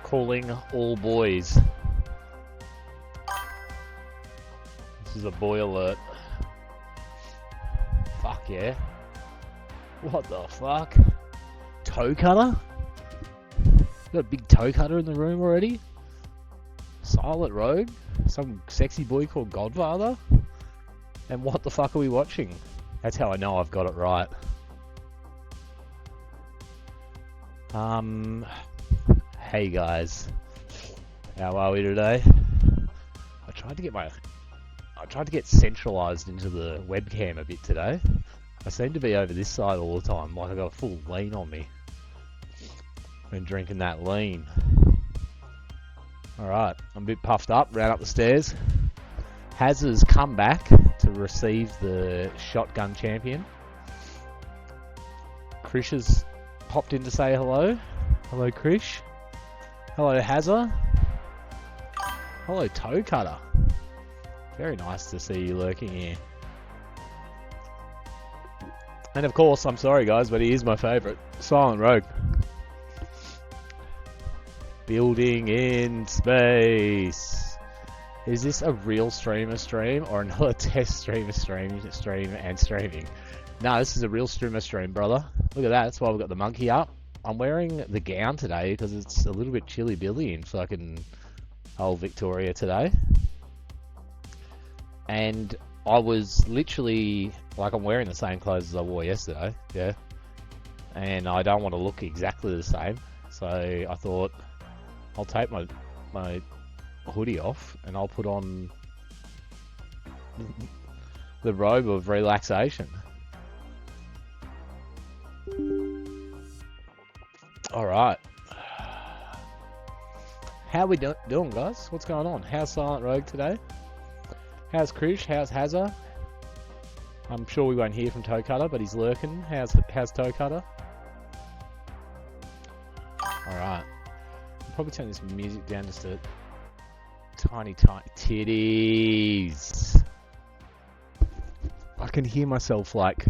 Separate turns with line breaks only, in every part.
Calling all boys. This is a boy alert. Fuck yeah. What the fuck? Toe cutter? Got a big toe cutter in the room already? Silent Road? Some sexy boy called Godfather? And what the fuck are we watching? That's how I know I've got it right. Hey guys, how are we today? I tried to get centralized into the webcam a bit today. I seem to be over this side all the time, like I got a full lean on me. Been drinking that lean. Alright, I'm a bit puffed up, ran up the stairs. Hazard's come back to receive the shotgun champion. Krish has popped in to say hello. Hello Krish. Hello Hazza. Hello Toe Cutter. Very nice to see you lurking here. And of course, I'm sorry guys, but he is my favourite. Silent Rogue. Building in space. Is this a real streamer stream or another test streamer stream and streaming? No, this is a real streamer stream, brother. Look at that, that's why we've got the monkey up. I'm wearing the gown today because it's a little bit chilly billy in fucking old Victoria today. And I was literally, like, I'm wearing the same clothes as I wore yesterday, yeah. And I don't want to look exactly the same. So I thought, I'll take my hoodie off and I'll put on the robe of relaxation. Alright. How we doing, guys? What's going on? How's Silent Rogue today? How's Krish? How's Hazza? I'm sure we won't hear from Toe Cutter, but he's lurking. How's Toe Cutter? Alright. I'll probably turn this music down just a tiny titties. I can hear myself, like,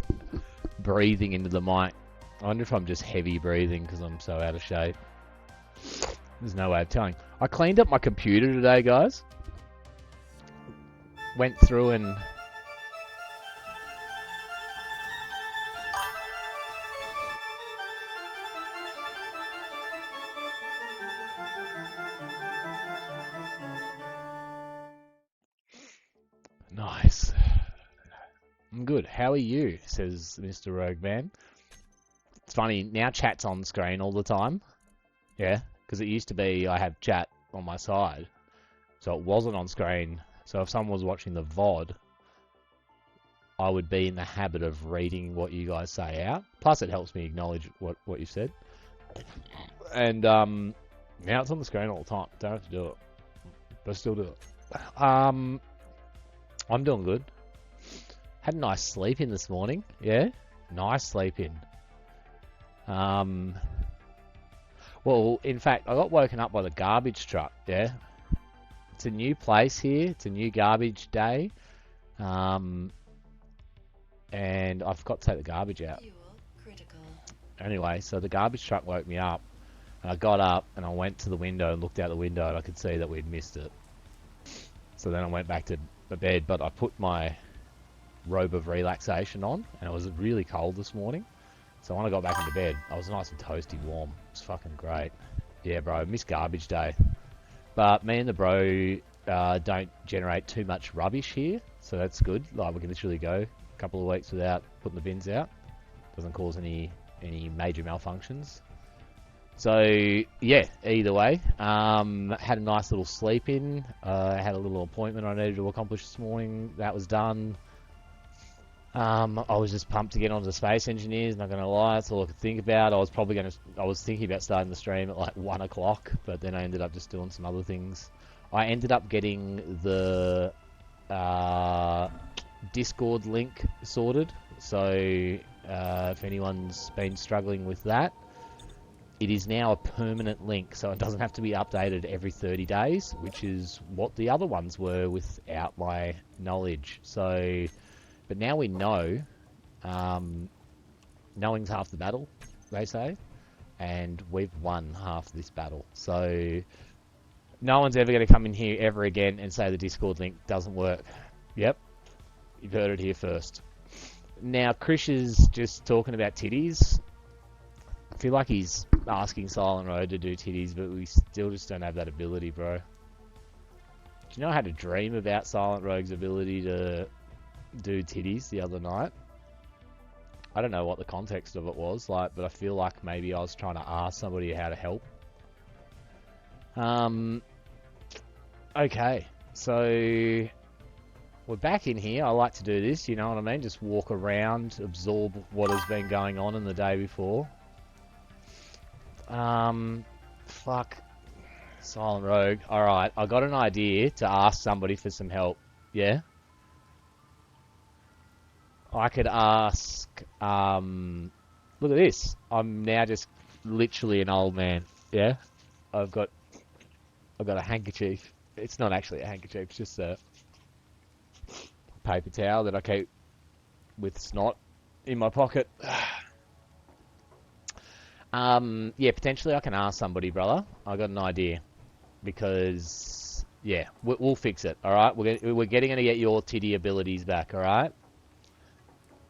breathing into the mic. I wonder if I'm just heavy breathing because I'm so out of shape. There's no way of telling. I cleaned up my computer today, guys. Went through and... Nice. I'm good. How are you? Says Mr. Rogue Man. It's funny, now chat's on screen all the time. Yeah, because it used to be I have chat on my side. So it wasn't on screen. So if someone was watching the VOD, I would be in the habit of reading what you guys say out. Plus it helps me acknowledge what you've said. And now it's on the screen all the time. Don't have to do it. But I still do it. I'm doing good. Had a nice sleep in this morning. Yeah, nice sleep in. Well, in fact, I got woken up by the garbage truck, yeah. It's a new place here. It's a new garbage day. And I've got to take the garbage out. Anyway, so the garbage truck woke me up. And I got up and I went to the window and looked out the window and I could see that we'd missed it. So then I went back to the bed, but I put my robe of relaxation on and it was really cold this morning. So when I got back into bed, I was nice and toasty warm. It was fucking great. Yeah, bro, missed garbage day. But me and the bro don't generate too much rubbish here, so that's good. Like, we can literally go a couple of weeks without putting the bins out. Doesn't cause any major malfunctions. So, yeah, either way. Had a nice little sleep in. Had a little appointment I needed to accomplish this morning. That was done. I was just pumped to get onto Space Engineers, not gonna lie, that's all I could think about. I was thinking about starting the stream at like 1 o'clock, but then I ended up just doing some other things. I ended up getting the Discord link sorted, so if anyone's been struggling with that, it is now a permanent link, so it doesn't have to be updated every 30 days, which is what the other ones were without my knowledge. So, but now we know, knowing's half the battle, they say, and we've won half this battle. So, no one's ever going to come in here ever again and say the Discord link doesn't work. Yep, you've heard it here first. Now, Krish is just talking about titties. I feel like he's asking Silent Road to do titties, but we still just don't have that ability, bro. Do you know I had a dream about Silent Rogue's ability to do titties the other night? I don't know what the context of it was, like, but I feel like maybe I was trying to ask somebody how to help. Okay, so we're back in here. I like to do this, you know what I mean? Just walk around, absorb what has been going on in the day before. Fuck. Silent Rogue. Alright, I got an idea to ask somebody for some help. Yeah? I could ask, look at this. I'm now just literally an old man. Yeah? I've got a handkerchief. It's not actually a handkerchief, it's just a paper towel that I keep with snot in my pocket. Yeah, potentially I can ask somebody, brother. I got an idea. Because, yeah, we'll fix it, alright? We're getting to get your titty abilities back, alright?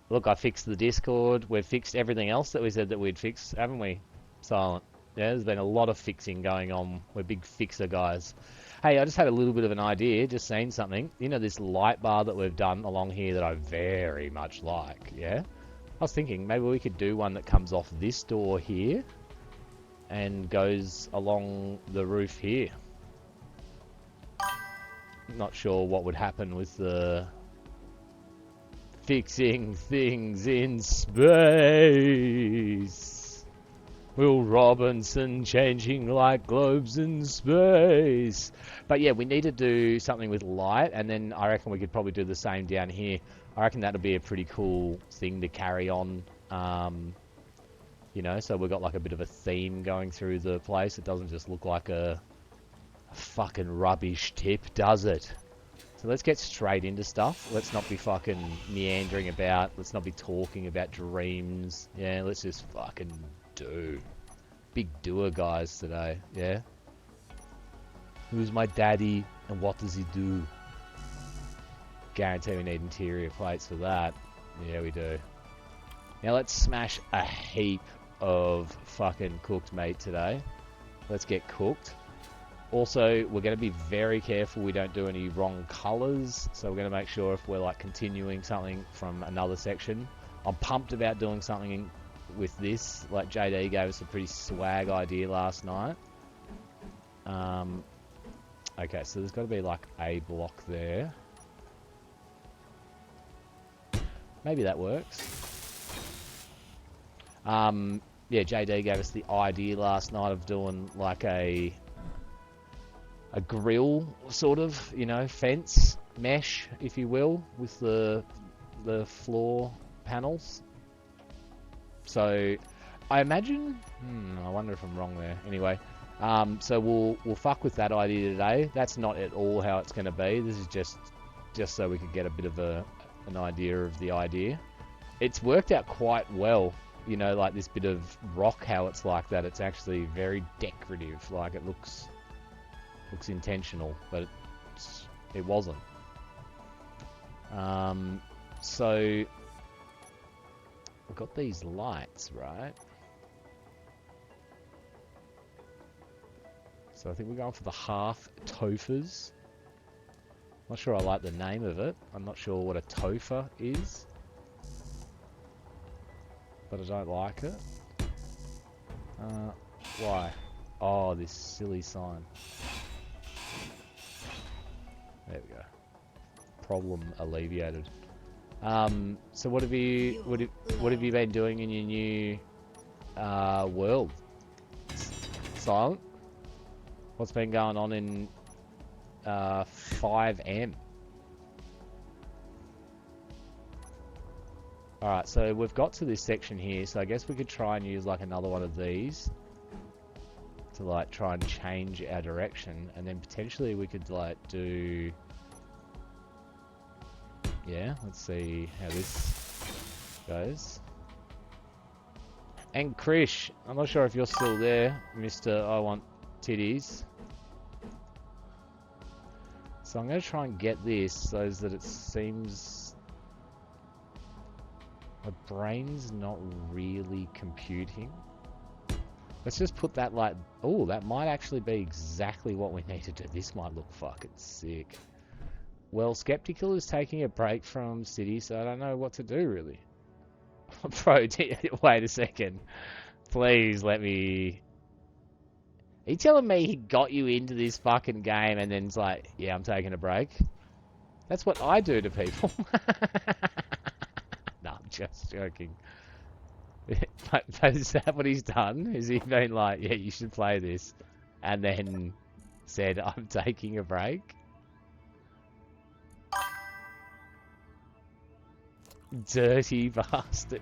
Look, I fixed the Discord. We've fixed everything else that we said that we'd fix, haven't we? Silent. Yeah, there's been a lot of fixing going on. We're big fixer guys. Hey, I just had a little bit of an idea, just seen something. You know this light bar that we've done along here that I very much like, yeah? I was thinking maybe we could do one that comes off this door here and goes along the roof here. Not sure what would happen with the fixing things in space. Will Robinson changing like globes in space. But yeah, we need to do something with light, and then I reckon we could probably do the same down here. I reckon that'll be a pretty cool thing to carry on. You know, so we've got like a bit of a theme going through the place. It doesn't just look like a fucking rubbish tip, does it? So let's get straight into stuff. Let's not be fucking meandering about. Let's not be talking about dreams. Yeah, let's just fucking do. Big doer guys today, yeah? Who's my daddy and what does he do? Guarantee we need interior plates for that. Yeah, we do. Now let's smash a heap of fucking cooked meat today. Let's get cooked. Also, we're going to be very careful we don't do any wrong colours. So we're going to make sure if we're like continuing something from another section. I'm pumped about doing something with this. Like JD gave us a pretty swag idea last night. Okay, so there's got to be like a block there. Maybe that works. Yeah, JD gave us the idea last night of doing like a grill sort of, you know, fence mesh, if you will, with the floor panels. So I imagine, I wonder if I'm wrong there. Anyway, so we'll fuck with that idea today. That's not at all how it's going to be. This is just so we could get a bit of an idea of the idea. It's worked out quite well. You know, like this bit of rock, how it's like that. It's actually very decorative. Like it looks intentional, but it wasn't. So we've got these lights, right? So I think we're going for the half tofas. Not sure I like the name of it. I'm not sure what a tofa is, but I don't like it. Why? Oh, this silly sign. There we go. Problem alleviated. So what have you what have you been doing in your new world? Silent? What's been going on in 5M? Alright, so we've got to this section here, so I guess we could try and use like another one of these to like try and change our direction, and then potentially we could like do... Yeah, let's see how this goes. And Krish, I'm not sure if you're still there, Mr. I Want Titties. So I'm going to try and get this so that it seems... My brain's not really computing. Let's just put that like... Oh, that might actually be exactly what we need to do. This might look fucking sick. Well, Skeptical is taking a break from City, so I don't know what to do, really. Bro, wait a second. Please let me... Are you telling me he got you into this fucking game and then's like, yeah, I'm taking a break? That's what I do to people. No, I'm just joking. But is that what he's done? Is he been like, yeah, you should play this, and then said, I'm taking a break? Dirty bastard.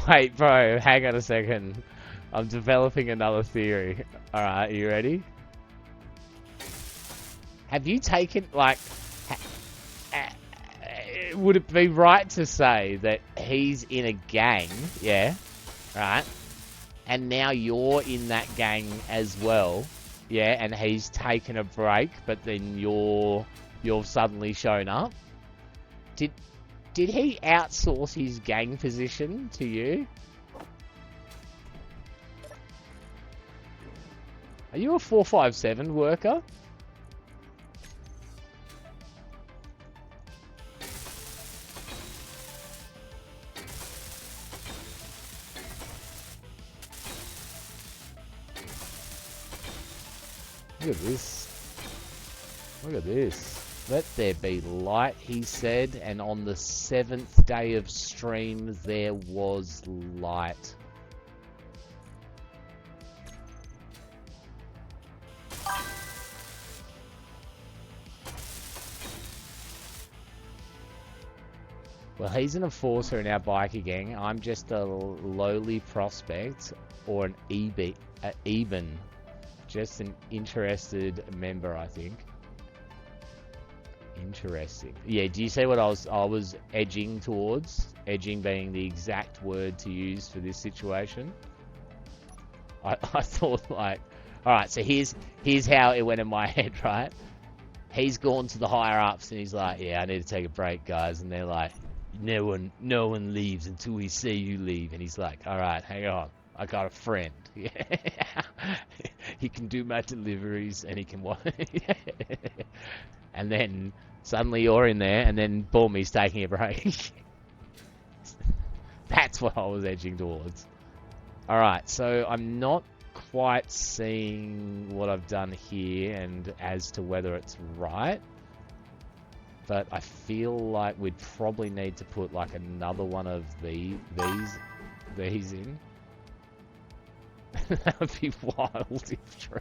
Wait, bro, hang on a second. I'm developing another theory. Alright, are you ready? Have you taken, like... would it be right to say that he's in a gang, yeah, right? And now you're in that gang as well, yeah, and he's taken a break, but then you've suddenly shown up? Did he outsource his gang position to you? Are you a 457 worker? Look at this. Look at this. Let there be light, he said, and on the 7th day of stream there was light. Well, he's an enforcer in our biker gang. I'm just a lowly prospect, or an even. Just an interested member, I think. Interesting. Yeah, do you see what I was edging towards? Edging being the exact word to use for this situation. I thought like, alright, so here's how it went in my head, right? He's gone to the higher ups and he's like, yeah, I need to take a break, guys, and they're like, no one leaves until we say you leave, and he's like, alright, hang on, I got a friend. He can do my deliveries and he can and then suddenly you're in there and then boom, he's taking a break. That's what I was edging towards. Alright, so I'm not quite seeing what I've done here and as to whether it's right, but I feel like we'd probably need to put like another one of these in. That would be wild if true.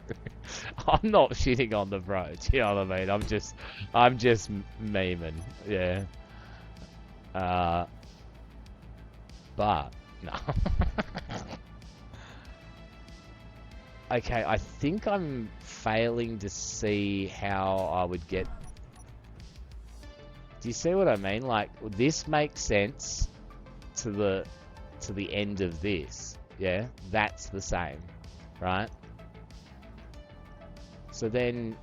I'm not shitting on the bro, do you know what I mean? I'm just memeing, yeah. But no. Okay, I think I'm failing to see how I would get... Do you see what I mean? Like, this makes sense to the end of this. Yeah, that's the same, right? So then...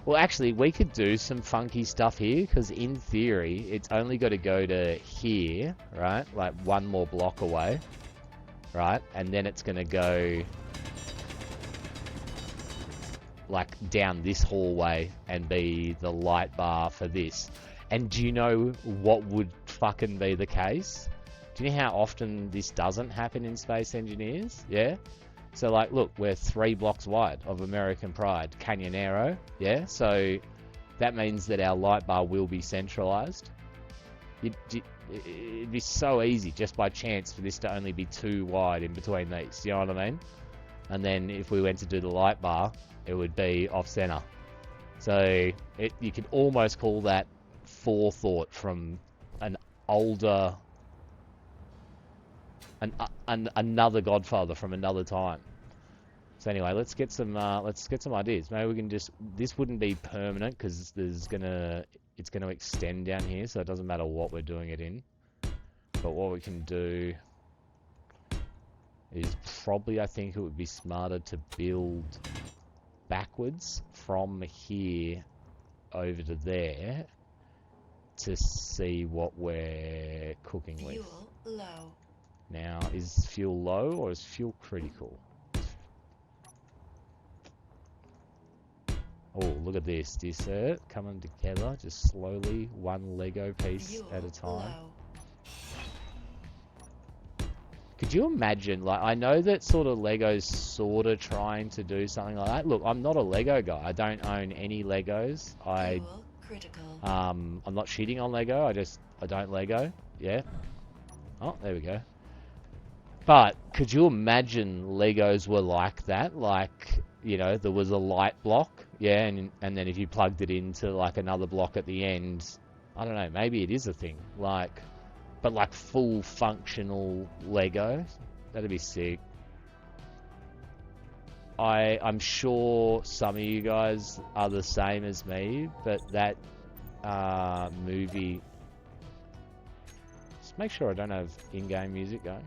Well, actually, we could do some funky stuff here, because in theory, it's only got to go to here, right? Like, one more block away, right? And then it's going to go... like, down this hallway and be the light bar for this. And do you know what would fucking be the case? Do you know how often this doesn't happen in Space Engineers? Yeah? So, like, look, we're 3 blocks wide of American Pride, Canyonero, yeah? So, that means that our light bar will be centralized. It'd be so easy just by chance for this to only be 2 wide in between these. You know what I mean? And then if we went to do the light bar, it would be off center. So you could almost call that forethought from an older, another Godfather from another time. So anyway, let's get some ideas. Maybe we can just, this wouldn't be permanent because it's gonna extend down here, so it doesn't matter what we're doing it in. But what we can do is probably, I think it would be smarter to build backwards from here over to there to see what we're cooking with.
Fuel low.
Now, is fuel low or is fuel critical? Oh, look at this. Do you see it? Coming together, just slowly, one Lego piece
Fuel
at a time.
low.
Could you imagine, like, I know that sort of Lego's sort of trying to do something like that. Look, I'm not a Lego guy. I don't own any Legos.
Fuel critical.
I'm not shitting on Lego. I don't Lego. Yeah. Oh, there we go. But could you imagine Legos were like that? Like, you know, there was a light block, yeah, and then if you plugged it into like another block at the end, I don't know, maybe it is a thing. Like, but like full functional Lego, that'd be sick. I'm sure some of you guys are the same as me, but that movie. Just make sure I don't have in-game music going.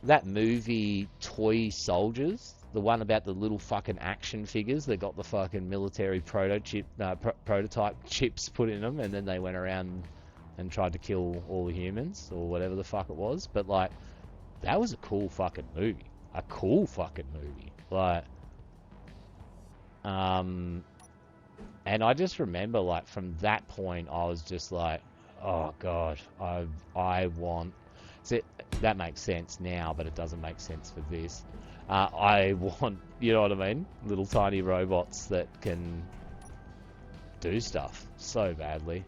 That movie Toy Soldiers, the one about the little fucking action figures that got the fucking military prototype chips put in them, and then they went around and tried to kill all the humans or whatever the fuck it was. But like, that was a cool fucking movie. A cool fucking movie. Like, and I just remember, like, from that point, I was just like, oh god, I want. See, that makes sense now, but it doesn't make sense for this. I want, you know what I mean? Little tiny robots that can do stuff so badly.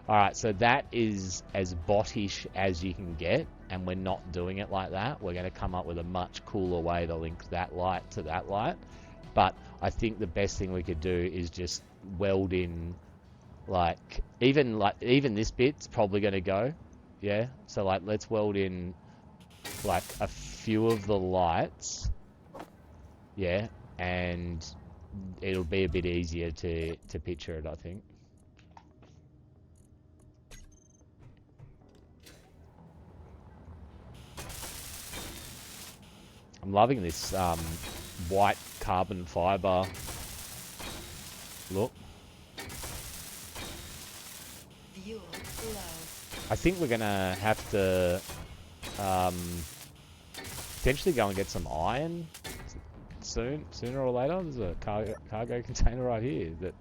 Alright, so that is as bottish as you can get, and we're not doing it like that. We're going to come up with a much cooler way to link that light to that light. But I think the best thing we could do is just weld in, like even this bit's probably going to go. Yeah, so like let's weld in like a few of the lights, yeah, and it'll be a bit easier to picture it, I think. I'm loving this white carbon fiber look.
Fuel low.
I think we're gonna have to potentially go and get some iron sooner or later. There's a cargo container right here that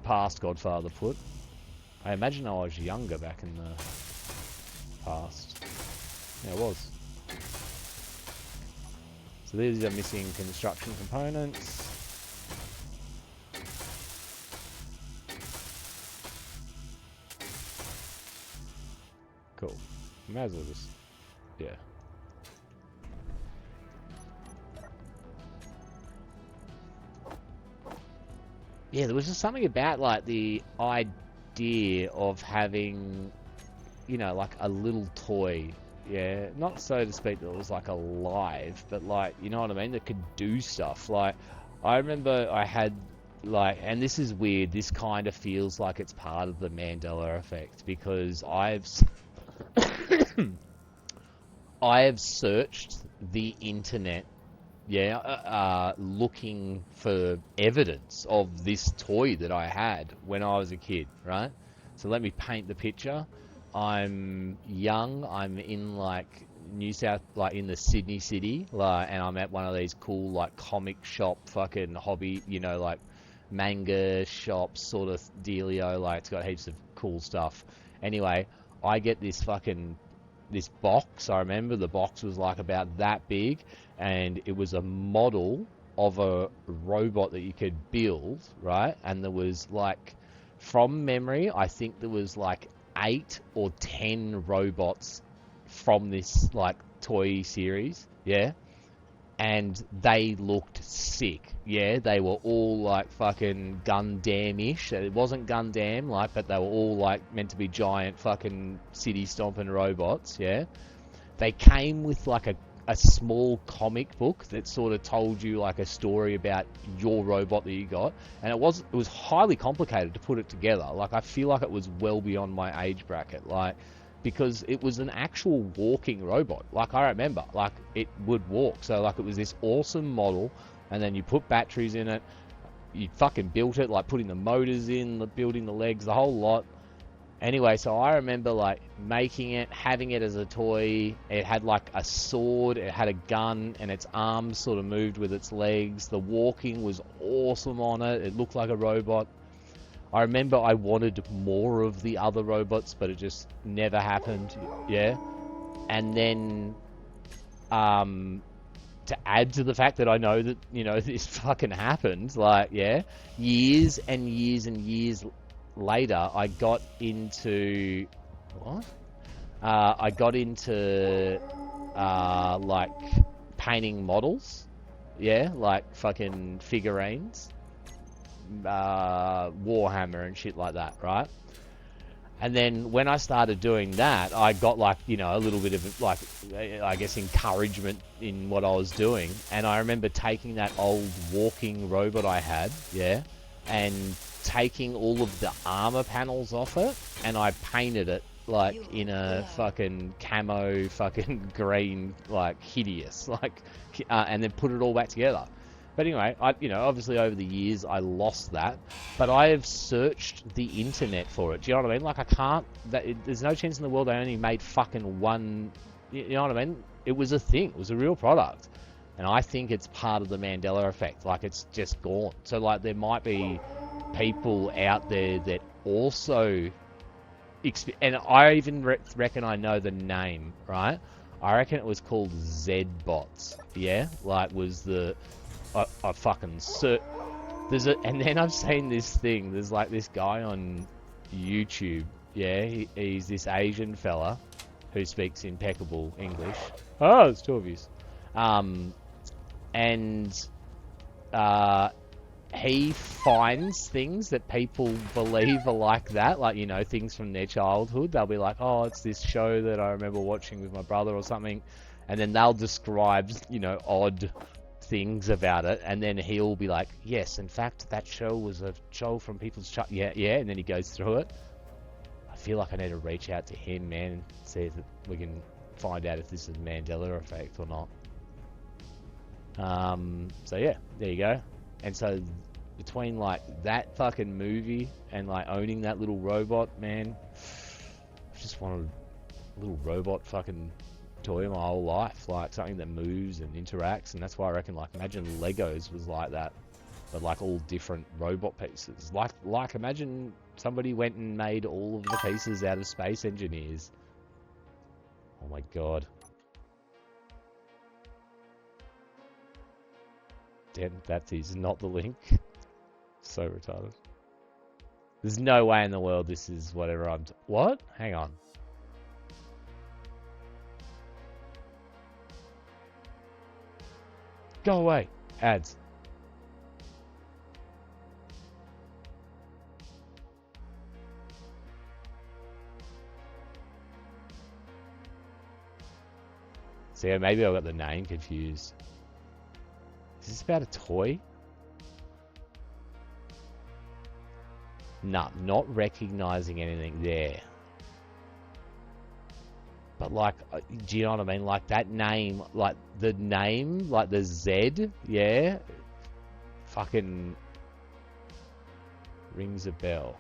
past Godfather put. I imagine I was younger back in the past. Yeah, it was. So these are missing construction components. Cool. Might as well just, yeah. Yeah, there was just something about like the idea of having, you know, like a little toy. Yeah, not so to speak that it was like alive, but like, you know what I mean? That could do stuff. Like, I remember I had like, and this is weird, this kind of feels like it's part of the Mandela effect, because I have searched the internet, yeah, looking for evidence of this toy that I had when I was a kid, right? So let me paint the picture. I'm young. I'm in like New South, like in the Sydney city, like, and I'm at one of these cool like comic shop fucking hobby, you know, like manga shop sort of dealio. Like it's got heaps of cool stuff. Anyway, I get this box. I remember the box was like about that big, and it was a model of a robot that you could build, right? And there was like, from memory, I think there was like 8 or 10 robots from this like toy series, yeah, and they looked sick. Yeah, they were all like fucking Gundam-ish. It wasn't Gundam, like, but they were all like meant to be giant fucking city stomping robots. Yeah, they came with like a small comic book that sort of told you like a story about your robot that you got, and it was highly complicated to put it together. Like, I feel like it was well beyond my age bracket, like, because it was an actual walking robot. Like, I remember, like, it would walk. So like, it was this awesome model, and then you put batteries in it, you fucking built it, like putting the motors in, building the legs, the whole lot. Anyway, so I remember like making it, having it as a toy. It had like a sword, it had a gun, and its arms sort of moved with its legs. The walking was awesome on it. It looked like a robot. I remember I wanted more of the other robots, but it just never happened. Yeah. And then, to add to the fact that I know that, this fucking happened, like, yeah, years and years and years later, I got into what? I got into like painting models, yeah, like fucking figurines, Warhammer and shit like that, right? And then when I started doing that, I got like, a little bit of like, I guess, encouragement in what I was doing. And I remember taking that old walking robot I had, yeah, and taking all of the armor panels off it, and I painted it like in a fucking camo, fucking green, like hideous, like, and then put it all back together. But anyway, obviously over the years I lost that, but I have searched the internet for it. Do you know what I mean? Like, I can't. There's no chance in the world they only made fucking one. You know what I mean? It was a thing. It was a real product, and I think it's part of the Mandela effect. Like, it's just gone. So like, there might be people out there that also, and I even reckon I know the name. Right? I reckon it was called Z-Bots. Yeah, like, was the I fucking and then I've seen this thing. There's like this guy on YouTube. Yeah, he's this Asian fella who speaks impeccable English. Oh, it's two of you. Um, and he finds things that people believe are like that, like, things from their childhood. They'll be like, oh, it's this show that I remember watching with my brother or something, and then they'll describe, odd things about it, and then he'll be like, yes, in fact, that show was a show from people's yeah, and then he goes through it. I feel like I need to reach out to him, man, and see if we can find out if this is Mandela effect or not. So yeah, there you go. And so between like that fucking movie and like owning that little robot, man, I just wanted a little robot fucking toy my whole life, like something that moves and interacts. And that's why I reckon, like, imagine Legos was like that, but like all different robot pieces. Like imagine somebody went and made all of the pieces out of Space Engineers. Oh my god. Damn, that is not the link. So retarded. There's no way in the world this is whatever I'm... What? Hang on. Go away. Ads. So yeah, maybe I got the name confused. Is this about a toy? Nah, not recognizing anything there. But like, do you know what I mean? Like that name, like the name, like the Z, yeah, fucking rings a bell.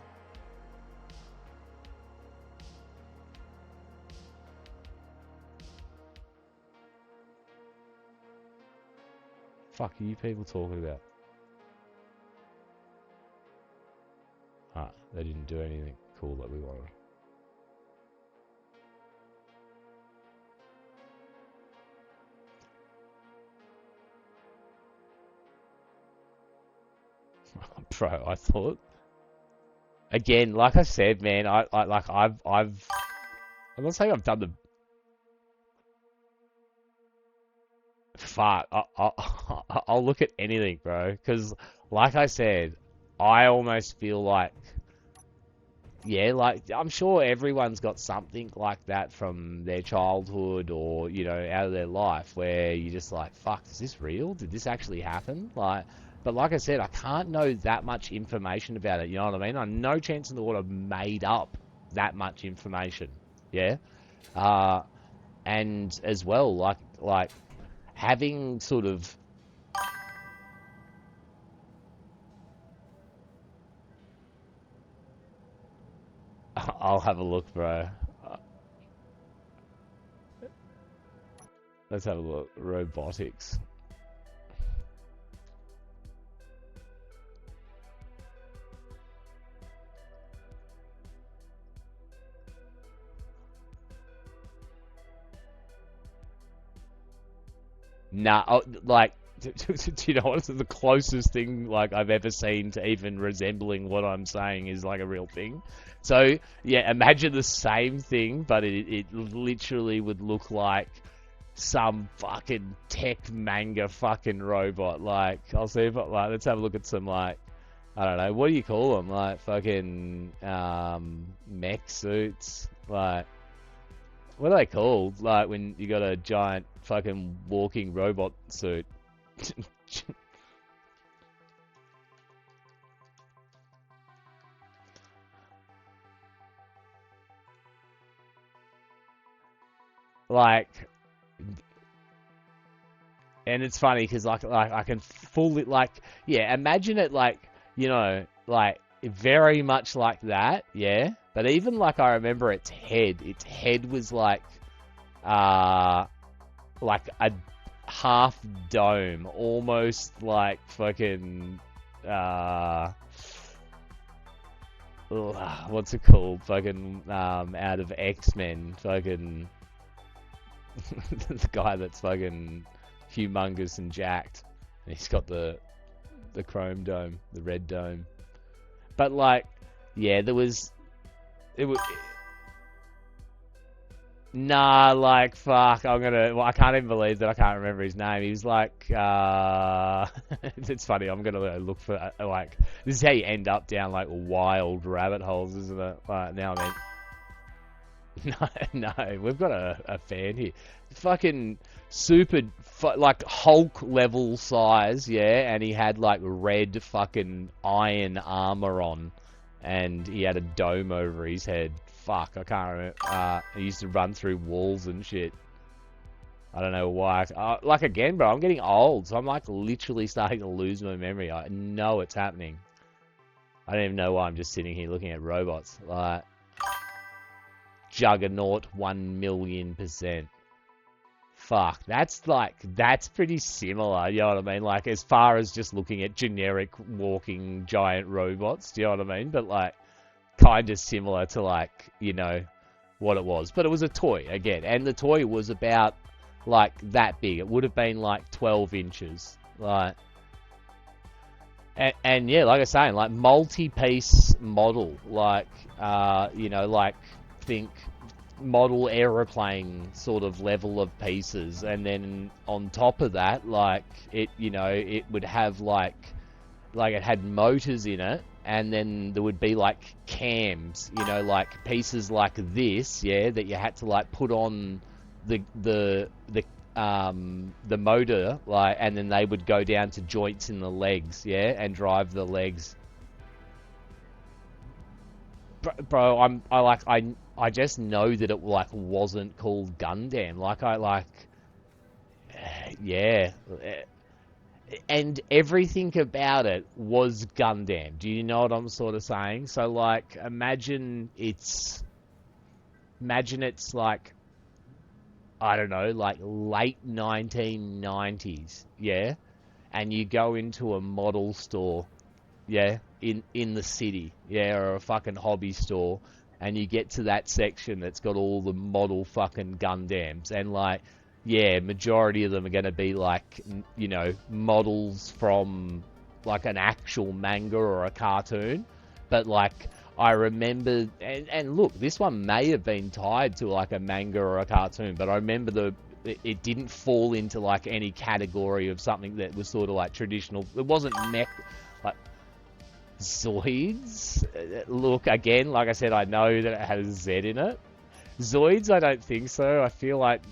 Fuck are you people talking about? Ah, they didn't do anything cool that we wanted. Bro, I thought again, like I said, man, I'm not saying I've done the fuck. I'll look at anything, bro, because like I said, I almost feel like yeah, like I'm sure everyone's got something like that from their childhood or, you know, out of their life where you just like, fuck, is this real? Did this actually happen? Like, but like I said, I can't know that much information about it. You know what I mean? I'm no chance in the world I've made up that much information. Yeah. Uh, and as well, like having sort of, I'll have a look, bro. Let's have a look. Robotics. Nah, like, do you know what? The closest thing like I've ever seen to even resembling what I'm saying is like a real thing. So yeah, imagine the same thing, but it literally would look like some fucking tech manga fucking robot. Like, I'll see if like let's have a look at some like I don't know, what do you call them? Like fucking mech suits, like. What are they called? Like when you got a giant fucking walking robot suit. Like, and it's funny because like I can fully like yeah, imagine it like you know like very much like that, yeah. But even like I remember its head was uh like a half dome, almost like fucking uh what's it called? Fucking out of X-Men, fucking the guy that's fucking humongous and jacked. And he's got the chrome dome, the red dome. But like yeah, there was it was nah, like fuck. Well, I can't even believe that I can't remember his name. He was like, it's funny. I'm gonna look for like this is how you end up down like wild rabbit holes, isn't it? Like now, I mean, no, we've got a fan here. Fucking super, like Hulk level size, yeah. And he had like red fucking iron armor on, and he had a dome over his head. Fuck, I can't remember. He used to run through walls and shit. I don't know why. Like again, bro, I'm getting old, so I'm like literally starting to lose my memory. I know it's happening. I don't even know why I'm just sitting here looking at robots. Like, Juggernaut 1,000,000%. Fuck, that's pretty similar, you know what I mean? Like, as far as just looking at generic walking giant robots, do you know what I mean? But like, kind of similar to like, you know, what it was. But it was a toy, again. And the toy was about, like, that big. It would have been, like, 12 inches. Like, and yeah, like I was saying, like, multi-piece model. Like, you know, like, think model aeroplane sort of level of pieces. And then on top of that, like, it, you know, it would have, like it had motors in it, and then there would be like cams, you know, like pieces like this, yeah, that you had to like put on the motor, like, and then they would go down to joints in the legs, yeah, and drive the legs. Bro, I just know that it like wasn't called Gundam, like I like, yeah. And everything about it was Gundam. Do you know what I'm sort of saying? So like, imagine it's like, I don't know, like late 1990s, yeah, and you go into a model store, yeah, in the city, yeah, or a fucking hobby store, and you get to that section that's got all the model fucking Gundams, and like, yeah, majority of them are going to be like, you know, models from like an actual manga or a cartoon, but like I remember, and look, this one may have been tied to like a manga or a cartoon, but I remember it didn't fall into like any category of something that was sort of like traditional. It wasn't mech, like Zoids. Look, again, like I said, I know that it has Z in it. Zoids, I don't think so. I feel like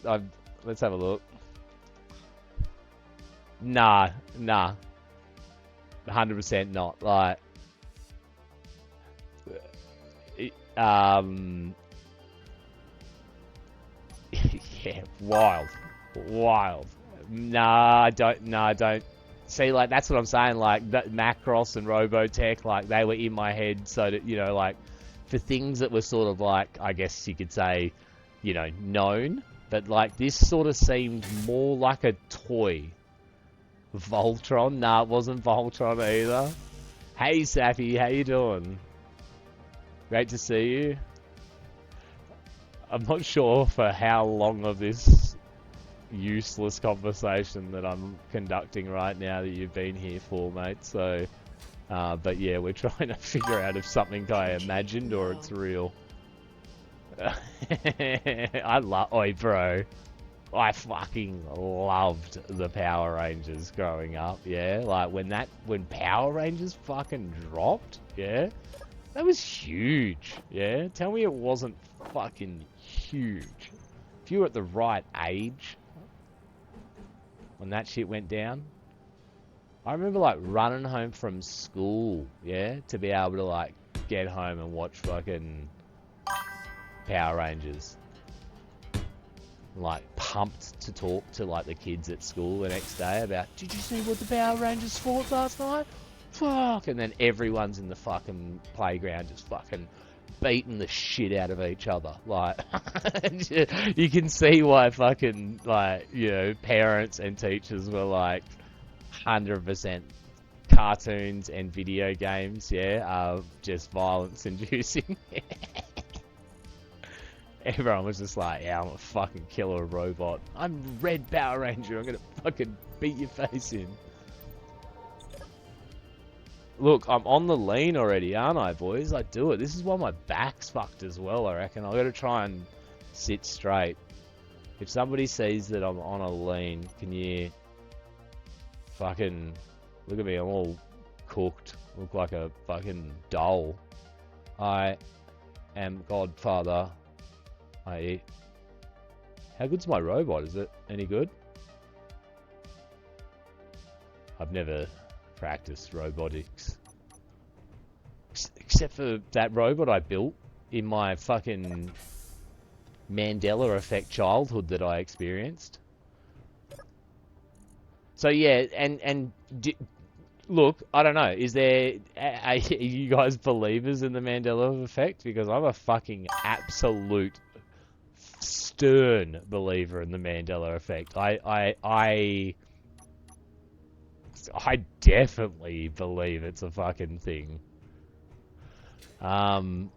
let's have a look. Nah, 100% not. Like, yeah, wild. Nah, I don't. See, like, that's what I'm saying. Like, Macross and Robotech, like, they were in my head, so that, you know, like, for things that were sort of like, I guess you could say, you know, known. But like, this sort of seemed more like a toy. Voltron? Nah, it wasn't Voltron either. Hey, Sappy, how you doing? Great to see you. I'm not sure for how long of this useless conversation that I'm conducting right now that you've been here for, mate. So, but yeah, we're trying to figure out if something I imagined or it's real. Oi, bro. I fucking loved the Power Rangers growing up, yeah? Like, when Power Rangers fucking dropped, yeah? That was huge, yeah? Tell me it wasn't fucking huge. If you were at the right age when that shit went down, I remember, like, running home from school, yeah? To be able to, like, get home and watch fucking Power Rangers. Like, pumped to talk to, like, the kids at school the next day about, did you see what the Power Rangers fought last night? Fuck! And then everyone's in the fucking playground just fucking beating the shit out of each other. Like, you can see why fucking, like, you know, parents and teachers were like, 100% cartoons and video games, yeah, are just violence inducing. Everyone was just like, yeah, I'm a fucking killer robot. I'm Red Power Ranger. I'm gonna fucking beat your face in. Look, I'm on the lean already, aren't I, boys? I do it. This is why my back's fucked as well, I reckon. I've got to try and sit straight. If somebody sees that I'm on a lean, can you fucking... Look at me, I'm all cooked. Look like a fucking doll. I am Godfather. I eat. How good's my robot? Is it any good? I've never practiced robotics. Except for that robot I built in my fucking Mandela effect childhood that I experienced. So yeah, look, I don't know. Is there... Are you guys believers in the Mandela effect? Because I'm a fucking absolute... stern believer in the Mandela effect. I definitely believe it's a fucking thing. So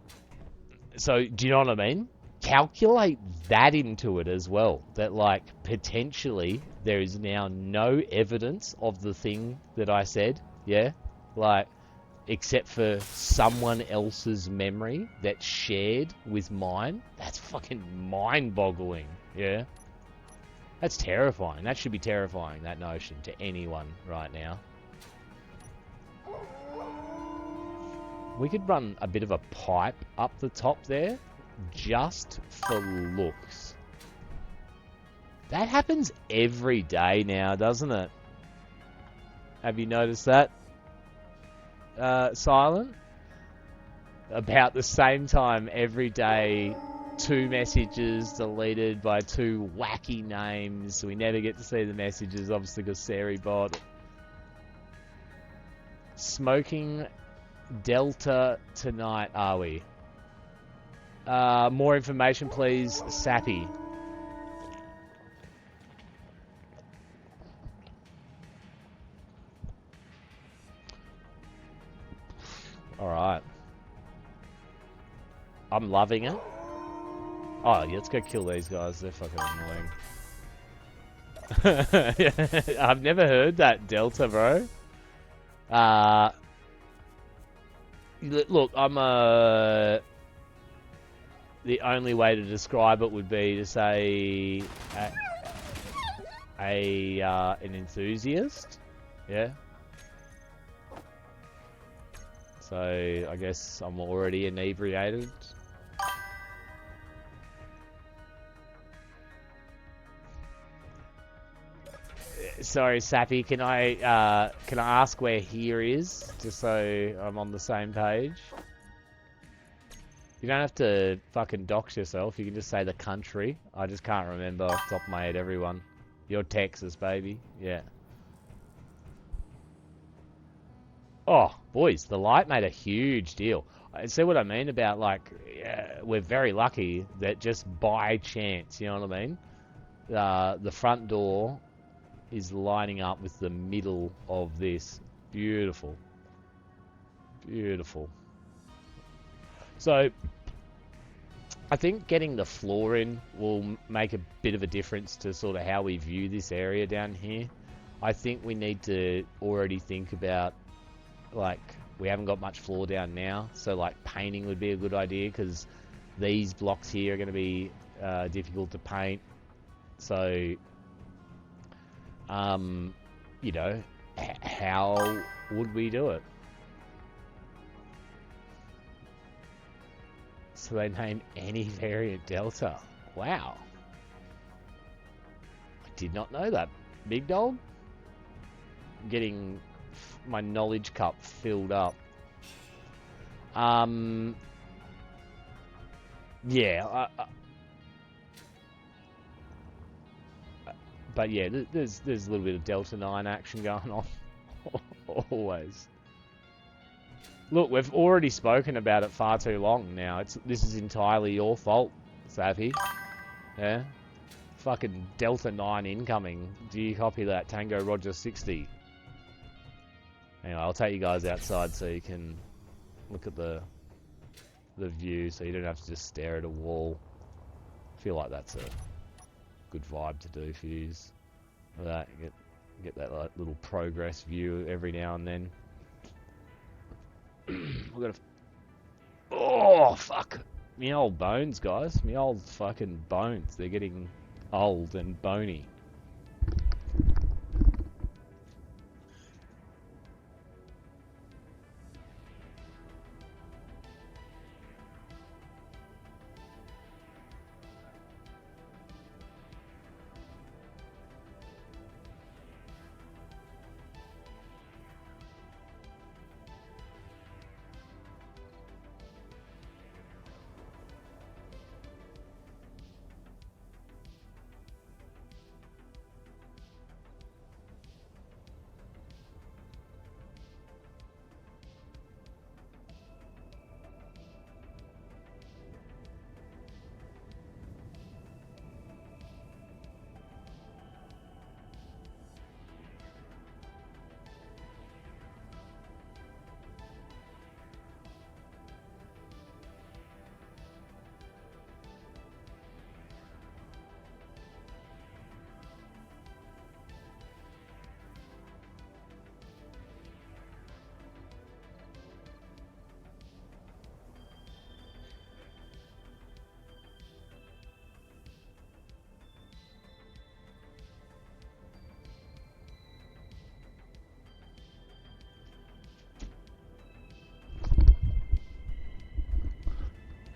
do you know what I mean? Calculate that into it as well. That, like, potentially there is now no evidence of the thing that I said. Yeah, like, except for someone else's memory that's shared with mine. That's fucking mind-boggling, yeah? That's terrifying. That should be terrifying, that notion, to anyone right now. We could run a bit of a pipe up the top there, just for looks. That happens every day now, doesn't it? Have you noticed that? Silent? About the same time every day, 2 messages deleted by 2 wacky names. We never get to see the messages, obviously, because Sari bot. Smoking Delta tonight, are we? More information, please, Sappy. Alright. I'm loving it. Oh, yeah, let's go kill these guys. They're fucking annoying. I've never heard that Delta, bro. Uh, look, the only way to describe it would be to say an enthusiast. Yeah. So I guess I'm already inebriated. Sorry, Sappy. Can I ask where here is, just so I'm on the same page? You don't have to fucking dox yourself. You can just say the country. I just can't remember off the top of my head. Everyone, you're Texas, baby. Yeah. Oh, boys, the light made a huge deal. See what I mean about, like, we're very lucky that just by chance, you know what I mean? The front door is lining up with the middle of this. Beautiful. Beautiful. So, I think getting the floor in will make a bit of a difference to sort of how we view this area down here. I think we need to already think about, like, we haven't got much floor down now, so like painting would be a good idea, because these blocks here are going to be difficult to paint. So, you know, how would we do it? So they name any variant Delta. Wow. I did not know that. Big dog? I'm getting my knowledge cup filled up. Yeah. But yeah, there's a little bit of Delta 9 action going on. Always. Look, we've already spoken about it far too long now. This is entirely your fault, Savvy. Yeah? Fucking Delta 9 incoming. Do you copy that? Tango Roger 60. Anyway, I'll take you guys outside so you can look at the view, so you don't have to just stare at a wall. I feel like that's a good vibe to do for you. That get that like, little progress view every now and then. We've got oh, fuck. Me old bones, guys. Me old fucking bones. They're getting old and bony.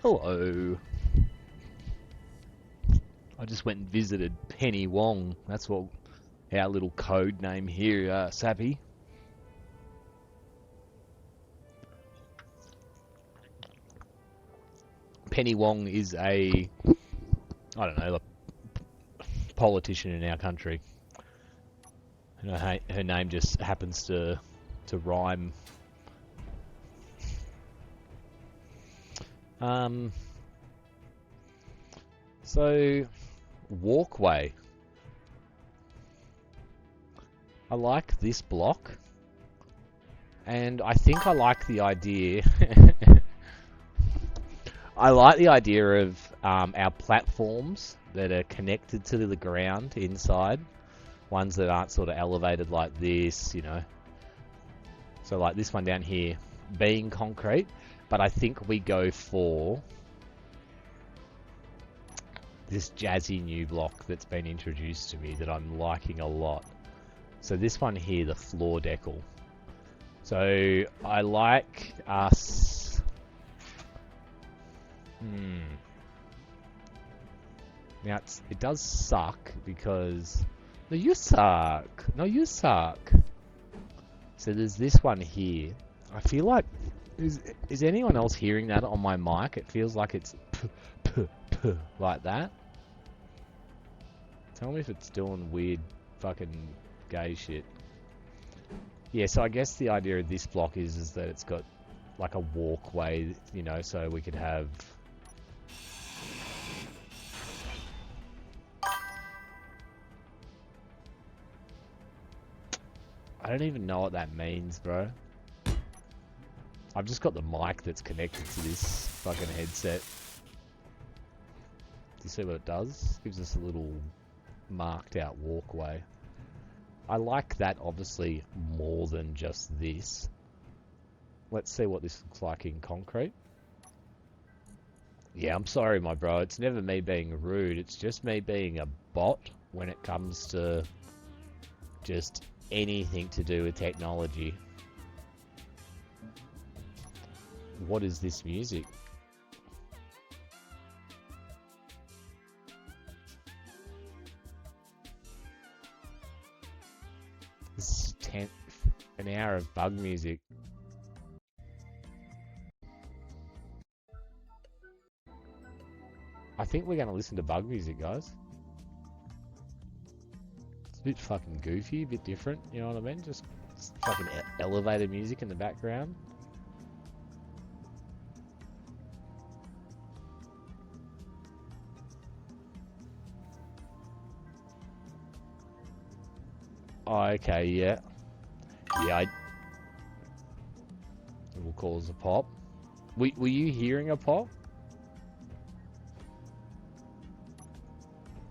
Hello. I just went and visited Penny Wong. That's what our little code name here, Sappy. Penny Wong is a, I don't know, a politician in our country. And her name just happens to rhyme. So, walkway. I like this block. And I think I like the idea... I like the idea of our platforms that are connected to the ground inside. Ones that aren't sort of elevated like this, you know. So like this one down here being concrete, but I think we go for this jazzy new block that's been introduced to me that I'm liking a lot. So this one here, the floor decal. So I like us... Now it does suck because... No, you suck! No, you suck! So there's this one here. I feel like... Is anyone else hearing that on my mic? It feels like it's like that. Tell me if it's doing weird fucking gay shit. Yeah, so I guess the idea of this block is that it's got like a walkway, you know, so we could have... I don't even know what that means, bro. I've just got the mic that's connected to this fucking headset. Do you see what it does? Gives us a little marked out walkway. I like that obviously more than just this. Let's see what this looks like in concrete. Yeah, I'm sorry, my bro. It's never me being rude. It's just me being a bot when it comes to just anything to do with technology. What is this music? This is an hour of bug music. I think we're going to listen to bug music, guys. It's a bit fucking goofy, a bit different, you know what I mean? Just fucking elevator music in the background. Oh, okay, yeah. Yeah, it will cause a pop. Were you hearing a pop?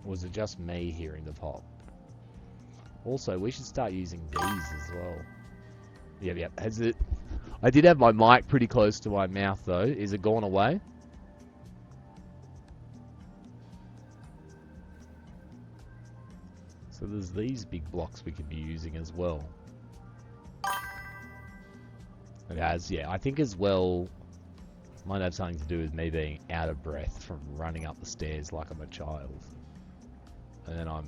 Or was it just me hearing the pop? Also, we should start using these as well. Yep. Has it... I did have my mic pretty close to my mouth, though. Is it gone away? So there's these big blocks we could be using as well. It has, yeah. I think as well, might have something to do with me being out of breath from running up the stairs like I'm a child. And then I'm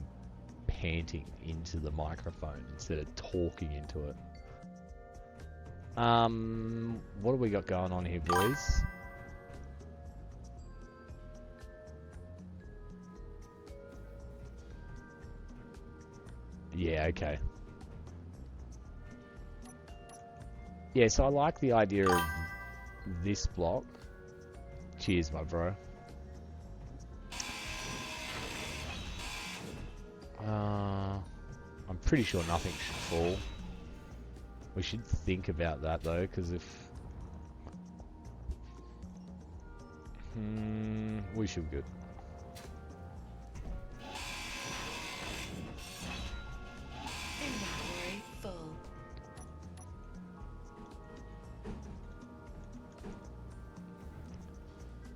panting into the microphone instead of talking into it. What have we got going on here, boys? Yeah, okay. Yeah, so I like the idea of this block. Cheers, my bro. I'm pretty sure nothing should fall. We should think about that though, because if... we should be good.
Inventory full.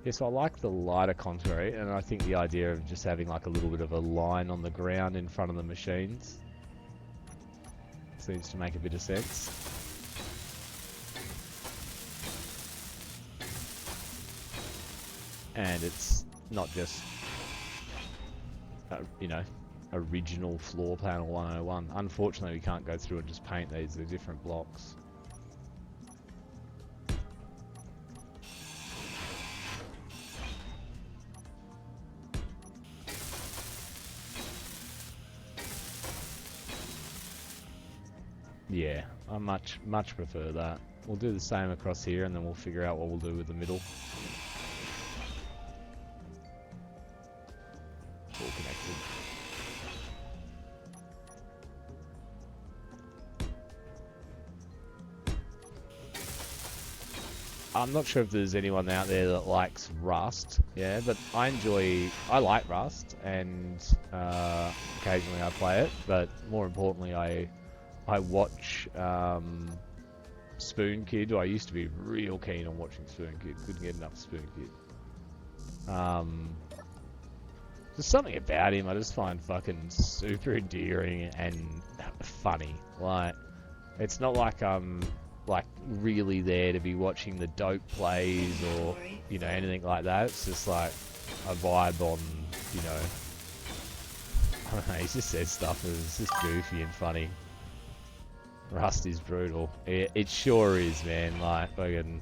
Yeah, so I like the lighter concrete, and I think the idea of just having like a little bit of a line on the ground in front of the machines seems to make a bit of sense. And it's not just, you know, original floor panel 101. Unfortunately, we can't go through and just paint these. They're different blocks. Yeah, I much prefer that. We'll do the same across here, and then we'll figure out what we'll do with the middle. It's all connected. I'm not sure if there's anyone out there that likes Rust, yeah, but I like Rust, and occasionally I play it, but more importantly I watch Spoon Kid. I used to be real keen on watching Spoon Kid. Couldn't get enough Spoon Kid. There's something about him I just find fucking super endearing and funny. Like, it's not like I'm like really there to be watching the dope plays or anything like that. It's just like a vibe on I don't know. He just says stuff that's just goofy and funny. Rust is brutal. It sure is, man. Like fucking.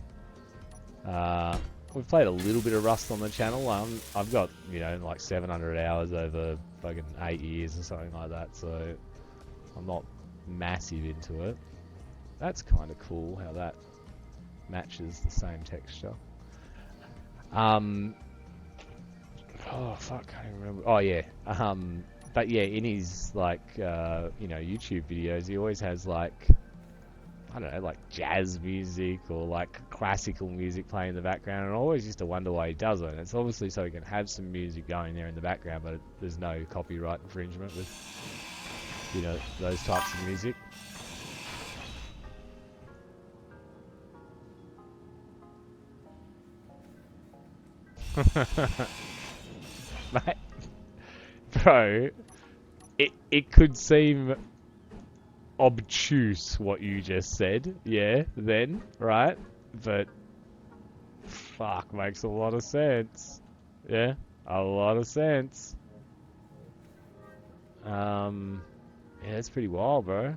We've played a little bit of Rust on the channel. I've got like 700 hours over fucking 8 years or something like that. So I'm not massive into it. That's kind of cool how that matches the same texture. Oh fuck, I can't even remember. Oh yeah. But yeah, in his like YouTube videos, he always has like I don't know, like jazz music or like classical music playing in the background, and I always used to wonder why he does it. It's obviously so he can have some music going there in the background, but there's no copyright infringement with those types of music. Mate, bro, it could seem obtuse what you just said, yeah, then, right? But fuck, makes a lot of sense. Yeah, a lot of sense. Yeah, that's pretty wild, bro.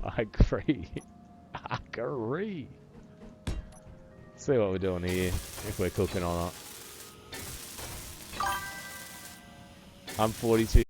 I agree. I agree. Let's see what we're doing here, if we're cooking or not. I'm 42.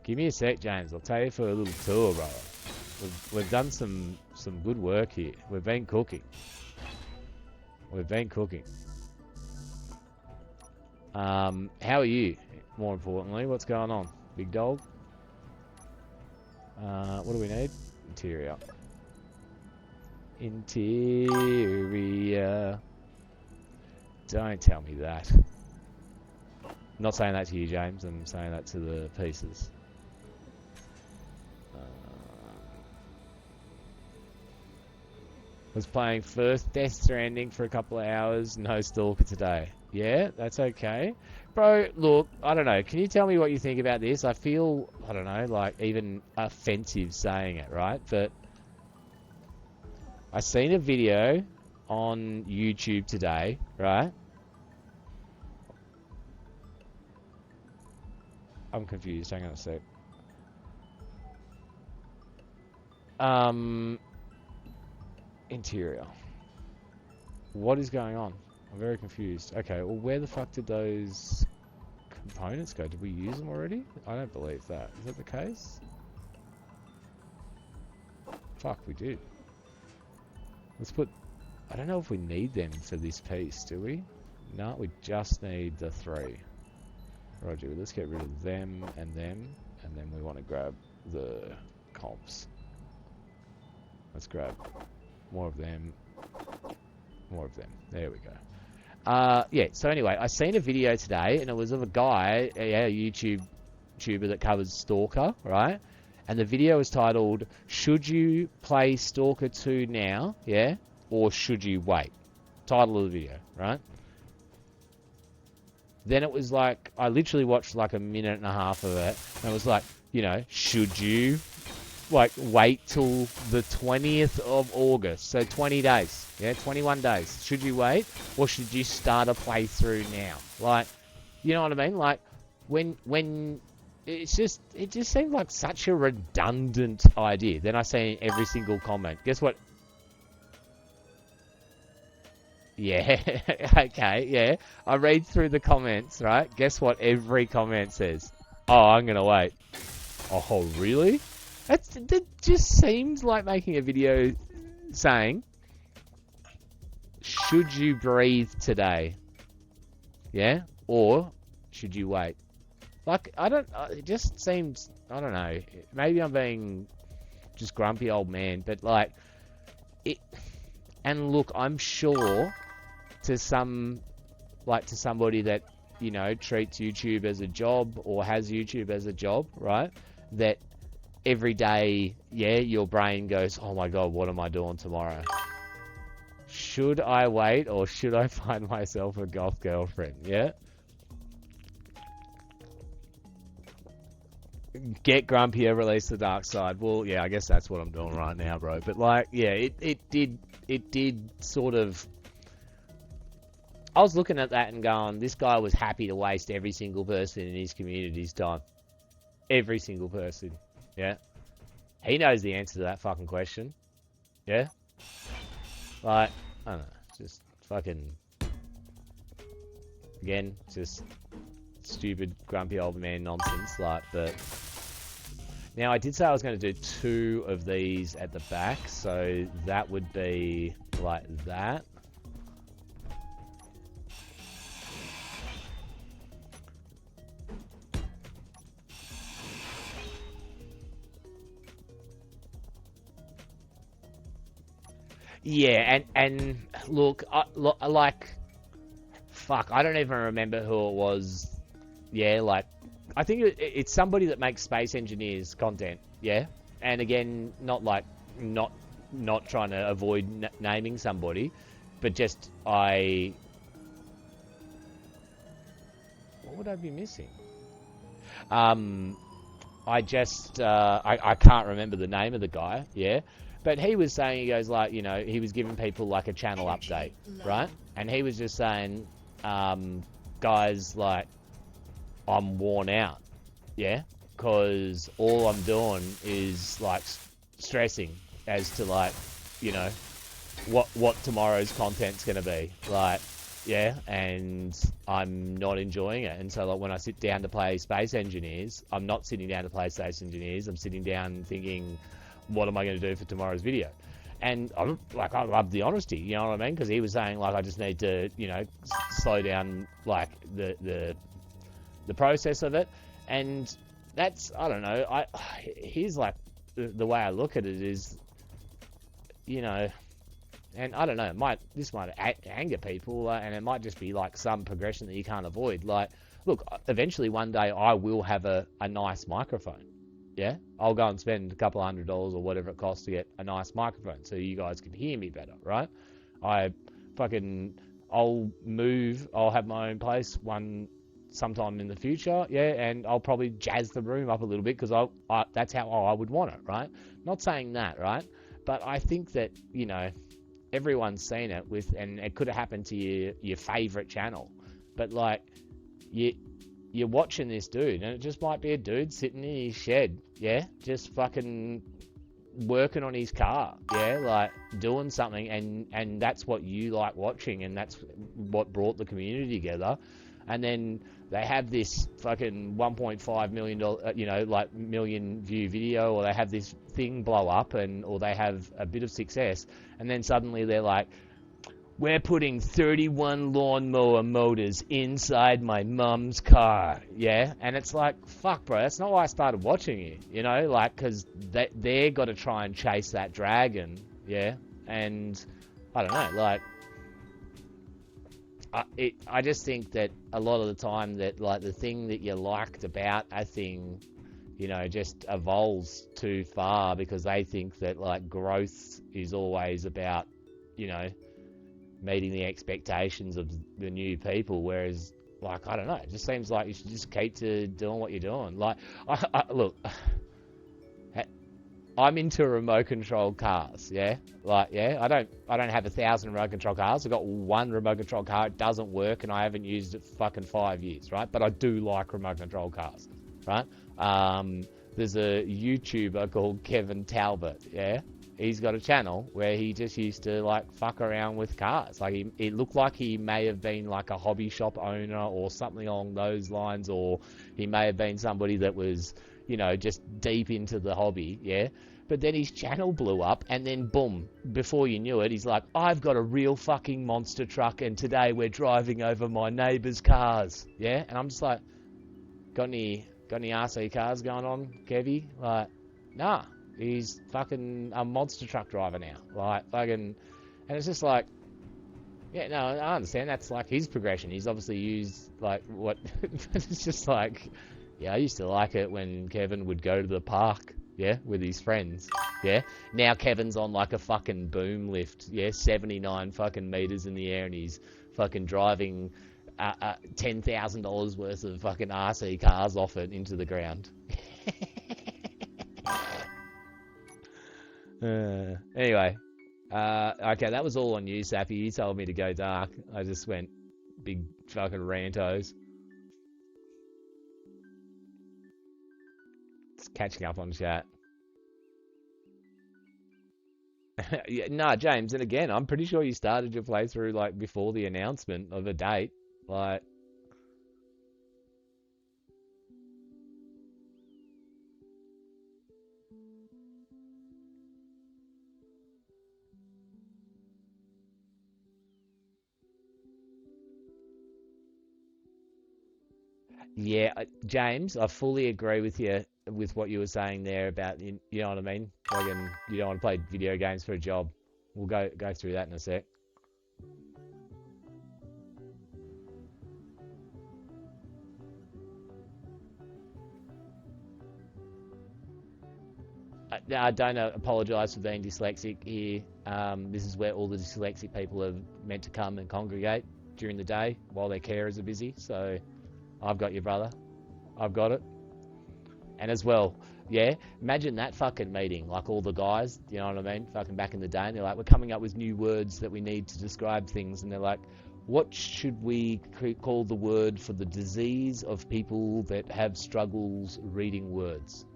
Give me a sec, James. I'll take you for a little tour, brother. We've done some good work here. We've been cooking. We've been cooking. How are you? More importantly, what's going on? Big dog? What do we need? Interior. Interior. Don't tell me that. I'm not saying that to you, James. I'm saying that to the pieces. Was playing first Death Stranding for a couple of hours. No Stalker today. Yeah, that's okay. Bro, look, I don't know. Can you tell me what you think about this? I feel, I don't know, like even offensive saying it, right? But I seen a video on YouTube today, right? I'm confused. Hang on a sec. Interior. What is going on? I'm very confused. Okay, well, where the fuck did those components go? Did we use them already? I don't believe that. Is that the case? Fuck, we did. Let's put... I don't know if we need them for this piece, do we? No, we just need the 3. Roger, let's get rid of them, and then we want to grab the comps. Let's grab more of them. More of them. There we go. Yeah, so anyway, I seen a video today, and it was of a guy, a YouTuber that covers Stalker, right? And the video was titled, "Should you play Stalker 2 now, yeah? Or should you wait?" Title of the video, right? Then it was like, I literally watched like a minute and a half of it, and it was like, you know, should you like wait till the 20th of August, so 20 days, yeah, 21 days. Should you wait, or should you start a playthrough now? Like, you know what I mean? Like, when it just seemed like such a redundant idea. Then I see every single comment. Guess what? Yeah, okay, yeah. I read through the comments, right? Guess what every comment says? Oh, I'm gonna wait. Oh, really? That just seems like making a video saying, should you breathe today? Yeah? Or should you wait? Like, it just seems, I don't know. Maybe I'm being just grumpy old man, but like, it, and look, I'm sure to somebody that, you know, treats YouTube as a job or has YouTube as a job, right? That every day, yeah, your brain goes, oh my God, what am I doing tomorrow? Should I wait or should I find myself a goth girlfriend? Yeah? Get grumpier, release the dark side. Well, yeah, I guess that's what I'm doing right now, bro. But like, yeah, it did sort of... I was looking at that and going, this guy was happy to waste every single person in his community's time. Every single person. Yeah? He knows the answer to that fucking question. Yeah? Like, I don't know. Just fucking... Again, just stupid, grumpy old man nonsense. Like, but... Now, I did say I was going to do 2 of these at the back. So that would be like that. Yeah, and look, like, fuck, I don't even remember who it was. Yeah, like, I think it's somebody that makes Space Engineers content, yeah? And again, not trying to avoid naming somebody, but just, what would I be missing? I can't remember the name of the guy, yeah? But he was saying, he goes like, you know, he was giving people like a channel update, right? And he was just saying, guys, like, I'm worn out, yeah? Because all I'm doing is, like, stressing as to, like, you know, what tomorrow's content's going to be. Like, yeah, and I'm not enjoying it. And so like when I sit down to play Space Engineers, I'm not sitting down to play Space Engineers. I'm sitting down thinking, what am I going to do for tomorrow's video? And I'm like, I love the honesty, you know what I mean? Because he was saying like, I just need to, you know, slow down like the process of it, and that's, I don't know. Here's like the way I look at it is, you know. And I don't know, this might anger people, and it might just be like some progression that you can't avoid. Like, look, eventually one day I will have a nice microphone. Yeah, I'll go and spend a couple $100 or whatever it costs to get a nice microphone so you guys can hear me better, right? I I'll move. I'll have my own place sometime in the future, yeah, and I'll probably jazz the room up a little bit because that's how I would want it, right? Not saying that, right? But I think that, you know, everyone's seen it and it could have happened to your favorite channel, but like you're watching this dude, and it just might be a dude sitting in his shed, yeah, just fucking working on his car, yeah, like doing something, and that's what you like watching, and that's what brought the community together. And then they have this fucking $1.5 million, you know, like million view video, or they have this thing blow up, or they have a bit of success, and then suddenly they're like, we're putting 31 lawnmower motors inside my mum's car, yeah? And it's like, fuck, bro, that's not why I started watching you, you know? Like, because they're got to try and chase that dragon, yeah? And I don't know, like, I just think that a lot of the time that, like, the thing that you liked about a thing, you know, just evolves too far because they think that, like, growth is always about, you know, meeting the expectations of the new people, whereas, like, I don't know, it just seems like you should just keep to doing what you're doing. Like, look, I'm into remote control cars, yeah? Like, yeah, I don't have 1,000 remote control cars. I've got one remote control car. It doesn't work, and I haven't used it for fucking 5 years, right? But I do like remote control cars, right? There's a YouTuber called Kevin Talbot, yeah? He's got a channel where he just used to, like, fuck around with cars. Like, it looked like he may have been, like, a hobby shop owner or something along those lines, or he may have been somebody that was, you know, just deep into the hobby, yeah? But then his channel blew up, and then boom, before you knew it, he's like, I've got a real fucking monster truck, and today we're driving over my neighbour's cars, yeah? And I'm just like, got any RC cars going on, Kevy? Like, nah, he's fucking a monster truck driver now. Like, fucking, and it's just like, yeah, no, I understand, that's like his progression. He's obviously used, like, what, it's just like, yeah, I used to like it when Kevin would go to the park, yeah, with his friends, yeah. Now Kevin's on like a fucking boom lift, yeah, 79 fucking meters in the air, and he's fucking driving $10,000 worth of fucking RC cars off it into the ground. Anyway, okay, that was all on you, Sappy. You told me to go dark. I just went big fucking rantos. Catching up on chat. Yeah, nah, James, and again, I'm pretty sure you started your playthrough like before the announcement of a date. Like, yeah, James, I fully agree with you with what you were saying there about you know what I mean? Like, you don't want to play video games for a job. We'll go through that in a sec. I don't apologise for being dyslexic here. This is where all the dyslexic people are meant to come and congregate during the day while their carers are busy. So I've got you, brother. I've got it. And as well, yeah, imagine that fucking meeting, like all the guys, you know what I mean, fucking back in the day, and they're like, we're coming up with new words that we need to describe things, and they're like, what should we call the word for the disease of people that have struggles reading words?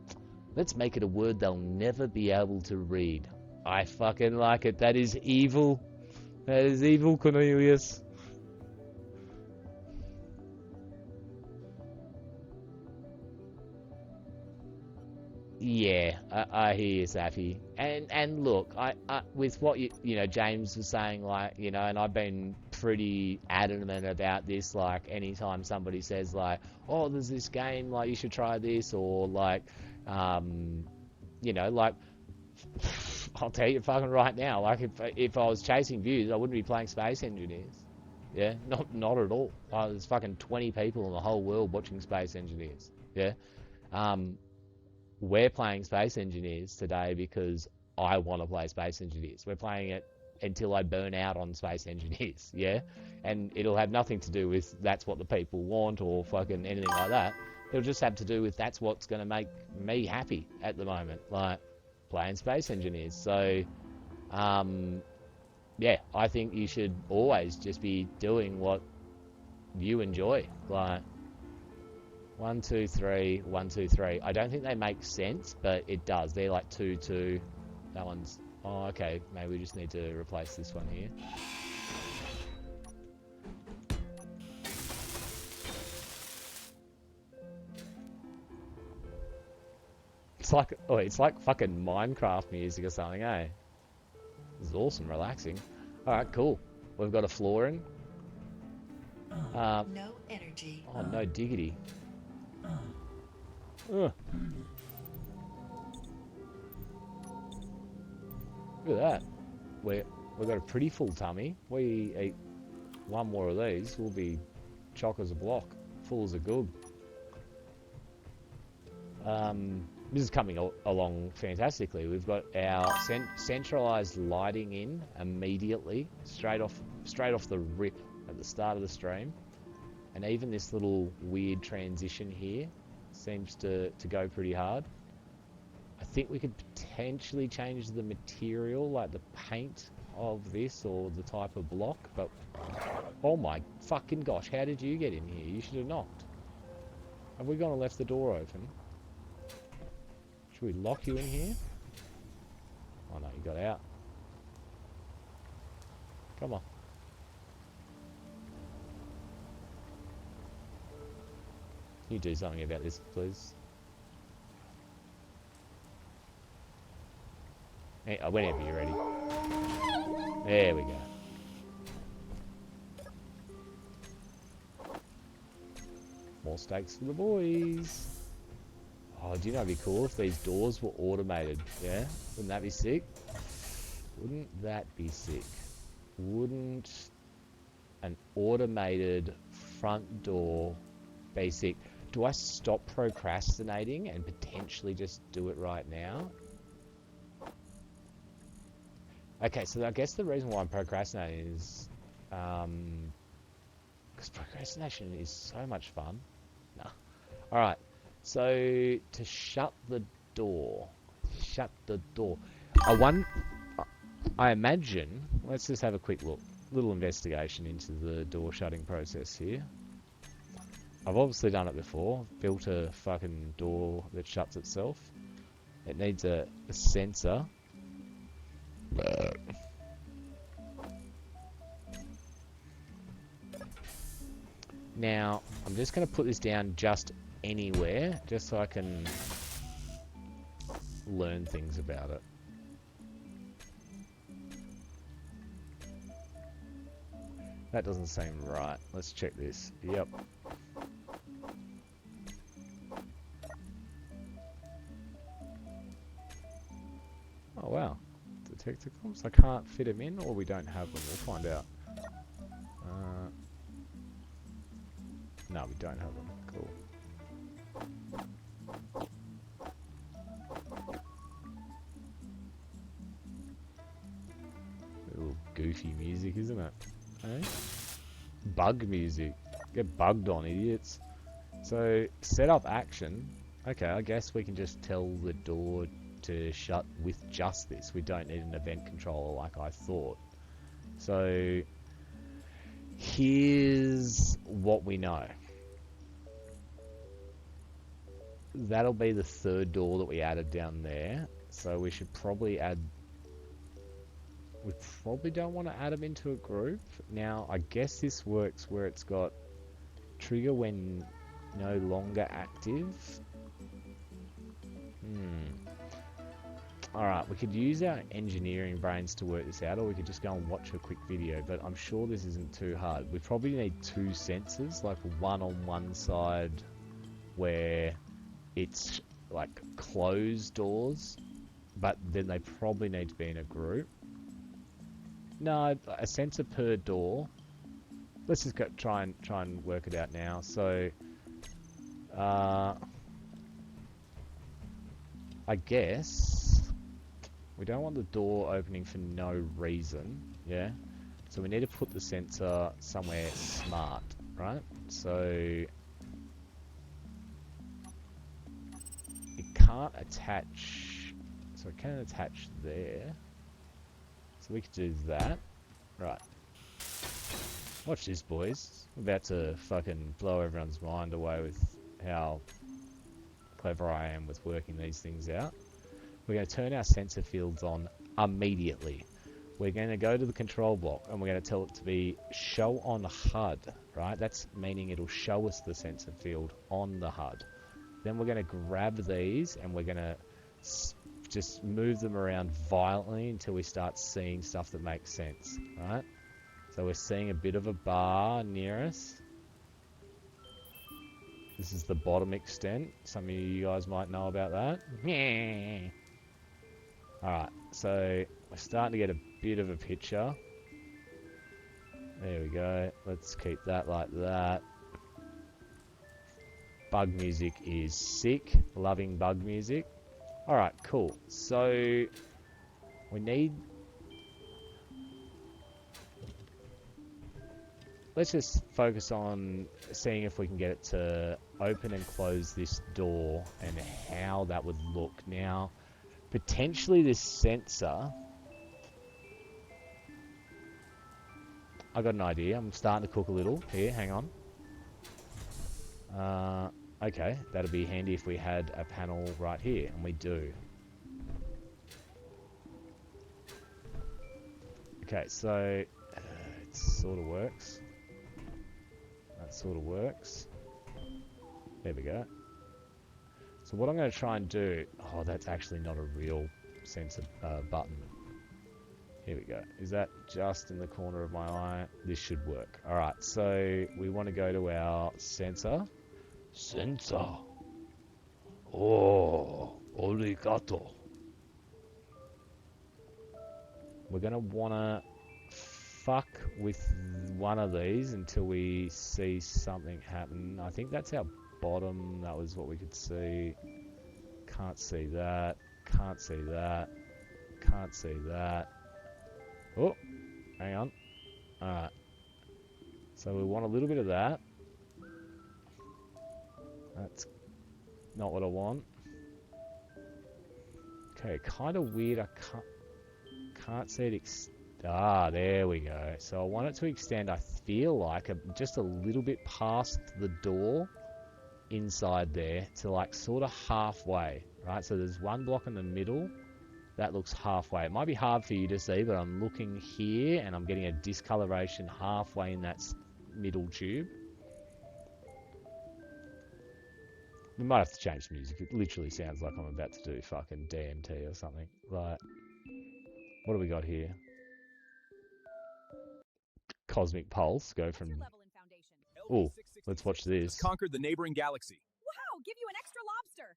Let's make it a word they'll never be able to read. I fucking like it. That is evil. That is evil, Cornelius. Yeah, I hear you, Safi. And look, I with what you know James was saying, like and I've been pretty adamant about this. Like anytime somebody says like, oh, there's this game, like you should try this, or like, um, like I'll tell you fucking right now, like if I was chasing views, I wouldn't be playing Space Engineers. Yeah, not at all. There's fucking 20 people in the whole world watching Space Engineers. Yeah. Um, we're playing Space Engineers today because I want to play Space Engineers. We're playing it until I burn out on Space Engineers, yeah? And it'll have nothing to do with that's what the people want or fucking anything like that. It'll just have to do with that's what's going to make me happy at the moment, like playing Space Engineers. So, um, yeah, I think you should always just be doing what you enjoy. Like, 1, 2, 3, 1, 2, 3. I don't think they make sense, but it does. They're like 2, 2. That one's... Oh, okay. Maybe we just need to replace this one here. It's like fucking Minecraft music or something, eh? This is awesome, relaxing. Alright, cool. We've got a flooring.
No energy.
Oh, no diggity. Ugh. Look at that. We've got a pretty full tummy. We eat one more of these, we'll be chock as a block, full as a good. This is coming along fantastically. We've got our centralized lighting in immediately, straight off the rip at the start of the stream, and even this little weird transition here seems to go pretty hard. I think we could potentially change the material, like the paint of this or the type of block, but oh my fucking gosh, how did you get in here? You should have knocked. Have we gone and left the door open? Should we lock you in here? Oh no, you got out. Come on. Can you do something about this, please? Whenever you're ready. There we go. More stakes for the boys. Oh, do you know it'd be cool if these doors were automated? Yeah? Wouldn't that be sick? Wouldn't that be sick? Wouldn't an automated front door be sick? Do I stop procrastinating and potentially just do it right now? Okay, so I guess the reason why I'm procrastinating is because procrastination is so much fun. Nah. Alright, so to shut the door. I imagine, let's just have a quick look. Little investigation into the door shutting process here. I've obviously done it before. Built a fucking door that shuts itself. It needs a sensor. Now, I'm just going to put this down just anywhere, just so I can learn things about it. That doesn't seem right. Let's check this. Yep. Oh, wow. Detector comms? I can't fit them in, or we don't have them. We'll find out. No, we don't have them. Cool. Little goofy music, isn't it? Hey? Bug music. Get bugged on, idiots. So, set up action. Okay, I guess we can just tell the door to shut with just this. We don't need an event controller like I thought. So, here's what we know. That'll be the third door that we added down there. So we should probably add... We probably don't want to add them into a group. Now, I guess this works where it's got trigger when no longer active. Alright, we could use our engineering brains to work this out, or we could just go and watch a quick video, but I'm sure this isn't too hard. We probably need two sensors, like one on one side where it's like closed doors, but then they probably need to be in a group. No, a sensor per door. Let's just go try and work it out now. So, I guess we don't want the door opening for no reason, yeah? So we need to put the sensor somewhere smart, right? So it can't attach, so it can attach there. So we could do that. Right. Watch this, boys. I'm about to fucking blow everyone's mind away with how clever I am with working these things out. We're going to turn our sensor fields on immediately. We're going to go to the control block and we're going to tell it to be show on HUD, right? That's meaning it'll show us the sensor field on the HUD. Then we're going to grab these and we're going to just move them around violently until we start seeing stuff that makes sense, right? So we're seeing a bit of a bar near us. This is the bottom extent. Some of you guys might know about that. Yeah. Alright, so we're starting to get a bit of a picture. There we go. Let's keep that like that. Bug music is sick. Loving bug music. Alright, cool. So we need... Let's just focus on seeing if we can get it to open and close this door and how that would look. Now, potentially this sensor... I got an idea. I'm starting to cook a little. Here, hang on. Okay, that'd be handy if we had a panel right here, and we do. Okay, so it sort of works. That sort of works. There we go. So what I'm going to try and do... Oh, that's actually not a real sensor button. Here we go. Is that just in the corner of my eye? This should work. Alright, so we want to go to our sensor. Sensor. Oh, arigato. We're going to want to fuck with one of these until we see something happen. I think that's our bottom. That was what we could see. Can't see that. Can't see that. Can't see that. Oh, hang on. Alright. So we want a little bit of that. That's not what I want. Okay, kind of weird. I can't see it. There we go. So I want it to extend, I feel like, just a little bit past the door inside there to like sort of halfway, right? So there's one block in the middle. That looks halfway. It might be hard for you to see, but I'm looking here and I'm getting a discoloration halfway in that middle tube. We might have to change the music. It literally sounds like I'm about to do fucking DMT or something. Right. What do we got here? Cosmic Pulse. Go from... Oh, let's watch this.
Just conquered the neighboring galaxy.
Wow, give you an extra lobster.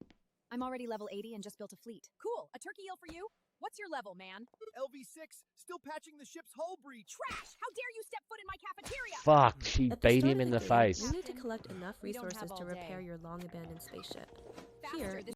I'm already level 80 and just built a fleet. Cool, a turkey eel for you? What's your level, man?
LV6, still patching the ship's hull breach.
Trash! How dare you step foot in my cafeteria?
Fuck, she
At the
beat
start
him
of
in
the
the
game,
face.
You need to collect enough
We don't
resources
have
to
all
repair
day.
your long-abandoned spaceship.
Faster,
Here,
this-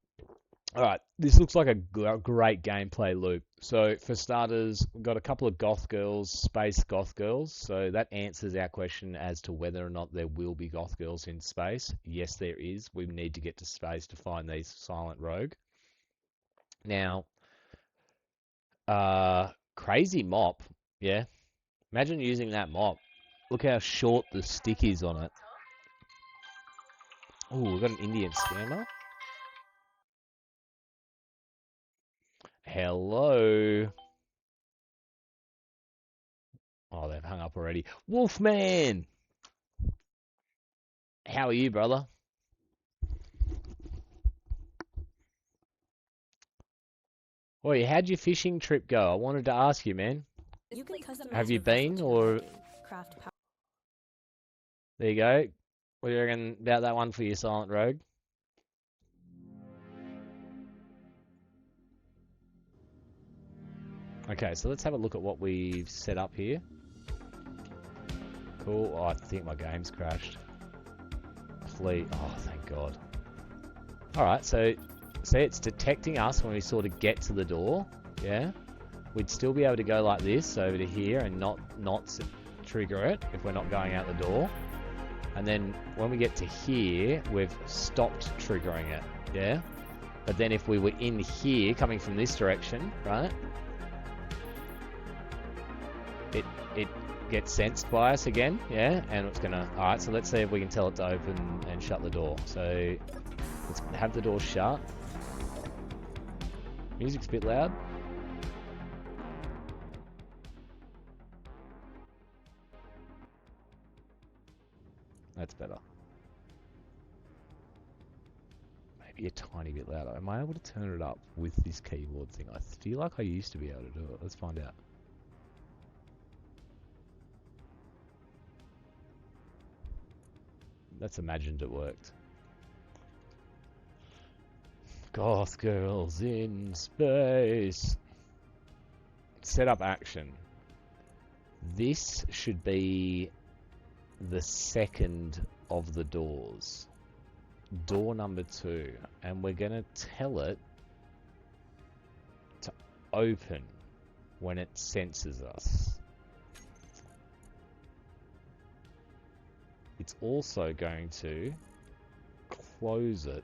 Alright, this looks like a great gameplay loop. So, for starters, we've got a couple of goth girls, space goth girls. So, that answers our question as to whether or not there will be goth girls in space. Yes, there is. We need to get to space to find these silent rogue. Now, crazy mop, yeah? Imagine using that mop. Look how short the stick is on it. Ooh, we've got an Indian scammer. Hello. Oh, they've hung up already. Wolfman! How are you, brother? Oi, how'd your fishing trip go? I wanted to ask you, man.
You can customize
Have you
your vessel
been,
to your
or
liking. Craft power.
there you go. What do you reckon about that one for your Silent Rogue? Okay, so let's have a look at what we've set up here. Cool. Oh, I think my game's crashed. Please. Oh, thank God. Alright, so see, it's detecting us when we sort of get to the door. Yeah? We'd still be able to go like this over to here and not trigger it if we're not going out the door. And then when we get to here, we've stopped triggering it. Yeah? But then if we were in here, coming from this direction, right? It gets sensed by us again, yeah? And it's gonna... Alright, so let's see if we can tell it to open and shut the door. So, let's have the door shut. Music's a bit loud. That's better. Maybe a tiny bit louder. Am I able to turn it up with this keyboard thing? I feel like I used to be able to do it. Let's find out. Let's imagined it worked. Goth girls in space. Set up action. This should be the second of the doors. Door number 2. And we're going to tell it to open when it senses us. It's also going to close it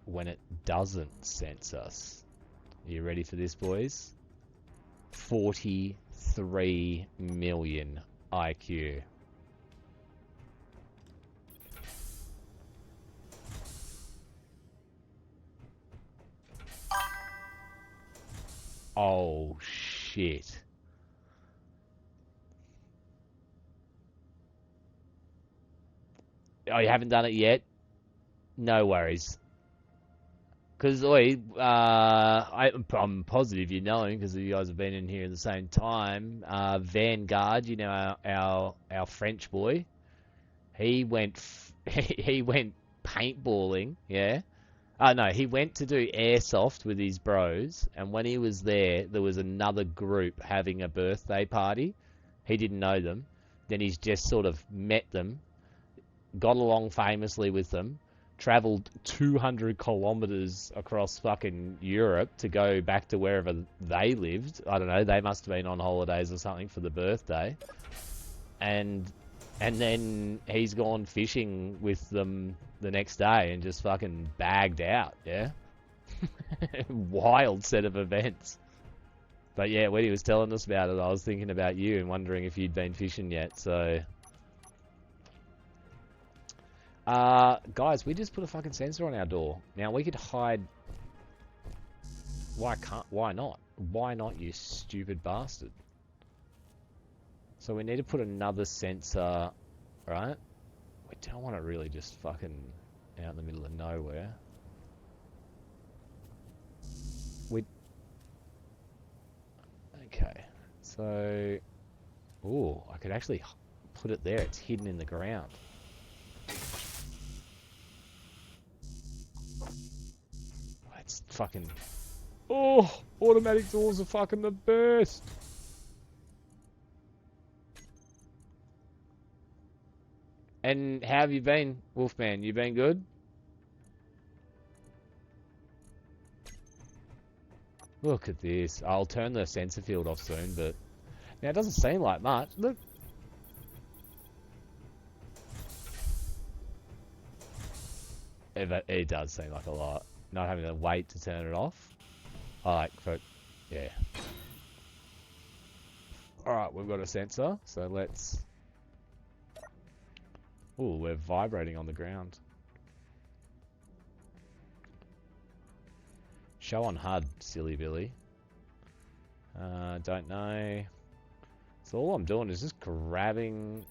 when it doesn't sense us. Are you ready for this, boys? 43 million IQ. Oh, shit. Oh, you haven't done it yet? No worries. Because, I'm positive you know him because you guys have been in here at the same time. Vanguard, you know, our French boy. He went he went paintballing, yeah. No, he went to do airsoft with his bros, and when he was there was another group having a birthday party. He didn't know them. Then he's just sort of met them, got along famously with them, traveled 200 kilometers across fucking Europe to go back to wherever they lived. I don't know, they must have been on holidays or something for the birthday. And then he's gone fishing with them the next day and just fucking bagged out, yeah? Wild set of events. But yeah, when he was telling us about it, I was thinking about you and wondering if you'd been fishing yet, so... guys, we just put a fucking sensor on our door. Now, we could hide... Why not? Why not, you stupid bastard? So we need to put another sensor, right? We don't want to really just fucking out in the middle of nowhere. Okay, so... Ooh, I could actually put it there. It's hidden in the ground. It's fucking... Oh! Automatic doors are fucking the best! And how have you been, Wolfman? You been good? Look at this. I'll turn the sensor field off soon, but... Now, it doesn't seem like much. Look. It does seem like a lot. Not having to wait to turn it off. I like, yeah. Alright, we've got a sensor, so let's... Ooh, we're vibrating on the ground. Show on HUD, silly Billy. Don't know. So all I'm doing is just grabbing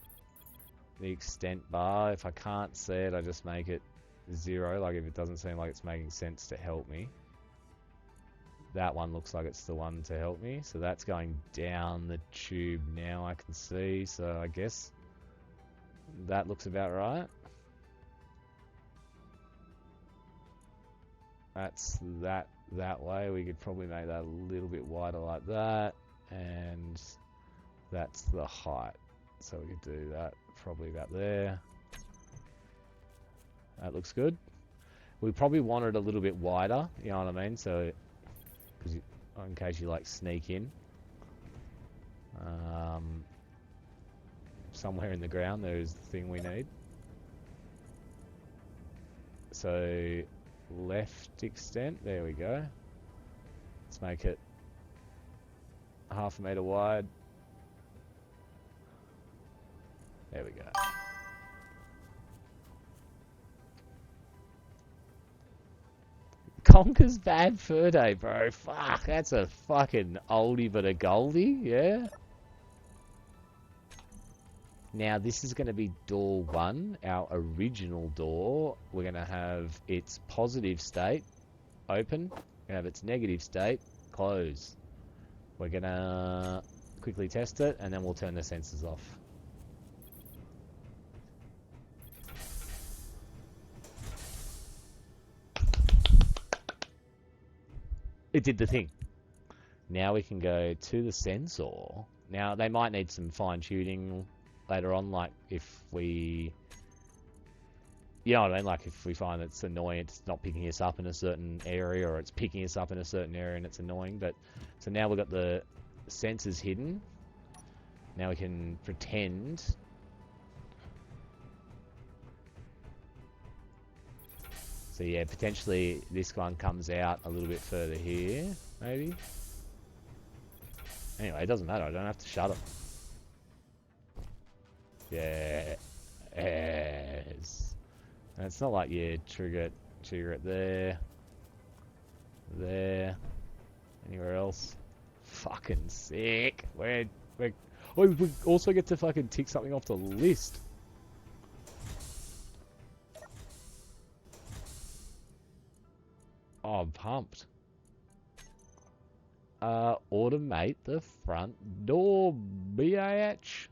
the extent bar. If I can't see it, I just make it 0, like if it doesn't seem like it's making sense to help me. That one looks like it's the one to help me, so that's going down the tube now, I can see, so I guess that looks about right. That's that way. We could probably make that a little bit wider like that, and that's the height, so we could do that probably about there. That looks good. We probably want it a little bit wider, you know what I mean, so because in case you like sneak in somewhere in the ground, there is the thing we need. So left extent, there we go. Let's make it 0.5 meter wide. There we go. Conker's Bad Fur Day, bro. Fuck, that's a fucking oldie but a goldie, yeah? Now, this is going to be door 1, our original door. We're going to have its positive state open. We're going to have its negative state close. We're going to quickly test it, and then we'll turn the sensors off. It did the thing. Now we can go to the sensor. Now, they might need some fine-tuning later on, like if we... You know what I mean? Like if we find it's annoying, it's not picking us up in a certain area, or it's picking us up in a certain area and it's annoying. But so now we've got the sensors hidden. Now we can pretend. So yeah, potentially this one comes out a little bit further here, maybe. Anyway, it doesn't matter. I don't have to shut it. Yeah. Yes. And it's not like you trigger it there. There. Anywhere else. Fucking sick. Oh, we also get to fucking tick something off the list. Oh, I'm pumped. Automate the front door, BAH.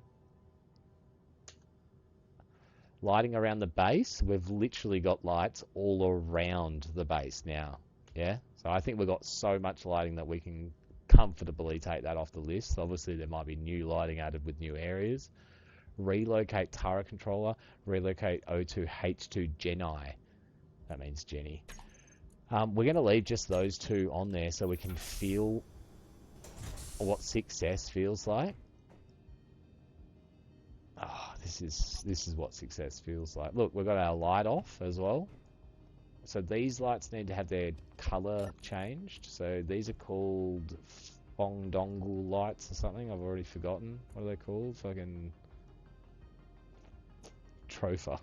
Lighting around the base. We've literally got lights all around the base now. Yeah? So I think we've got so much lighting that we can comfortably take that off the list. Obviously, there might be new lighting added with new areas. Relocate turret controller. Relocate O2H2 Geni. That means Jenny. We're going to leave just those two on there so we can feel what success feels like. Oh, this is what success feels like. Look, we've got our light off as well. So these lights need to have their color changed. So these are called Fongdongle lights or something. I've already forgotten. What are they called? Fucking Trofa.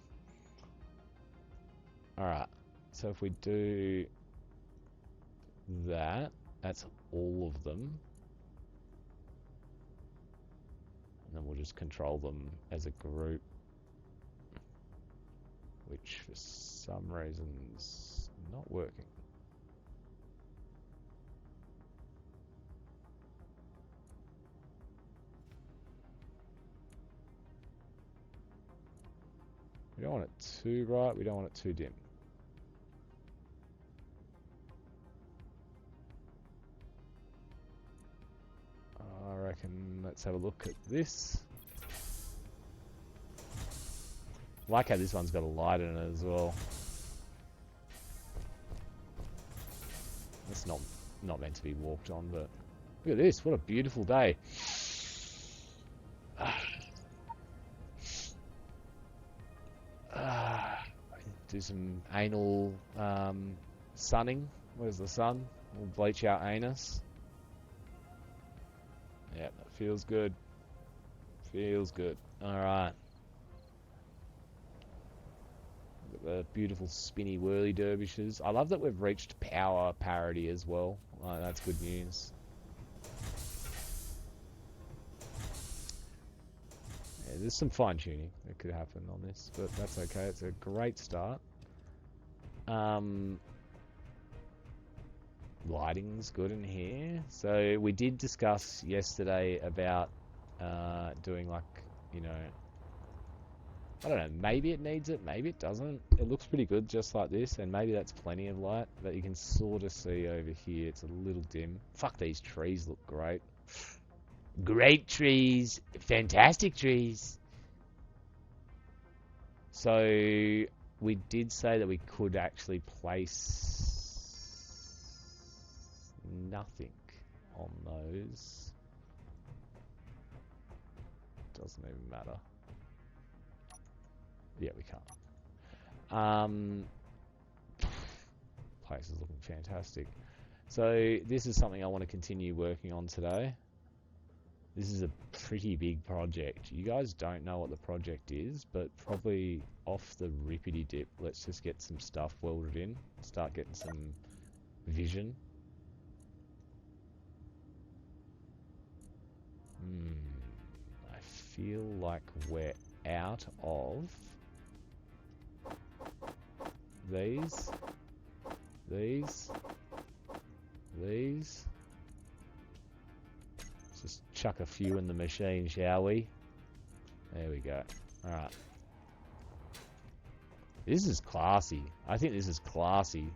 Alright. So if we do that, that's all of them. And then we'll just control them as a group, which for some reason's not working. We don't want it too bright, we don't want it too dim. I reckon let's have a look at this. I like how this one's got a light in it as well. That's not meant to be walked on, but look at this, what a beautiful day. Do some anal sunning. Where's the sun? We'll bleach our anus. Yeah, that feels good. Feels good. Alright. The beautiful spinny whirly dervishes. I love that we've reached power parity as well. That's good news. Yeah, there's some fine tuning that could happen on this, but that's okay. It's a great start. Lighting's good in here. So we did discuss yesterday about doing like, you know, I don't know, maybe it needs it, maybe it doesn't. It looks pretty good just like this, and maybe that's plenty of light, but you can sort of see over here it's a little dim. Fuck, these trees look great. Great trees, fantastic trees. So we did say that we could actually place nothing on those. Doesn't even matter. Yeah, we can't. Place is looking fantastic. So this is something I want to continue working on today. This is a pretty big project. You guys don't know what the project is, but probably off the rippity dip, let's just get some stuff welded in. Start getting some vision. I feel like we're out of these. Just chuck a few in the machine, shall we? There we go. Alright. This is classy. I think this is classy.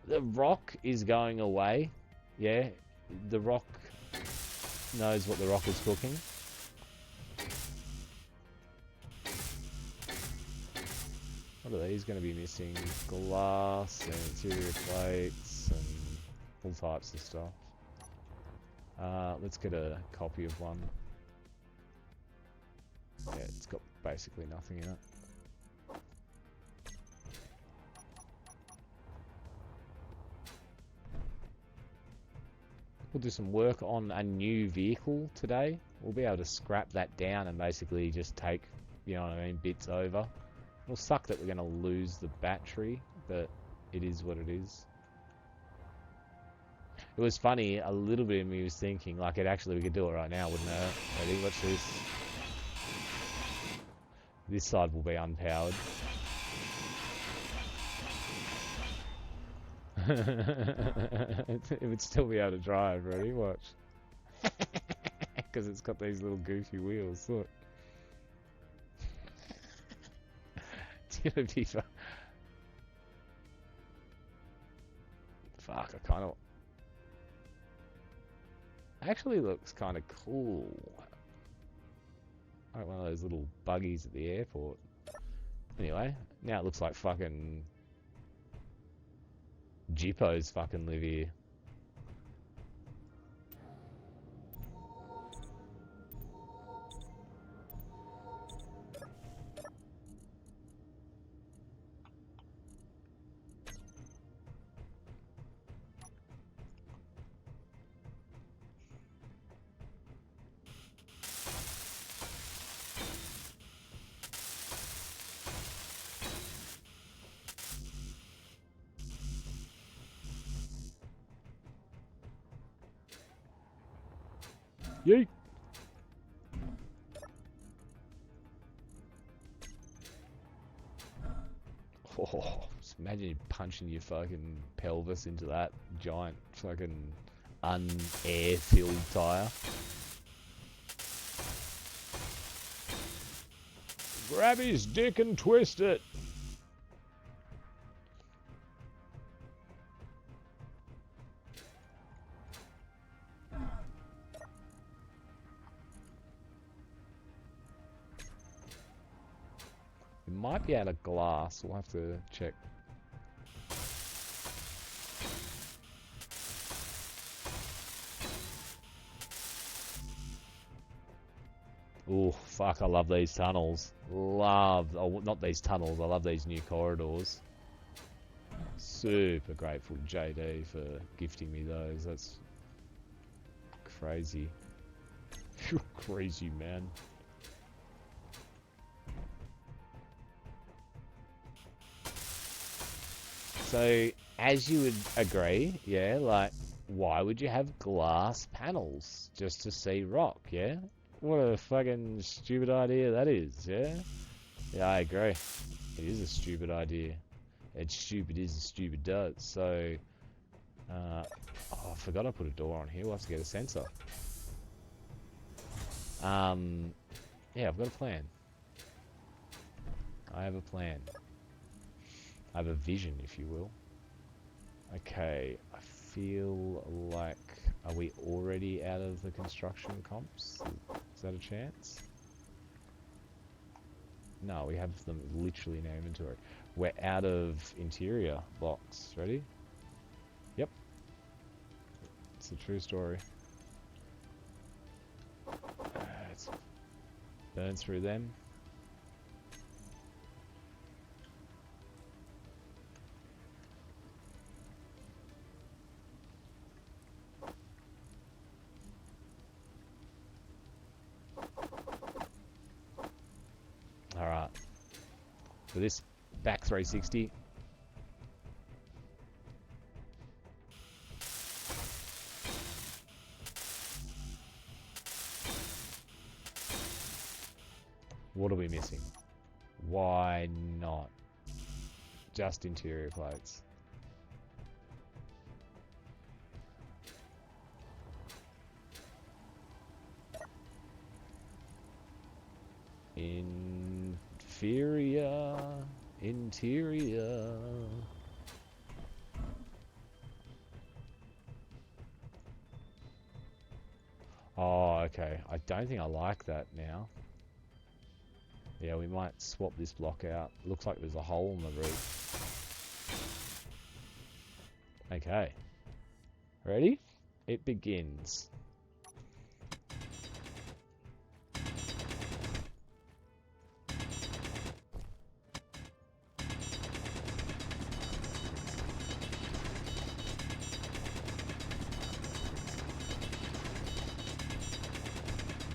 The rock is going away. Yeah, the rock knows what the rock is cooking. What are these going to be missing? Glass and interior plates and all types of stuff. Let's get a copy of one. Yeah, it's got basically nothing in it. We'll do some work on a new vehicle today. We'll be able to scrap that down and basically just take, you know what I mean, bits over. It'll suck that we're going to lose the battery, but it is what it is. It was funny, a little bit of me was thinking, like, we could do it right now, wouldn't it? Ready, watch this. This side will be unpowered. It would still be able to drive, ready, watch. Because it's got these little goofy wheels, look. It's gonna be fun. Fuck, I kind of... Actually looks kind of cool. Like one of those little buggies at the airport. Anyway, now it looks like fucking... Jippos fucking live here. Yeet. Oh, just imagine you punching your fucking pelvis into that giant fucking un-air-filled tyre. Grab his dick and twist it. It might be out of glass. We'll have to check. Oh, fuck, I love these tunnels. Oh, not these tunnels, I love these new corridors. Super grateful to JD for gifting me those. That's crazy. You're crazy, man. So, as you would agree, yeah, like, why would you have glass panels just to see rock, yeah? What a fucking stupid idea that is, yeah? Yeah, I agree. It is a stupid idea. It's stupid is as stupid does. So, oh, I forgot I put a door on here. We'll have to get a sensor. Yeah, I've got a plan. I have a plan. I have a vision, if you will. Okay, I feel like... Are we already out of the construction comps? Is that a chance? No, we have them literally in our inventory. We're out of interior blocks. Ready? Yep. It's a true story. Let's burn through them. Alright. For this back 360. What are we missing? Why not? Just interior plates. Interior. Oh, okay. I don't think I like that now. Yeah, we might swap this block out. Looks like there's a hole in the roof. Okay. Ready? It begins.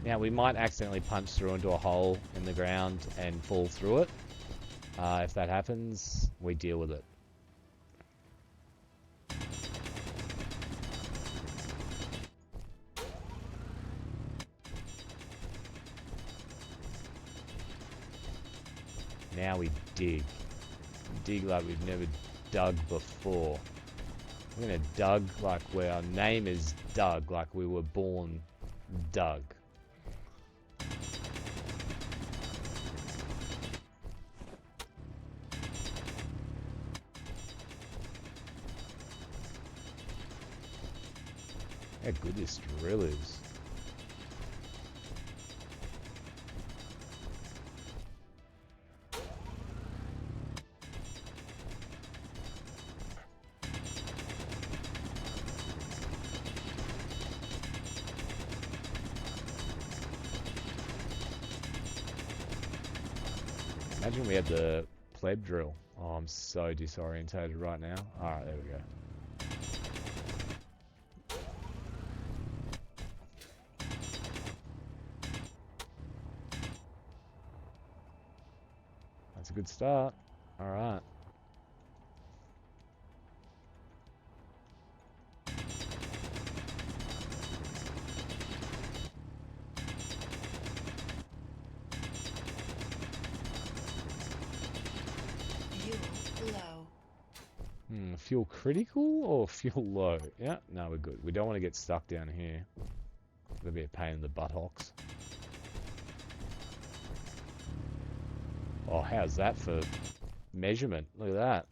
Now, we might accidentally punch through into a hole in the ground and fall through it. If that happens, we deal with it. Now we dig. Dig like we've never dug before. We're gonna dug like where our name is Doug, like we were born Doug. How good this drill is. Imagine we had the pleb drill. Oh, I'm so disorientated right now. Alright, there we go. That's a good start. Alright.
Fuel low.
Fuel critical or fuel low? Yeah, no, we're good. We don't want to get stuck down here. It'll be a pain in the buttocks. Oh, how's that for measurement? Look at that.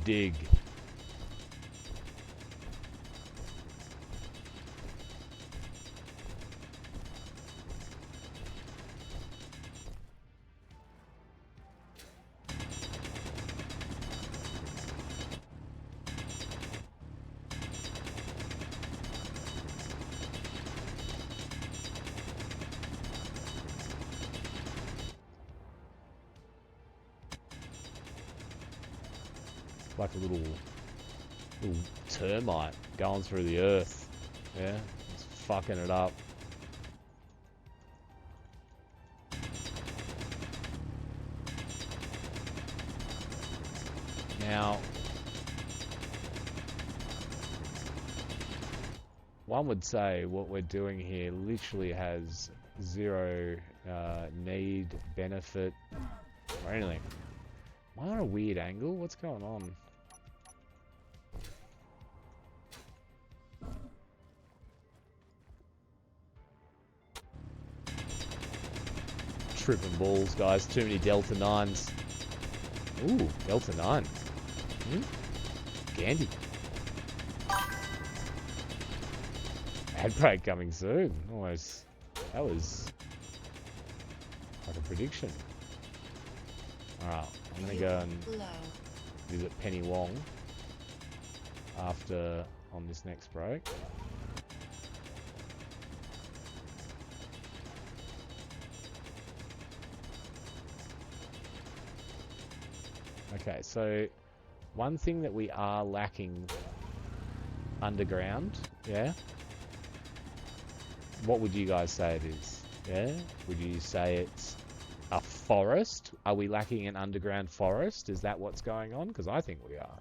Dig. Like a little termite going through the earth. Yeah, it's fucking it up. Now, one would say what we're doing here literally has zero need, benefit, or anything. Am I on a weird angle? What's going on? Tripping balls, guys. Too many Delta 9s. Ooh, Delta 9. Gandy. Ad break coming soon. Almost. That was like a prediction. Alright, I'm gonna go and
Low.
visit Penny Wong after on this next break. Okay, so one thing that we are lacking underground, yeah? What would you guys say it is? Yeah? Would you say it's a forest? Are we lacking an underground forest? Is that what's going on? Because I think we are.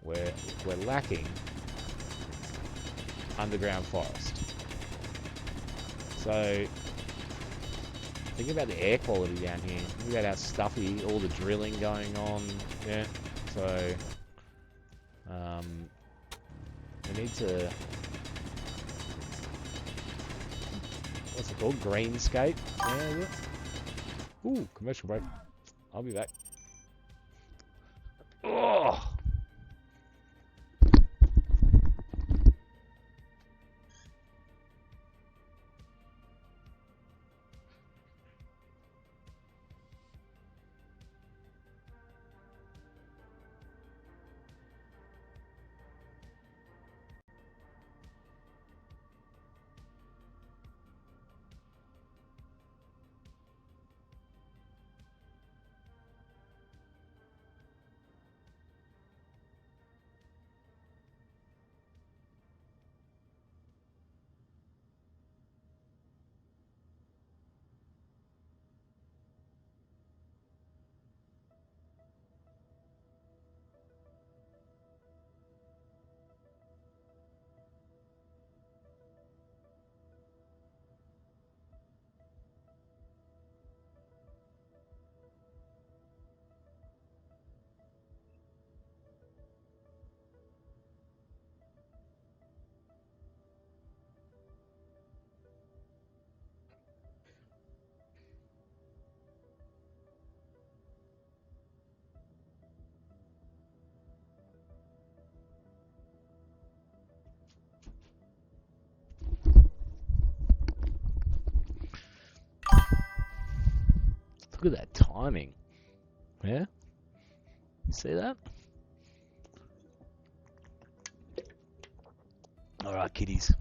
We're lacking underground forest. So think about the air quality down here. Think about how stuffy, all the drilling going on. Yeah. So we need to, what's it called? Greenscape. Yeah, is it? Ooh, commercial break. I'll be back. Oh. Look at that timing. Yeah? You see that? Alright, kiddies.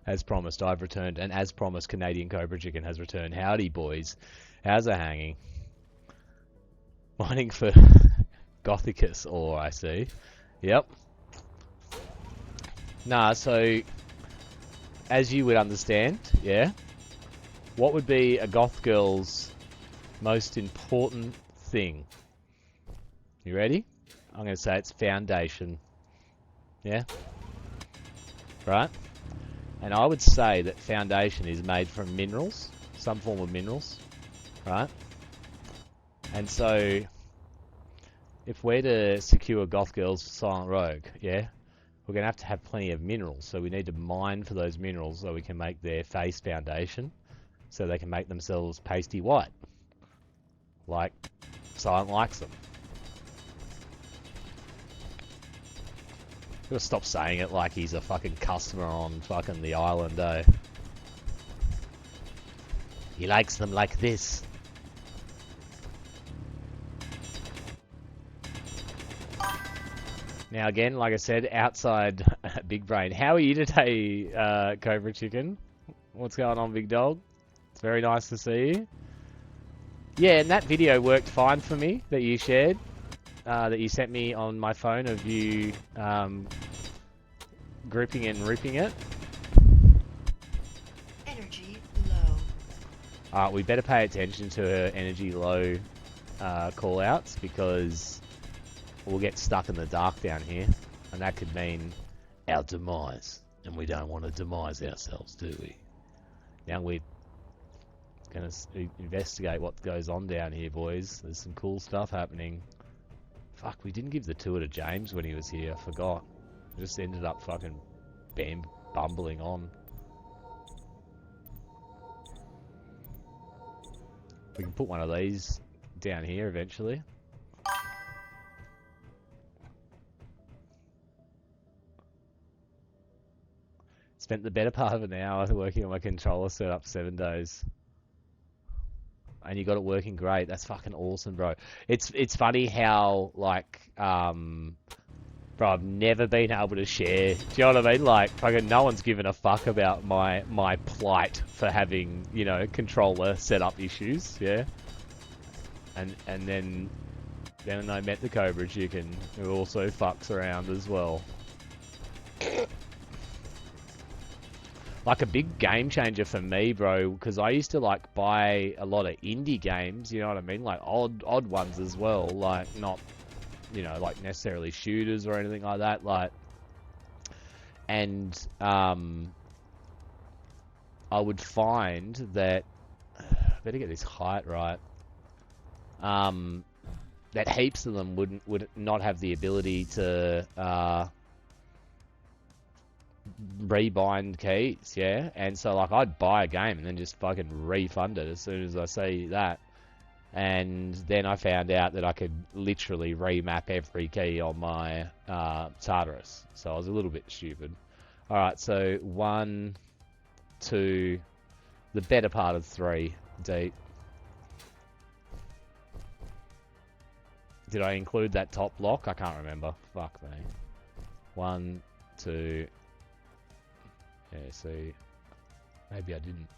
As promised, I've returned. And as promised, Canadian Cobra Chicken has returned. Howdy, boys. How's it hanging? Mining for Gothicus ore, I see. Yep. Nah, so, as you would understand, yeah? What would be a goth girl's most important thing? You ready? I'm going to say it's foundation. Yeah? Right? And I would say that foundation is made from minerals, some form of minerals, right? And so, if we're to secure goth girls for Silent Rogue, yeah, we're going to have plenty of minerals. So we need to mine for those minerals so we can make their face foundation, so they can make themselves pasty white, like Silent likes them. Gotta stop saying it like he's a fucking customer on fucking the island, eh? He likes them like this. Now again, like I said, outside Big Brain. How are you today, Cobra Chicken? What's going on, big dog? It's very nice to see you. Yeah, and that video worked fine for me that you shared. That you sent me on my phone of you gripping and ripping it. We better pay attention to her energy low call-outs, because we'll get stuck in the dark down here, and that could mean our demise, and we don't want to demise ourselves, do we? Now we're going to investigate what goes on down here, boys. There's some cool stuff happening. Fuck, we didn't give the tour to James when he was here. I forgot. We just ended up fucking bumbling on. We can put one of these down here eventually. Spent the better part of an hour working on my controller setup 7 days. And you got it working great. That's fucking awesome, bro. It's funny how, like, bro, I've never been able to share. Do you know what I mean? Like, fucking no one's given a fuck about my plight for having, you know, controller setup issues, yeah? And then I met the Cobra Chicken, who also fucks around as well. Like a big game changer for me, bro, because I used to like buy a lot of indie games, you know what I mean? Like odd ones as well, like not, you know, like necessarily shooters or anything like that, like, and I would find that, better get this height right, that heaps of them would not have the ability to rebind keys, yeah? And so, like, I'd buy a game and then just fucking refund it as soon as I see that. And then I found out that I could literally remap every key on my Tartarus. So I was a little bit stupid. Alright, so 1, 2, the better part of 3 deep. Did I include that top block? I can't remember. Fuck me. 1, 2... Yeah, see, maybe I didn't.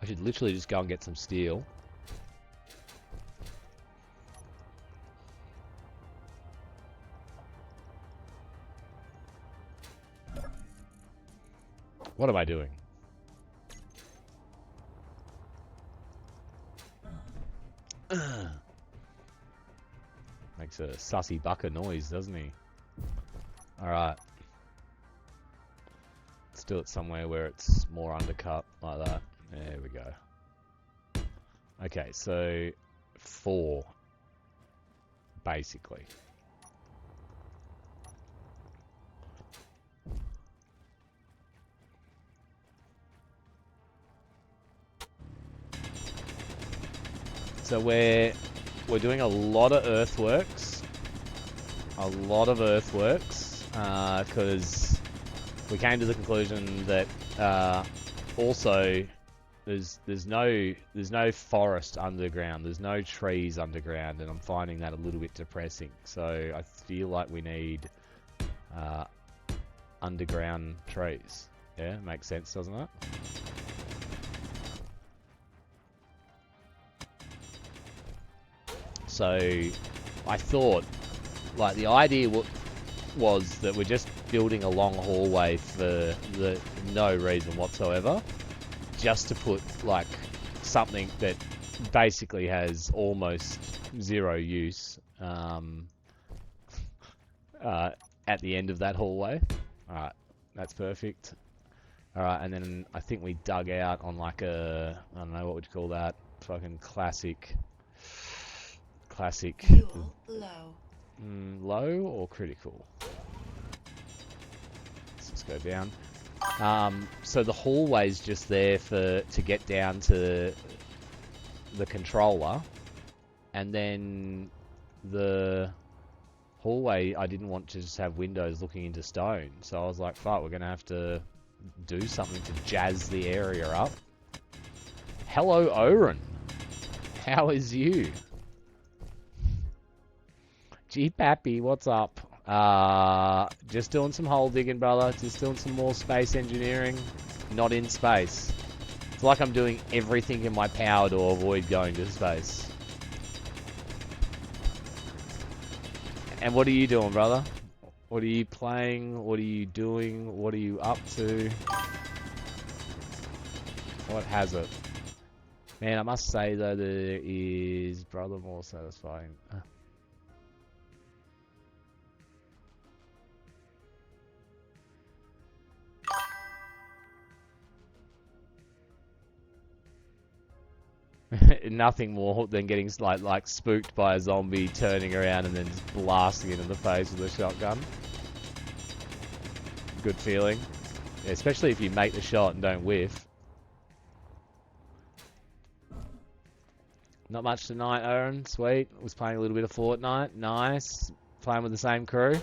I should literally just go and get some steel. What am I doing? Makes a sussy bucker noise, doesn't he? Alright. Let's do it somewhere where it's more undercut, like that. There we go. Okay, so 4, basically. So we're doing a lot of earthworks. A lot of earthworks. Because we came to the conclusion that also there's no forest underground, there's no trees underground, and I'm finding that a little bit depressing. So I feel like we need underground trees. Yeah, makes sense, doesn't it? So I thought, like, the idea was that we're just building a long hallway for no reason whatsoever, just to put like something that basically has almost zero use at the end of that hallway. Alright, that's perfect. Alright, and then I think we dug out on like a, I don't know, what would you call that? Fucking classic.
Fuel low.
Low or critical? Let's just go down. So the hallway's just there to get down to the controller, and then the hallway I didn't want to just have windows looking into stone, so I was like, fuck, we're gonna have to do something to jazz the area up. Hello, Oren. How is you? Gee, Pappy, what's up? Just doing some hole digging, brother. Just doing some more space engineering. Not in space. It's like I'm doing everything in my power to avoid going to space. And what are you doing, brother? What are you playing? What are you doing? What are you up to? What has it? Man, I must say though, there is brother more satisfying. Nothing more than getting like spooked by a zombie, turning around and then just blasting it in the face with a shotgun. Good feeling, yeah, especially if you make the shot and don't whiff. Not much tonight, Aaron. Sweet. Was playing a little bit of Fortnite. Nice. Playing with the same crew.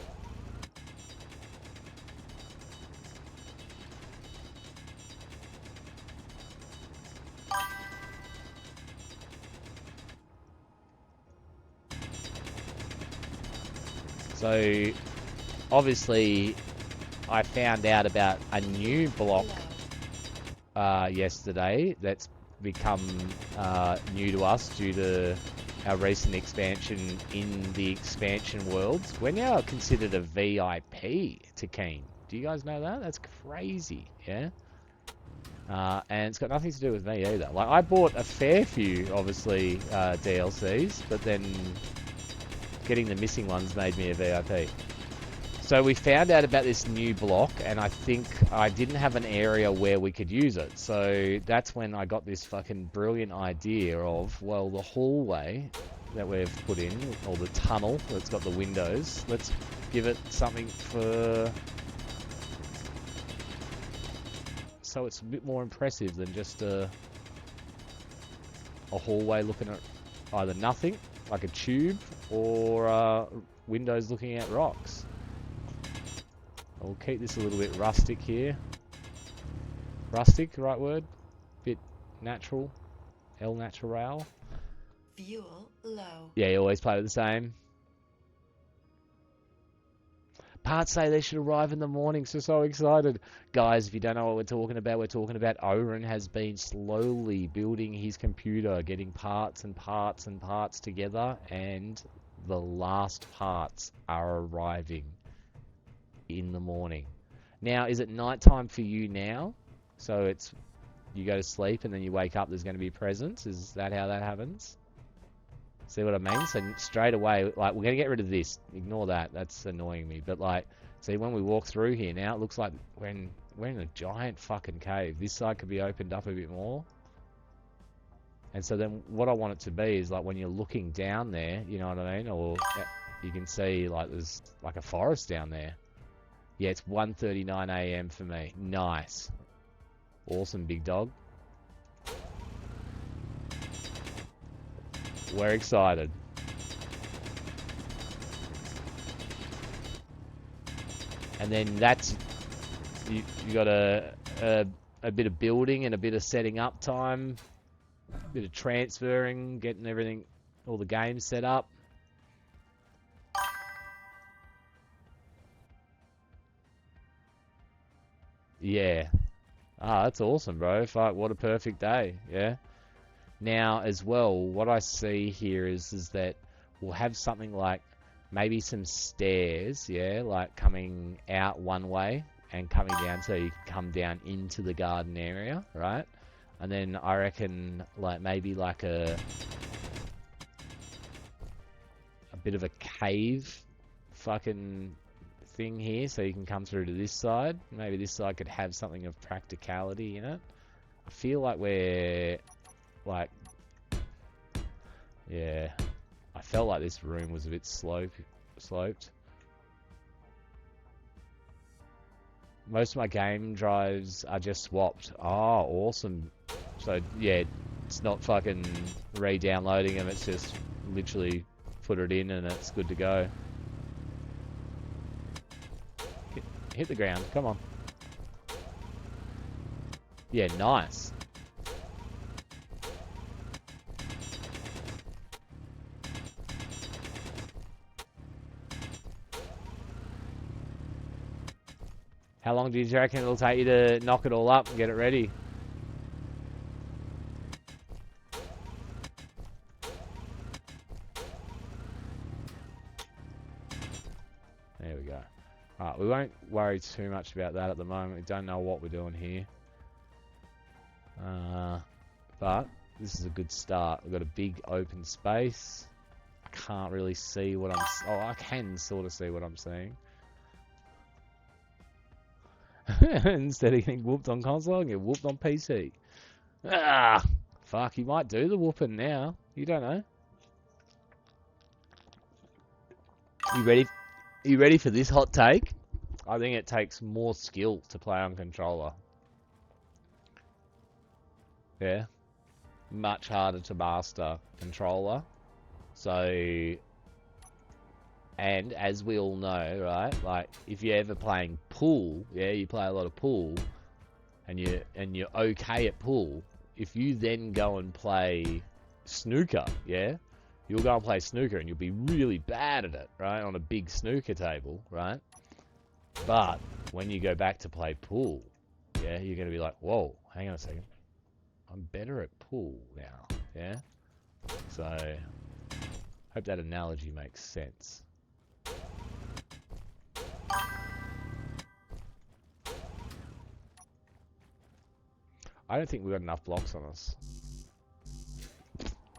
So, obviously, I found out about a new block yesterday that's become new to us due to our recent expansion in the expansion worlds. We're now considered a VIP to Keen. Do you guys know that? That's crazy, yeah? And it's got nothing to do with me either. Like, I bought a fair few, obviously, DLCs, but then getting the missing ones made me a VIP. So we found out about this new block, and I think I didn't have an area where we could use it. So that's when I got this fucking brilliant idea of, well, the hallway that we've put in, or the tunnel that's got the windows, let's give it something for... so it's a bit more impressive than just a hallway looking at either nothing, like a tube, or windows looking at rocks. We'll keep this a little bit rustic here. Rustic, right word? Bit natural. El natural.
Fuel low.
Yeah, you always play with the same. Parts say they should arrive in the morning, so excited. Guys, if you don't know what we're talking about Oren has been slowly building his computer, getting parts and parts and parts together, and the last parts are arriving in the morning. Now, is it nighttime for you now? So it's, you go to sleep and then you wake up, there's going to be presents? Is that how that happens? See what I mean? So straight away, like, we're going to get rid of this. Ignore that. That's annoying me. But, like, see, when we walk through here now, it looks like we're in a giant fucking cave. This side could be opened up a bit more. And so then what I want it to be is, like, when you're looking down there, you know what I mean? Or you can see, like, there's, like, a forest down there. Yeah, it's 1:39 AM for me. Nice. Awesome, big dog. We're excited. And then that's... You got a bit of building and a bit of setting up time. A bit of transferring, getting everything, all the games set up. Yeah. Ah, that's awesome, bro. Fuck, what a perfect day. Yeah. Now, as well, what I see here is that we'll have something like maybe some stairs, yeah, like coming out one way and coming down, so you can come down into the garden area, right? And then I reckon, like, maybe like a bit of a cave fucking thing here, so you can come through to this side. Maybe this side could have something of practicality in it. I feel like we're, like, yeah, I felt like this room was a bit sloped. Most of my game drives are just swapped. Oh, awesome. So, yeah, it's not fucking re-downloading them, it's just literally put it in and it's good to go. Hit the ground, come on. Yeah, nice. How long do you reckon it'll take you to knock it all up and get it ready? There we go. Alright, we won't worry too much about that at the moment. We don't know what we're doing here. But this is a good start. We've got a big open space. I can't really see what I'm... Oh, I can sort of see what I'm seeing. Instead of getting whooped on console, I get whooped on PC. Ah! Fuck, you might do the whooping now. You don't know. You ready for this hot take? I think it takes more skill to play on controller. Yeah. Much harder to master controller. So, and as we all know, right? Like, if you're ever playing pool, yeah, you play a lot of pool, and you're okay at pool. If you then go and play snooker, yeah, you'll go and play snooker, and you'll be really bad at it, right? On a big snooker table, right? But when you go back to play pool, yeah, you're gonna be like, whoa, hang on a second. I'm better at pool now, yeah? So, hope that analogy makes sense. I don't think we got enough blocks on us.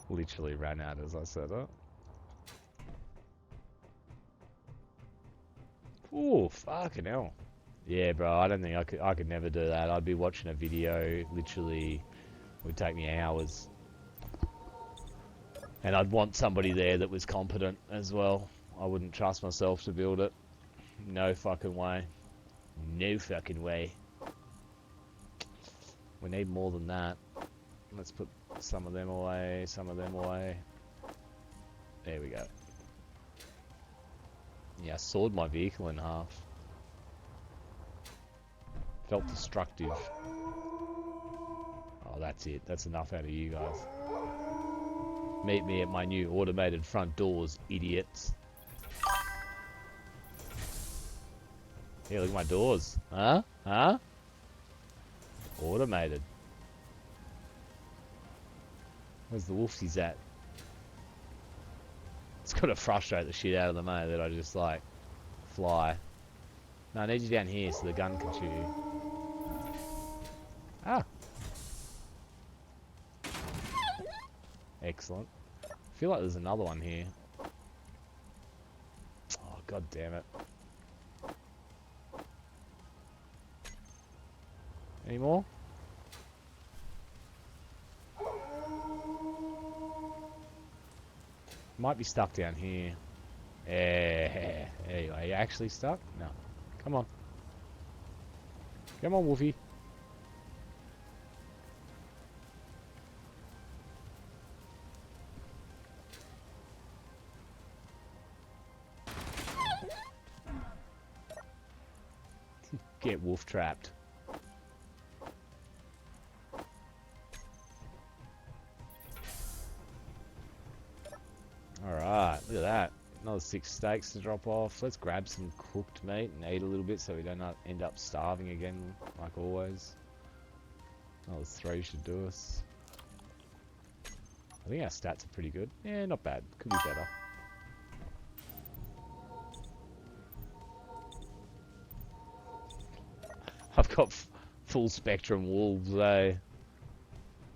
Literally ran out as I said it. Oh, fucking hell. Yeah, bro, I don't think I could never do that. I'd be watching a video, literally, it would take me hours. And I'd want somebody there that was competent as well. I wouldn't trust myself to build it. No fucking way. No fucking way. We need more than that. Let's put some of them away, some of them away. There we go. Yeah, I sawed my vehicle in half. Felt destructive. Oh, that's it. That's enough out of you guys. Meet me at my new automated front doors, idiots. Here, look at my doors. Huh? Huh? Automated. Where's the wolfies at? It's gotta frustrate the shit out of them, eh? That I just, like, fly. No, I need you down here so the gun can shoot you. Ah! Excellent. I feel like there's another one here. Oh, god damn it. Any more? Might be stuck down here. Yeah. Anyway, are you actually stuck? No. Come on. Come on, Wolfie. Get wolf trapped. Alright, look at that. Another 6 steaks to drop off. Let's grab some cooked meat and eat a little bit so we don't end up starving again, like always. Another 3 should do us. I think our stats are pretty good. Yeah, not bad. Could be better. I've got full spectrum wolves, eh?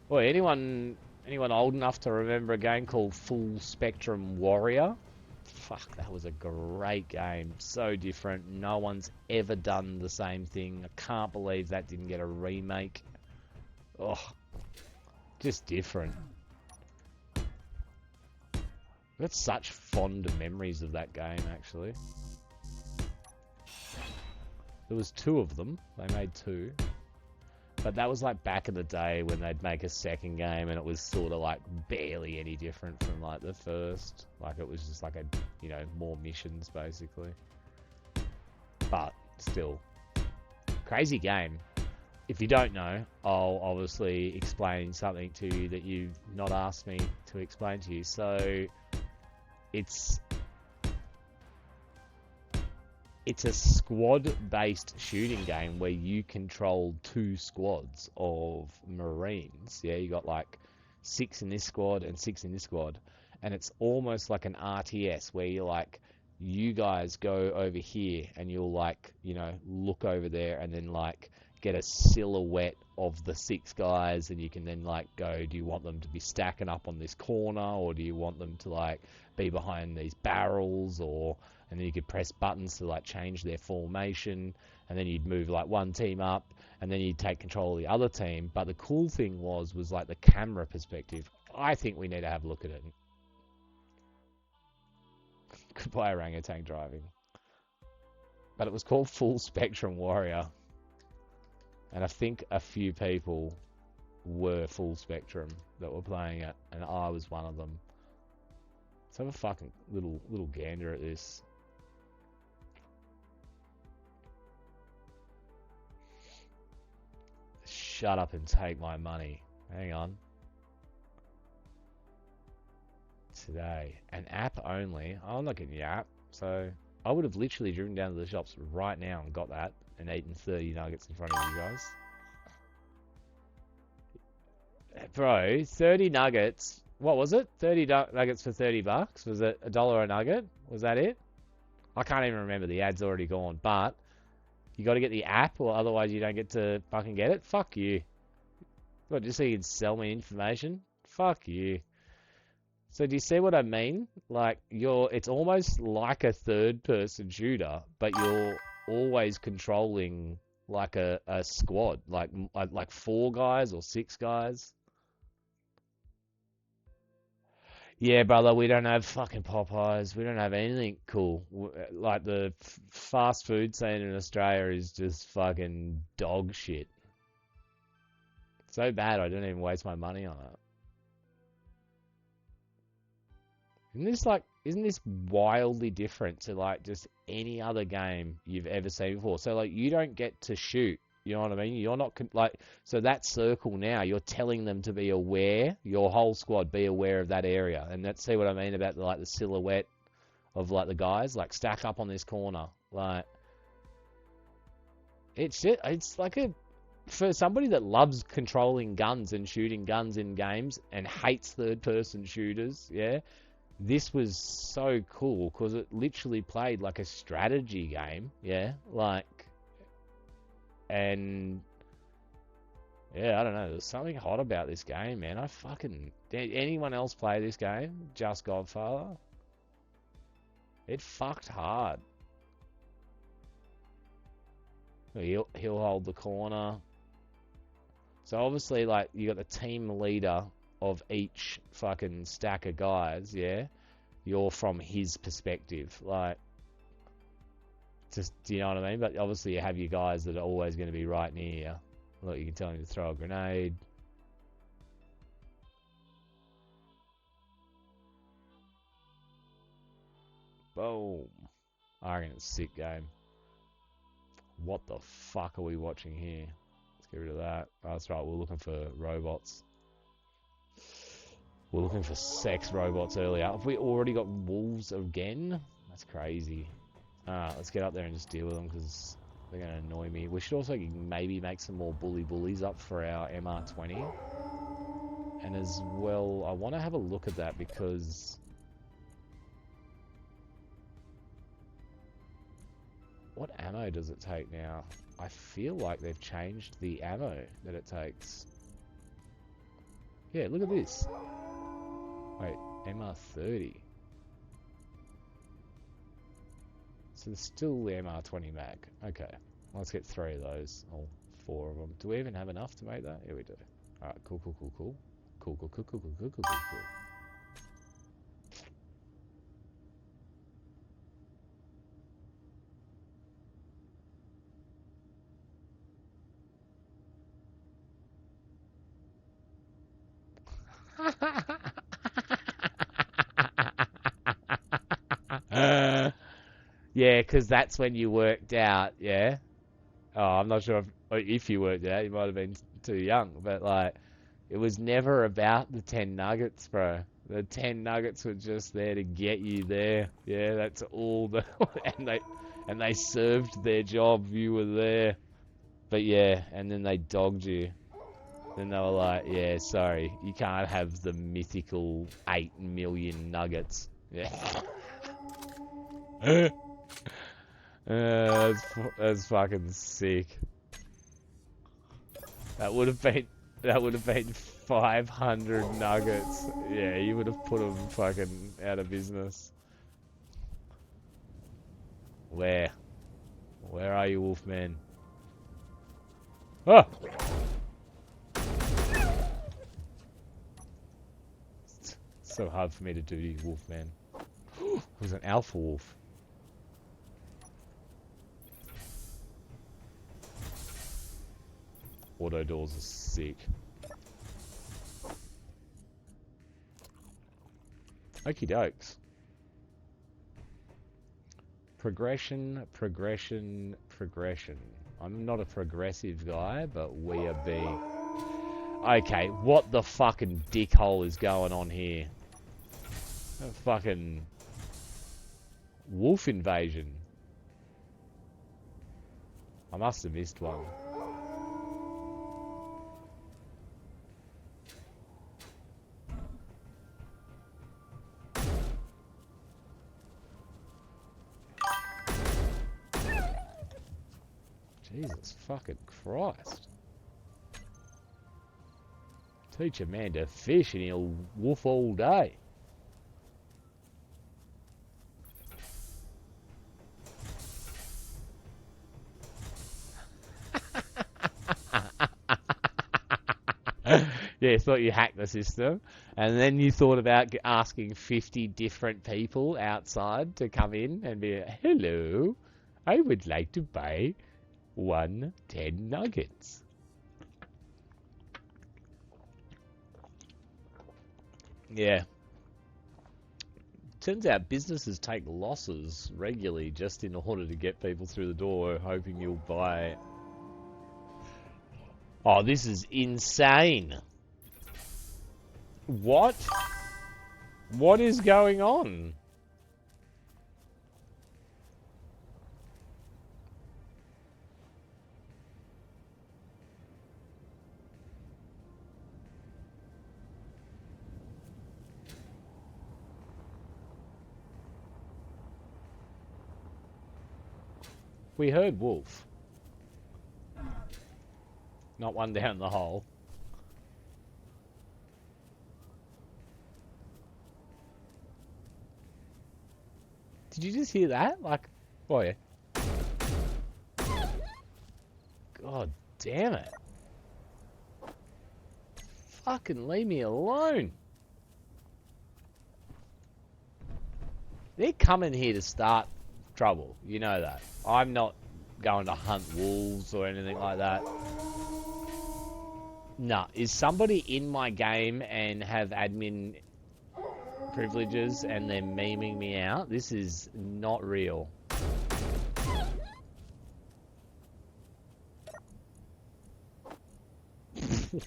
Boy, anyone old enough to remember a game called Full Spectrum Warrior? Fuck, that was a great game. So different. No one's ever done the same thing. I can't believe that didn't get a remake. Oh, just different. I've got such fond memories of that game, actually. There was 2 of them. They made 2. But that was like back in the day when they'd make a second game and it was sort of like barely any different from like the first. Like it was just like a, you know, more missions basically. But still, crazy game. If you don't know, I'll obviously explain something to you that you've not asked me to explain to you. So it's a squad-based shooting game where you control 2 squads of Marines. Yeah, you got like 6 in this squad and 6 in this squad. And it's almost like an RTS where you're like, you guys go over here and you'll like, you know, look over there and then like get a silhouette of the 6 guys, and you can then like go, do you want them to be stacking up on this corner, or do you want them to like be behind these barrels, or and then you could press buttons to like change their formation, and then you'd move like one team up, and then you'd take control of the other team. But the cool thing was like the camera perspective. I think we need to have a look at it. Goodbye orangutan driving. But it was called Full Spectrum Warrior. And I think a few people were Full Spectrum that were playing it, and I was one of them. Let's have a fucking little gander at this. Shut up and take my money. Hang on. Today. An app only. I'm not getting the app, so I would have literally driven down to the shops right now and got that and eaten 30 nuggets in front of you guys. Bro, 30 nuggets. What was it? 30 nuggets for 30 bucks? Was it $1 a nugget? Was that it? I can't even remember. The ad's already gone. But you got to get the app, or otherwise you don't get to fucking get it. Fuck you. What, just so you can sell me information? Fuck you. So do you see what I mean? Like, it's almost like a third-person shooter, but you're always controlling like a squad, like 4 guys or 6 guys. Yeah, brother, we don't have fucking Popeyes. We don't have anything cool. Like, the fast food scene in Australia is just fucking dog shit. So bad I don't even waste my money on it. Isn't this wildly different to like just any other game you've ever seen before? So like you don't get to shoot, you know what I mean? You're not so that circle now, you're telling them to be aware, your whole squad be aware of that area. And see what I mean about the silhouette of like the guys, like stack up on this corner. Like it's like for somebody that loves controlling guns and shooting guns in games and hates third person shooters, yeah. This was so cool because it literally played like a strategy game, yeah, and yeah, I don't know, there's something hot about this game, man. Did anyone else play this game? Just Godfather? It fucked hard. He'll hold the corner. So obviously, like, you got the team leader of each fucking stack of guys, yeah, you're from his perspective, like, just, do you know what I mean? But obviously you have your guys that are always going to be right near you. Look, you can tell him to throw a grenade. Boom. I reckon it's a sick game. What the fuck are we watching here? Let's get rid of that. Oh, that's right, we're looking for robots. We're looking for sex robots earlier. Have we already got wolves again? That's crazy. Alright, let's get up there and just deal with them because they're going to annoy me. We should also maybe make some more bullies up for our MR20. And as well, I want to have a look at that because... what ammo does it take now? I feel like they've changed the ammo that it takes. Yeah, look at this. Wait, MR30. So there's still the MR20 mag. Okay, let's get 3 of those, or 4 of them. Do we even have enough to make that? Yeah, we do. Alright, cool. Cool. Yeah, because that's when you worked out, yeah? Oh, I'm not sure if you worked out, you might have been too young, but like, it was never about the 10 nuggets, bro. The 10 nuggets were just there to get you there. Yeah, that's all and they served their job, you were there. But yeah, and then they dogged you. Then they were like, yeah, sorry, you can't have the mythical 8 million nuggets. Yeah. That's fucking sick. That would have been 500 nuggets. Yeah, you would have put them fucking out of business. Where? Where are you, Wolfman? Oh! It's so hard for me to do you, Wolfman. It was an alpha wolf. Auto doors are sick. Okie dokes. Progression, progression, progression. I'm not a progressive guy, but we are being... Okay, what the fucking dickhole is going on here? A fucking... wolf invasion. I must have missed one. Jesus fucking Christ. Teach a man to fish and he'll woof all day. Yeah, thought you hacked the system, and then you thought about asking 50 different people outside to come in and be, hello, I would like to buy 10 nuggets. Yeah. Turns out businesses take losses regularly just in order to get people through the door, hoping you'll buy. Oh, this is insane. What? What is going on? We heard wolf. Not one down the hole. Did you just hear that? Like, oh yeah. God damn it. Fucking leave me alone. They're coming here to start trouble. You know that. I'm not going to hunt wolves or anything like that. Nah, is somebody in my game and have admin privileges and they're memeing me out? This is not real.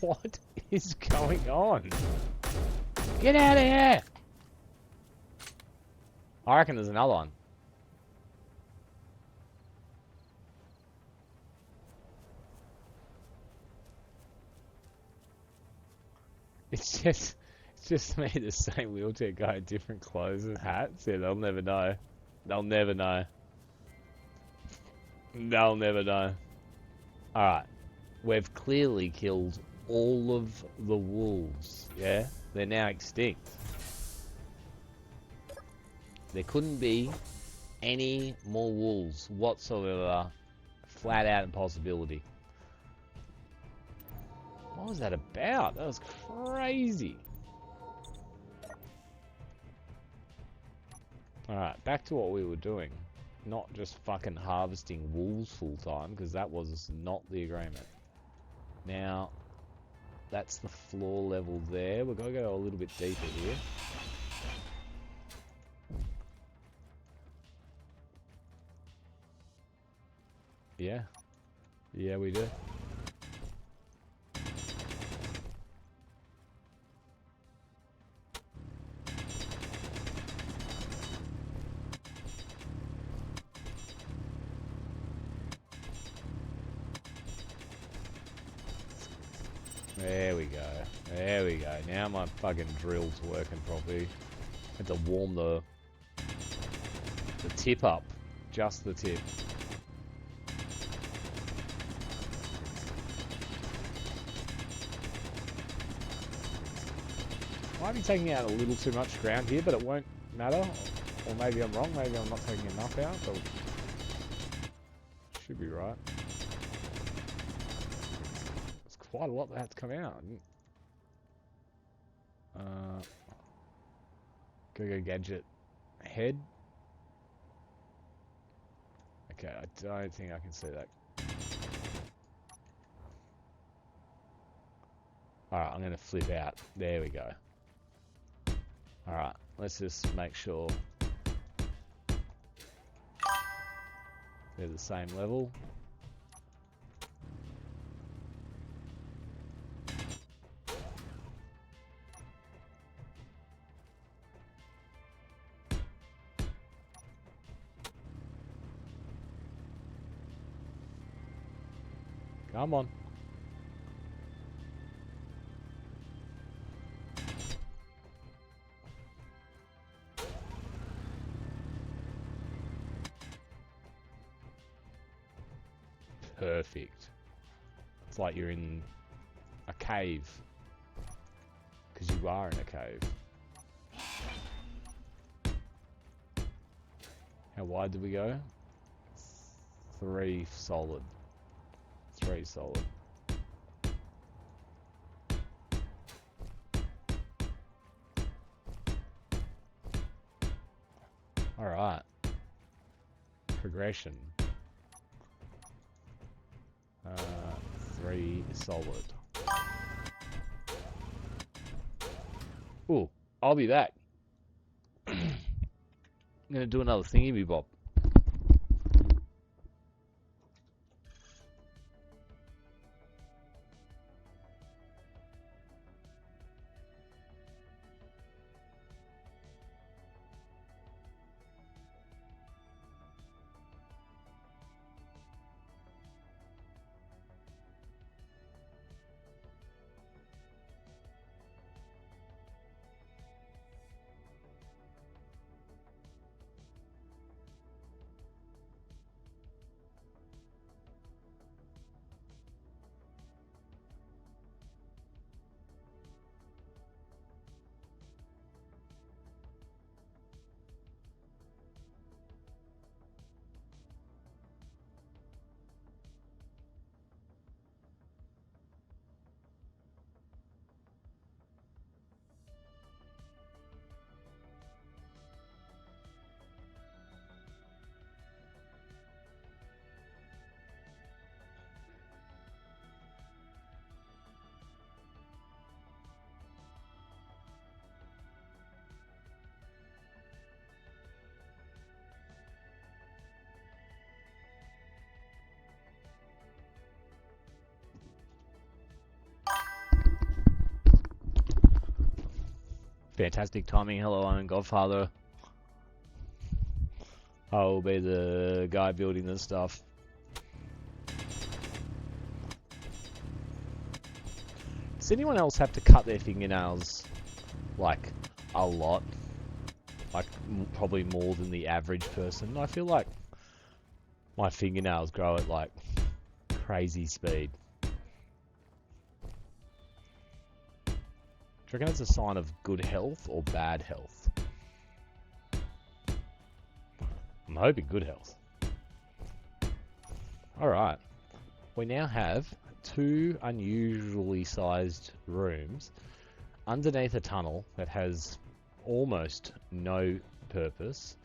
What is going on? Get out of here! I reckon there's another one. It's just me, the same wheelchair guy, different clothes and hats. Yeah, they'll never know. They'll never know. They'll never know. Alright. We've clearly killed all of the wolves. Yeah? They're now extinct. There couldn't be any more wolves whatsoever. Flat out impossibility. What was that about? That was crazy. Alright, back to what we were doing. Not just fucking harvesting wolves full time, because that was not the agreement. Now, that's the floor level there. We're going to go a little bit deeper here. Yeah. Yeah, we do. There we go. There we go. Now my fucking drill's working properly. Had to warm the tip up. Just the tip. Might be taking out a little too much ground here, but it won't matter. Or maybe I'm wrong. Maybe I'm not taking enough out, but should be right. It's quite a lot that had to come out. Go gadget head. Okay, I don't think I can see that. Alright, I'm going to flip out. There we go. Alright, let's just make sure they're the same level. Come on. Perfect. It's like you're in a cave. Because you are in a cave. How wide did we go? 3 solid. 3 solid. Alright. Progression. 3 solid. Ooh, I'll be back. I'm gonna do another thingy bebop. Fantastic timing. Hello, I'm Godfather. I will be the guy building this stuff. Does anyone else have to cut their fingernails, like, a lot? Like, probably more than the average person? I feel like my fingernails grow at, like, crazy speed. Do you reckon it's a sign of good health or bad health? I'm hoping good health. Alright. We now have 2 unusually sized rooms underneath a tunnel that has almost no purpose.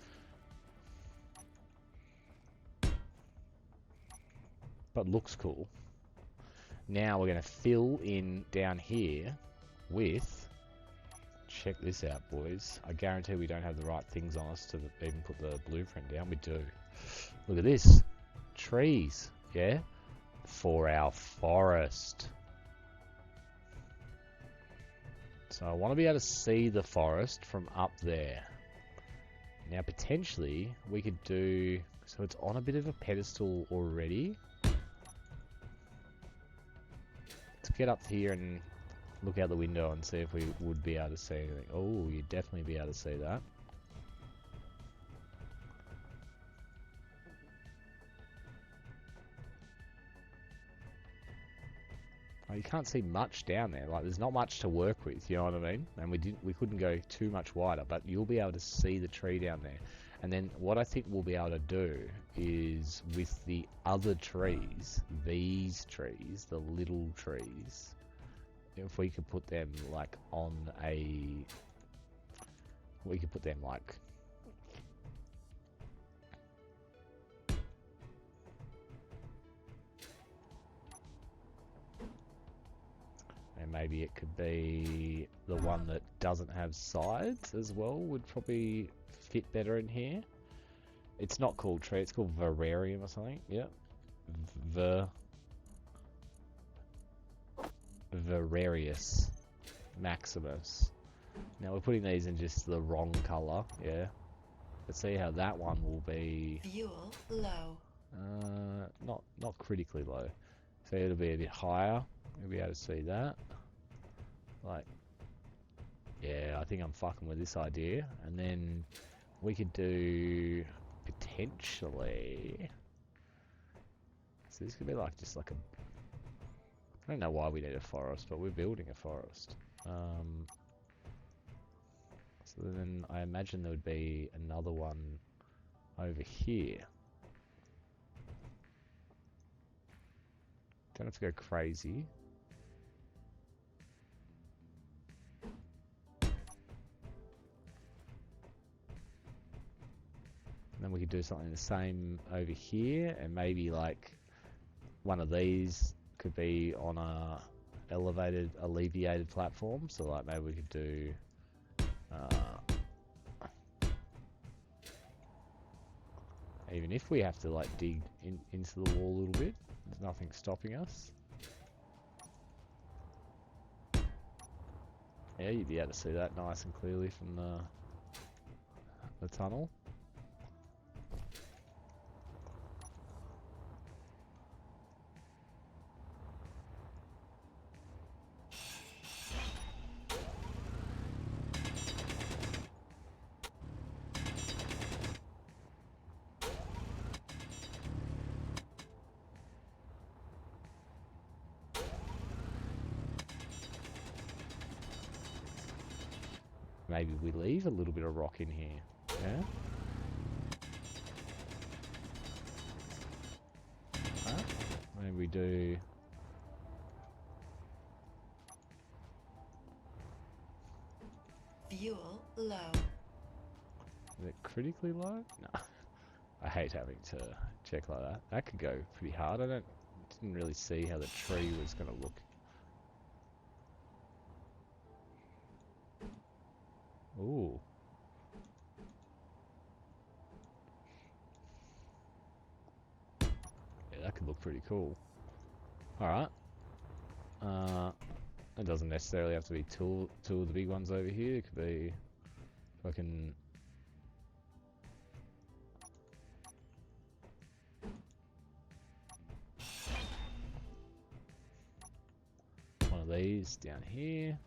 But looks cool. Now we're going to fill in down here with... Check this out, boys. I guarantee we don't have the right things on us to even put the blueprint down. We do. Look at this. Trees. Yeah? For our forest. So I want to be able to see the forest from up there. Now potentially we could do... So it's on a bit of a pedestal already. Let's get up here and look out the window and see if we would be able to see anything. Oh, you'd definitely be able to see that. I you can't see much down there. Like, there's not much to work with, you know what I mean? And we couldn't go too much wider, but you'll be able to see the tree down there. And then what I think we'll be able to do is with the other trees, these trees, the little trees, if we could put them like on we could put them like and maybe it could be the one that doesn't have sides as well would probably fit better in here. It's not called tree, it's called Verarium or something. Yep. Verarius Maximus. Now we're putting these in just the wrong colour, yeah. Let's see how that one will be.
Fuel low.
Not critically low. So it'll be a bit higher. You'll be able to see that. Like, yeah, I think I'm fucking with this idea. And then we could do potentially. So this could be like just like a. I don't know why we need a forest, but we're building a forest. So then I imagine there would be another one over here. Don't have to go crazy. And then we could do something the same over here, and maybe like one of these could be on a elevated, alleviated platform. So like maybe we could do even if we have to like dig into the wall a little bit, there's nothing stopping us. Yeah, you'd be able to see that nice and clearly from the tunnel. Maybe we leave a little bit of rock in here, yeah? Huh? Maybe we do...
Fuel low.
Is it critically low? No. I hate having to check like that. That could go pretty hard. Didn't really see how the tree was going to look. Ooh. Yeah, that could look pretty cool. Alright. It doesn't necessarily have to be two of the big ones over here. It could be fucking... one of these down here.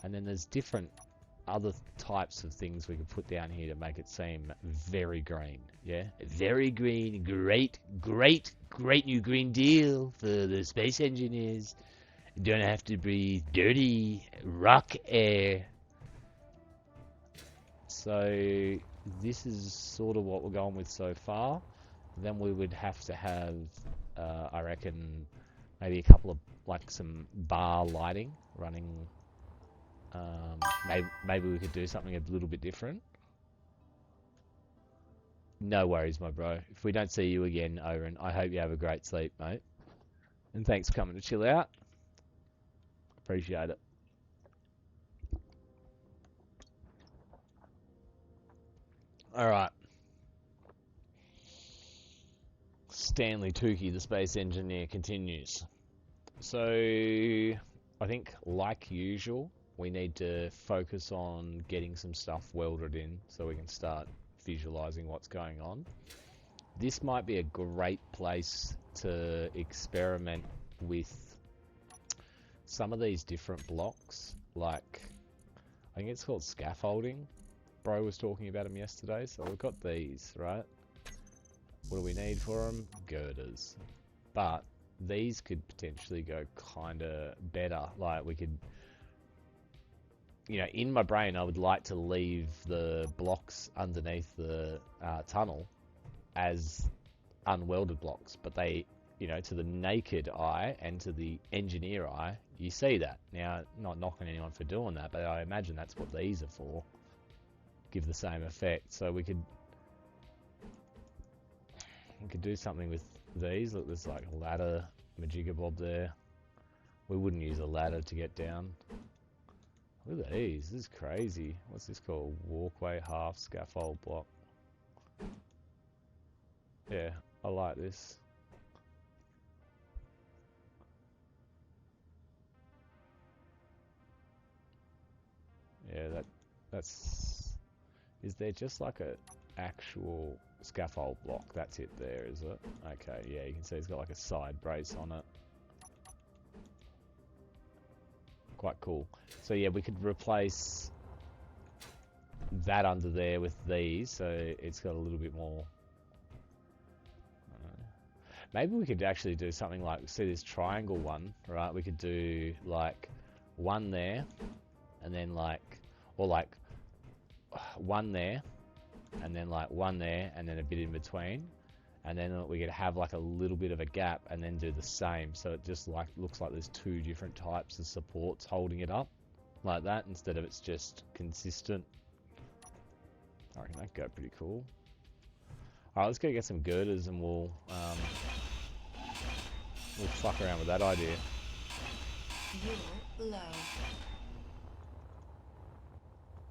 And then there's different other types of things we could put down here to make it seem very green. Yeah? Very green. Great new Green Deal for the space engineers. You don't have to breathe dirty rock air. So this is sort of what we're going with so far. Then we would have to have, I reckon, maybe a couple of, like, some bar lighting running. Maybe we could do something a little bit different. No worries, my bro. If we don't see you again, Oren, I hope you have a great sleep, mate. And thanks for coming to chill out. Appreciate it. Alright. Stanley Tukey, the space engineer, continues. So, I think, like usual, we need to focus on getting some stuff welded in so we can start visualizing what's going on. This might be a great place to experiment with some of these different blocks. Like, I think it's called scaffolding. Bro was talking about them yesterday. So we've got these, right? What do we need for them? Girders. But these could potentially go kind of better. Like we could, you know, in my brain, I would like to leave the blocks underneath the tunnel as unwelded blocks, but they, you know, to the naked eye and to the engineer eye, you see that. Now, not knocking anyone for doing that, but I imagine that's what these are for. Give the same effect. So we could do something with these. Look, there's like a ladder, majigga bob there. We wouldn't use a ladder to get down. Look at these. This is crazy. What's this called? Walkway half scaffold block. Yeah, I like this. Yeah, that's... Is there just like a actual scaffold block? That's it there, is it? Okay, yeah, you can see it's got like a side brace on it. Quite cool. So yeah, we could replace that under there with these, so it's got a little bit more... Maybe we could actually do something like, see this triangle one, right? We could do like one there, and then like, or like one there, and then like one there, and then a bit in between, and then we could have like a little bit of a gap, and then do the same. So it just like looks like there's two different types of supports holding it up, like that, instead of it's just consistent. I reckon that'd go pretty cool. Alright, let's go get some girders and we'll fuck around with that idea.
Fuel low.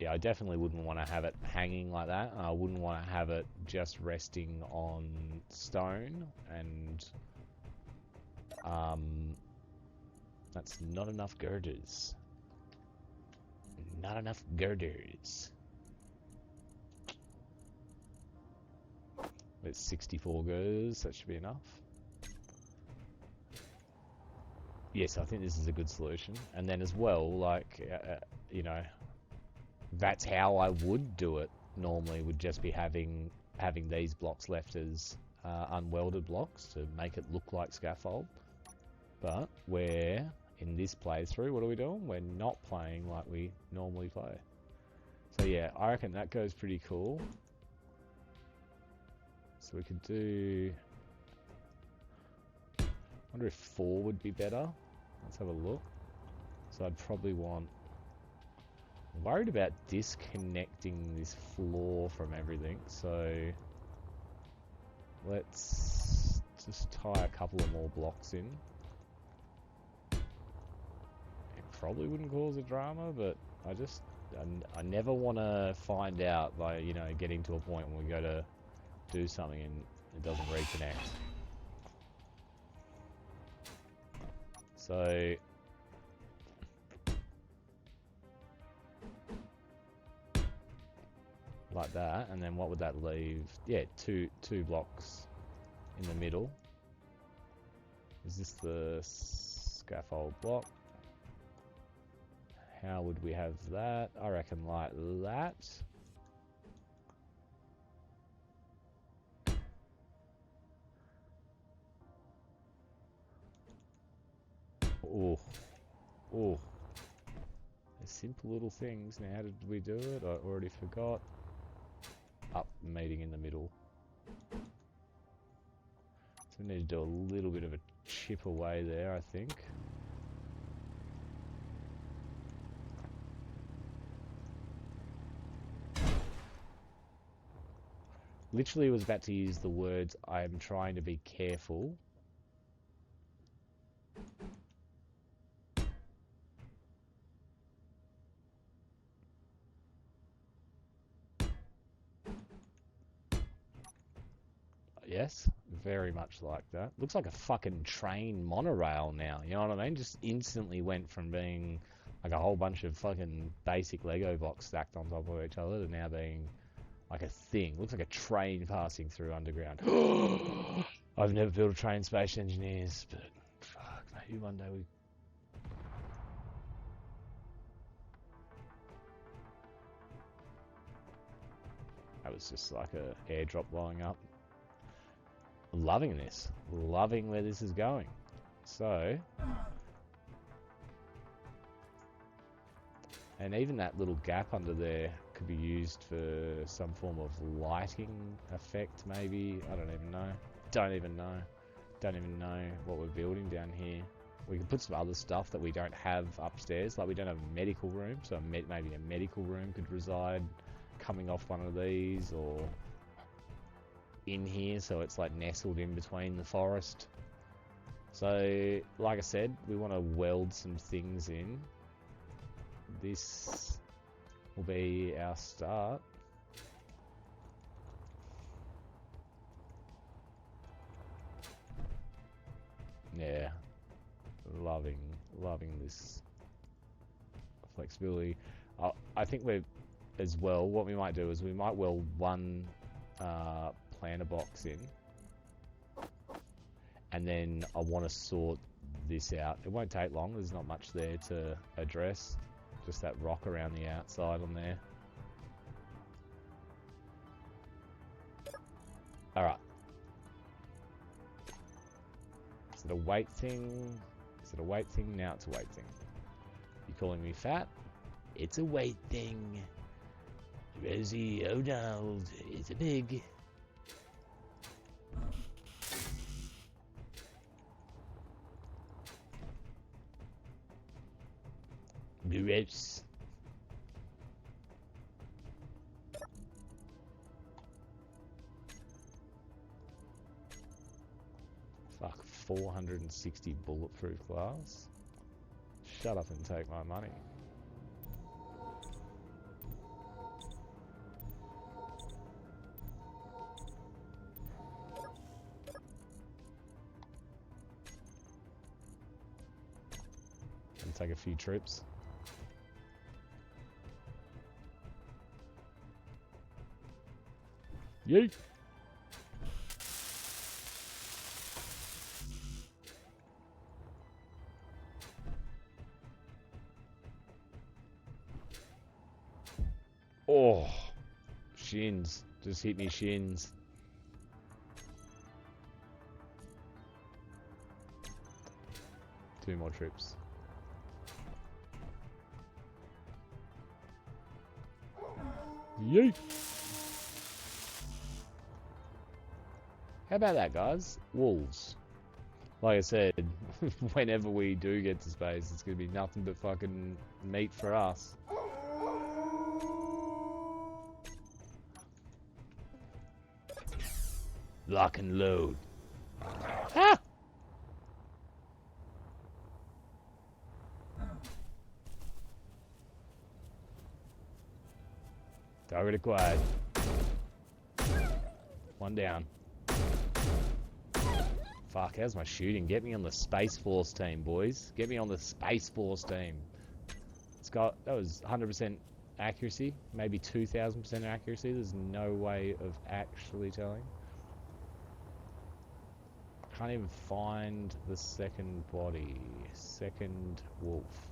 Yeah, I definitely wouldn't want to have it hanging like that. I wouldn't want to have it just resting on stone, and that's not enough girders. Not enough girders. There's 64 girders, that should be enough. Yes, I think this is a good solution. And then as well, like, you know, that's how I would do it normally, would just be having these blocks left as unwelded blocks to make it look like scaffold. But we're, in this playthrough, what are we doing? We're not playing like we normally play. So yeah, I reckon that goes pretty cool. So we could do... I wonder if 4 would be better. Let's have a look. So I'd probably want... I'm worried about disconnecting this floor from everything, so let's just tie a couple of more blocks in. It probably wouldn't cause a drama, but I never want to find out by, you know, getting to a point when we go to do something and it doesn't reconnect. So like that, and then what would that leave? Yeah, two blocks in the middle. Is this the scaffold block? How would we have that? I reckon like that. Oh, oh. Simple little things. Now, how did we do it? I already forgot. Up, meeting in the middle. So we need to do a little bit of a chip away there, I think. Literally was about to use the words, I'm trying to be careful. Yes, very much like that. Looks like a fucking train monorail now, you know what I mean? Just instantly went from being like a whole bunch of fucking basic Lego blocks stacked on top of each other to now being like a thing. Looks like a train passing through underground. I've never built a train, Space Engineers, but fuck, maybe one day we... That was just like a airdrop blowing up. I'm loving this. Loving where this is going. So, and even that little gap under there could be used for some form of lighting effect, maybe. I don't even know. Don't even know what we're building down here. We can put some other stuff that we don't have upstairs. Like we don't have a medical room, so maybe a medical room could reside coming off one of these, or in here, so it's like nestled in between the forest. So, like I said, we want to weld some things in. This will be our start. Yeah, loving this flexibility. I think we're, as well, what we might do is we might weld one planter box in, and then I want to sort this out. It won't take long, there's not much there to address, just that rock around the outside on there. Alright. Is it a weight thing? Is it a weight thing? Now it's a weight thing. You calling me fat? It's a weight thing. Rosie O'Donnell is a pig. Gross. Fuck, 460 bulletproof glass. Shut up and take my money. And take a few troops. Yeet! Oh, shins. Just hit me shins. Two more trips. Yeet! How about that, guys? Wolves. Like I said, whenever we do get to space, it's going to be nothing but fucking meat for us. Lock and load. Ah! Target acquired. One down. Fuck, how's my shooting? Get me on the Space Force team, boys. Get me on the Space Force team. It's got, that was 100% accuracy, maybe 2,000% accuracy. There's no way of actually telling. Can't even find the second body. Second wolf.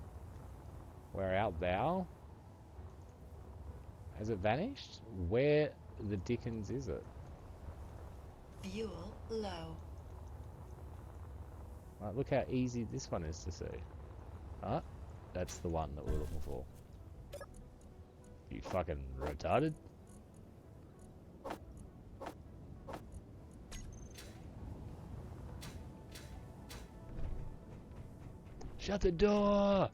Where art thou? Has it vanished? Where the dickens is it?
Fuel low.
Right, look how easy this one is to see. Ah, that's the one that we're looking for. You fucking retarded? Shut the door!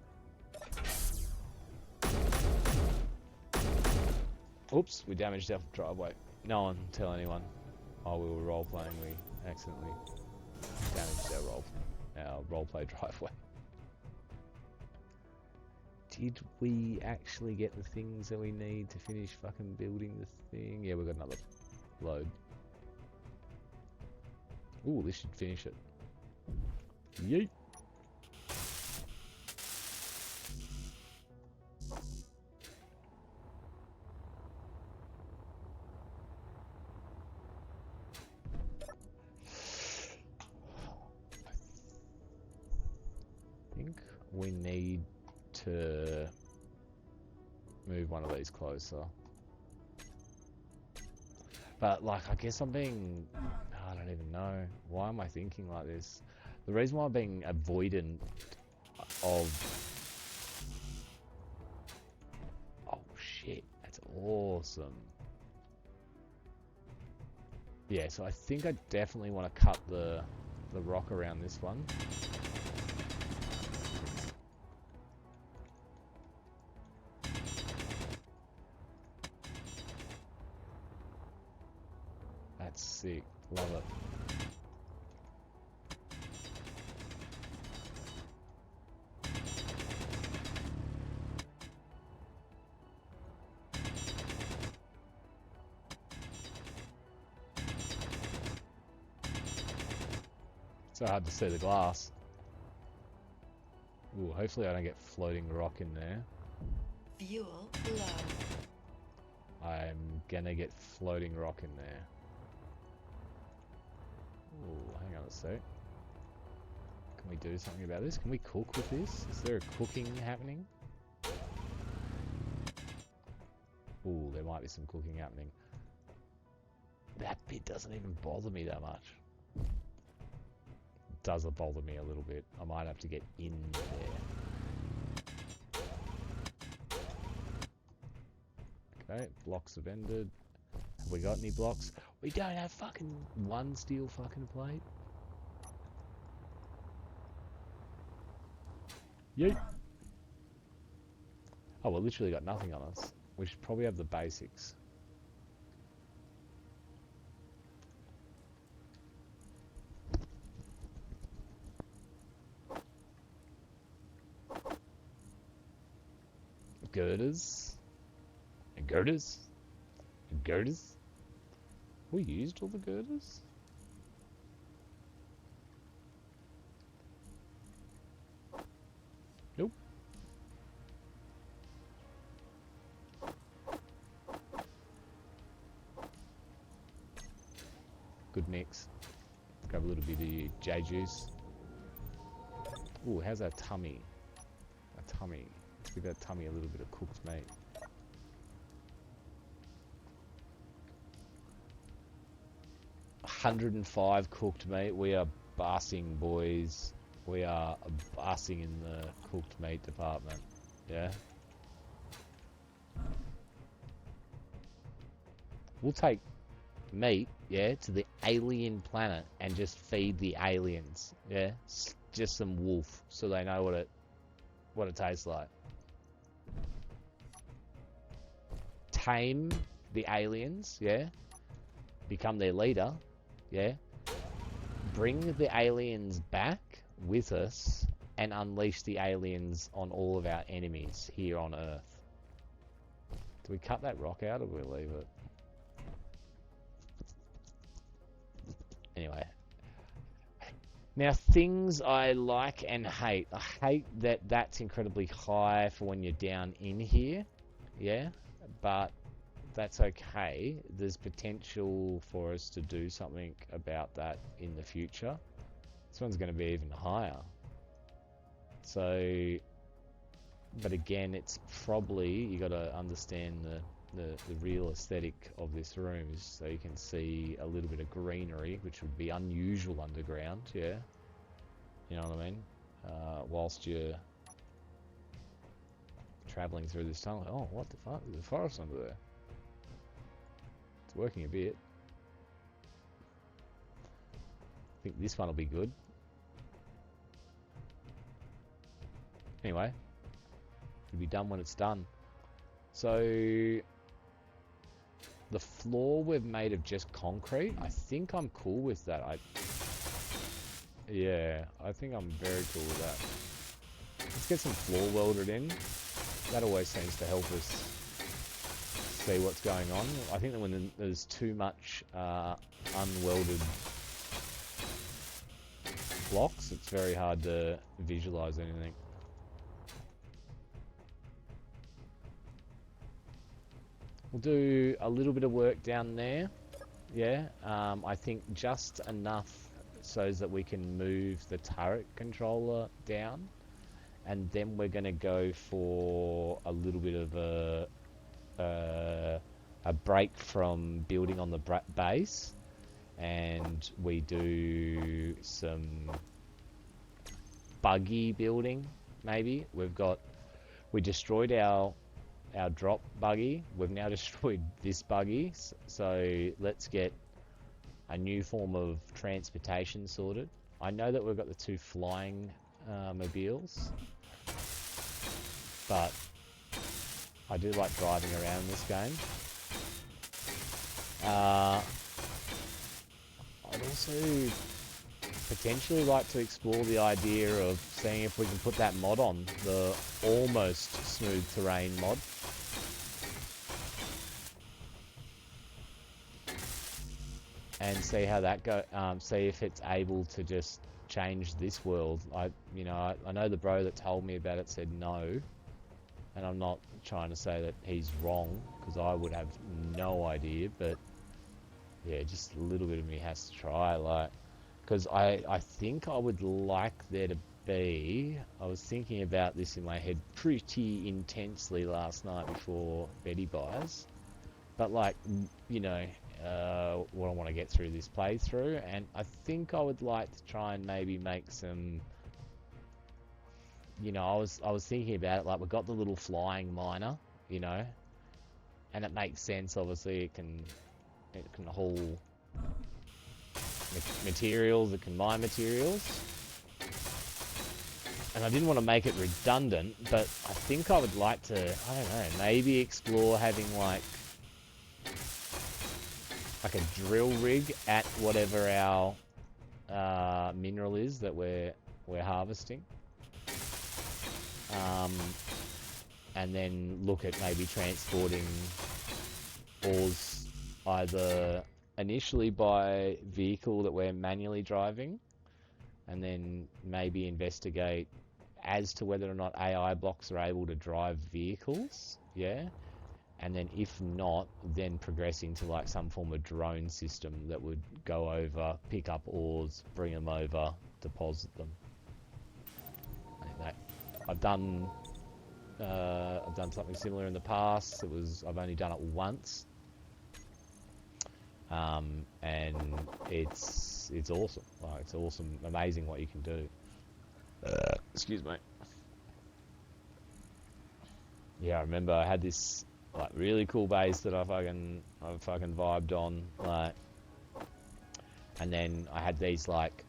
Oops, we damaged our driveway. No one tell anyone. While we were role-playing, we accidentally damaged our roleplay driveway. Did we actually get the things that we need to finish fucking building the thing? Yeah, we've got another load. Ooh, this should finish it. Yeet! We need to move one of these closer. But, like, I guess I'm being... I don't even know. Why am I thinking like this? The reason why I'm being avoidant of... Oh shit, that's awesome. Yeah, so I think I definitely want to cut the rock around this one. That's sick. Love it. So hard to see the glass. Ooh, hopefully I don't get floating rock in there.
Fuel low.
I'm gonna get floating rock in there. Ooh, hang on a sec. Can we do something about this? Can we cook with this? Is there a cooking happening? Ooh, there might be some cooking happening. That bit doesn't even bother me that much. It does bother me a little bit. I might have to get in there. Okay, blocks have ended. Have we got any blocks? We don't have fucking one steel fucking plate. Yeet. Oh, we literally got nothing on us. We should probably have the basics. Girders. And girders. And girders. We used all the girders? Nope. Good mix. Grab a little bit of J juice. Ooh, how's our tummy? Our tummy. Let's give that tummy a little bit of cooked meat. $105 cooked meat. We are bossing, boys. We are bossing in the cooked meat department. Yeah. We'll take meat, yeah, to the alien planet and just feed the aliens. Yeah. Just some wolf, so they know what it tastes like. Tame the aliens, yeah. Become their leader, yeah. Bring the aliens back with us and unleash the aliens on all of our enemies here on Earth. Do we cut that rock out or do we leave it? Anyway. Now, things I like and hate. I hate that that's incredibly high for when you're down in here. Yeah, but that's okay. There's potential for us to do something about that in the future. This one's going to be even higher. So, but again, it's probably, you got to understand the real aesthetic of this room is so you can see a little bit of greenery, which would be unusual underground, yeah. You know what I mean? Whilst you're travelling through this tunnel. Oh, what the fuck? There's a forest under there. It's working a bit. I think this one will be good. Anyway, it'll be done when it's done. So, the floor we've made of just concrete. I think I'm cool with that. Yeah, I think I'm very cool with that. Let's get some floor welded in. That always seems to help us see what's going on. I think that when there's too much unwelded blocks, it's very hard to visualize anything. We'll do a little bit of work down there. Yeah, I think just enough so that we can move the turret controller down. And then we're going to go for a little bit of a break from building on the base. And we do some buggy building, maybe. We destroyed our drop buggy. We've now destroyed this buggy. So let's get a new form of transportation sorted. I know that we've got the 2 flying mobiles, but I do like driving around this game. I'd also potentially like to explore the idea of seeing if we can put that mod on, the almost smooth terrain mod. And see how that go. See if it's able to just change this world. I know the bro that told me about it said no, and I'm not trying to say that he's wrong because I would have no idea. But yeah, just a little bit of me has to try, like, because I think I would like there to be. I was thinking about this in my head pretty intensely last night before Betty buys. But like, what I want to get through this playthrough, and I think I would like to try and maybe make some, I was thinking about it, like we've got the little flying miner, and it makes sense, obviously it can haul materials, it can mine materials, and I didn't want to make it redundant, but I think I would like to, I don't know, maybe explore having like a drill rig at whatever our mineral is that we're harvesting, and then look at maybe transporting ores either initially by vehicle that we're manually driving, and then maybe investigate as to whether or not AI blocks are able to drive vehicles, yeah. And then if not, then progressing to like some form of drone system that would go over, pick up ores, bring them over, deposit them. I think that I've done something similar in the past. I've only done it once, and it's awesome. Like, it's awesome, amazing what you can do. Excuse me. Yeah, I remember I had this like really cool base that I fucking vibed on, like, and then I had these like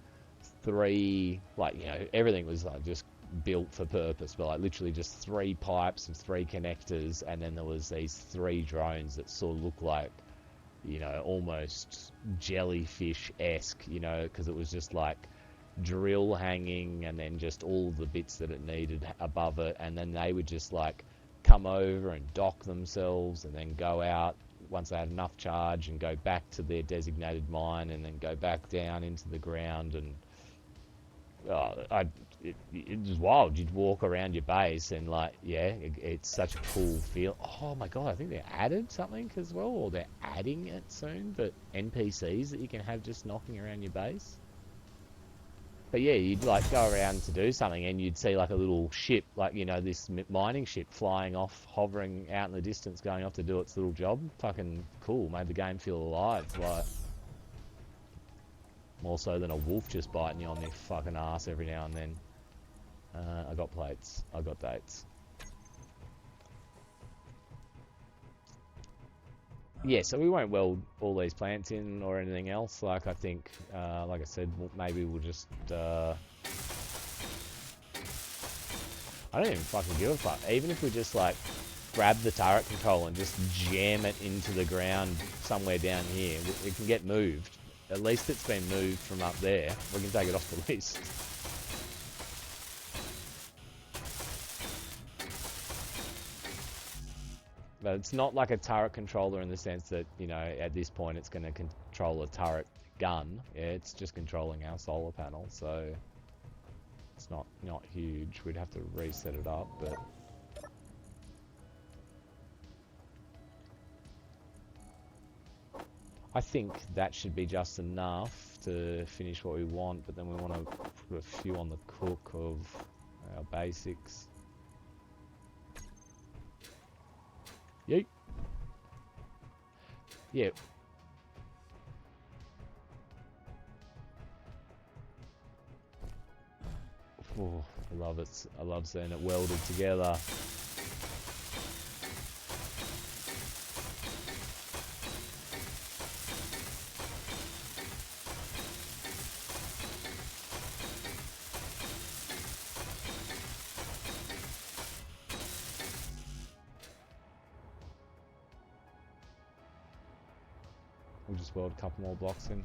3, like, everything was like just built for purpose, but like literally just 3 pipes and 3 connectors, and then there was these 3 drones that sort of looked like, almost jellyfish-esque, because it was just like drill hanging and then just all the bits that it needed above it, and then they would just like come over and dock themselves and then go out once they had enough charge and go back to their designated mine and then go back down into the ground. And it was wild. You'd walk around your base and like, yeah, it's such a cool feel. Oh my god, I think they added something as well, or they're adding it soon, but NPCs that you can have just knocking around your base. But yeah, you'd like go around to do something and you'd see like a little ship, like, this mining ship flying off, hovering out in the distance, going off to do its little job. Fucking cool, made the game feel alive, like, more so than a wolf just biting you on the fucking ass every now and then. I got plates, I got dates. Yeah, so we won't weld all these plants in or anything else. Like, I think, like I said, maybe we'll just, I don't even fucking give a fuck. Even if we just, like, grab the turret control and just jam it into the ground somewhere down here, it can get moved. At least it's been moved from up there. We can take it off the list. But it's not like a turret controller in the sense that, at this point it's going to control a turret gun. Yeah, it's just controlling our solar panel, so it's not huge. We'd have to reset it up, but I think that should be just enough to finish what we want, but then we want to put a few on the cook of our basics. Yeet. Yeah. Oh, I love it. I love seeing it welded together. We'll just weld a couple more blocks in.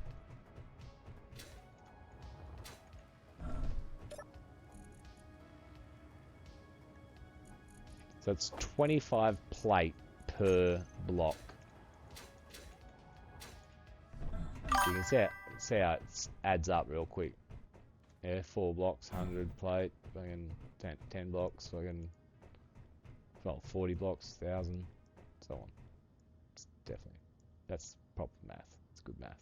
So it's 25 plate per block. So you can see how it adds up real quick. Yeah, 4 blocks, 100 plate, fucking 10 blocks, fucking, well, 40 blocks, 1,000, so on. It's definitely, that's proper math. It's good math.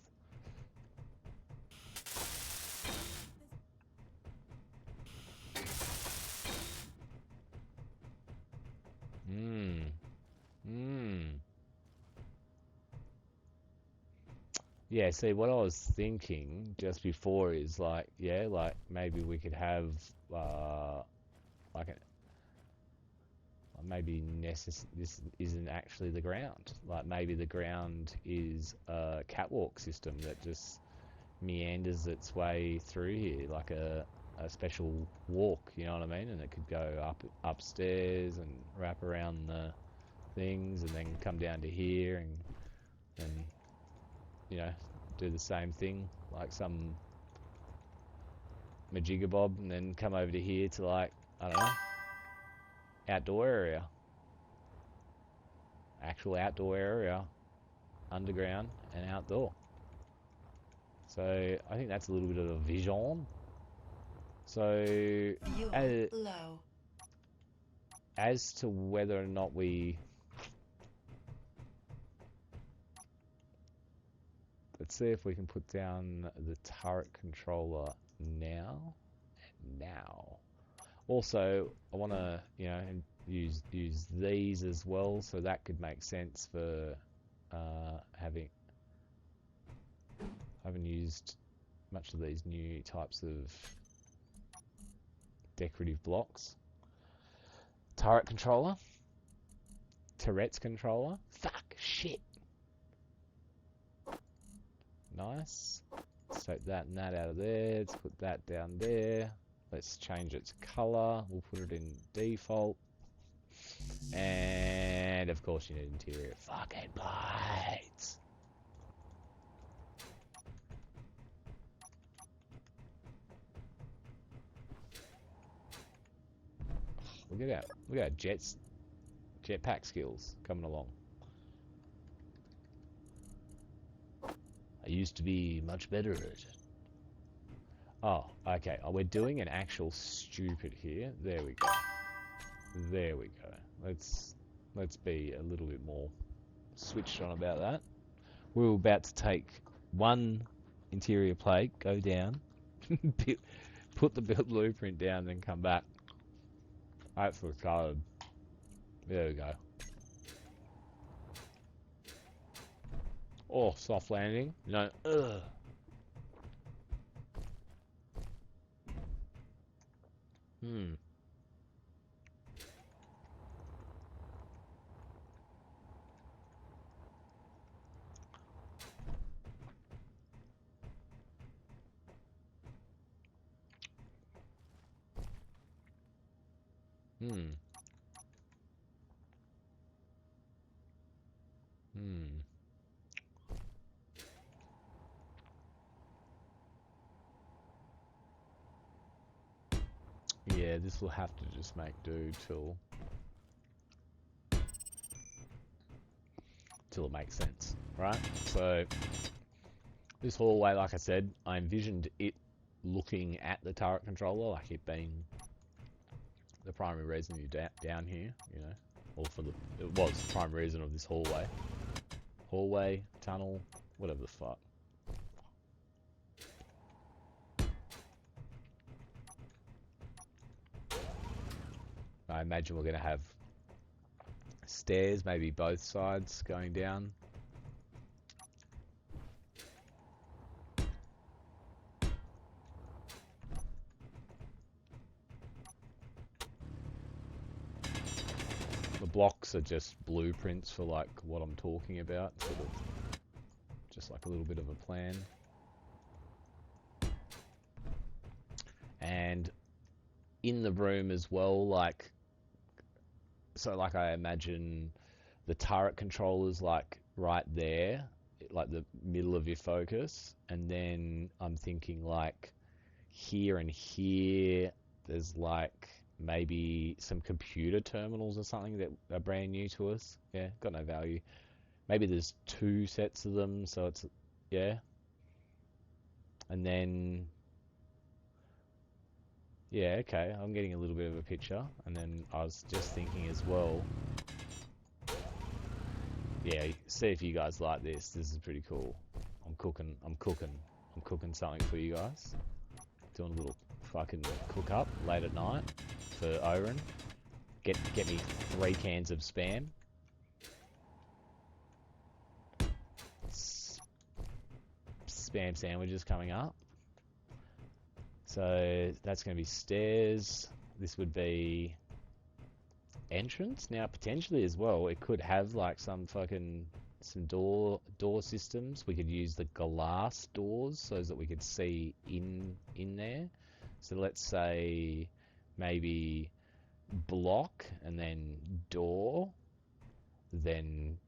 Yeah, see, what I was thinking just before is like, yeah, like maybe we could have like a, maybe this isn't actually the ground. Like maybe the ground is a catwalk system that just meanders its way through here, like a special walk, you know what I mean? And it could go upstairs and wrap around the things and then come down to here and you know, do the same thing, like some majigger bob, and then come over to here to like, I don't know, outdoor area. Actual outdoor area, underground and outdoor. So I think that's a little bit of a vision. So as to whether or not we, let's see if we can put down the turret controller now. Also, I want to, you know, use these as well, so that could make sense for having. I haven't used much of these new types of decorative blocks. Turret controller. Tourette's controller. Fuck, shit. Nice. Let's take that and that out of there. Let's put that down there. Let's change its color. We'll put it in default. And of course you need interior fucking plates. Look at that. Look at that jetpack skills coming along. I used to be much better at it. Oh, okay. Oh, we're doing an actual stupid here. There we go. There we go. Let's be a little bit more switched on about that. We were about to take one interior plate, go down, put the build blueprint down, then come back. Hopefully it's covered. There we go. Oh, soft landing. No. Ugh. Hmm. Hmm. Hmm. Yeah, this will have to just make do till it makes sense, right? So this hallway, like I said, I envisioned it looking at the turret controller, like it being the primary reason you're down here, you know, or it was the primary reason of this hallway, tunnel, whatever the fuck. I imagine we're going to have stairs, maybe both sides going down. blocks are just blueprints for like what I'm talking about, sort of just like a little bit of a plan. And in the room as well, like, so like I imagine the turret controller's like right there, like the middle of your focus, and then I'm thinking like here and here there's like maybe some computer terminals or something that are brand new to us. Yeah, got no value. Maybe there's 2 sets of them, so it's, yeah. And then, yeah, okay, I'm getting a little bit of a picture. And then I was just thinking as well, yeah, see if you guys like this. This is pretty cool. I'm cooking something for you guys. Doing a little fucking cook up late at night for Oren. Get me 3 cans of Spam. Spam sandwiches coming up. So that's going to be stairs. This would be entrance. Now potentially as well, it could have like some door systems. We could use the glass doors so that we could see in there. So let's say maybe block and then door, then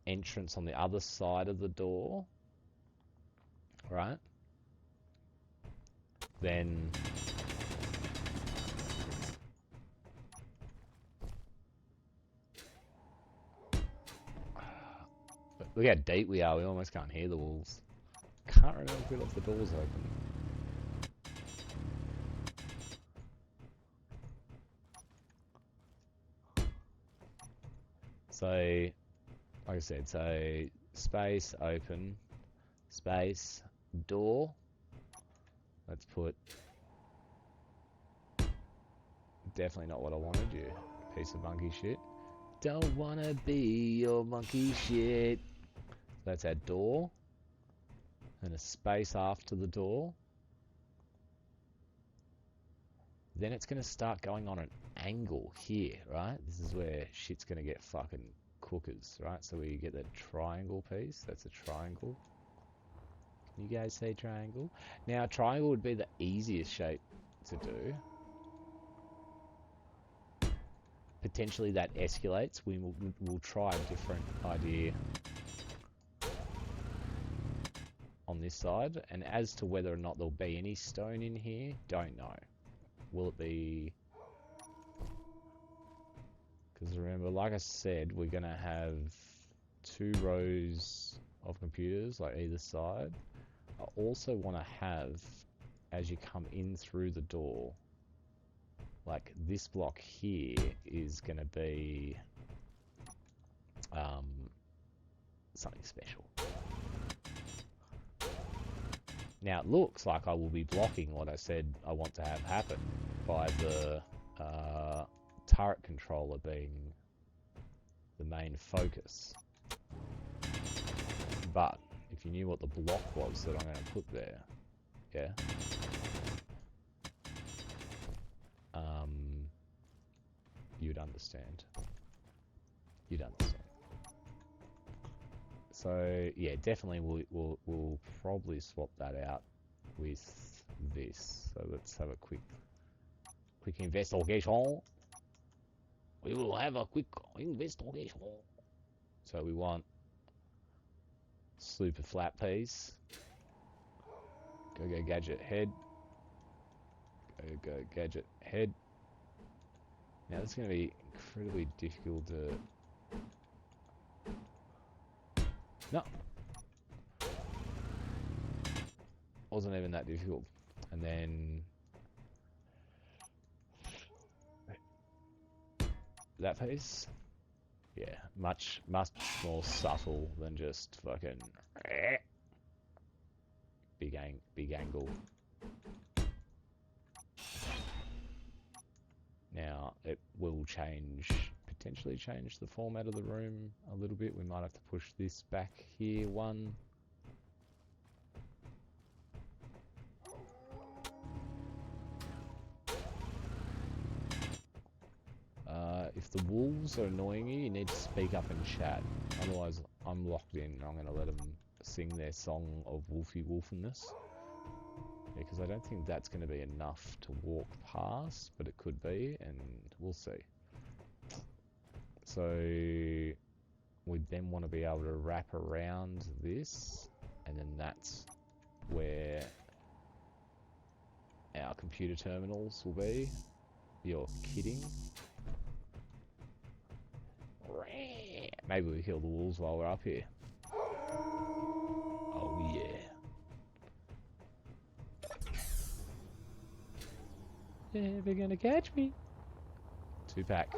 entrance on the other side of the door, right? Then look how deep we are, we almost can't hear the wolves. Can't remember if we left the doors open. So, like I said, so space, open, space, door. Let's put, definitely not what I wanted, you piece of monkey shit. Don't wanna be your monkey shit. That's our door. And a space after the door. Then it's going to start going on an angle here, right? This is where shit's going to get fucking cookers, right? So we get that triangle piece. That's a triangle. Can you guys say triangle? Now, a triangle would be the easiest shape to do. Potentially that escalates. We'll try a different idea on this side. And as to whether or not there'll be any stone in here, don't know. Will it be... Because remember, like I said, we're going to have 2 rows of computers, like either side. I also want to have, as you come in through the door, like this block here is going to be something special. Now it looks like I will be blocking what I said I want to have happen by the turret controller being the main focus. But if you knew what the block was that I'm going to put there, yeah, you'd understand. You'd understand. So yeah, definitely we'll probably swap that out with this. So let's have a quick investigation. We will have a quick investigation. So we want super flat piece. Go gadget head. Go gadget head. Now this is going to be incredibly difficult to... No. Wasn't even that difficult. And then... that piece. Yeah, much more subtle than just fucking... big angle. Now, it will potentially change the format of the room a little bit. We might have to push this back here one. If if the wolves are annoying you, you need to speak up and chat. Otherwise, I'm locked in. I'm going to let them sing their song of wolfy wolfenness. Because I don't think that's going to be enough to walk past, but it could be, and we'll see. So we then want to be able to wrap around this, and then that's where our computer terminals will be. You're kidding. Maybe we kill the wolves while we're up here. Oh yeah. Yeah, they're gonna catch me. 2-pack.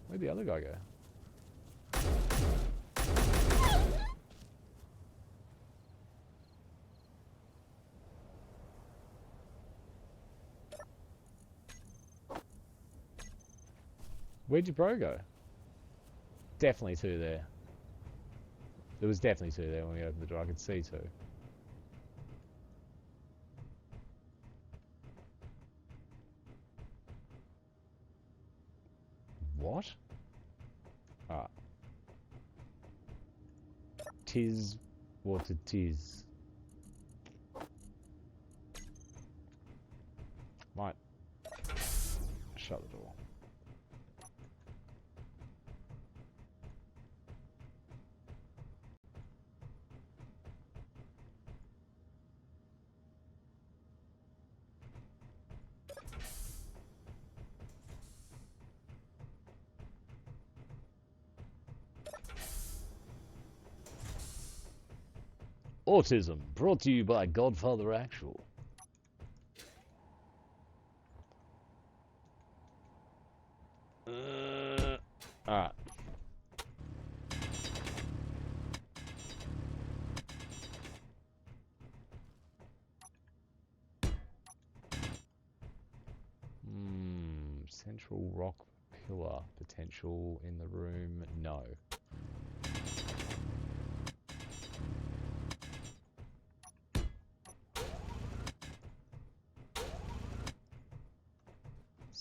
Where'd the other guy go? Where'd your bro go? Definitely 2 there. There was definitely 2 there when we opened the door. I could see 2. What? Alright. Tis what it is. Might shut the door. Autism, brought to you by Godfather Actual. Alright. Central rock pillar potential in the room? No.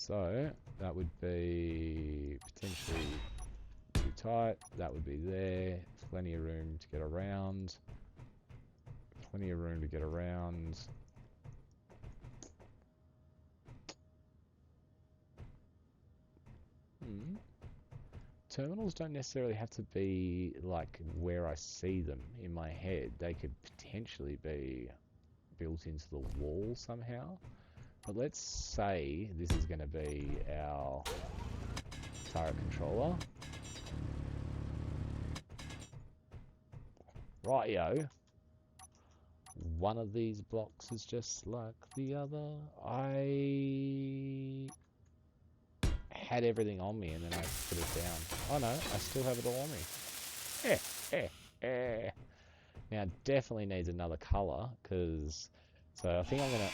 So, that would be potentially too tight. That would be there. Plenty of room to get around. Plenty of room to get around. Terminals don't necessarily have to be like where I see them in my head. They could potentially be built into the wall somehow. But let's say this is going to be our turret controller. Rightio. One of these blocks is just like the other. I had everything on me and then I put it down. Oh no, I still have it all on me. Now definitely needs another colour, because so I think I'm gonna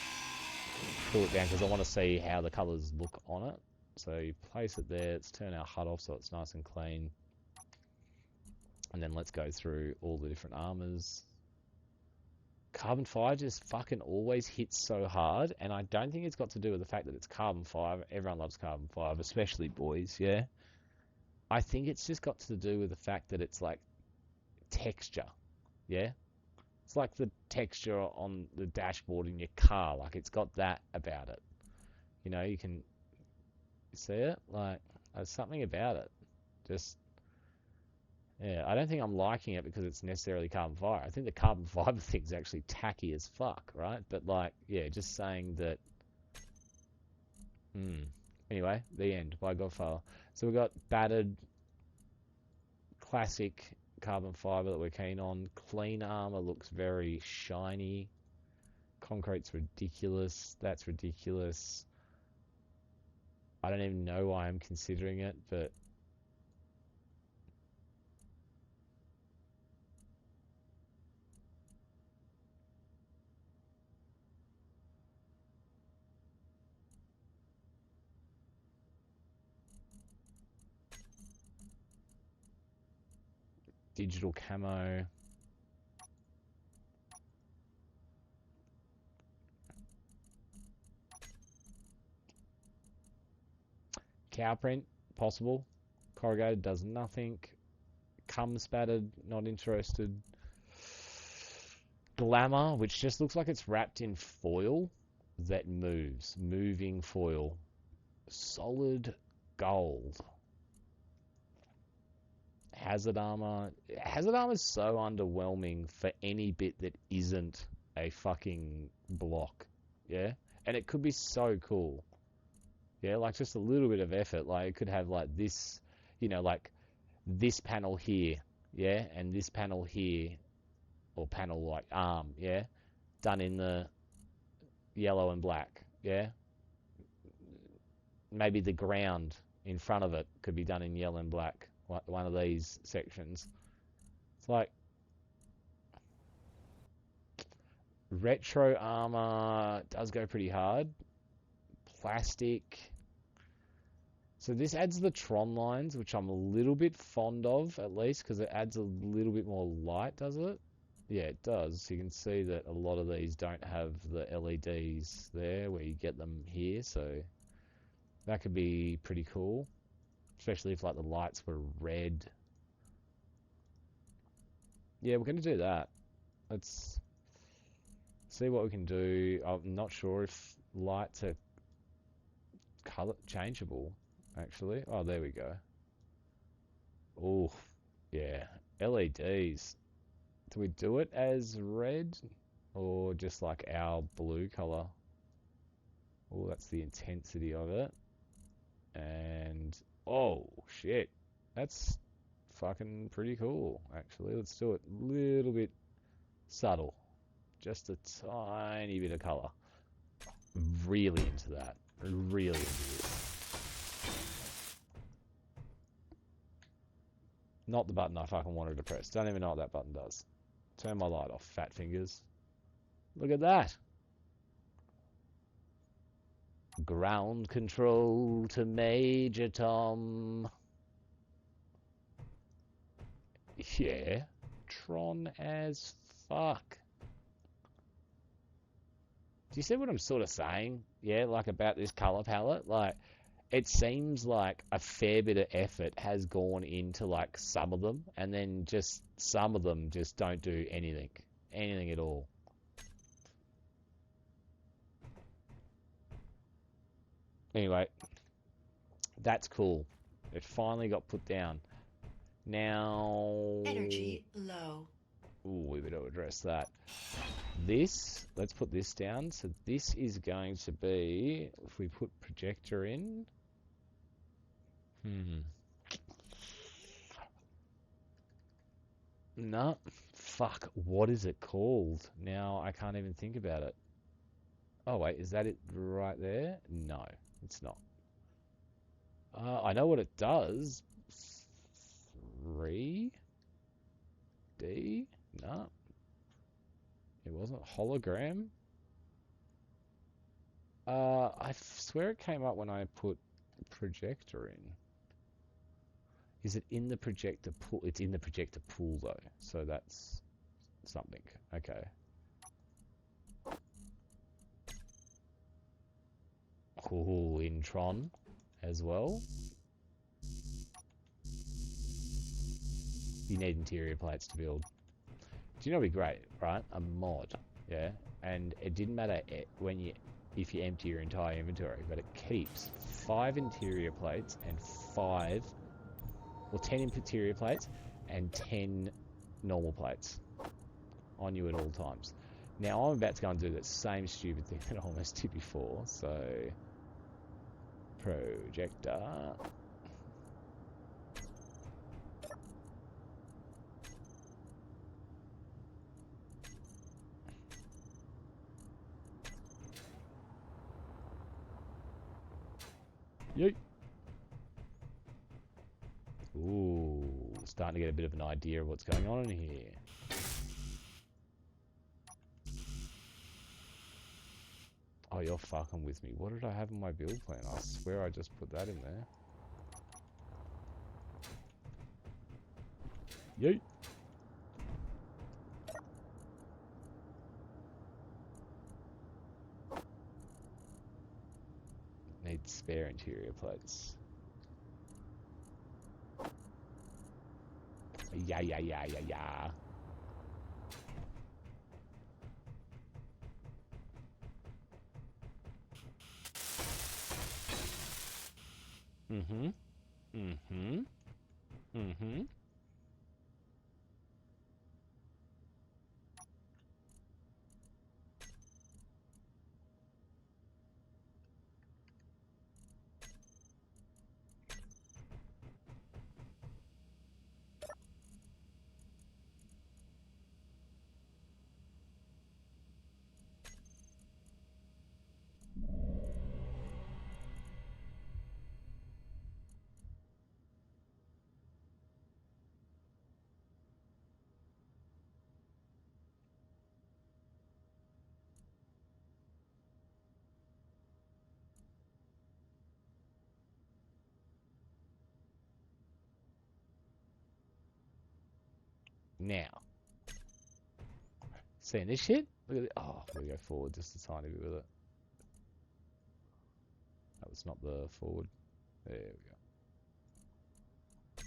pull it down because I want to see how the colours look on it. So you place it there. Let's turn our HUD off so it's nice and clean, and then let's go through all the different armors. Carbon 5 just fucking always hits so hard, and I don't think it's got to do with the fact that it's Carbon 5. Everyone loves Carbon 5, especially boys, yeah? I think it's just got to do with the fact that it's like texture, yeah? It's like the texture on the dashboard in your car, like it's got that about it. You know, you can see it, like, there's something about it. Just, yeah, I don't think I'm liking it because it's necessarily carbon fiber. I think the carbon fiber thing's actually tacky as fuck, right? But like, yeah, just saying that. Anyway, the end by Godfather. So we've got battered, classic carbon fiber that we're keen on. Clean armor looks very shiny. Concrete's ridiculous. That's ridiculous. I don't even know why I'm considering it, but digital camo. Cow print, possible. Corrugated does nothing. Cum spattered, not interested. Glamour, which just looks like it's wrapped in foil that moves. Moving foil. Solid gold. Hazard armor. Hazard armor is so underwhelming for any bit that isn't a fucking block. Yeah? And it could be so cool. Yeah, like just a little bit of effort. Like it could have like this, you know, like this panel here. Yeah? And this panel here. Or panel like arm. Yeah? Done in the yellow and black. Yeah? Maybe the ground in front of it could be done in yellow and black. One of these sections. It's like retro armor does go pretty hard. Plastic. So this adds the Tron lines, which I'm a little bit fond of, at least, because it adds a little bit more light, does it? Yeah, it does. You can see that a lot of these don't have the LEDs there, where you get them here, so that could be pretty cool. Especially if, like, the lights were red. Yeah, we're going to do that. Let's see what we can do. I'm not sure if lights are color changeable, actually. Oh, there we go. Oh, yeah. LEDs. Do we do it as red or just like our blue color? Oh, that's the intensity of it. And oh shit, that's fucking pretty cool, actually. Let's do it a little bit subtle, just a tiny bit of color. Really into that. Really into this. Not the button I fucking wanted to press. Don't even know what that button does. Turn my light off, fat fingers. Look at that. Ground control to Major Tom. Yeah. Tron as fuck. Do you see what I'm sort of saying? Yeah, like about this color palette? Like, it seems like a fair bit of effort has gone into like some of them, and then just some of them just don't do anything. Anything at all. Anyway, that's cool. It finally got put down. Now...
Energy low.
Ooh, we better address that. This, let's put this down. So this is going to be, if we put projector in... No. Fuck, what is it called? Now I can't even think about it. Oh, wait, is that it right there? No, it's not. I know what it does. 3D? No. It wasn't hologram. I swear it came up when I put projector in. Is it in the projector pool? It's in the projector pool though, so that's something. Okay. Oh, in Tron as well. You need interior plates to build. Do you know what'd be great, right? A mod, yeah? And it didn't matter if you empty your entire inventory, but it keeps 5 interior plates and 10 interior plates and 10 normal plates on you at all times. Now I'm about to go and do that same stupid thing that I almost did before, so projector. Yeet. Ooh, starting to get a bit of an idea of what's going on in here. Oh, you're fucking with me. What did I have in my build plan? I swear I just put that in there. Yeet. Need spare interior plates. Yeah, yeah, yeah, yeah, yeah. Mm-hmm. Mm-hmm. Mm-hmm. Now, seeing this shit? Look at it. Oh, we go forward just a tiny bit with it. That was not the forward. There we go.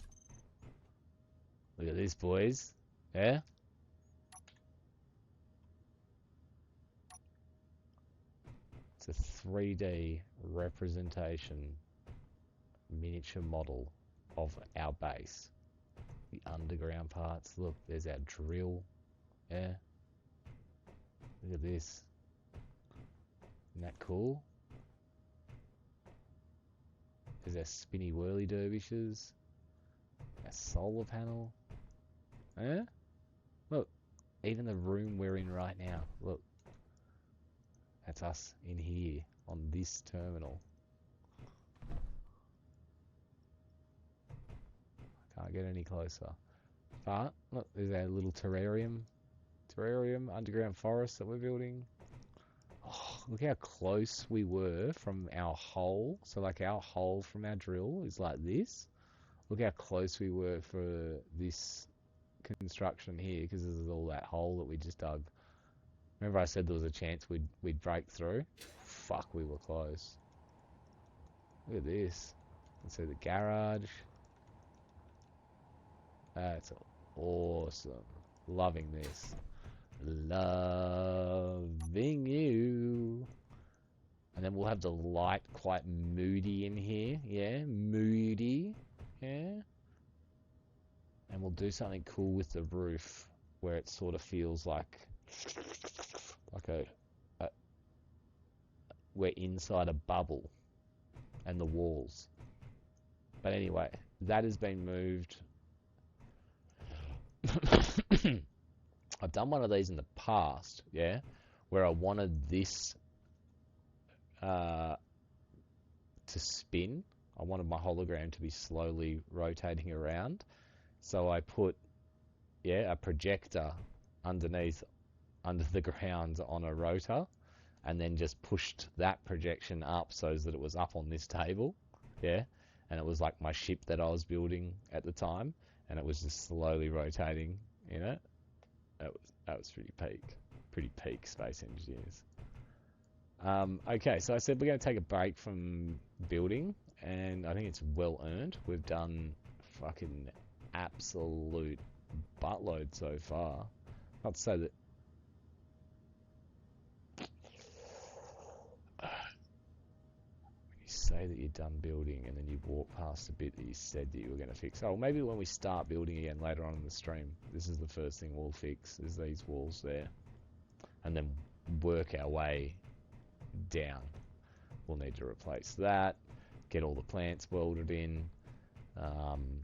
Look at this, boys. Yeah? It's a 3D representation miniature model of our base. The underground parts. Look, there's our drill. Yeah? Look at this. Isn't that cool? There's our spinny whirly dervishes. Our solar panel. Yeah? Look, even the room we're in right now. Look. That's us in here on this terminal. Can't get any closer. But look, there's our little terrarium underground forest that we're building. Oh, look how close we were from our hole. So like our hole from our drill is like this. Look how close we were for this construction here, because this is all that hole that we just dug. Remember I said there was a chance we'd break through? Fuck, we were close. Look at this. Let's see the garage. That's awesome. Loving this. Loving you. And then we'll have the light quite moody in here. Yeah, moody. Yeah. And we'll do something cool with the roof where it sort of feels like a we're inside a bubble and the walls. But anyway, that has been moved. I've done one of these in the past, yeah, where I wanted this to spin. I wanted my hologram to be slowly rotating around. So I put, yeah, a projector under the ground on a rotor, and then just pushed that projection up so that it was up on this table, yeah, and it was like my ship that I was building at the time, and it was just slowly rotating, you know. That was pretty peak Space Engineers. Okay, so I said we're going to take a break from building, and I think it's well earned. We've done fucking absolute buttload so far. Not to say that. When you say that you're done building and then you walk past a bit that you said that you were going to fix. Oh, maybe when we start building again later on in the stream, this is the first thing we'll fix, is these walls there. And then work our way down. We'll need to replace that, get all the plants welded in,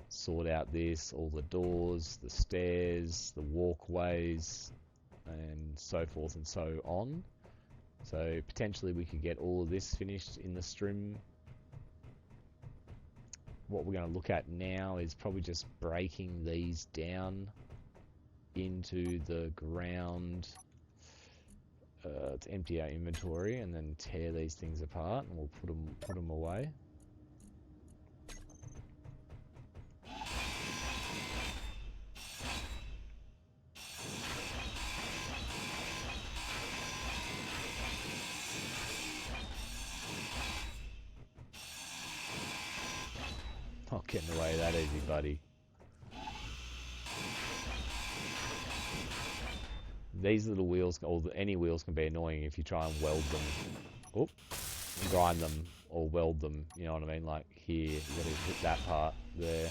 sort out this, all the doors, the stairs, the walkways, and so forth and so on. So potentially we could get all of this finished in the stream. What we're going to look at now is probably just breaking these down into the ground to empty our inventory, and then tear these things apart, and we'll put them away. Not getting away that easy, buddy. these little wheels, or any wheels, can be annoying if you try and weld them. Oop, grind them or weld them. You know what I mean? Like here, you got to hit that part there.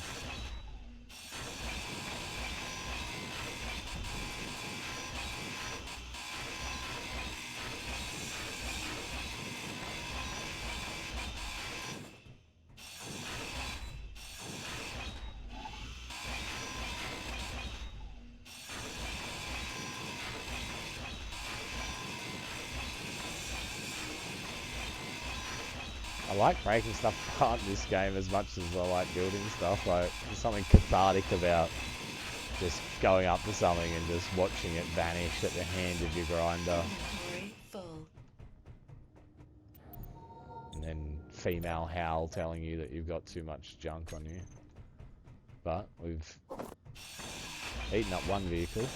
I like breaking stuff apart in this game as much as I like building stuff. Like, there's something cathartic about just going up to something and just watching it vanish at the hand of your grinder.
Inventory full.
And then female howl telling you that you've got too much junk on you. But we've eaten up one vehicle.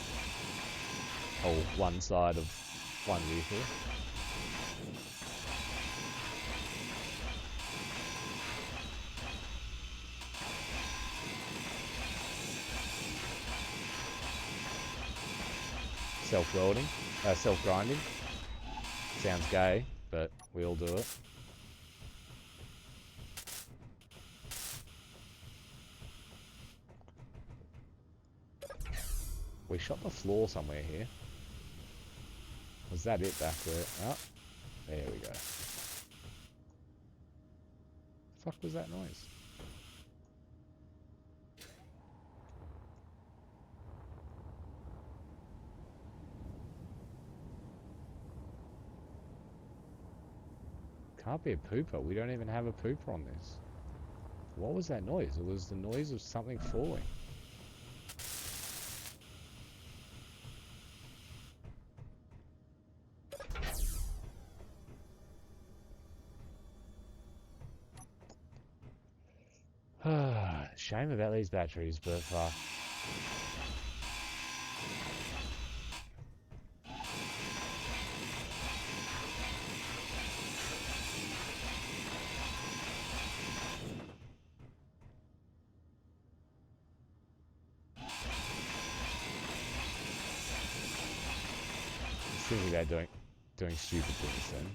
Or one side of one vehicle. Self-welding, self-grinding. Sounds gay, but we all do it. We shot the floor somewhere here. Was that it back there? Oh, there we go. Fuck was that noise? Can't be a pooper. We don't even have a pooper on this. What was that noise? It was the noise of something falling. Shame about these batteries, but thinking about doing stupid things then.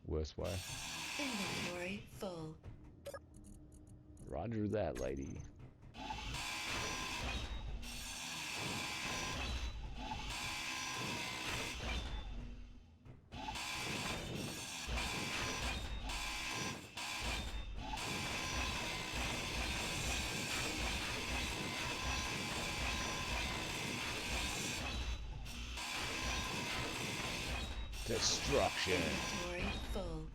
Worst way.
Inventory full.
Roger that, lady. Destruction.
Inventory full.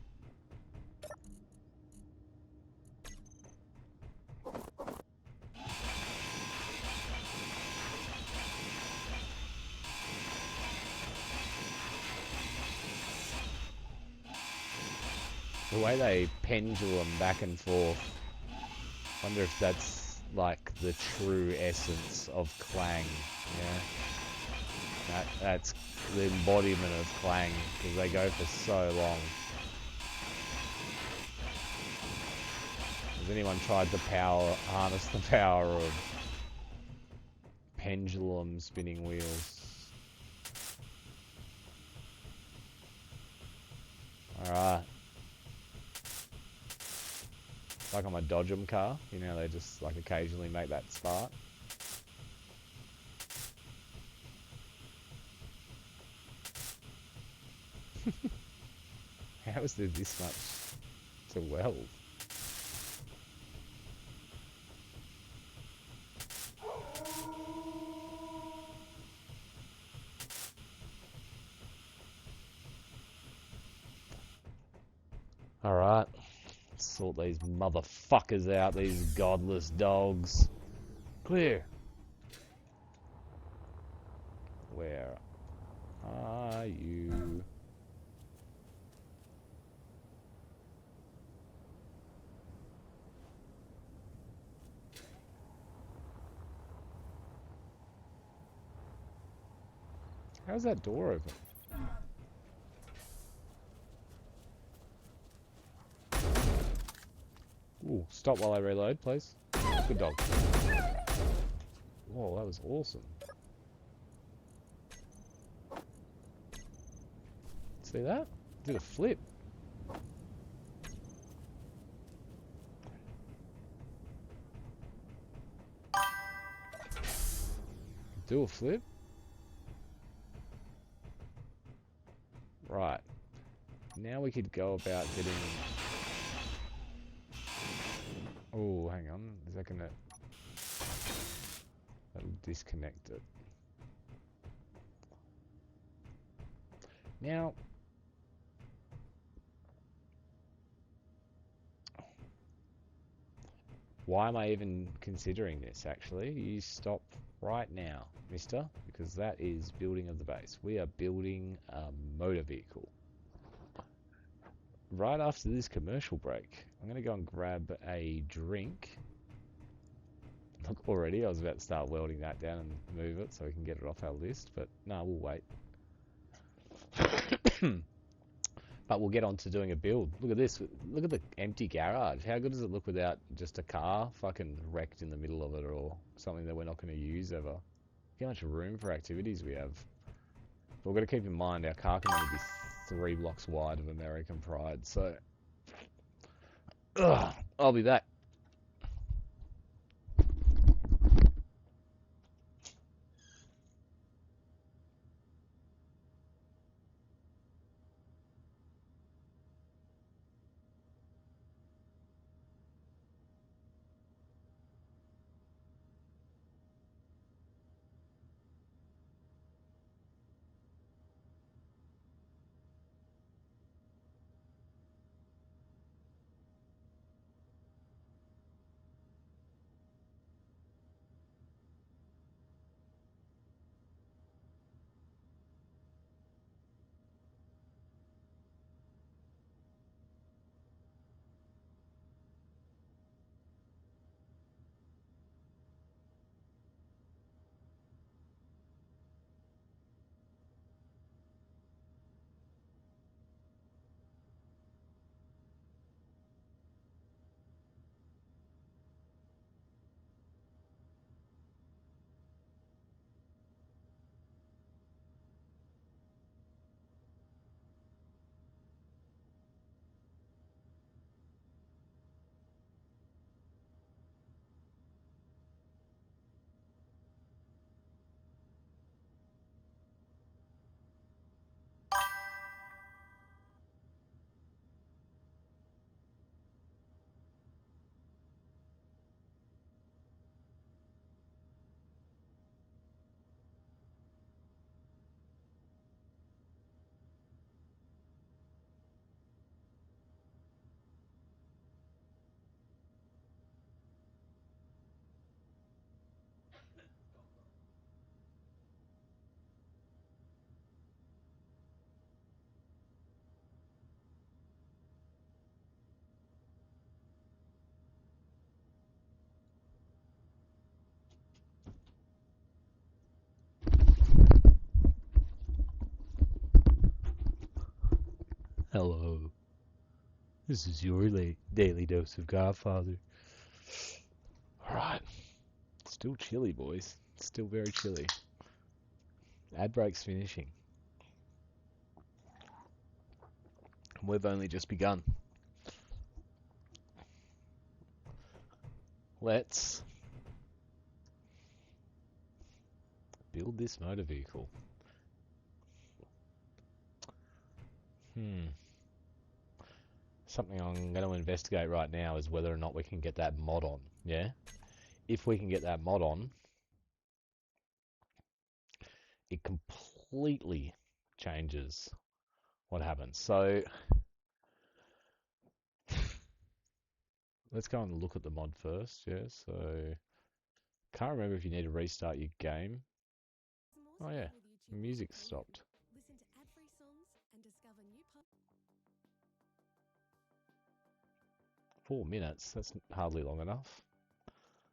The way they pendulum back and forth. Wonder if that's like the true essence of clang. Yeah. That's the embodiment of clang, because they go for so long. Has anyone tried to harness the power of pendulum spinning wheels? Alright. Like on my Dodgem car, you know, they just like occasionally make that spark. How is there this much to weld? Alright. Sort these motherfuckers out, these godless dogs. Clear. Where are you? How's that door open? Ooh, stop while I reload, please. Good dog. Whoa, that was awesome. See that? Did a flip. Do a flip. Right. Now we could go about getting... Oh, hang on. Is that gonna... That'll disconnect it. Now... Why am I even considering this, actually? You stop right now, mister, because that is building of the base. We are building a motor vehicle. Right after this commercial break, I'm going to go and grab a drink. Look, already I was about to start welding that down and move it so we can get it off our list, but no, we'll wait. But we'll get on to doing a build. Look at this. Look at the empty garage. How good does it look without just a car fucking wrecked in the middle of it or something that we're not going to use ever? Look how much room for activities we have. But we've got to keep in mind our car can only be 3 blocks wide of American Pride, so... Ugh, I'll be back. Hello. This is your daily dose of Godfather. Alright. Still chilly, boys. Still very chilly. Ad break's finishing. We've only just begun. Let's build this motor vehicle. Something I'm going to investigate right now is whether or not we can get that mod on. Yeah? If we can get that mod on, it completely changes what happens. So let's go and look at the mod first. Yeah, so can't remember if you need to restart your game. Oh yeah, music stopped. 4 minutes, that's hardly long enough.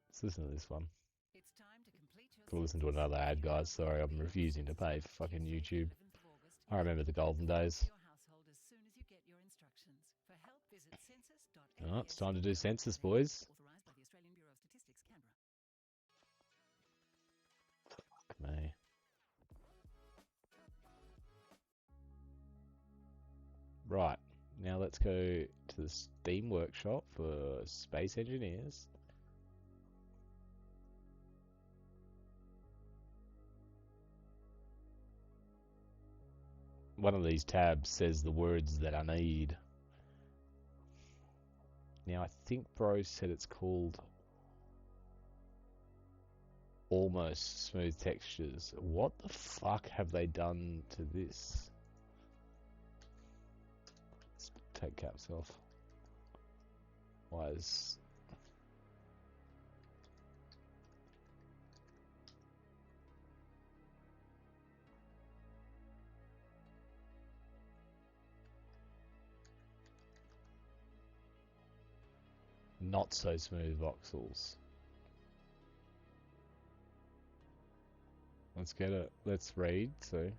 Let's listen to this one.
It's time to complete your
Gotta listen to another ad, guys. Sorry, I'm refusing to pay for fucking YouTube. I remember the golden days. Oh, it's time to do census, boys. Fuck me. Right, now let's go to the Steam workshop for Space Engineers. One of these tabs says the words that I need. Now I think Bro said it's called Almost Smooth Textures. What the fuck have they done to this? Let's take caps off. Why is... Not so smooth voxels. Let's get it. Let's read, so...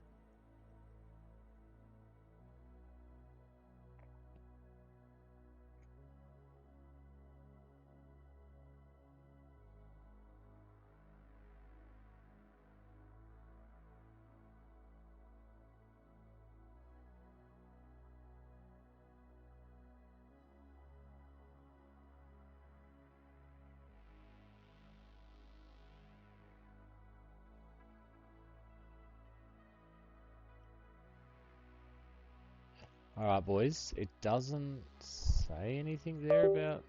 Alright, boys. It doesn't say anything there about...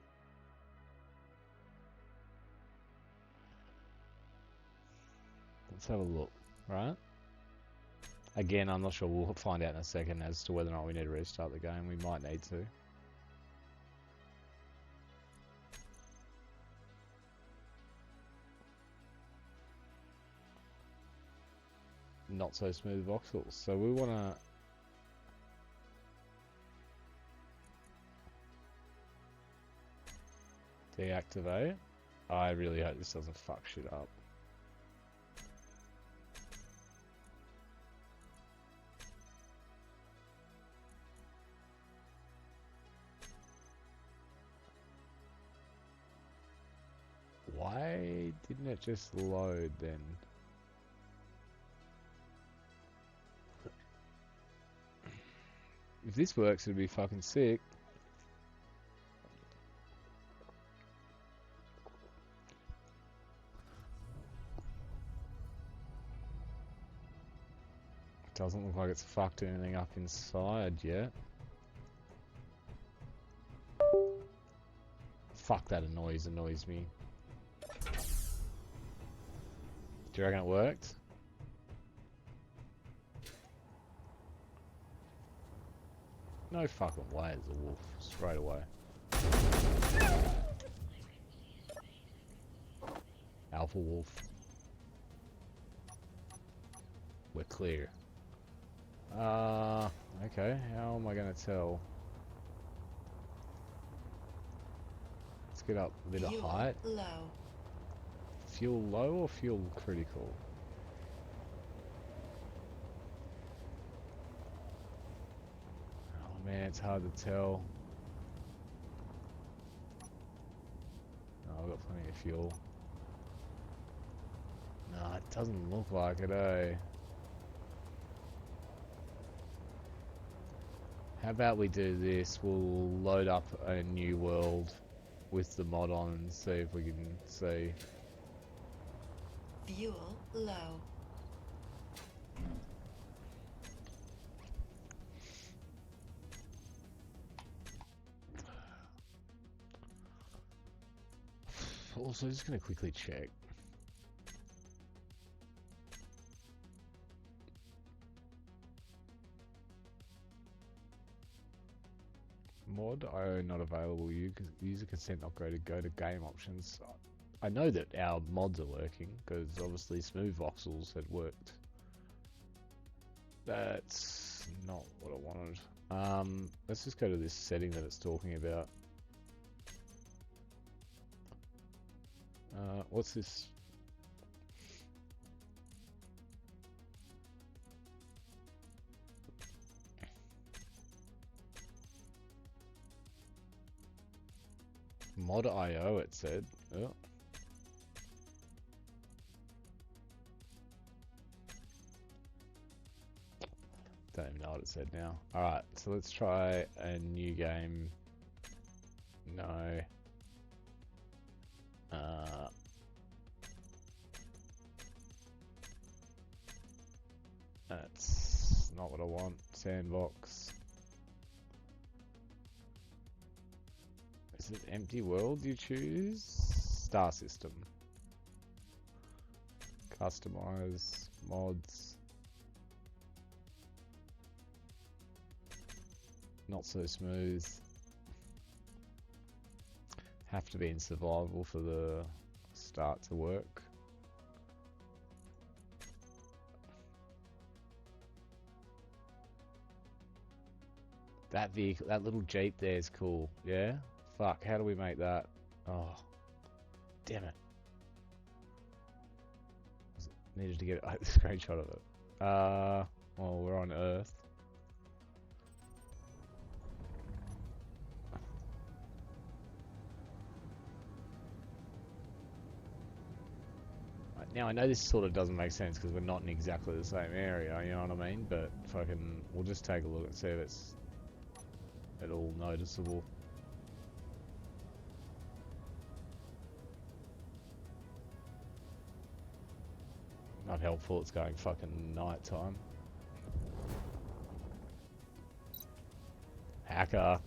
Let's have a look, right? Again, I'm not sure. We'll find out in a second as to whether or not we need to restart the game. We might need to. Not so smooth voxels. So we want to... deactivate. I really hope this doesn't fuck shit up. Why didn't it just load then? If this works, it'd be fucking sick. Doesn't look like it's fucked anything up inside yet. Fuck, that annoys me. Do you reckon it worked? No fucking way, there's a wolf straight away. Alpha wolf. We're clear. Okay, how am I gonna tell? Let's get up a bit of height.
Low.
Fuel low or fuel critical? Oh man, it's hard to tell. Oh, I've got plenty of fuel. No, it doesn't look like it, eh? How about we do this? We'll load up a new world with the mod on and see if we can see.
Fuel low.
Also, just gonna quickly check. Mod not available. User consent not go to game options. I know that our mods are working because obviously smooth voxels had worked. That's not what I wanted. Let's just go to this setting that it's talking about. What's this? Mod.io it said. Oh. Don't even know what it said now. Alright, so let's try a new game. No. That's not what I want. Sandbox. Is it empty world you choose? Star system. Customize mods. Not so smooth. Have to be in survival for the start to work. That vehicle, that little Jeep there is cool. Yeah? Fuck, how do we make that? Oh, damn it. Needed to get a screenshot of it. Well, we're on Earth. Now I know this sort of doesn't make sense because we're not in exactly the same area, you know what I mean? But fucking, we'll just take a look and see if it's at all noticeable. Not helpful, it's going fucking night time. Hacker.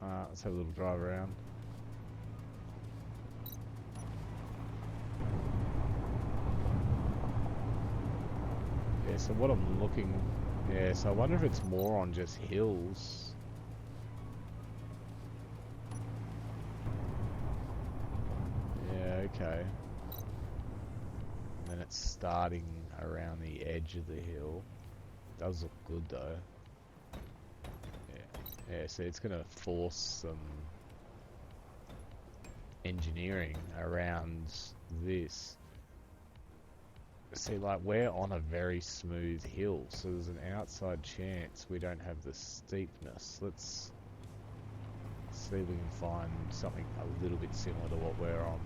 Let's have a little drive around. Yeah, so what I'm looking... Yeah, so I wonder if it's more on just hills. Yeah, okay. And then it's starting around the edge of the hill. Does look good though. Yeah, so it's gonna force some engineering around this. See, like, we're on a very smooth hill, so there's an outside chance we don't have the steepness. Let's see if we can find something a little bit similar to what we're on.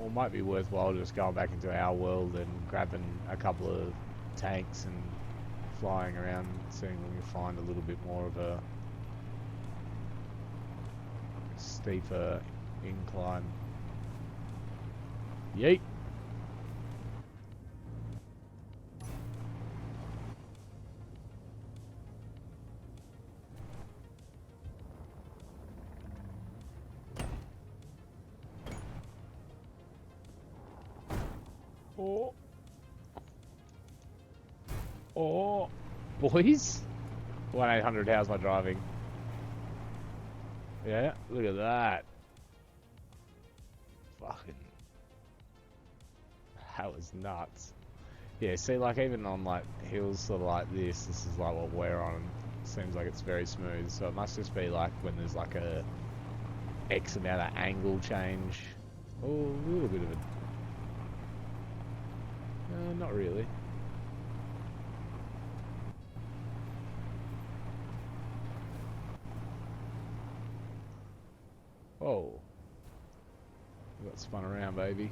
Or might be worthwhile just going back into our world and grabbing a couple of tanks and flying around, seeing if we can find a little bit more of a steeper incline. Yeet! Oh. Oh. Boys? 1-800, how's my driving? Yeah, look at that. Fucking... That was nuts. Yeah, see, like, even on, like, hills sort of like this is like what we're on. Seems like it's very smooth, so it must just be, like, when there's, like, a X amount of angle change. Oh, a little bit of a... not really. Oh. We got spun around, baby.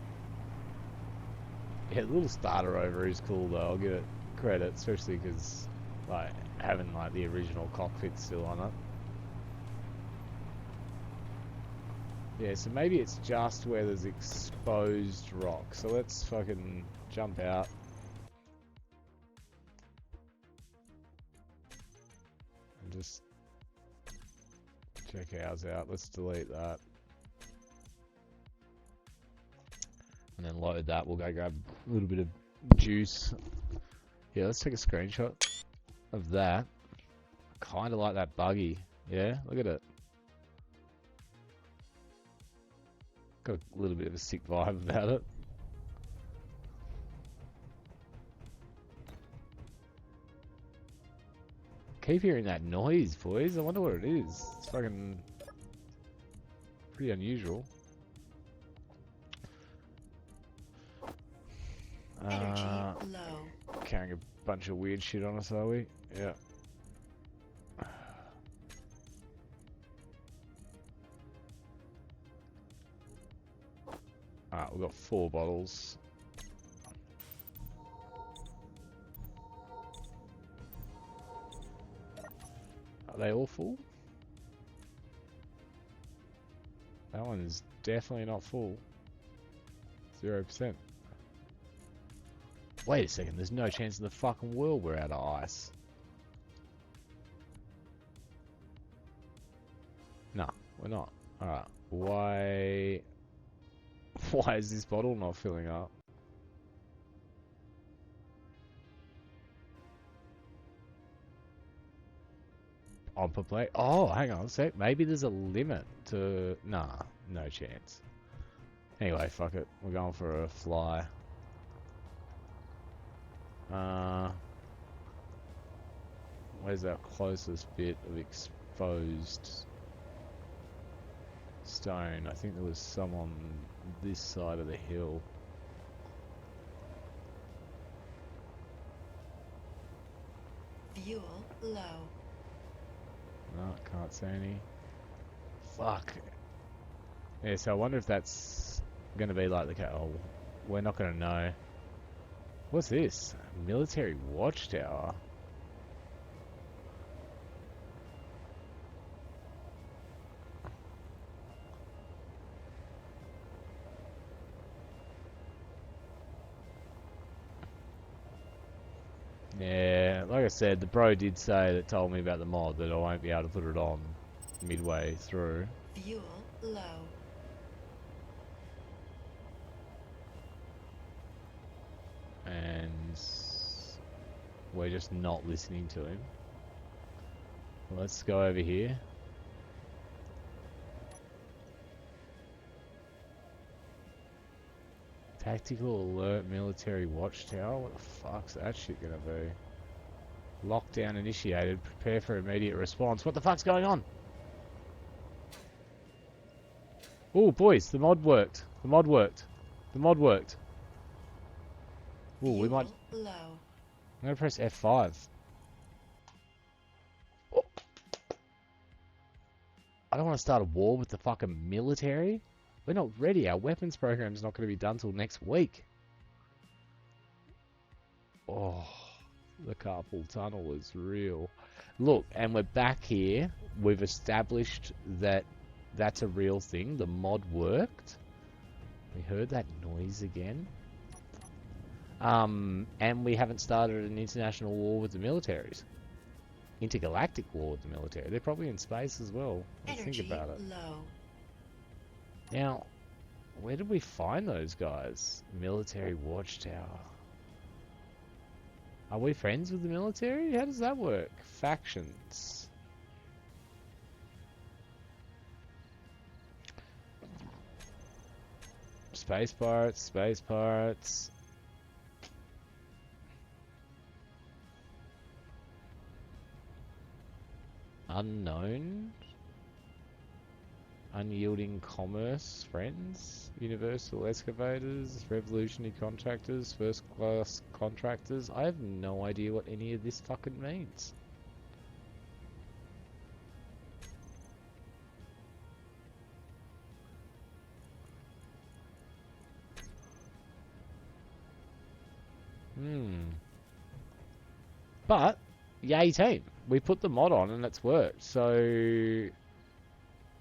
Yeah, the little starter over is cool though, I'll give it credit, especially because, like, having, like, the original cockpit still on it. Yeah, so maybe it's just where there's exposed rock. So let's fucking jump out. And just check ours out. Let's delete that. And then load that. We'll go grab a little bit of juice. Yeah, let's take a screenshot of that. Kind of like that buggy. Yeah, look at it. Got a little bit of a sick vibe about it. Keep hearing that noise, boys. I wonder what it is. It's fucking pretty unusual.
Energy low.
Carrying a bunch of weird shit on us, are we? Yeah. Alright, we've got 4 bottles. Are they all full? That one is definitely not full. 0%. Wait a second, there's no chance in the fucking world we're out of ice. No, we're not. Alright, why is this bottle not filling up? On per plate? Oh, hang on a sec. Maybe there's a limit to... Nah, no chance. Anyway, fuck it. We're going for a fly. Where's our closest bit of exposed stone? I think there was some on this side of the hill.
Fuel low.
No, can't see any. Fuck. Yeah, so I wonder if that's going to be like the... Oh, we're not going to know. What's this? Military watchtower. Yeah, like I said, the bro did say that told me about the mod that I won't be able to put it on midway through.
Fuel low.
And we're just not listening to him. Let's go over here. Tactical alert military watchtower? What the fuck's that shit gonna be? Lockdown initiated. Prepare for immediate response. What the fuck's going on? Oh, boys, the mod worked. The mod worked. The mod worked. Oh, we might...
Low.
I'm gonna press F5. Oh. I don't want to start a war with the fucking military. We're not ready. Our weapons program's not going to be done till next week. Oh, the carpal tunnel is real. Look, and we're back here. We've established that that's a real thing. The mod worked. We heard that noise again. And we haven't started an international war with the militaries. Intergalactic war with the military. They're probably in space as well. Let's think about it.
Low.
Now, where did we find those guys? Military watchtower. Are we friends with the military? How does that work? Factions. Space pirates, space pirates. Unknown. Unyielding commerce, friends, universal excavators, revolutionary contractors, first class contractors. I have no idea what any of this fucking means. But, yay team. We put the mod on and it's worked. So...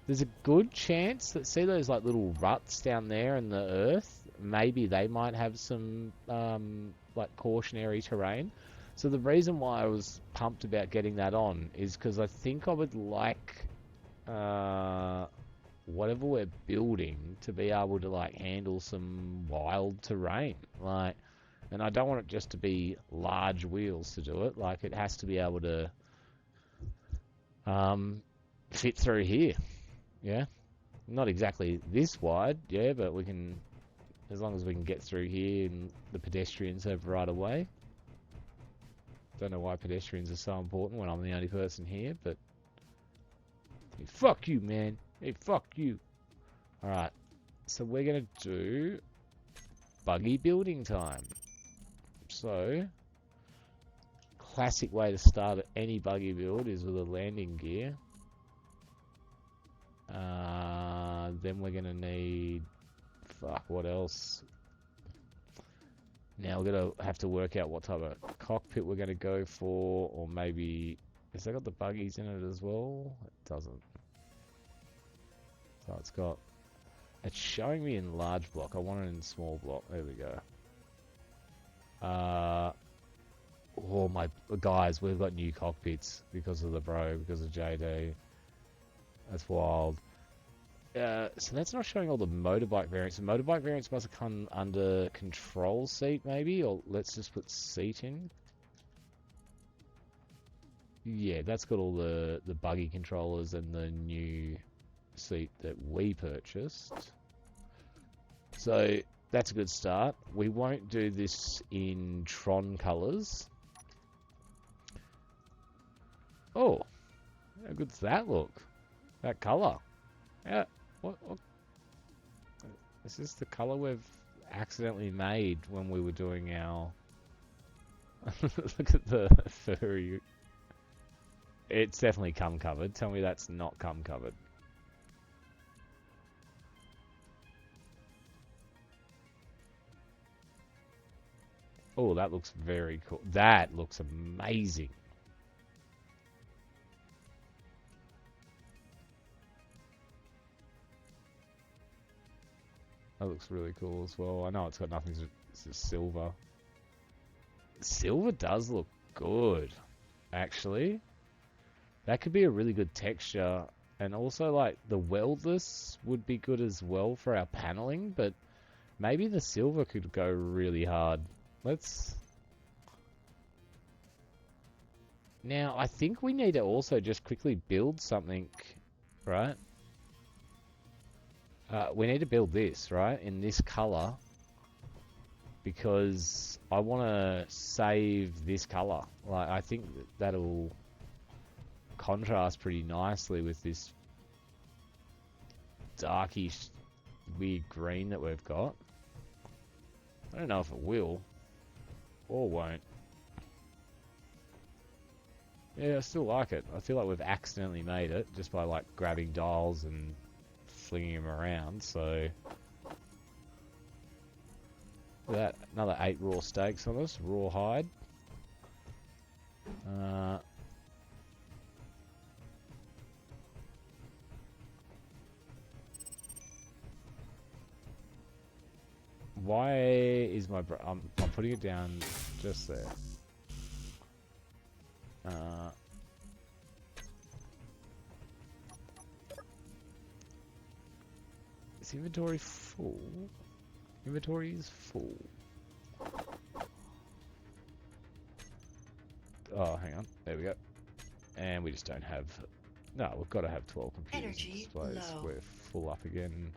there's a good chance that, see those like little ruts down there in the earth? Maybe they might have some like cautionary terrain. So the reason why I was pumped about getting that on is because I think I would like whatever we're building to be able to like handle some wild terrain. Like, and I don't want it just to be large wheels to do it. Like, it has to be able to fit through here. Yeah. Not exactly this wide, yeah, but we can, as long as we can get through here and the pedestrians have right of way. Don't know why pedestrians are so important when I'm the only person here, but hey, fuck you, man. Hey, fuck you. Alright, so we're going to do buggy building time. So, classic way to start any buggy build is with a landing gear. Then we're going to need... Fuck, what else? Now we're going to have to work out what type of cockpit we're going to go for, or maybe... Has that got the buggies in it as well? It doesn't. So it's got... It's showing me in large block. I want it in small block. There we go. Oh my... Guys, we've got new cockpits because of the bro, because of JD. That's wild. So that's not showing all the motorbike variants. The motorbike variants must have come under control seat, maybe? Or let's just put seat in. Yeah, that's got all the buggy controllers and the new seat that we purchased. So that's a good start. We won't do this in Tron colours. Oh, how good's that look? That colour. Yeah. What? Is this the colour we've accidentally made when we were doing our... Look at the furry... It's definitely cum covered. Tell me that's not cum covered. Oh, that looks very cool. That looks amazing. That looks really cool as well. I know it's got nothing to... It's just silver. Silver does look good, actually. That could be a really good texture. And also, like, the weldless would be good as well for our paneling, but maybe the silver could go really hard. Let's... Now, I think we need to also just quickly build something, right? We need to build this, right? In this color. Because I want to save this color. Like, I think that'll contrast pretty nicely with this darkish, weird green that we've got. I don't know if it will. Or won't. Yeah, I still like it. I feel like we've accidentally made it just by, like, grabbing dials and flinging them around, so... That, another 8 raw steaks on us, raw hide. Why is my... I'm putting it down just there. Is inventory full? Inventory is full. Oh, hang on. There we go. And we just don't have... No, we've got to have 12 computers
Energy
and displays.
low.
We're full up again.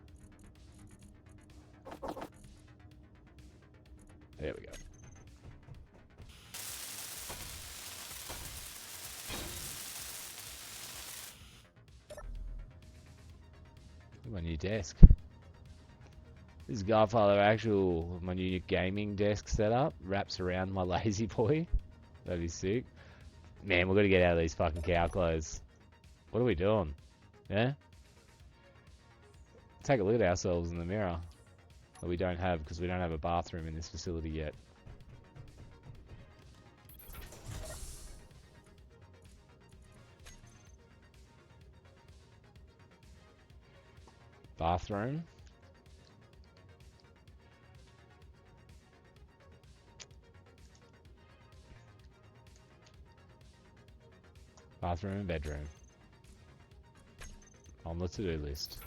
There we go. My new desk. This is Godfather actual, my new gaming desk setup. Wraps around my lazy boy. That'd be sick. Man, we're gonna get out of these fucking cow clothes. What are we doing? Yeah? Take a look at ourselves in the mirror. That we don't have, because we don't have a bathroom in this facility yet. Bathroom. Bathroom and bedroom. On the to-do list.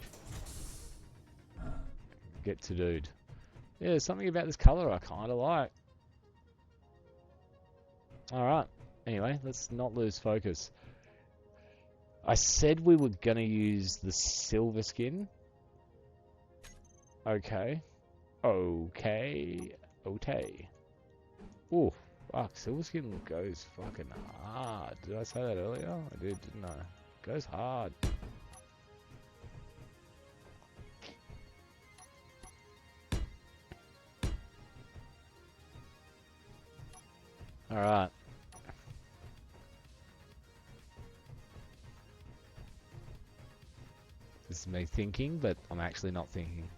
Get to-doed. Yeah, there's something about this colour I kind of like. Alright. Anyway, let's not lose focus. I said we were going to use the silver skin. Okay. Okay. Okay. Ooh. Fuck, Silver Skin goes fucking hard. Did I say that earlier? I did, didn't I? Goes hard. Alright. This is me thinking, but I'm actually not thinking.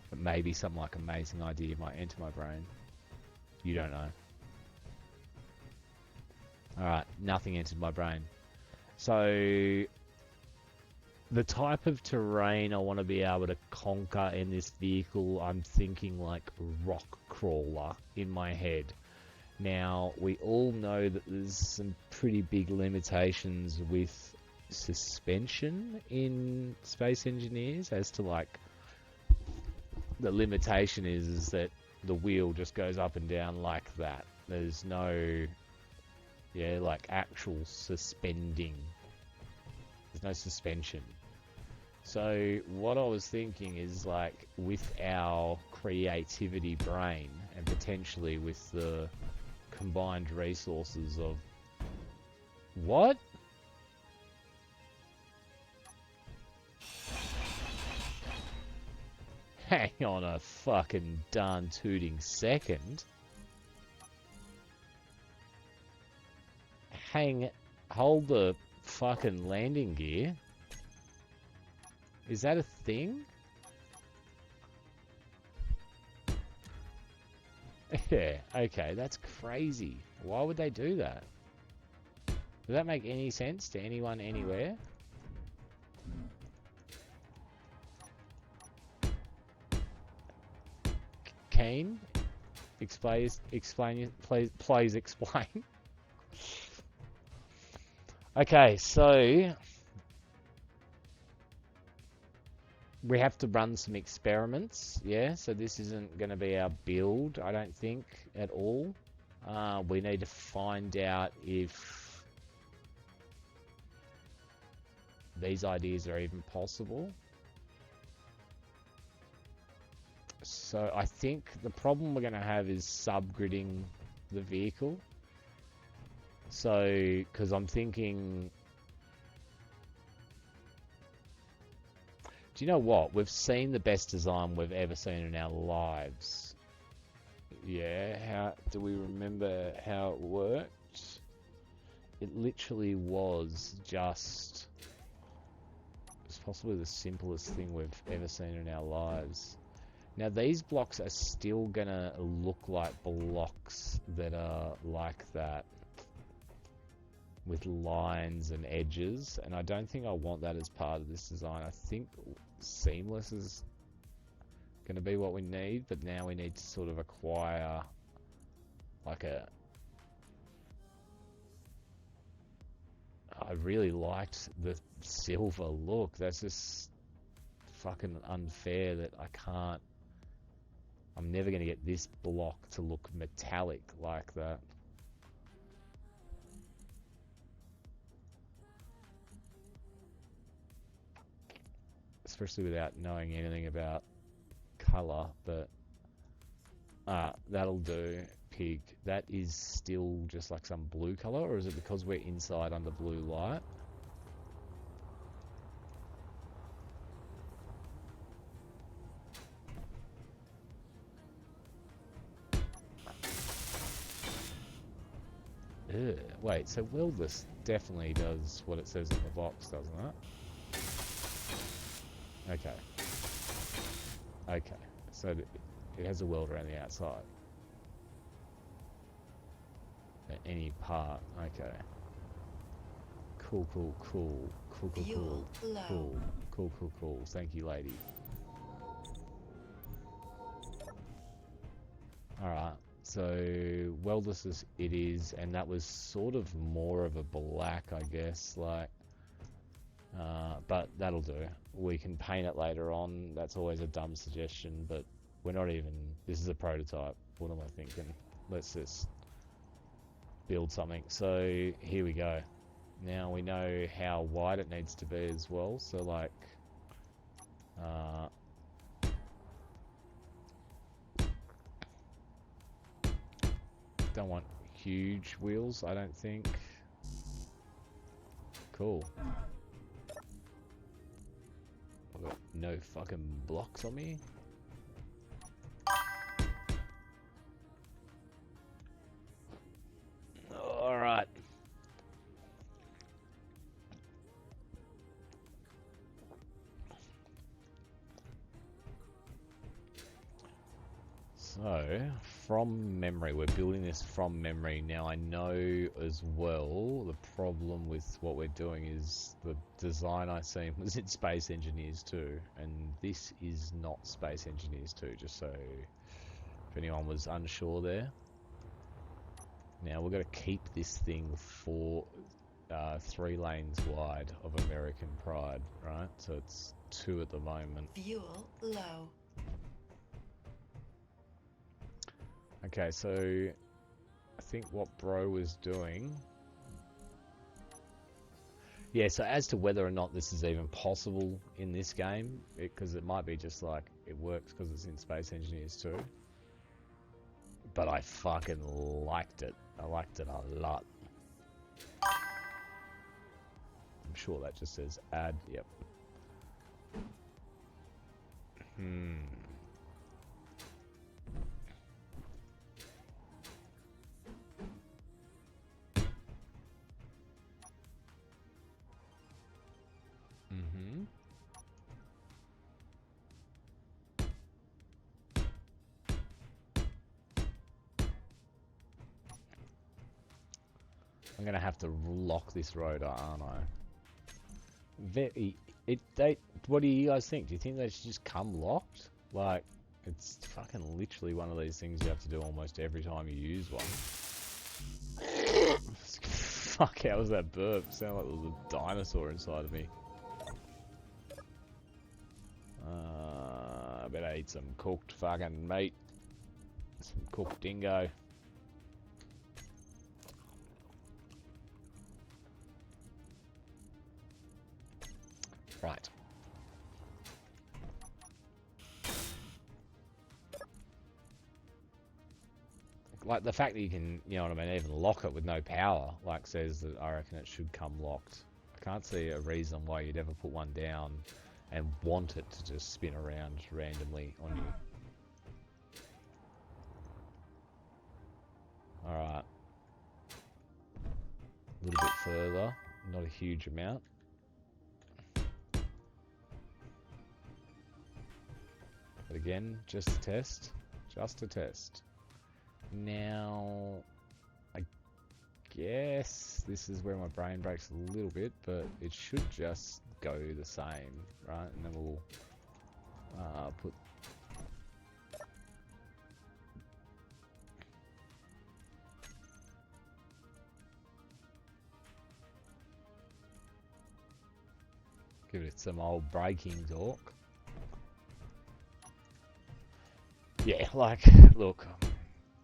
But maybe some like amazing idea might enter my brain. You don't know. Alright, nothing entered my brain. So, the type of terrain I want to be able to conquer in this vehicle, I'm thinking like rock crawler in my head. Now, we all know that there's some pretty big limitations with suspension in Space Engineers as to like, the limitation is that the wheel just goes up and down like that. There's no, yeah, like actual suspending. There's no suspension. So what I was thinking is like with our creativity brain and potentially with the combined resources of what? Hang on a fucking darn tooting second. Hold the fucking landing gear. Is that a thing? Yeah, okay, that's crazy. Why would they do that? Does that make any sense to anyone anywhere? Keen? Explain, please explain. Okay, so we have to run some experiments, yeah? So this isn't going to be our build, I don't think, at all. We need to find out if these ideas are even possible. So I think the problem we're going to have is subgridding the vehicle. So, because I'm thinking... Do you know what? We've seen the best design we've ever seen in our lives. Yeah, how do we remember how it worked? It literally was just... It's possibly the simplest thing we've ever seen in our lives. Now these blocks are still gonna look like blocks that are like that. With lines and edges, and I don't think I want that as part of this design. I think seamless is going to be what we need, but now we need to sort of acquire like a... I really liked the silver look. That's just fucking unfair that I can't... I'm never going to get this block to look metallic like that. Especially without knowing anything about colour, but that'll do. Pig. That is still just like some blue colour, or is it because we're inside under blue light? Ugh. Wait, so Wildless definitely does what it says in the box, doesn't it? Okay. Okay. So it has a weld around the outside. At any part. Okay. Cool, cool, cool. Cool, cool, cool.
Fuel low.
Cool. Cool, cool, cool. Thank you, lady. Alright. So, Weldless it is, and that was sort of more of a black, I guess, like... but that'll do. We can paint it later on. That's always a dumb suggestion, but we're not even... This is a prototype. What am I thinking? Let's just build something. So here we go. Now we know how wide it needs to be as well. So like... Don't want huge wheels, I don't think. Cool. I've got no fucking blocks on me. Alright. So, from memory, we're building this from memory. Now I know as well the problem with what we're doing is the design I seen was in Space Engineers 2, and this is not Space Engineers 2, just so if anyone was unsure there. Now we're going to keep this thing for 3 lanes wide of American Pride, right? So it's 2 at the moment.
Fuel low.
Okay, so I think what bro was doing... Yeah, so as to whether or not this is even possible in this game, because it might be just like, it works because it's in Space Engineers 2. But I fucking liked it. I liked it a lot. I'm sure that just says add, yep. I'm gonna have to lock this road, aren't I? What do you guys think? Do you think they should just come locked? Like, it's fucking literally one of these things you have to do almost every time you use one. Fuck, how was that burp? Sounded like there was a dinosaur inside of me. I better eat some cooked fucking meat. Some cooked dingo. Right. Like the fact that you can, you know what I mean, even lock it with no power, like says that I reckon it should come locked. I can't see a reason why you'd ever put one down and want it to just spin around randomly on you. Alright. A little bit further, not a huge amount. But again, just a test. Just a test. Now, I guess this is where my brain breaks a little bit, but it should just go the same, right? And then we'll put... Give it some old braking torque. Yeah, like, look,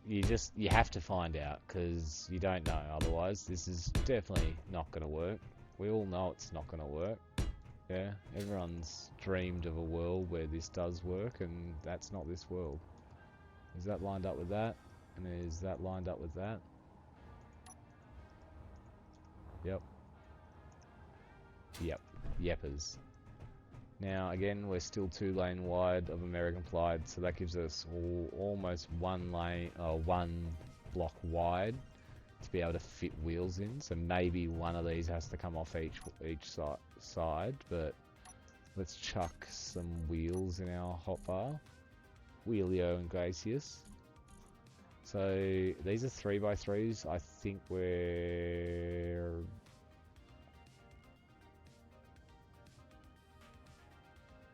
you have to find out, because you don't know otherwise. This is definitely not going to work. We all know it's not going to work. Yeah, everyone's dreamed of a world where this does work, and that's not this world. Is that lined up with that? And is that lined up with that? Yep. Yep. Yepers. Now, again, we're still 2 lane wide of American Pride, so that gives us almost 1 lane, 1 block wide to be able to fit wheels in. So maybe one of these has to come off each side, but let's chuck some wheels in our hotbar. Wheelio and Gracious. So these are 3x3s. I think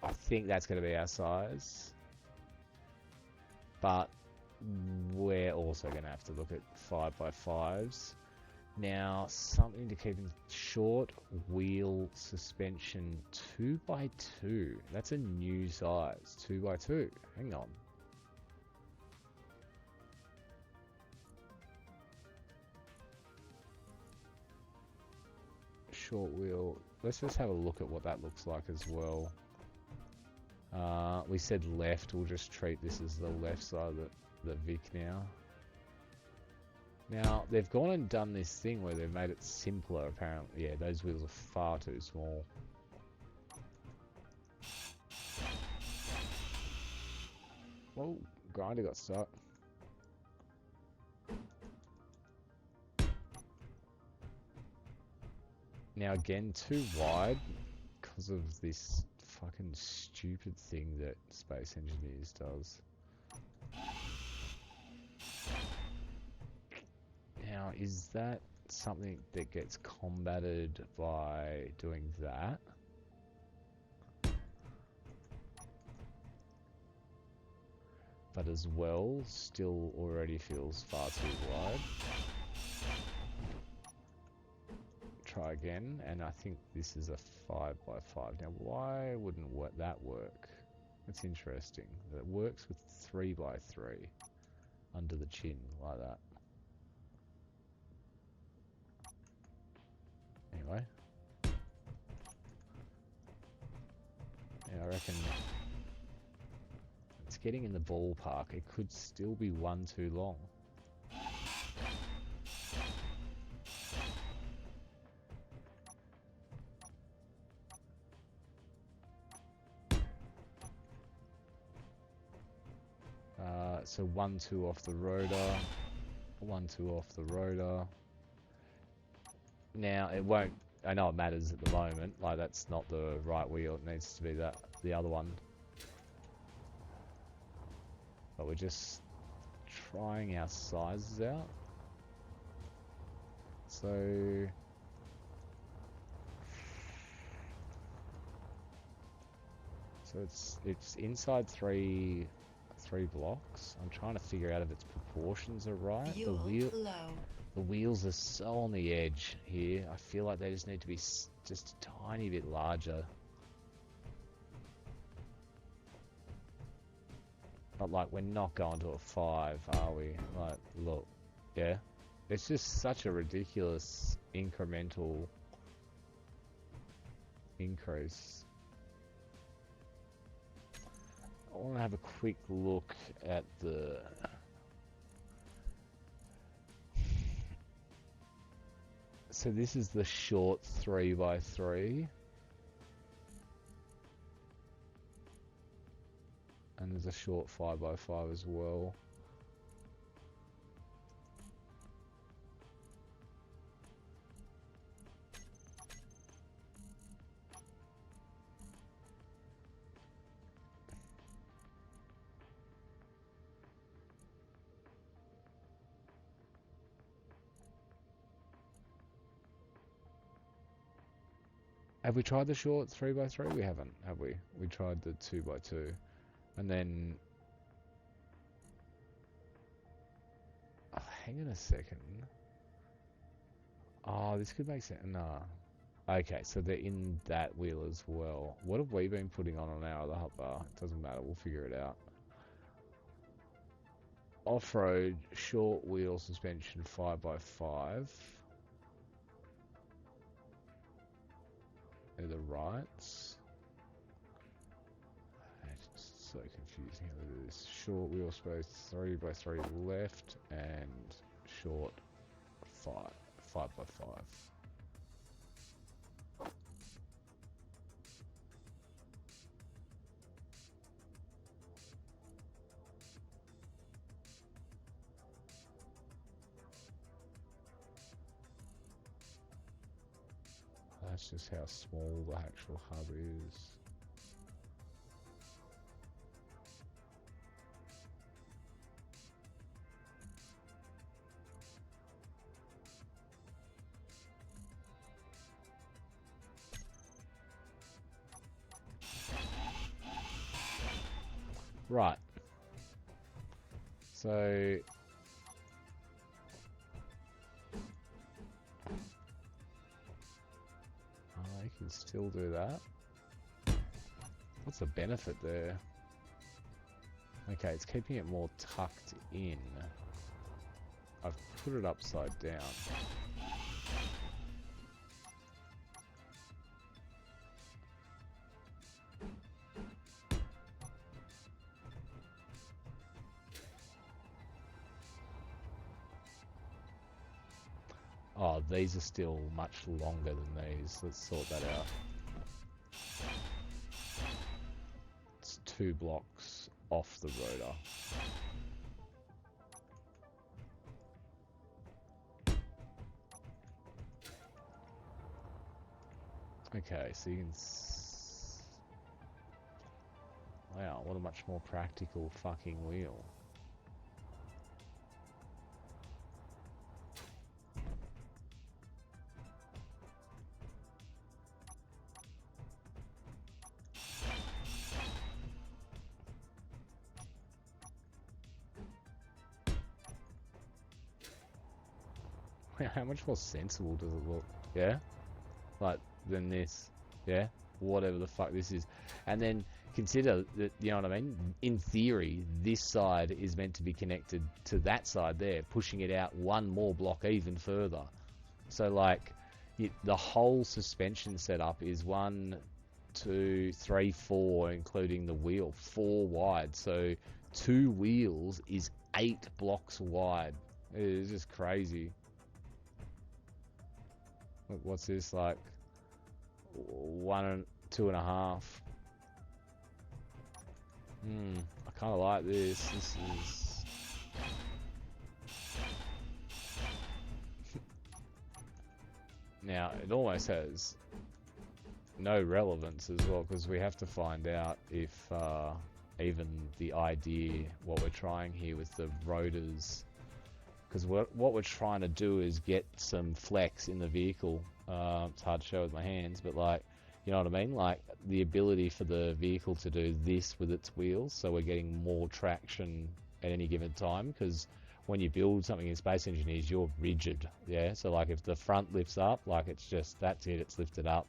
I think that's going to be our size, but we're also going to have to look at 5x5s. Now, something to keep in short wheel suspension 2x2. That's a new size, 2x2. Hang on. Short wheel. Let's just have a look at what that looks like as well. We said left, we'll just treat this as the left side of the Vic now. Now, they've gone and done this thing where they've made it simpler, apparently. Yeah, those wheels are far too small. Whoa, grinder got stuck. Now, again, too wide because of this fucking stupid thing that Space Engineers does. Now, is that something that gets combated by doing that? But as well, still already feels far too wide. Try again, and I think this is a 5x5. Now, why wouldn't that work? That's interesting. It works with 3x3 under the chin, like that. Anyway. Yeah, I reckon it's getting in the ballpark. It could still be one too long. So 1-2 off the rotor, 1-2 off the rotor. Now it won't. I know it matters at the moment. Like that's not the right wheel. It needs to be the other one. But we're just trying our sizes out. So it's inside three blocks. I'm trying to figure out if its proportions are right.
Fuel low.
The wheels are so on the edge here. I feel like they just need to be just a tiny bit larger. But like, we're not going to a 5, are we? Like, look, yeah. It's just such a ridiculous incremental increase. I want to have a quick look at the... So this is the short 3x3. And there's a short 5x5 as well. Have we tried the short 3x3? We haven't, have we? We tried the 2x2. And then... Oh, hang on a second. Oh, this could make sense. Nah. Okay, so they're in that wheel as well. What have we been putting on our other hotbar? It doesn't matter, we'll figure it out. Off-road, short wheel suspension 5x5. They're the rights. It's so confusing how to do this. Short wheel space 3x3 left and short 5x5. That's just how small the actual hub is. Right. So I can still do that. What's the benefit there? Okay, it's keeping it more tucked in. I've put it upside down. Oh, these are still much longer than these. Let's sort that out. It's 2 blocks off the rotor. Okay, so you can... Wow, what a much more practical fucking wheel. How much more sensible does it look? Yeah? Like, than this. Yeah? Whatever the fuck this is. And then consider that, you know what I mean? In theory, this side is meant to be connected to that side there, pushing it out 1 more block even further. So, like, the whole suspension setup is 1, 2, 3, 4, including the wheel. 4 wide. So, 2 wheels is 8 blocks wide. It's just crazy. Look, what's this, like 1 and 2.5? I kind of like this. This is now it almost has no relevance as well, because we have to find out if even the idea, what we're trying here with the rotors, because what we're trying to do is get some flex in the vehicle. It's hard to show with my hands, but like, you know what I mean? Like the ability for the vehicle to do this with its wheels, so we're getting more traction at any given time. Because when you build something in Space Engineers, you're rigid, yeah? So like if the front lifts up, like it's just, that's it, it's lifted up.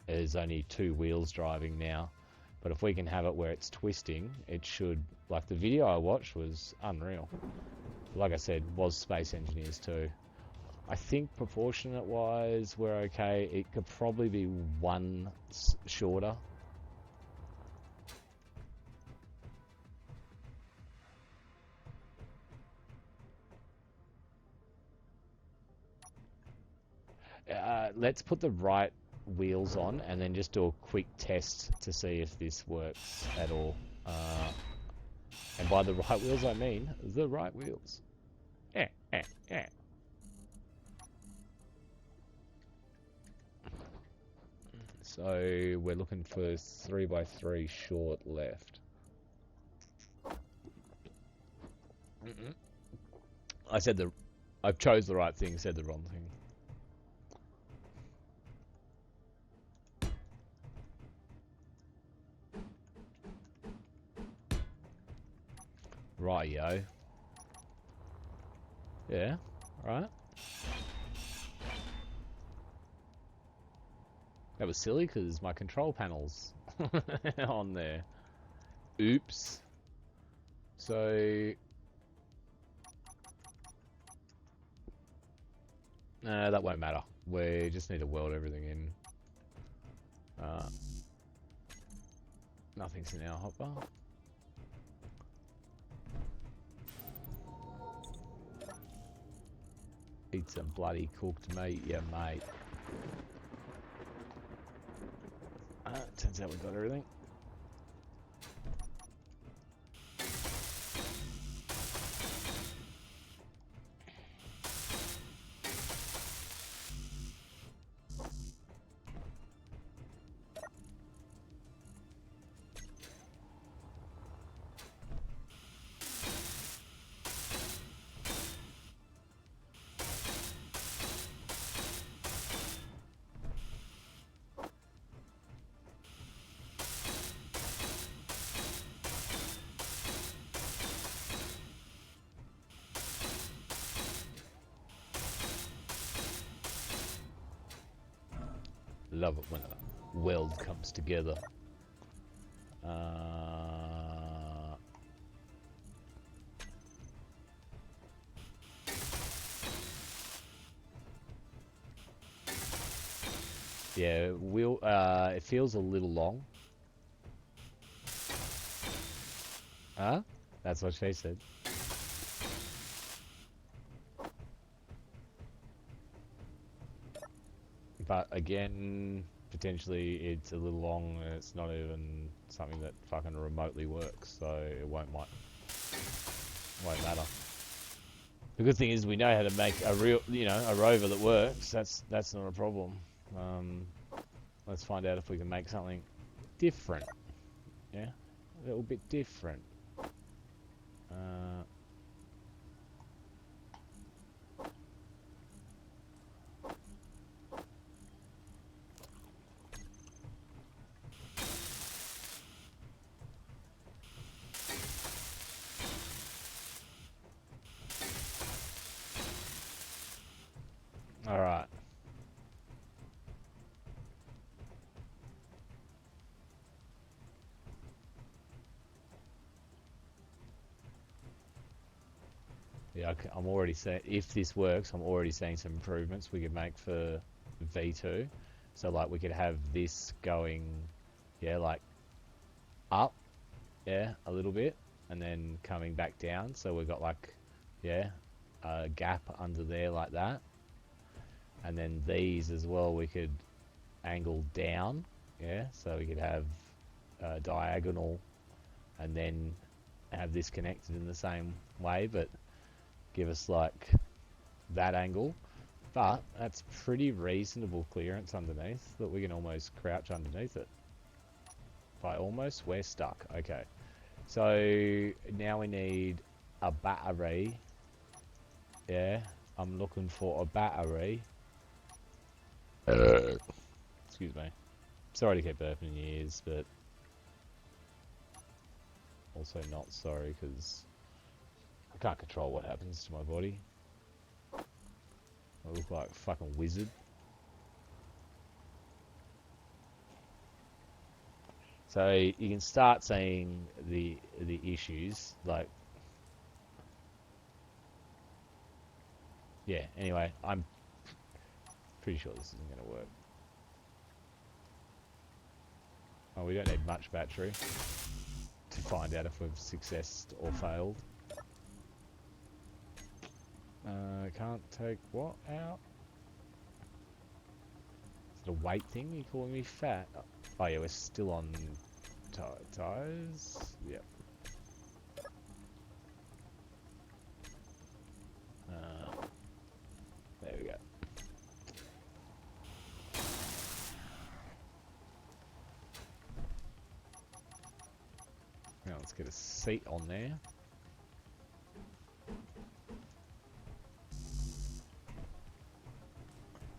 There's only 2 wheels driving now. But if we can have it where it's twisting, it should, like the video I watched was unreal. Like I said, was Space Engineers too. I think proportionate wise, we're okay. It could probably be 1 shorter. Let's put the right wheels on and then just do a quick test to see if this works at all. And by the right wheels, I mean the right wheels. Yeah. So we're looking for 3x3 short left. I chose the right thing, said the wrong thing. Rightio. Yeah, right. That was silly because my control panel's on there. Oops. So... that won't matter. We just need to weld everything in. Nothing's in our hopper. Eat some bloody cooked meat, yeah, mate. Turns out we've got everything. Love it when a weld comes together. Yeah, it feels a little long. Huh? That's what she said. But again, potentially it's a little long and it's not even something that fucking remotely works, so it won't matter. The good thing is we know how to make a real, a rover that works. That's not a problem. Let's find out if we can make something different. Yeah, a little bit different. All right. Yeah, I'm already saying, if this works, I'm already seeing some improvements we could make for V2. So, like, we could have this going, yeah, like, up, yeah, a little bit, and then coming back down. So we've got, like, yeah, a gap under there like that. And then these as well, we could angle down, yeah, so we could have diagonal and then have this connected in the same way, but give us like that angle. But that's pretty reasonable clearance underneath that we can almost crouch underneath it. By almost, we're stuck. Okay, so now we need a battery. Yeah, I'm looking for a battery. Excuse me. Sorry to keep burping in your ears, but also not sorry because I can't control what happens to my body. I look like a fucking wizard. So you can start seeing the issues, like, yeah, anyway, I'm pretty sure this isn't going to work. Oh, we don't need much battery to find out if we've successed or failed. Can't take what out? Is it a weight thing? You calling me fat? Oh yeah, we're still on tires. Yep. There we go. Now let's get a seat on there.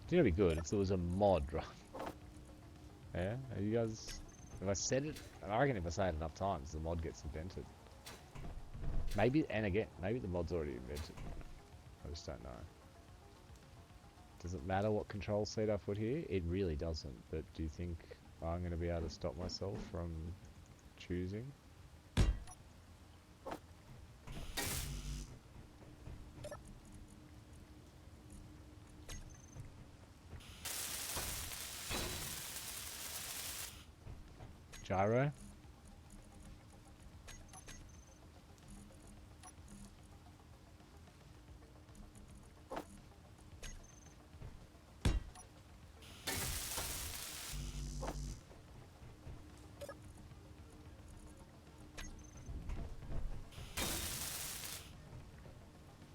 You know, it'd be good if there was a mod, right? Yeah, are you guys? If I said it, I reckon if I say it enough times, the mod gets invented. Maybe, and again, maybe the mod's already invented. I just don't know. Does it matter what control seat I put here? It really doesn't. But do you think I'm going to be able to stop myself from choosing? Gyro?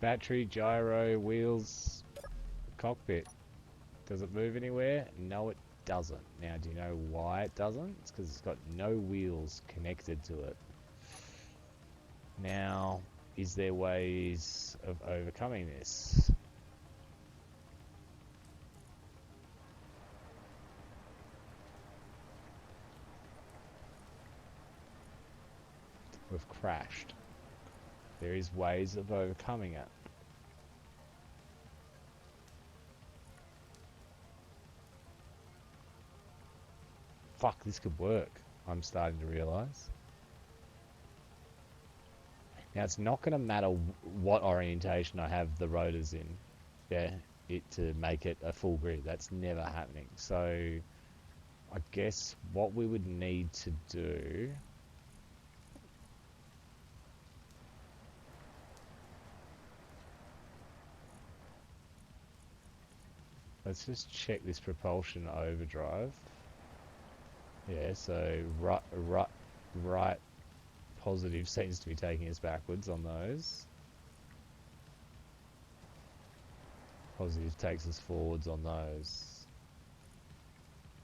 Battery, gyro, wheels, cockpit. Does it move anywhere? No, it doesn't. Now, do you know why it doesn't? It's because it's got no wheels connected to it. Now, is there ways of overcoming this? We've crashed. There is ways of overcoming it. Fuck, this could work. I'm starting to realise. Now, it's not going to matter what orientation I have the rotors in, yeah, to make it a full grid. That's never happening. So, I guess what we would need to do... let's just check this propulsion overdrive. Yeah, so right positive seems to be taking us backwards on those. Positive takes us forwards on those.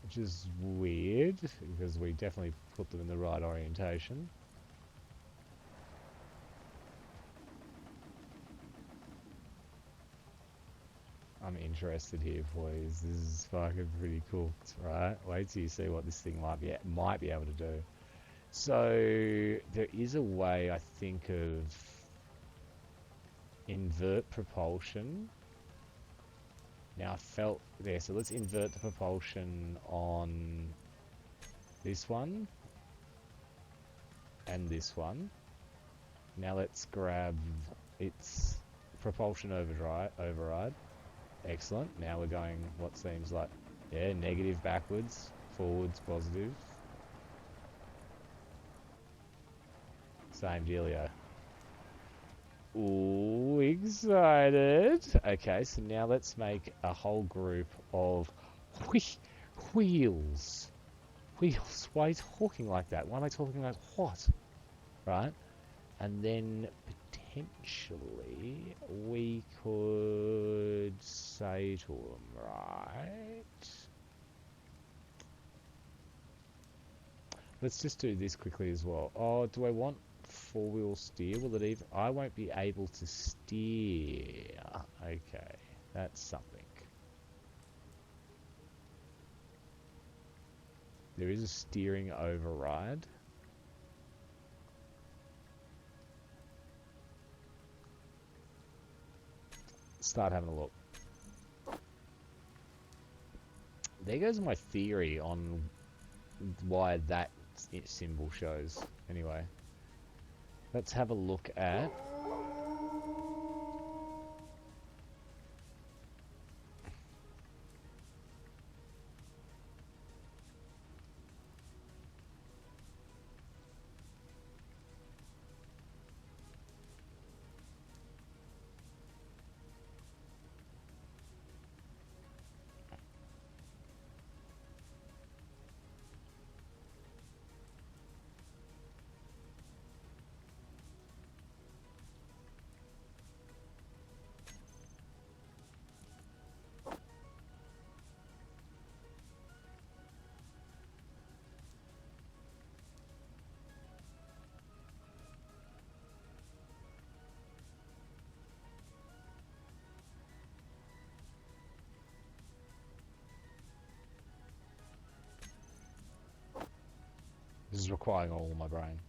Which is weird, because we definitely put them in the right orientation. I'm interested here, boys. This is fucking pretty cooked, right? Wait till you see what this thing might be able to do. So there is a way, I think, of invert propulsion. Now I felt there, so let's invert the propulsion on this one and this one. Now let's grab its propulsion override. Excellent. Now we're going what seems like, yeah, negative backwards, forwards positive. Same dealio. Ooh, excited. Okay, so now let's make a whole group of wheels. Wheels. Why are you talking like that? Why am I talking like what? Right? And then potentially we could say to them, right? Let's just do this quickly as well. Oh, do I want four-wheel steer? Will it even... I won't be able to steer. Okay, that's something. There is a steering override. Start having a look. There goes my theory on why that symbol shows. Anyway, let's have a look at... This is requiring all of my brain.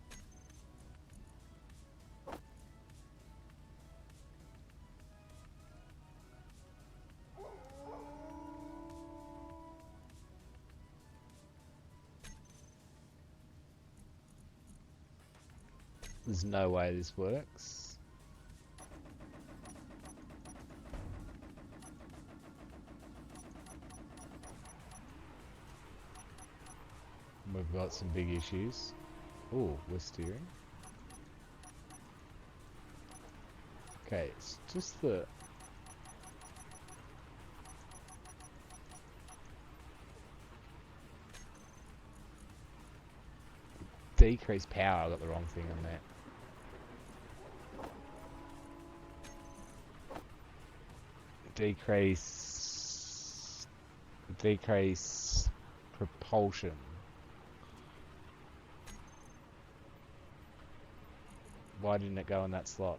There's no way this works. We've got some big issues. Oh, we're steering. Okay, it's just the... decrease power, I got the wrong thing on that. Decrease propulsion. Why didn't it go in that slot?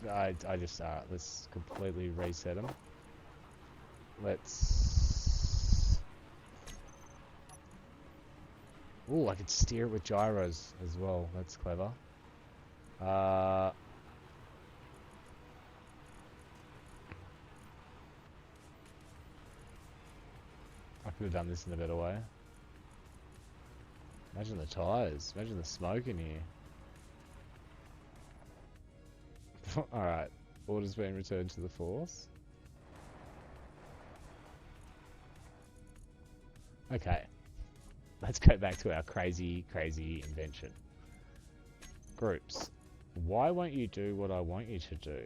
I just, let's completely reset them. Let's... Ooh, I could steer it with gyros as well. That's clever. I could have done this in a better way. Imagine the tyres. Imagine the smoke in here. Alright. Order's been returned to the force. Okay. let's go back to our crazy invention. Groups. Why won't you do what I want you to do?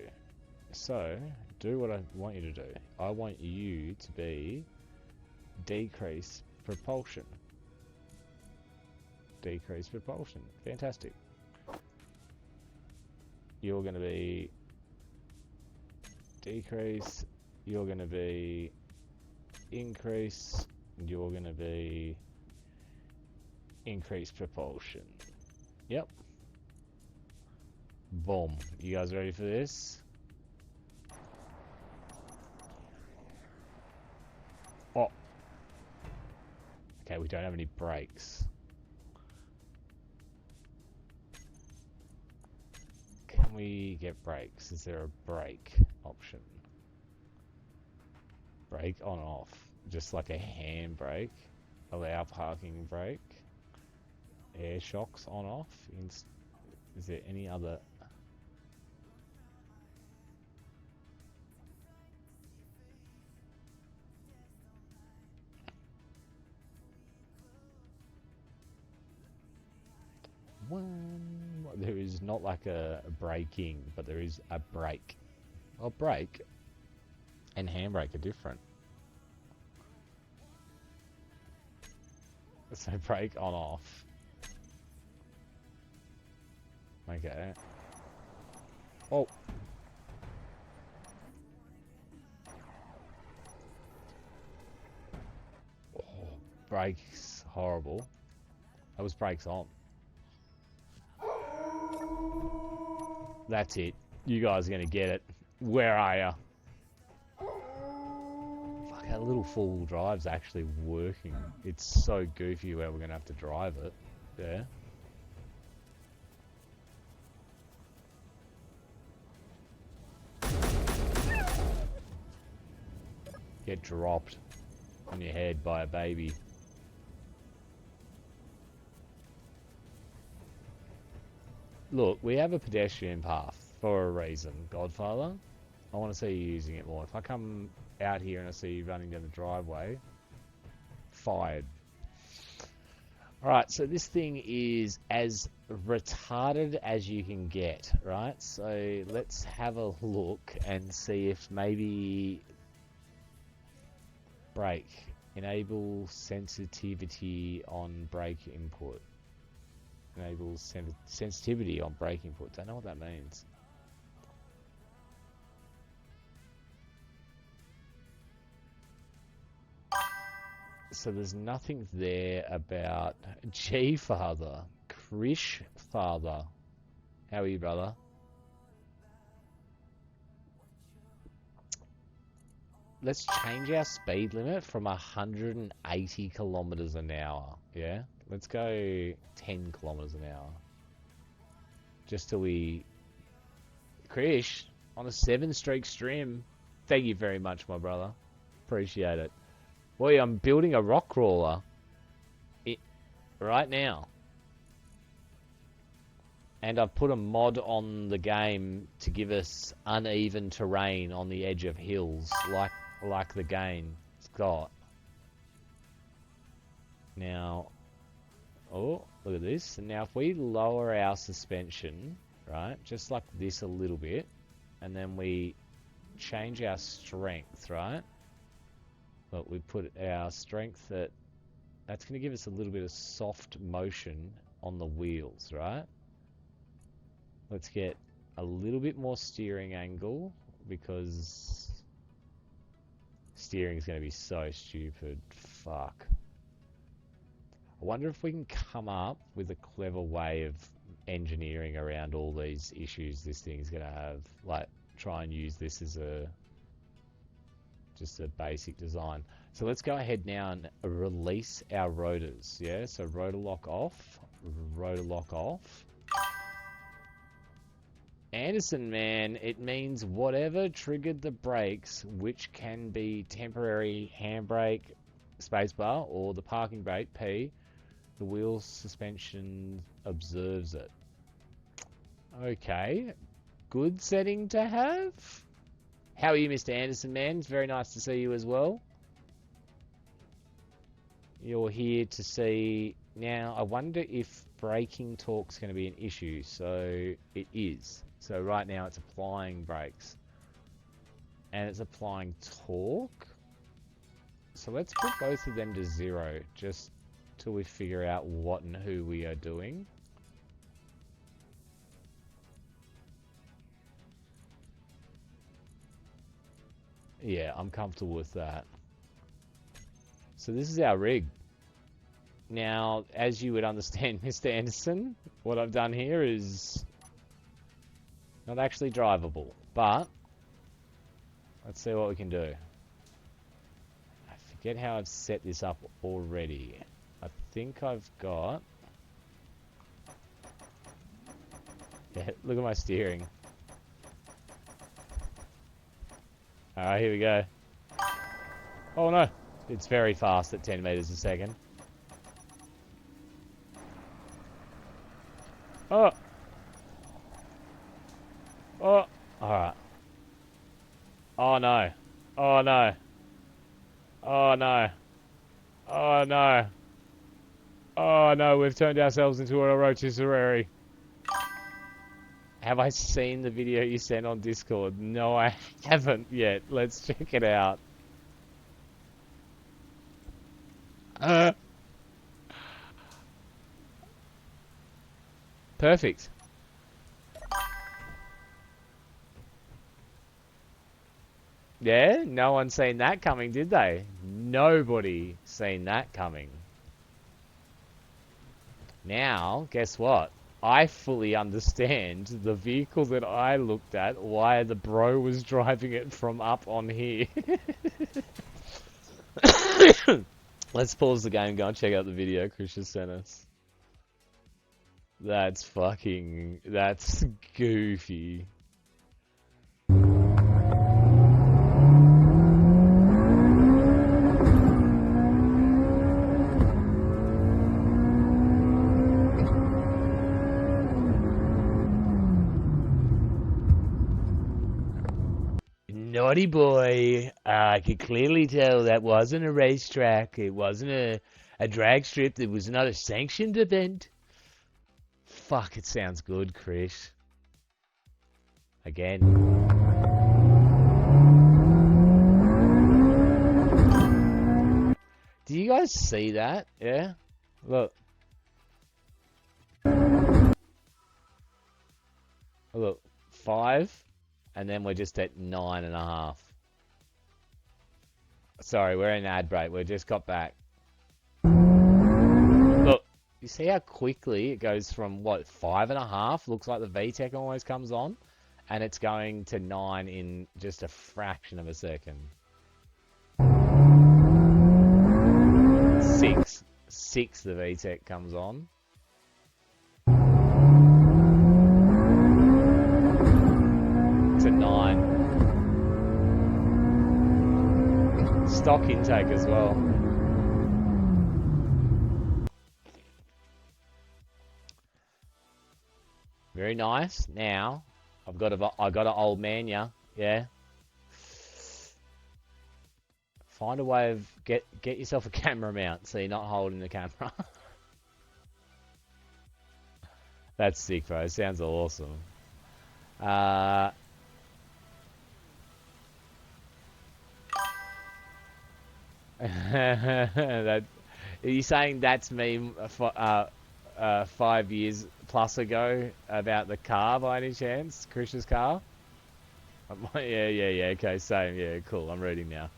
So, do what I want you to do. I want you to be decrease propulsion. Decrease propulsion. Fantastic. You're going to be decrease. You're going to be increase. You're going to be increase propulsion. Yep. Boom. You guys ready for this? Oh. Okay, we don't have any brakes. Can we get brakes? Is there a brake option? Brake on off. Just like a handbrake. Allow parking brake. Air shocks on off. Is there any other? There is not like a braking, but there is a brake. Well, brake and handbrake are different. So brake on off. Okay. Oh. Oh, brakes horrible. That was brakes on. That's it. You guys are going to get it. Where are ya? Fuck, our little four-wheel drive's actually working. It's so goofy where we're going to have to drive it. Yeah. Get dropped on your head by a baby. Look, we have a pedestrian path for a reason, Godfather. I want to see you using it more. If I come out here and I see you running down the driveway, fired. Alright, so this thing is as retarded as you can get, right? So let's have a look and see if maybe brake. Enable sensitivity on brake input. Enables sensitivity on brake input. Don't know what that means. So there's nothing there about G father, Krish father. How are you, brother? Let's change our speed limit from 180 kilometers an hour. Yeah, let's go 10 kilometers an hour. Just till we... Krish, on a 7-streak stream. Thank you very much, my brother. Appreciate it. Boy, I'm building a rock crawler. Right now. And I've put a mod on the game to give us uneven terrain on the edge of hills, like the game's got. Now, oh, look at this. Now, if we lower our suspension, right, just like this a little bit, and then we change our strength, right? But we put our strength at, that's going to give us a little bit of soft motion on the wheels, right? Let's get a little bit more steering angle, because steering is going to be so stupid. Fuck. I wonder if we can come up with a clever way of engineering around all these issues this thing's going to have. Like, try and use this as just a basic design. So let's go ahead now and release our rotors. Yeah, so rotor lock off. Rotor lock off. Anderson, man, it means whatever triggered the brakes, which can be temporary handbrake, spacebar, or the parking brake, P, the wheel suspension observes it. Okay, good setting to have. How are you, Mr. Anderson, man? It's very nice to see you as well. you're here to see. Now, I wonder if braking torque's going to be an issue. So it is. So right now it's applying brakes. And it's applying torque. So let's put both of them to 0, just till we figure out what and who we are doing. Yeah, I'm comfortable with that. So this is our rig. Now, as you would understand, Mr. Anderson, what I've done here is not actually drivable, but let's see what we can do. I forget how I've set this up already. I think I've got... Yeah, look at my steering. Alright, here we go. Oh no, it's very fast at 10 meters a second. Oh! Oh! Alright. Oh no. Oh no. Oh no. Oh no. Oh no, we've turned ourselves into a rotisserie. Have I seen the video you sent on Discord? No, I haven't yet. Let's check it out. Perfect. Yeah, no one seen that coming, did they? Nobody seen that coming. Now, guess what? I fully understand the vehicle that I looked at, why the bro was driving it from up on here. Let's pause the game and go and check out the video Chris just sent us. That's goofy. Naughty boy. I could clearly tell that wasn't a racetrack. It wasn't a drag strip. It was not a sanctioned event. Fuck, it sounds good, Chris. Again. Do you guys see that? Yeah? Look. Look. 5. And then we're just at 9.5. Sorry, we're in ad break. We just got back. Look, you see how quickly it goes from, what, 5.5? Looks like the VTEC almost comes on. And it's going to 9 in just a fraction of a second. 6. 6 the VTEC comes on. To 9. Stock intake as well. Very nice. Now, I got an old man, yeah. Find a way of get yourself a camera mount so you're not holding the camera. That's sick, bro. It sounds awesome. That, are you saying that's me 5 years plus ago about the car by any chance? Chris's car? Yeah, okay, same, yeah, cool, I'm reading now.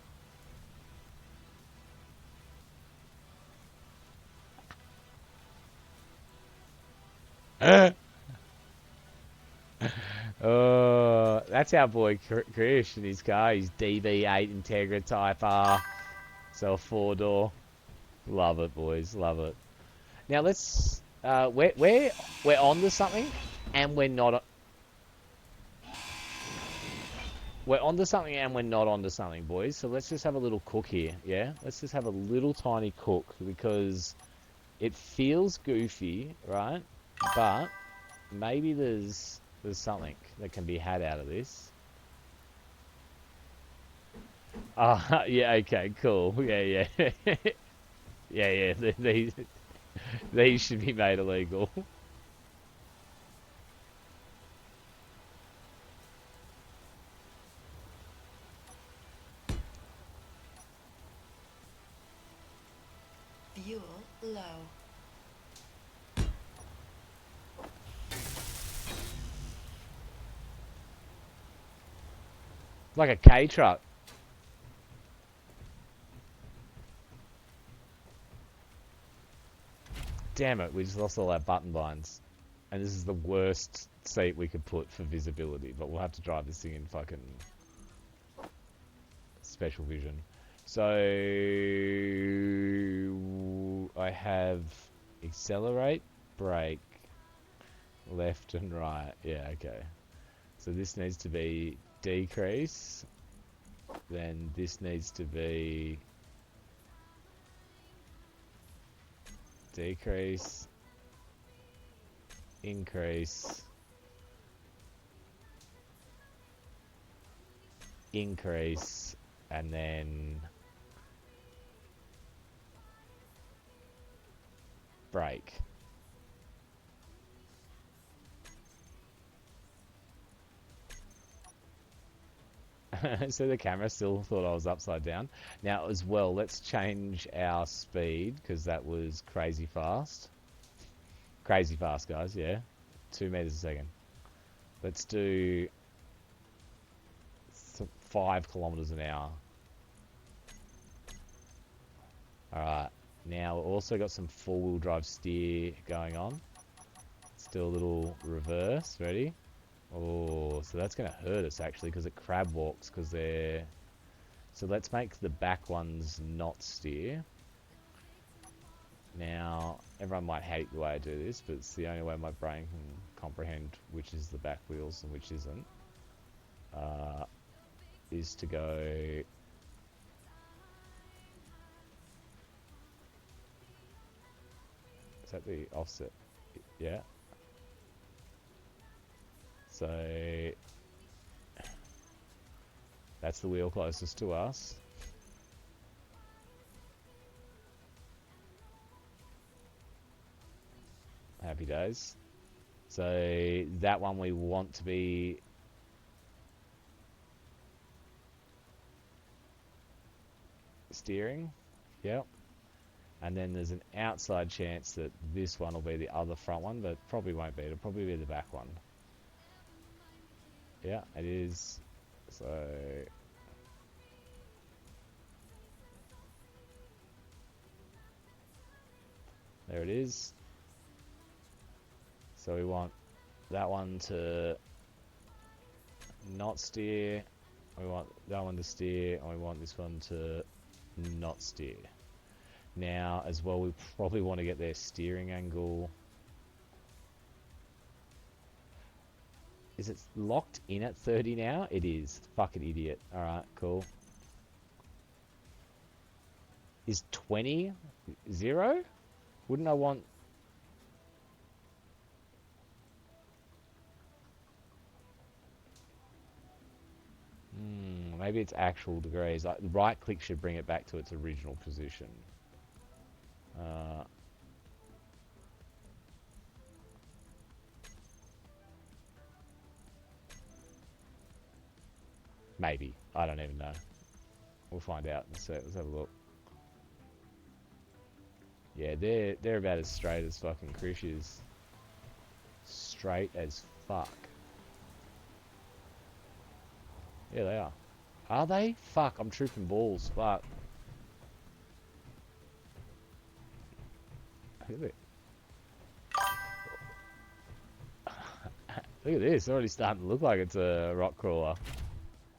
Oh, that's our boy Chris in his car. His DB8 Integra Type R. So a 4-door. Love it, boys. Love it. Now let's... we're on to something, and we're not... We're on to something, and we're not on to something, boys. So let's just have a little cook here, yeah? Let's just have a little tiny cook, because it feels goofy, right? But maybe there's something that can be had out of this. Yeah, okay, cool. Yeah. Yeah, these should be made illegal.
Fuel low.
Like a K truck. Damn it, we just lost all our button blinds. And this is the worst seat we could put for visibility, but we'll have to drive this thing in fucking special vision. So I have accelerate, brake, left and right. Yeah, okay. So this needs to be decrease. Then this needs to be decrease, increase, increase, and then brake. So the camera still thought I was upside down. Now as well, let's change our speed because that was crazy fast. Crazy fast, guys, yeah. 2 meters a second. Let's do 5 kilometers an hour. Alright, now we've also got some four-wheel drive steer going on. Let's do a little reverse, ready? Oh, so that's going to hurt us actually because it crab walks because they're... So let's make the back ones not steer. Now, everyone might hate the way I do this, but it's the only way my brain can comprehend which is the back wheels and which isn't. Is to go... Is that the offset? Yeah. So... That's the wheel closest to us. Happy days. So that one we want to be steering. Yep. And then there's an outside chance that this one will be the other front one, but probably won't be. It'll probably be the back one. Yeah, it is. So... There it is. So we want that one to not steer. We want that one to steer, and we want this one to not steer. Now, as well, we probably want to get their steering angle. Is it locked in at 30 now? It is. Fucking idiot. Alright, cool. Is 20 0? Wouldn't I want... maybe it's actual degrees. Like, right click should bring it back to its original position. Maybe. I don't even know. We'll find out. Let's have a look. Yeah, they're about as straight as fucking Krish is. Straight as fuck. Yeah, they are. Are they? Fuck, I'm tripping balls. Fuck. Look at it. Look at this. It's already starting to look like it's a rock crawler.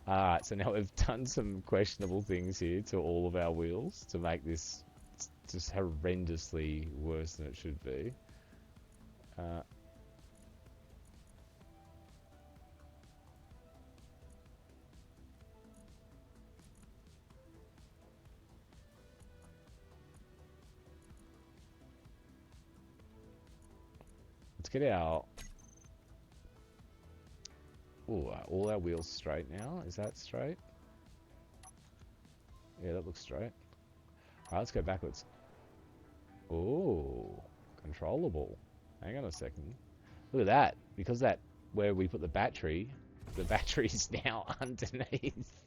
Alright, so now we've done some questionable things here to all of our wheels to make this just horrendously worse than it should be. Let's get our... Ooh, all our wheels straight now. Is that straight? Yeah, that looks straight. Alright, let's go backwards. Ooh, controllable. Hang on a second. Look at that. Because that where we put the battery's now underneath.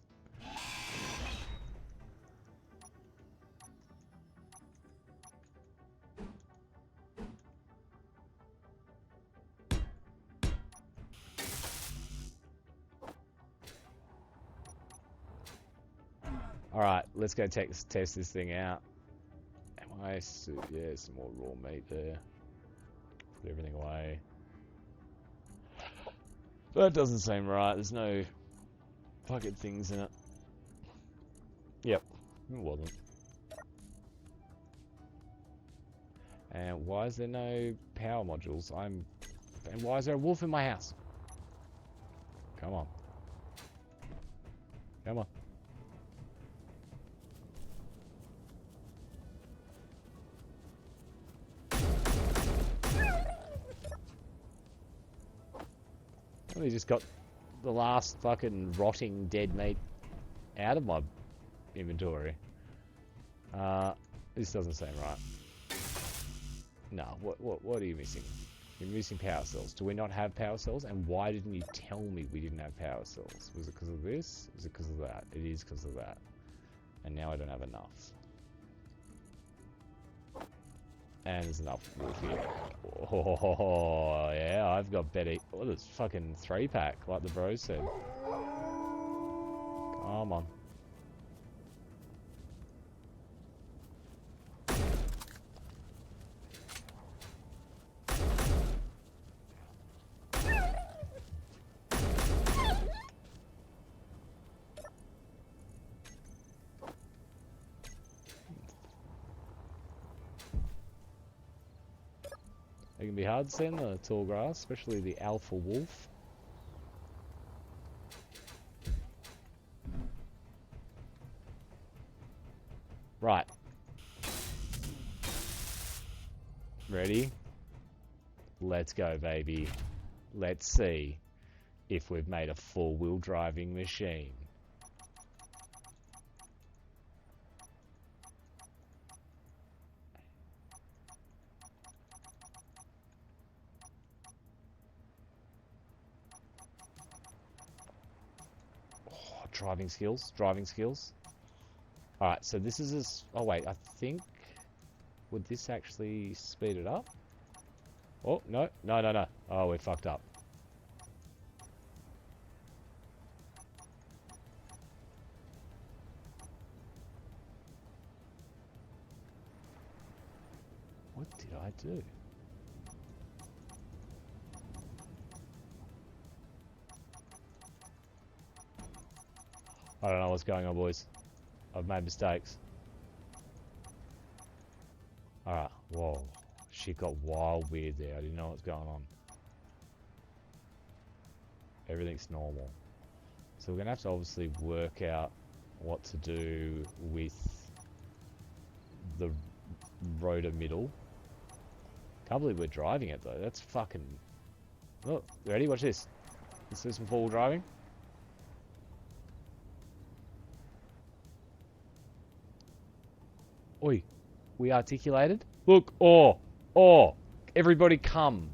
Alright, let's go test this thing out. Yeah, some more raw meat there. Put everything away. That doesn't seem right. There's no fucking things in it. Yep, it wasn't. And why is there no power modules? And why is there a wolf in my house? Come on. Come on. We just got the last fucking rotting dead meat out of my inventory. This doesn't seem right. No, what are you missing? You're missing power cells. Do we not have power cells? And why didn't you tell me we didn't have power cells? Was it because of this? Was it because of that? It is because of that. And now I don't have enough. And there's enough wood here. Oh, yeah, I've got better... Oh, there's fucking 3-pack, like the bro said. Come on. It can be hard seeing the tall grass, especially the alpha wolf. Right. Ready? Let's go, baby. Let's see if we've made a four-wheel driving machine. Driving skills, driving skills. Alright, so this is oh wait, I think... Would this actually speed it up? Oh, no. No. Oh, we're fucked up. What did I do? I don't know what's going on, boys. I've made mistakes. Alright, whoa. Shit got wild weird there. I didn't know what was going on. Everything's normal. So we're going to have to obviously work out what to do with the rotor middle. Can't believe we're driving it, though. That's fucking... Look, ready? Watch this. Let's do some four-wheel driving. Oi, we articulated. Look, oh, everybody come.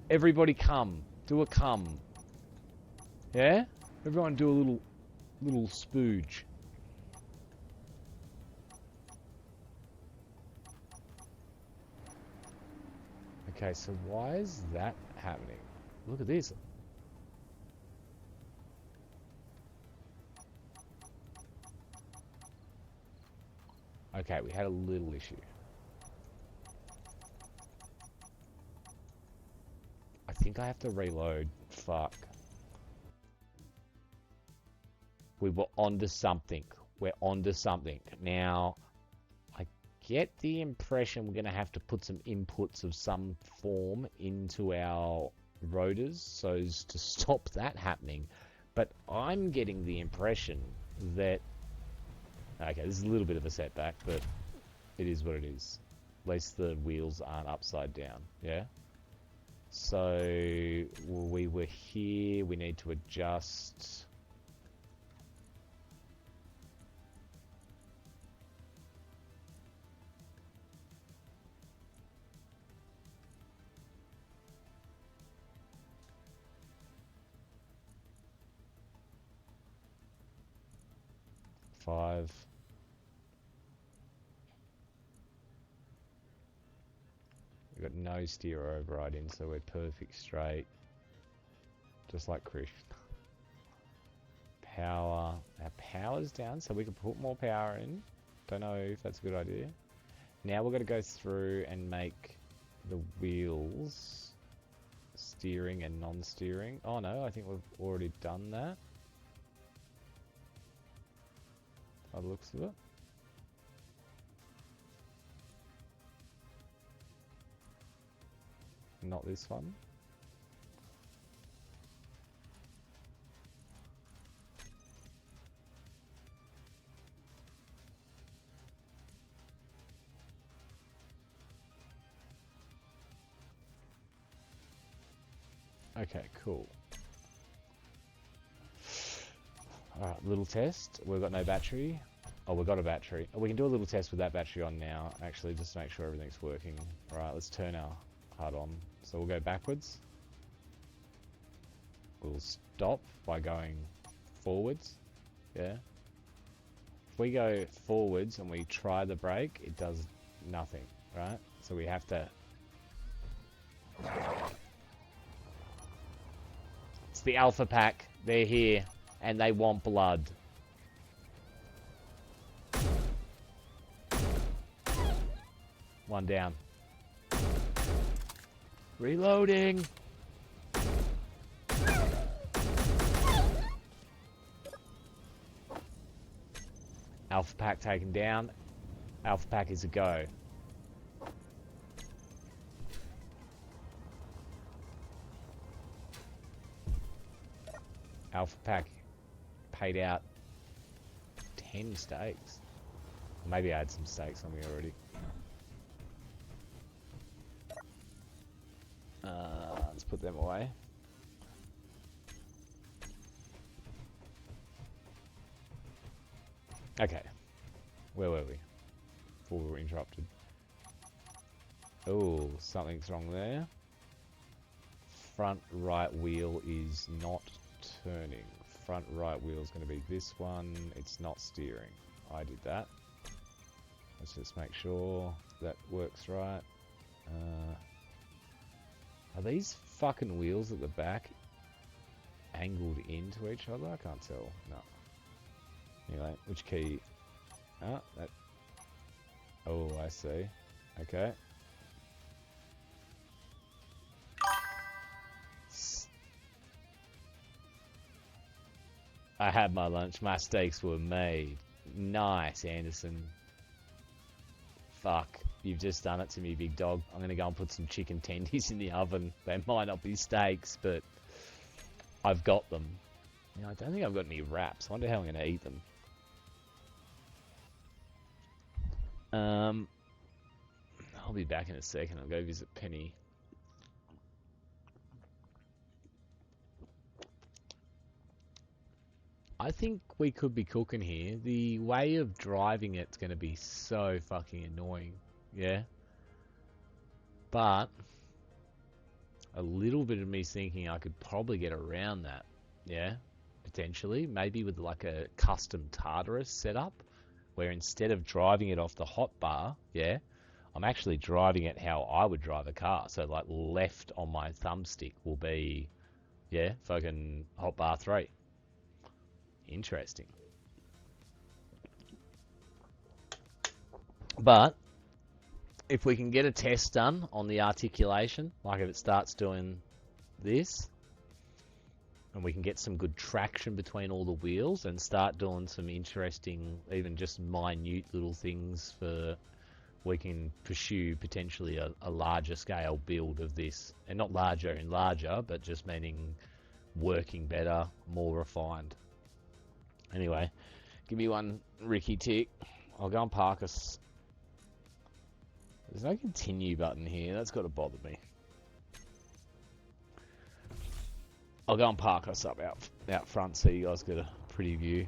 Everybody come. Do a come. Yeah? Everyone do a little spooge. Okay, so why is that happening? Look at this. Okay, we had a little issue. I think I have to reload. Fuck. We were onto something. We're onto something. Now, I get the impression we're going to have to put some inputs of some form into our rotors so as to stop that happening. But I'm getting the impression that... Okay, this is a little bit of a setback, but it is what it is. At least the wheels aren't upside down, yeah? So, we were here, we need to adjust... 5. We've got no steer override in, so we're perfect straight. Just like Chris. Power. Our power's down, so we can put more power in. Don't know if that's a good idea. Now we're going to go through and make the wheels steering and non-steering. Oh no, I think we've already done that. By the looks of it. Not this one. Okay, cool. Alright, little test. We've got no battery. Oh, we've got a battery. Oh, we can do a little test with that battery on now, actually, just to make sure everything's working. Alright, let's turn our HUD on. So we'll go backwards. We'll stop by going forwards. Yeah. If we go forwards and we try the brake, it does nothing, right? So we have to... It's the Alpha Pack. They're here. And they want blood. One down. Reloading. Alpha Pack taken down. Alpha Pack is a go. Alpha Pack paid out 10 steaks. Maybe I had some steaks on me already. Let's put them away. Okay. Where were we? Before we were interrupted. Oh, something's wrong there. Front right wheel is not turning. Front right wheel is going to be this one. It's not steering. I did that. Let's just make sure that works right. Are these fucking wheels at the back angled into each other? I can't tell. No. Anyway, which key? Ah, that. Oh, I see. Okay. I had my lunch. My steaks were made. Nice, Anderson. Fuck. You've just done it to me, big dog. I'm going to go and put some chicken tendies in the oven. They might not be steaks, but I've got them. You know, I don't think I've got any wraps. I wonder how I'm going to eat them. I'll be back in a second. I'll go visit Penny. I think we could be cooking here. The way of driving it's going to be so fucking annoying. Yeah. But a little bit of me thinking I could probably get around that. Yeah. Potentially. Maybe with like a custom Tartarus setup where instead of driving it off the hot bar, yeah, I'm actually driving it how I would drive a car. So like left on my thumbstick will be, yeah, fucking hot bar 3. Interesting. But if we can get a test done on the articulation, like if it starts doing this, and we can get some good traction between all the wheels and start doing some interesting, even just minute little things for, we can pursue potentially a larger scale build of this. And not larger and larger, but just meaning working better, more refined. Anyway, give me one Ricky tick. I'll go and park us. There's no continue button here. That's got to bother me. I'll go and park us up out front so you guys get a pretty view.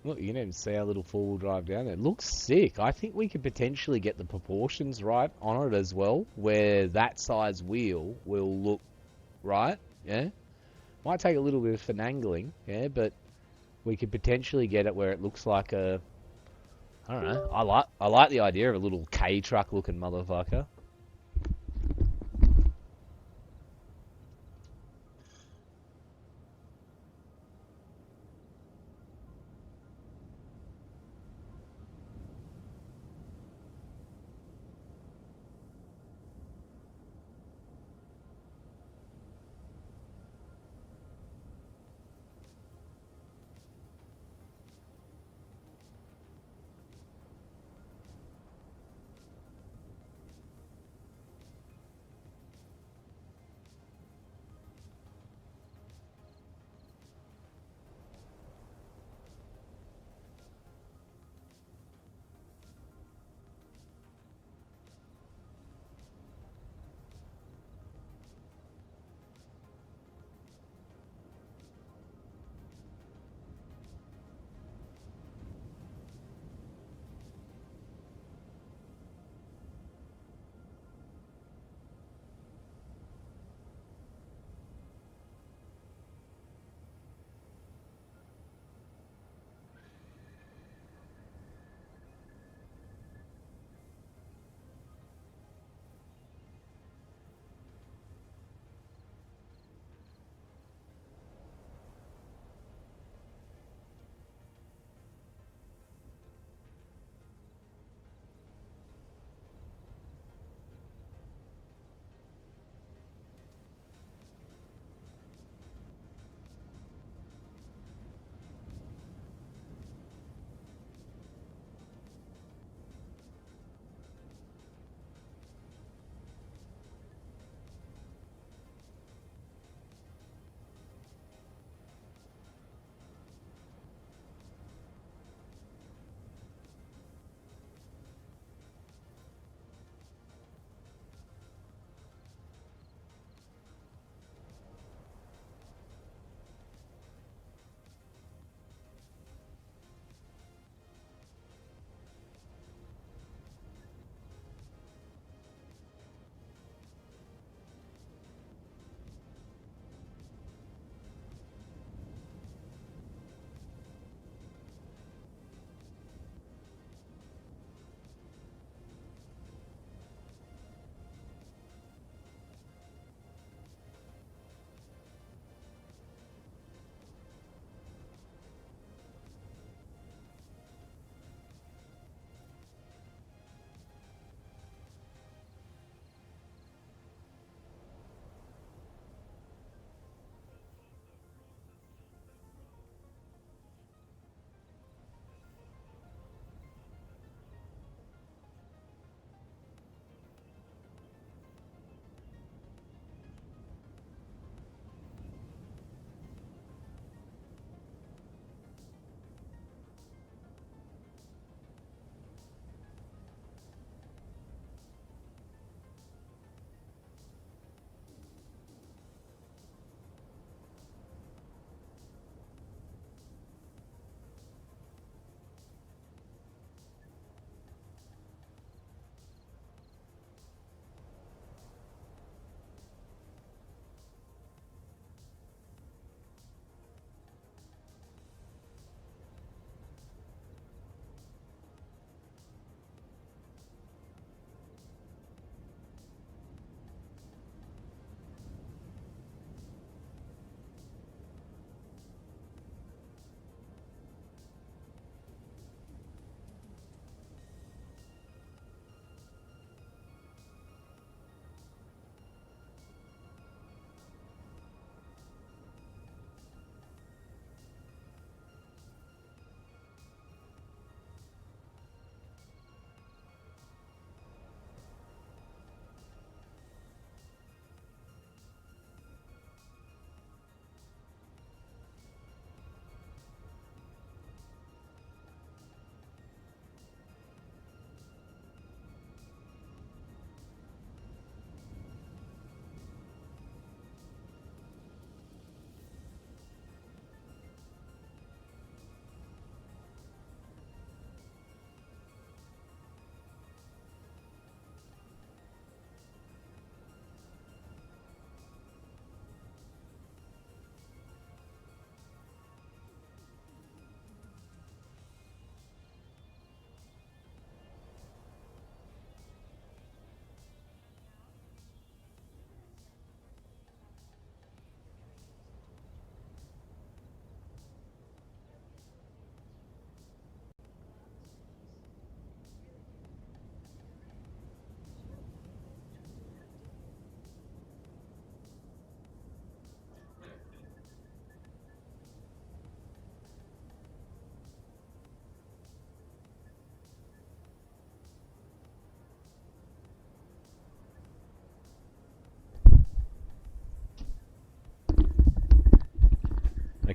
Look, you can even see our little four-wheel drive down there. It looks sick. I think we could potentially get the proportions right on it as well, where that size wheel will look right, yeah? Might take a little bit of finagling, yeah, but we could potentially get it where it looks like a... I don't know. I like the idea of a little K-truck looking motherfucker.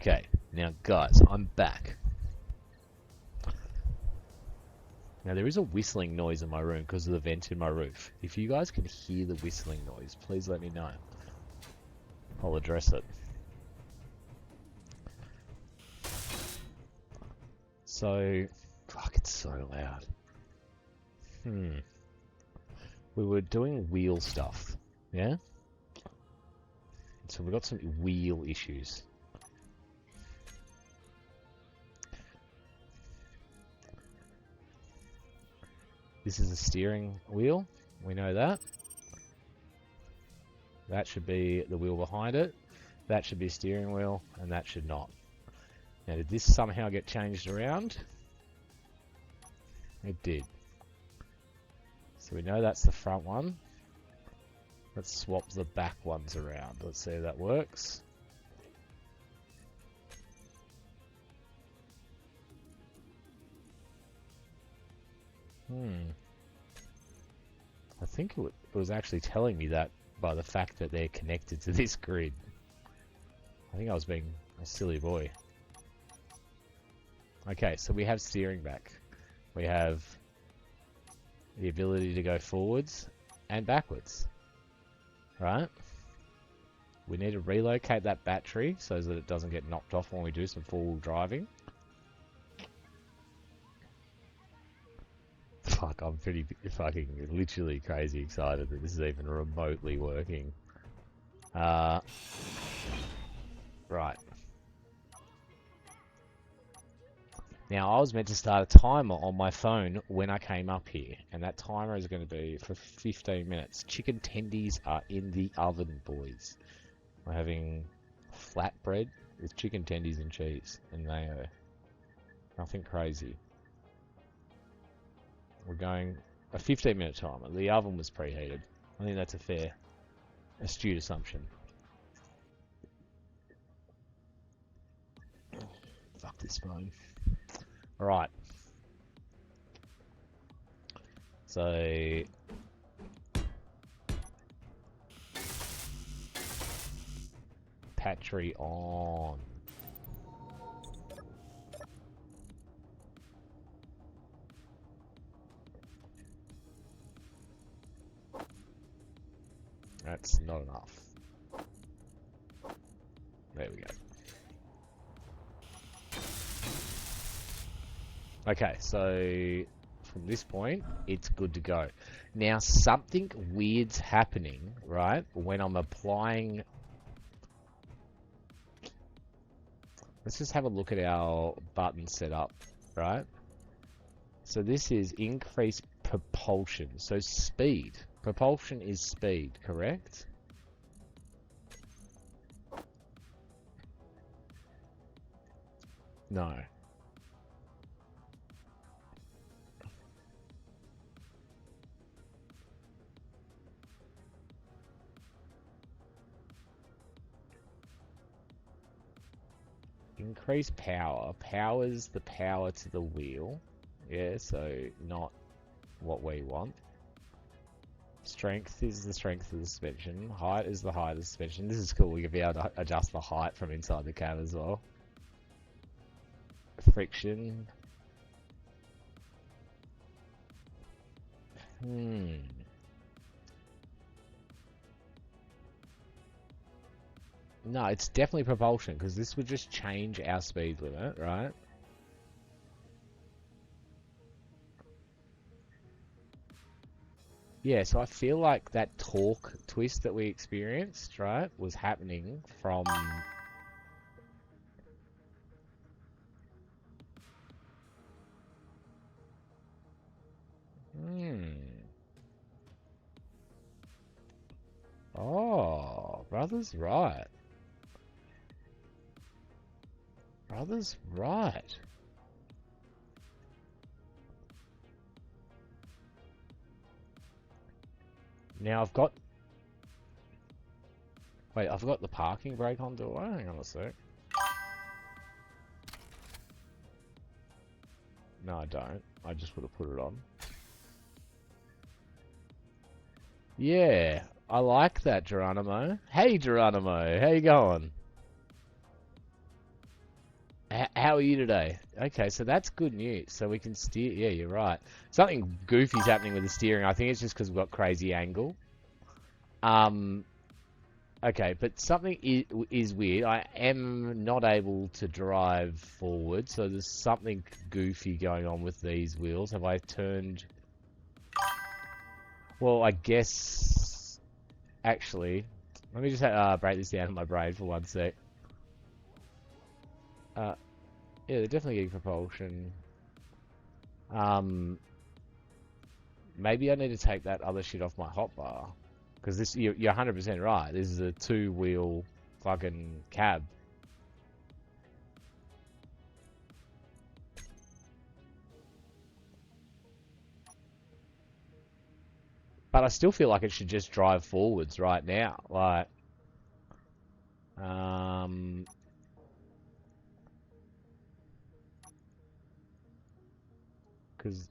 Okay, now guys, I'm back. Now there is a whistling noise in my room because of the vent in my roof. If you guys can hear the whistling noise, please let me know. I'll address it. So, fuck, it's so loud. We were doing wheel stuff, yeah? So we've got some wheel issues. This is a steering wheel, we know that. That should be the wheel behind it. That should be a steering wheel, and that should not. Now, did this somehow get changed around? It did. So we know that's the front one. Let's swap the back ones around. Let's see if that works. I think it was actually telling me that by the fact that they're connected to this grid. I think I was being a silly boy. Okay, so we have steering back. We have the ability to go forwards and backwards. Right? We need to relocate that battery so that it doesn't get knocked off when we do some four-wheel driving. Fuck, I'm pretty fucking literally crazy excited that this is even remotely working. Right. Now, I was meant to start a timer on my phone when I came up here, and that timer is going to be for 15 minutes. Chicken tendies are in the oven, boys. We're having flatbread with chicken tendies and cheese and mayo. Nothing crazy. We're going a 15-minute timer. The oven was preheated. I think that's a fair, astute assumption. Fuck this phone. Alright. So... Battery on. That's not enough. There we go. Okay, so from this point, it's good to go. Now, something weird's happening, right, when I'm applying... Let's just have a look at our button setup, right? So this is increased propulsion. So speed. Propulsion is speed, correct? No. Increase power. Power's the power to the wheel. Yeah, so not what we want. Strength is the strength of the suspension. Height is the height of the suspension. This is cool. We can be able to adjust the height from inside the cab as well. Friction. No, it's definitely propulsion, because this would just change our speed limit, right? Yeah, so I feel like that torque twist that we experienced, right, was happening from... Oh, brother's right. Brother's right. Now I've got... Wait, I've got the parking brake on, do I? Hang on a sec. No, I don't. I just would have put it on. Yeah, I like that, Geronimo. Hey, Geronimo, how you going? How are you today? Okay, so that's good news. So we can steer. Yeah, you're right. Something goofy's happening with the steering. I think it's just because we've got crazy angle. Okay, but something is weird. I am not able to drive forward, so there's something goofy going on with these wheels. Have I turned... Well, I guess... Actually, let me just break this down in my brain for one sec. Yeah, they're definitely getting propulsion. Maybe I need to take that other shit off my hotbar. Because this, you're 100% right. This is a two-wheel fucking cab. But I still feel like it should just drive forwards right now. Like, because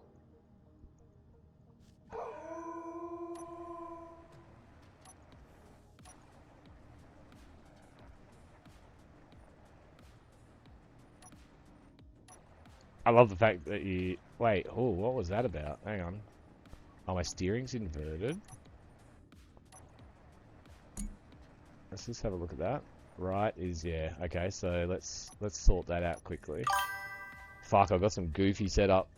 I love the fact that you... Wait, oh, what was that about? Hang on. Oh, my steering's inverted. Let's just have a look at that. Right is, yeah. Okay, so let's sort that out quickly. Fuck, I've got some goofy setup.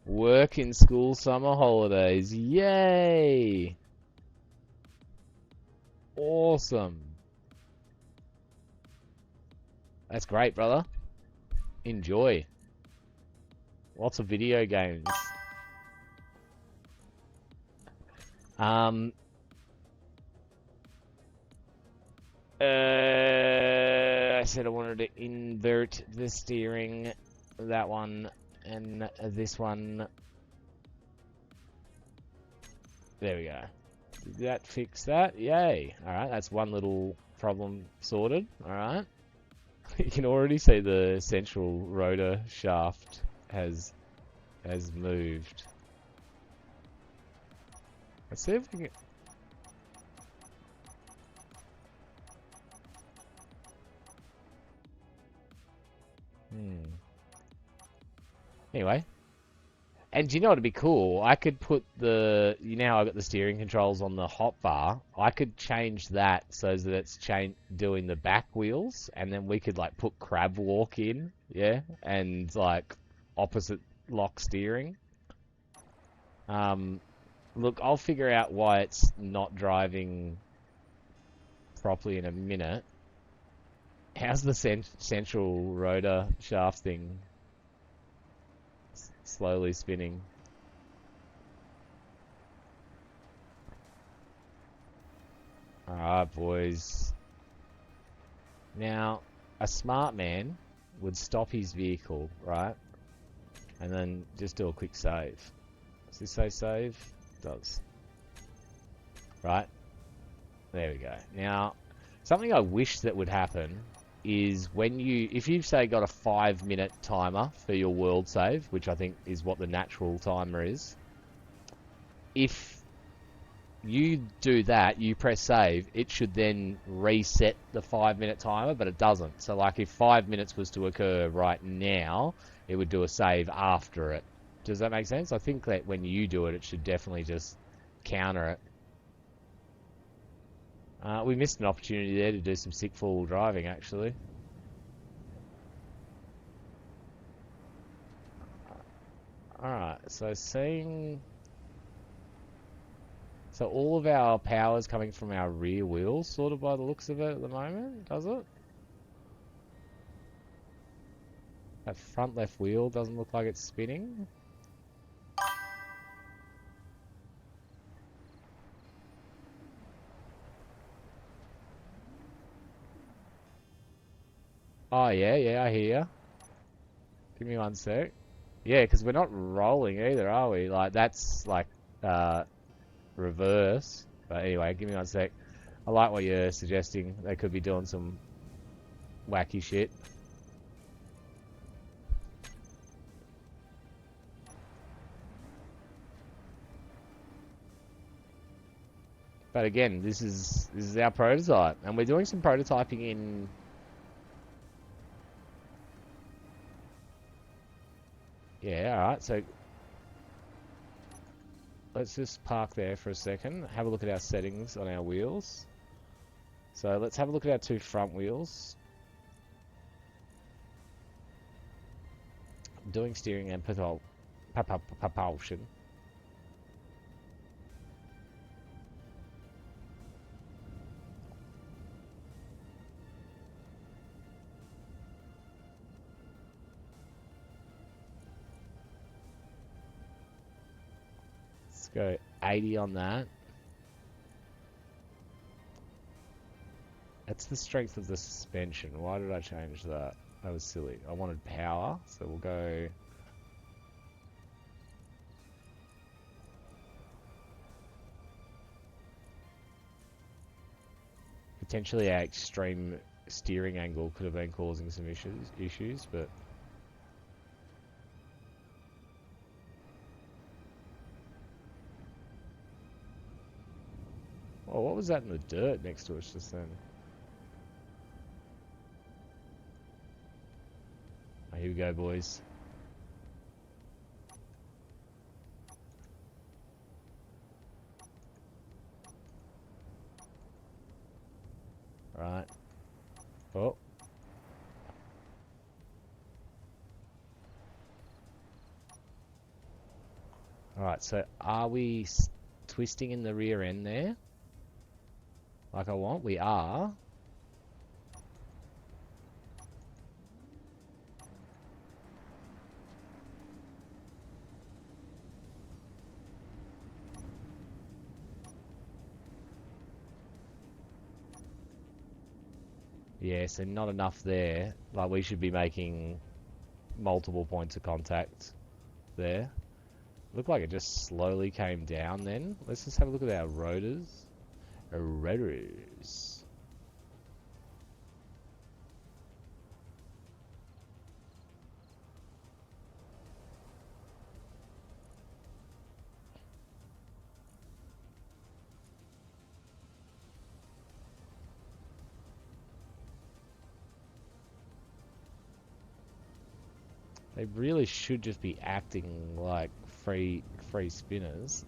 Work in school summer holidays. Yay! Awesome. That's great, brother. Enjoy. Lots of video games. I said I wanted to invert the steering. That one and this one. There we go. Did that fix that? Yay. Alright, that's one little problem sorted. Alright. You can already see the central rotor shaft has moved. Let's see if we can... Anyway. And do you know what'd be cool? I could put the... You know how I've got the steering controls on the hotbar? I could change that so that it's doing the back wheels, and then we could, like, put crab walk in, yeah? And, like, opposite lock steering. Look, I'll figure out why it's not driving properly in a minute. How's the central rotor shaft thing slowly spinning? Alright, boys. Now, a smart man would stop his vehicle, right? And then just do a quick save. Does this say save? It does. Right? There we go. Now, something I wish that would happen is when you, if you've say got a 5-minute timer for your world save, which I think is what the natural timer is, if you do that, you press save, it should then reset the 5-minute timer, but it doesn't. So like if 5 minutes was to occur right now, it would do a save after it. Does that make sense? I think that when you do it, it should definitely just counter it. We missed an opportunity there to do some sick four-wheel driving, actually. Alright, so seeing... So all of our power is coming from our rear wheels, sort of by the looks of it at the moment, does it? That front left wheel doesn't look like it's spinning. Oh, yeah, I hear ya. Give me one sec. Yeah, because we're not rolling either, are we? Like, that's, like, reverse. But anyway, give me one sec. I like what you're suggesting. They could be doing some wacky shit. But again, this is our prototype. And we're doing some prototyping in Yeah, alright, so let's just park there for a second. Have a look at our settings on our wheels. So let's have a look at our two front wheels. Doing steering and propulsion. Let's go 80 on that. That's the strength of the suspension. Why did I change that? That was silly. I wanted power, so we'll go... Potentially our extreme steering angle could have been causing some issues, but... Oh, what was that in the dirt next to us just then? Oh, here we go, boys. Right. Oh. Alright, so are we twisting in the rear end there? Like I want? We are. Yeah, so not enough there. Like, we should be making multiple points of contact there. Looked like it just slowly came down then. Let's just have a look at our rotors. Our rotors. They really should just be acting like free spinners.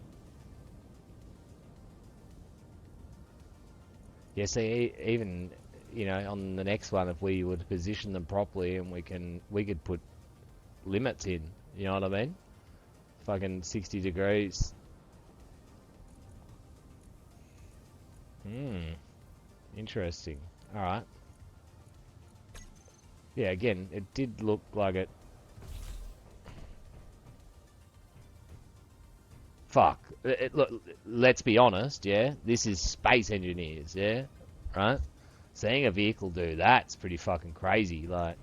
Yeah, see, even, you know, on the next one, if we were to position them properly and we could put limits in, you know what I mean? Fucking 60 degrees. Interesting. Alright. Yeah, again, it did look like it. Fuck. Look, let's be honest, yeah? This is space engineers, yeah? Right? Seeing a vehicle do that's pretty fucking crazy, like.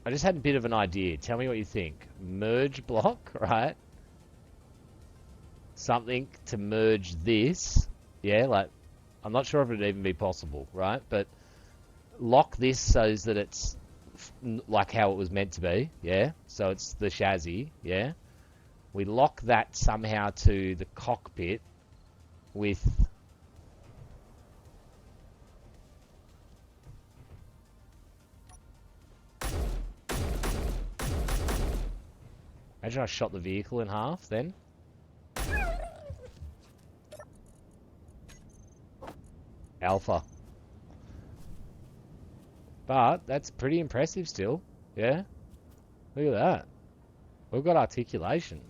I just had a bit of an idea. Tell me what you think. Merge block, right? Something to merge this. Yeah, like, I'm not sure if it'd even be possible, right? But lock this so that it's like how it was meant to be, yeah? So it's the chassis, yeah? We lock that somehow to the cockpit with... Imagine I shot the vehicle in half then. Alpha. But that's pretty impressive still, yeah? Look at that. We've got articulation.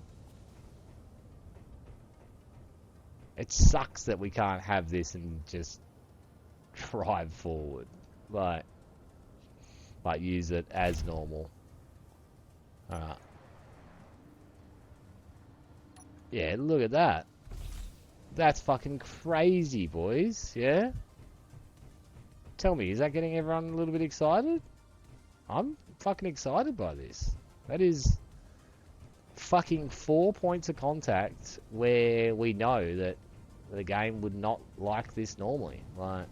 It sucks that we can't have this and just drive forward. Like use it as normal. Alright. Yeah, look at that. That's fucking crazy, boys. Yeah? Tell me, is that getting everyone a little bit excited? I'm fucking excited by this. That is fucking 4 points of contact where we know that the game would not like this normally. Like,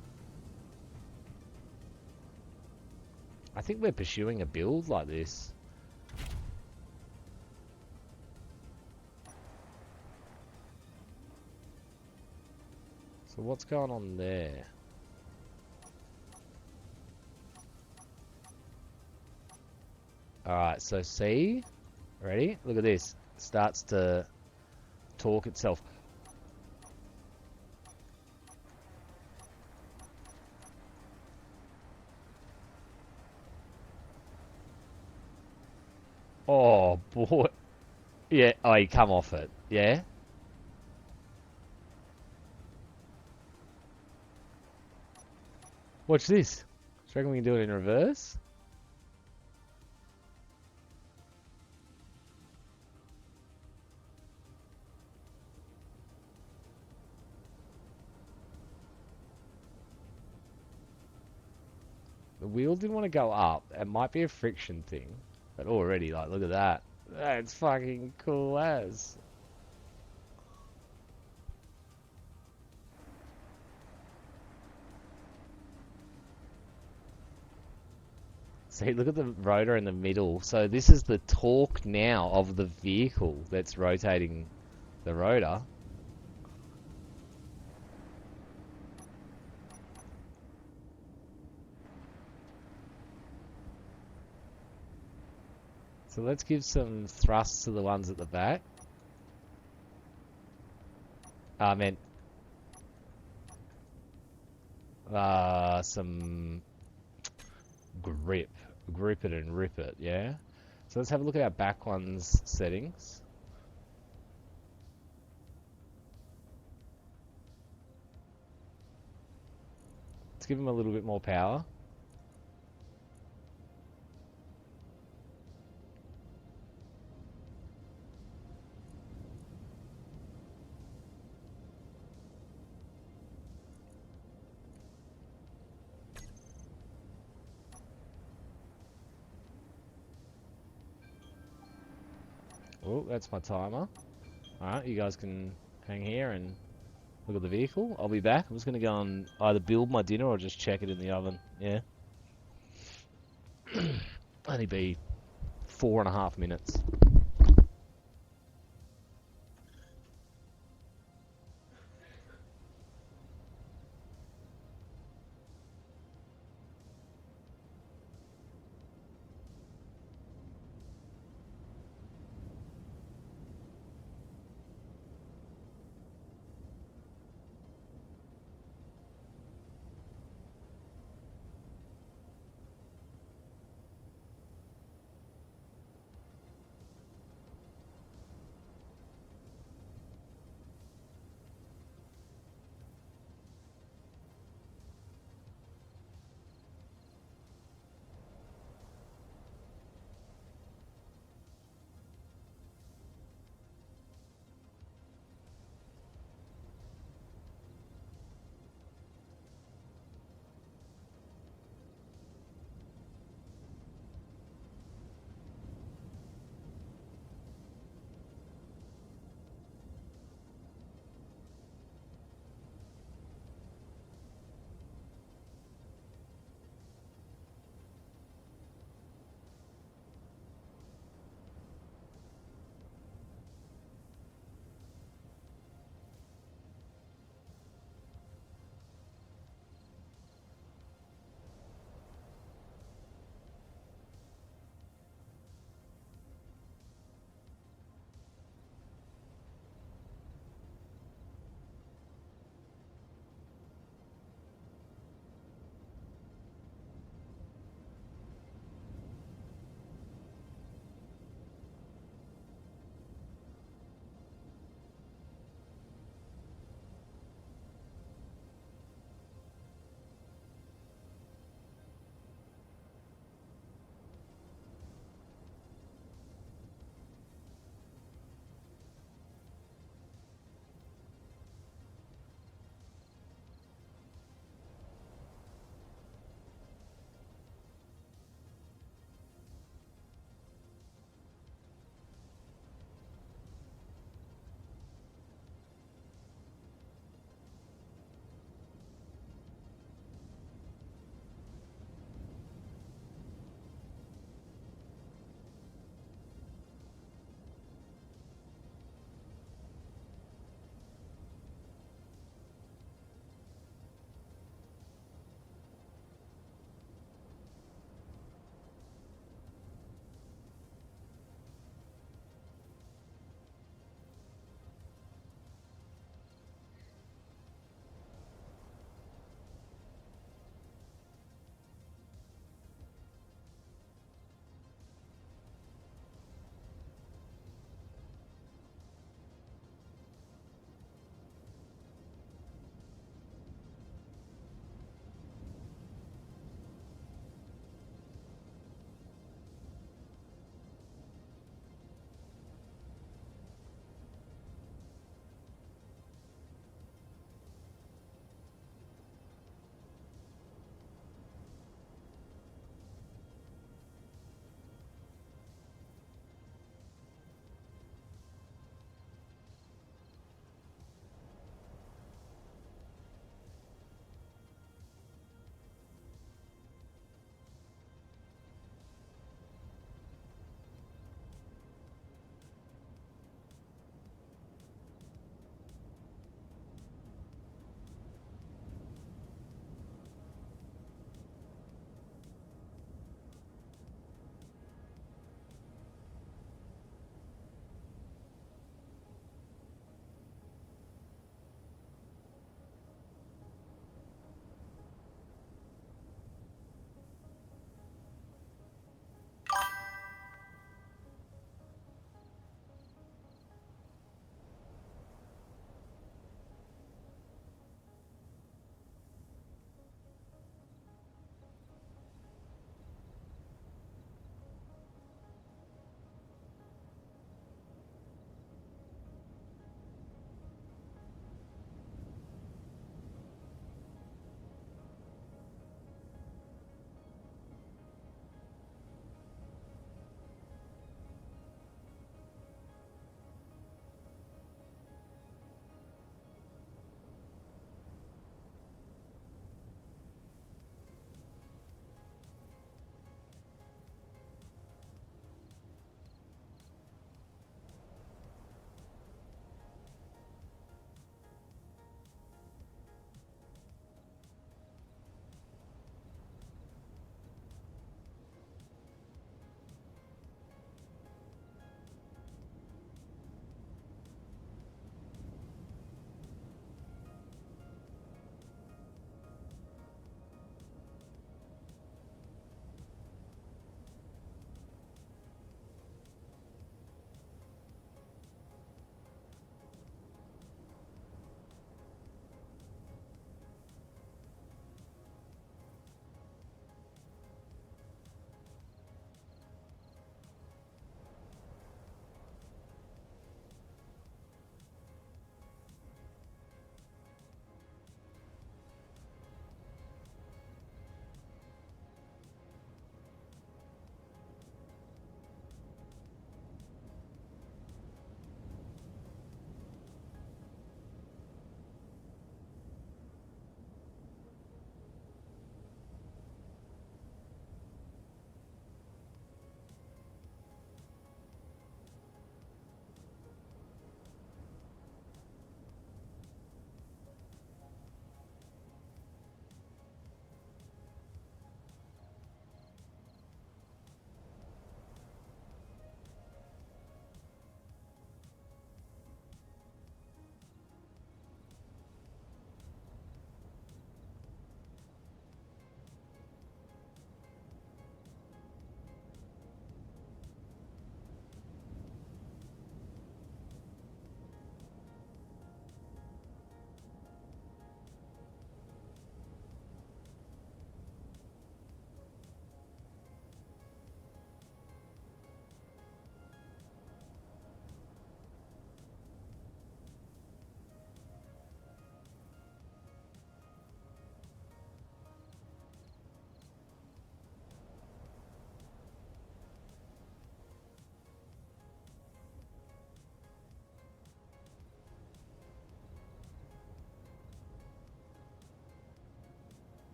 I think we're pursuing a build like this. So what's going on there? Alright, so see? Ready? Look at this. It starts to talk itself. Oh, boy. Yeah, oh, you come off it. Yeah? Watch this. Do you reckon we can do it in reverse? The wheel didn't want to go up. It might be a friction thing. But already, like, look at that. That's fucking cool as. See, look at the rotor in the middle. So this is the torque now of the vehicle that's rotating the rotor. So let's give some thrust to the ones at the back. I meant some grip. Grip it and rip it, yeah? So let's have a look at our back one's settings. Let's give them a little bit more power. Oh, that's my timer. Alright, you guys can hang here and look at the vehicle. I'll be back. I'm just going to go and either build my dinner or just check it in the oven. Yeah. Only be 4.5 minutes.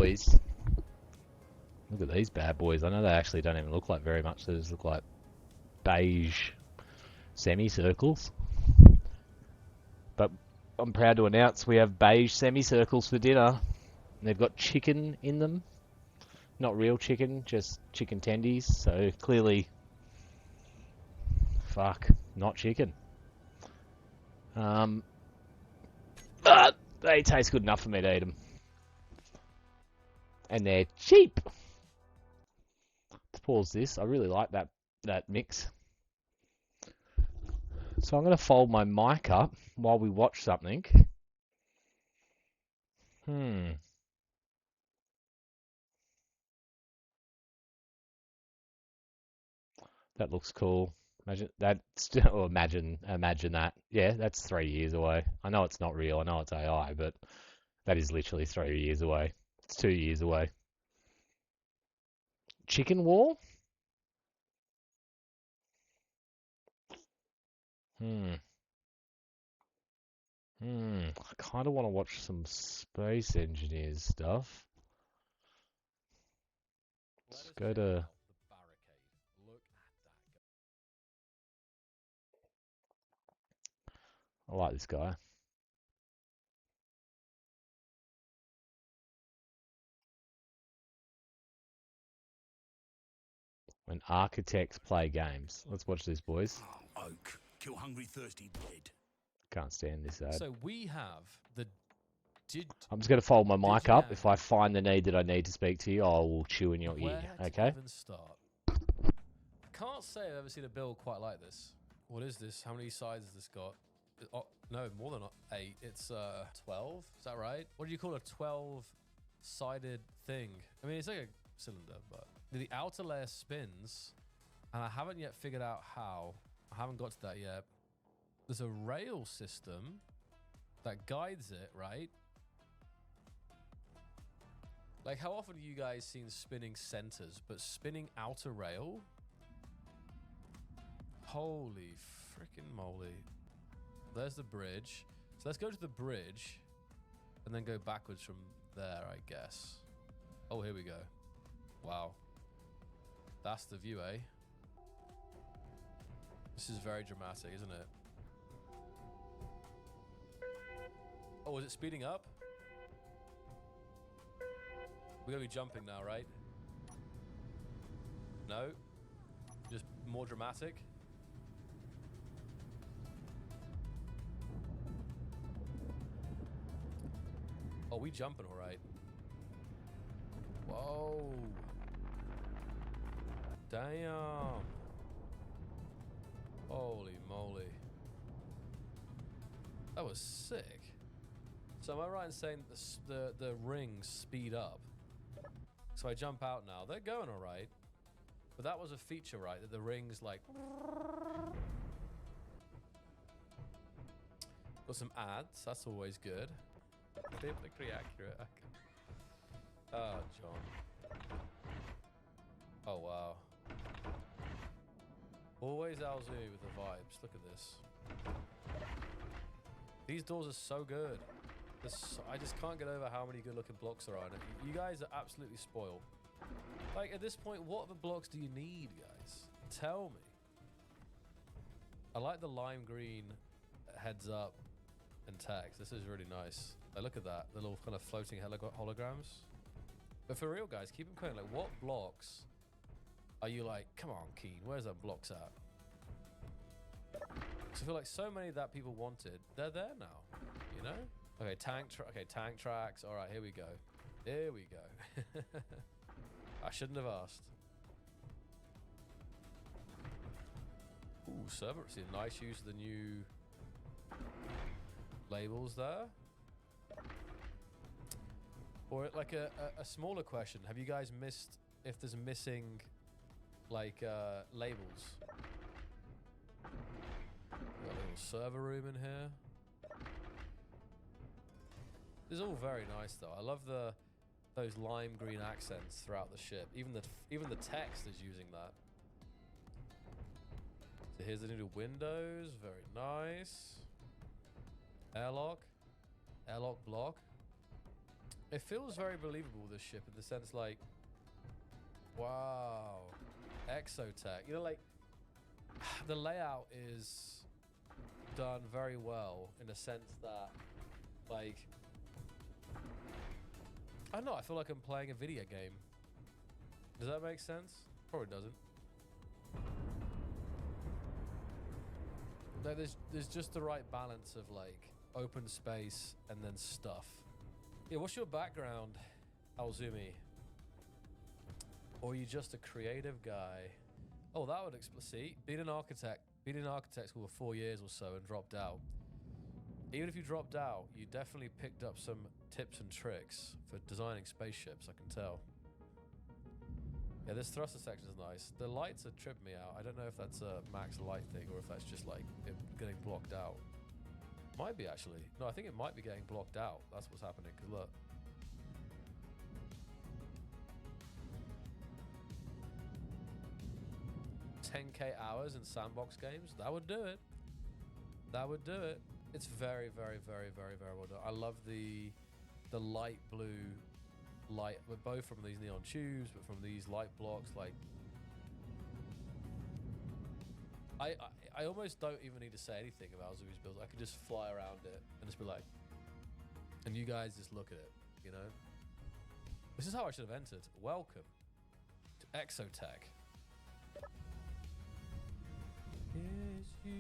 boys. Look at these bad boys. I know they actually don't even look like very much. They just look like beige semicircles. But I'm proud to announce we have beige semicircles for dinner. And they've got chicken in them. Not real chicken, just chicken tendies. So clearly, fuck, not chicken. But they taste good enough for me to eat them. And they're cheap. Let's pause this. I really like that mix. So I'm going to fold my mic up while we watch something. That looks cool. Imagine that. Still, imagine that. Yeah, that's 3 years away. I know it's not real. I know it's AI, but that is literally 3 years away. It's 2 years away. Chicken Wall? I kind of want to watch some Space Engineers stuff. Let's go to... I like this guy. When architects play games. Let's watch this, boys.
Oak, kill hungry, thirsty, dead.
Can't stand this ad.
So we have the...
I'm just going to fold my mic up. If I find the need that I need to speak to you, I will chew in your ear, okay?
Even start? I can't say I've ever seen a build quite like this. What is this? How many sides has this got? Oh, no, more than 8. It's 12. Is that right? What do you call a 12-sided thing? I mean, it's like a cylinder, but the outer layer spins, and I haven't yet figured out how. I haven't got to that yet. There's a rail system that guides it, right? Like, how often have you guys seen spinning centers, but spinning outer rail? Holy freaking moly. There's the bridge. So let's go to the bridge and then go backwards from there, I guess. Oh, here we go. Wow. That's the view, eh? This is very dramatic, isn't it? Oh, is it speeding up? We're gonna be jumping now, right? No? Just more dramatic? Oh, we jumping all right. Whoa. Damn. Holy moly. That was sick. So am I right in saying that the rings speed up? So I jump out now. They're going all right. But that was a feature, right? That the rings like... Got some ads. That's always good. Biblically accurate. Oh, John. Oh, wow. Always Alzu with the vibes. Look at this. These doors are so good. I just can't get over how many good-looking blocks there are in it. You guys are absolutely spoiled. Like, at this point, what other blocks do you need, guys? Tell me. I like the lime green heads up and text. This is really nice. Like, look at that. The little kind of floating holograms. But for real, guys, keep them coming. Like, what blocks are you like, come on, Keen, where's that blocks at? So I feel like so many that people wanted, they're there now, you know? Okay, tank tracks. All right, here we go. Here we go. I shouldn't have asked. Ooh, server. See a nice use of the new labels there. Or like a smaller question. Have you guys missed if there's missing like labels? Got a little server room in here. This is all very nice though. I love those lime green accents throughout the ship. Even the text is using that. So here's the new windows. Very nice. Airlock block. It feels very believable, this ship, in the sense like, wow, exotech. You know, like, the layout is done very well in the sense that, like, I don't know, I feel like I'm playing a video game. Does that make sense? Probably doesn't. No, there's just the right balance of, like, open space and then stuff. Yeah, what's your background, Alzumi? Or are you just a creative guy? Oh, that would see, being an architect school for 4 years or so and dropped out. Even if you dropped out, you definitely picked up some tips and tricks for designing spaceships, I can tell. Yeah, this thruster section is nice. The lights are tripping me out. I don't know if that's a max light thing or if that's just like it getting blocked out. Might be actually. No, I think it might be getting blocked out. That's what's happening, because look. $10K hours in sandbox games? That would do it. That would do it. It's very, very, very, very, very well done. I love the light blue light, but both from these neon tubes, but from these light blocks. Like, I almost don't even need to say anything about Zubi's builds. I could just fly around it and just be like, and you guys just look at it, you know? This is how I should have entered. Welcome to Exotech. Is you.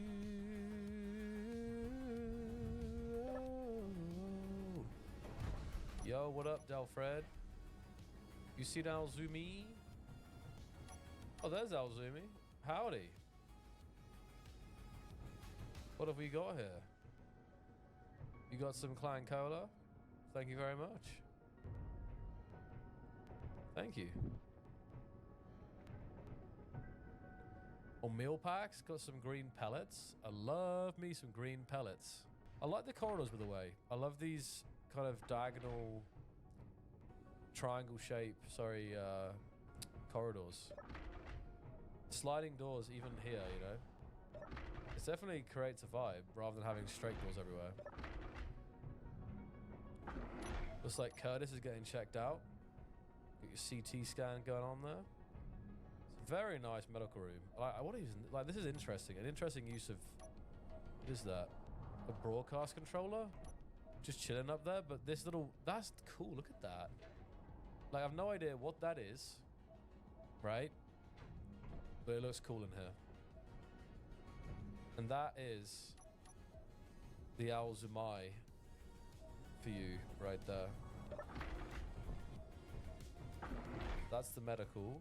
Yo, what up, Delfred? You see Alzumi? Oh, there's Alzumi. Howdy. What have we got here? You got some Clan Cola? Thank you very much. Thank you. Or meal packs, got some green pellets. I love me some green pellets. I like the corridors, by the way. I love these kind of diagonal triangle shape, corridors. Sliding doors even here, you know. It definitely creates a vibe rather than having straight doors everywhere. Looks like Curtis is getting checked out. Got your CT scan going on there. Very nice medical room. Like this is interesting. An interesting use of, what is that? A broadcast controller? Just chilling up there, but this little, that's cool. Look at that. Like, I have no idea what that is, right? But it looks cool in here. And that is the Alzumi for you right there. That's the medical.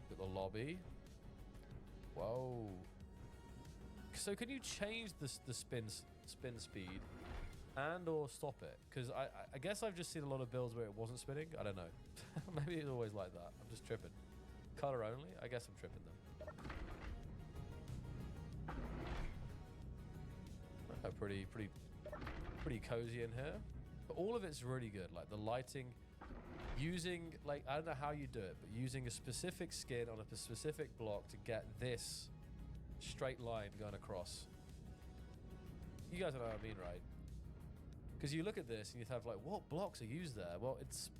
Got the lobby. Whoa. So can you change the spin speed and or stop it? Because I guess I've just seen a lot of builds where it wasn't spinning. I don't know. Maybe it's always like that. I'm just tripping. Color only? I guess I'm tripping them. Pretty cozy in here. But all of it's really good. Like the lighting, using, like, I don't know how you do it, but using a specific skin on a specific block to get this straight line going across. You guys know what I mean, right? Because you look at this and you have like, what blocks are used there? Well, it's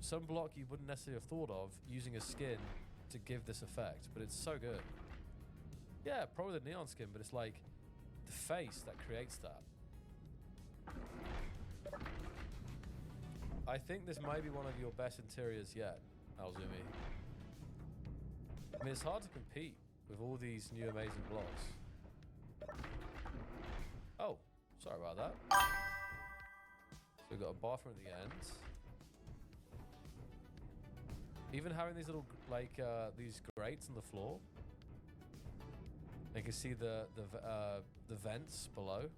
some block you wouldn't necessarily have thought of using a skin to give this effect, but it's so good. Yeah, probably the neon skin, but it's like the face that creates that. I think this might be one of your best interiors yet, Alzumi. I mean, it's hard to compete with all these new amazing blocks. Oh, sorry about that. So we've got a bathroom at the end. Even having these little, like, these grates on the floor. You can see the vents below.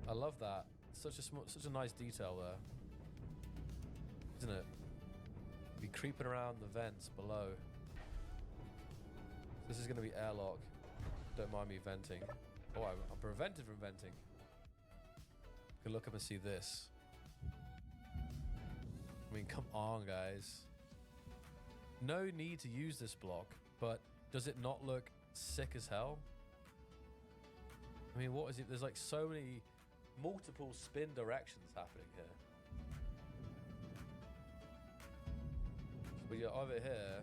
I love that. Such a nice detail there, isn't it? Be creeping around the vents below. This is going to be airlock. Don't mind me venting. Oh, I'm prevented from venting. You can look up and see this. I mean, come on, guys. No need to use this block, but does it not look sick as hell? I mean, what is it? There's like so many multiple spin directions happening here. So we are over here.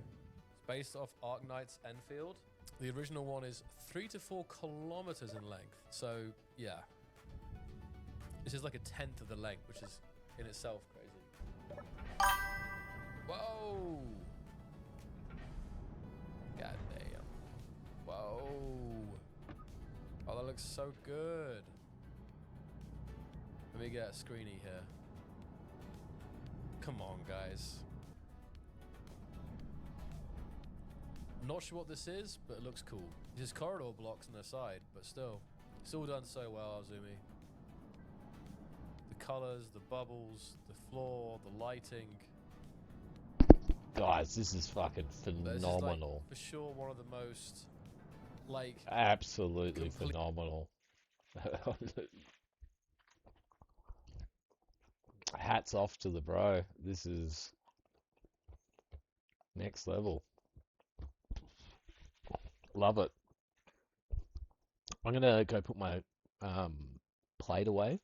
It's based off Arknight's Enfield. The original one is 3 to 4 kilometers in length. So yeah, this is like a tenth of the length, which is in itself crazy. Whoa! God damn. Whoa! Oh, that looks so good. Let me get a screeny here. Come on, guys. Not sure what this is, but it looks cool. This is corridor blocks on the side, but still. It's all done so well, Azumi. The colors, the bubbles, the floor, the lighting.
Guys, this is fucking phenomenal.
This is like, for sure, one of the most, like...
Absolutely phenomenal. Hats off to the bro. This is next level. Love it. I'm gonna go put my plate away.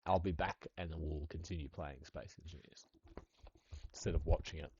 I'll be back and we'll continue playing Space Engineers instead of watching it.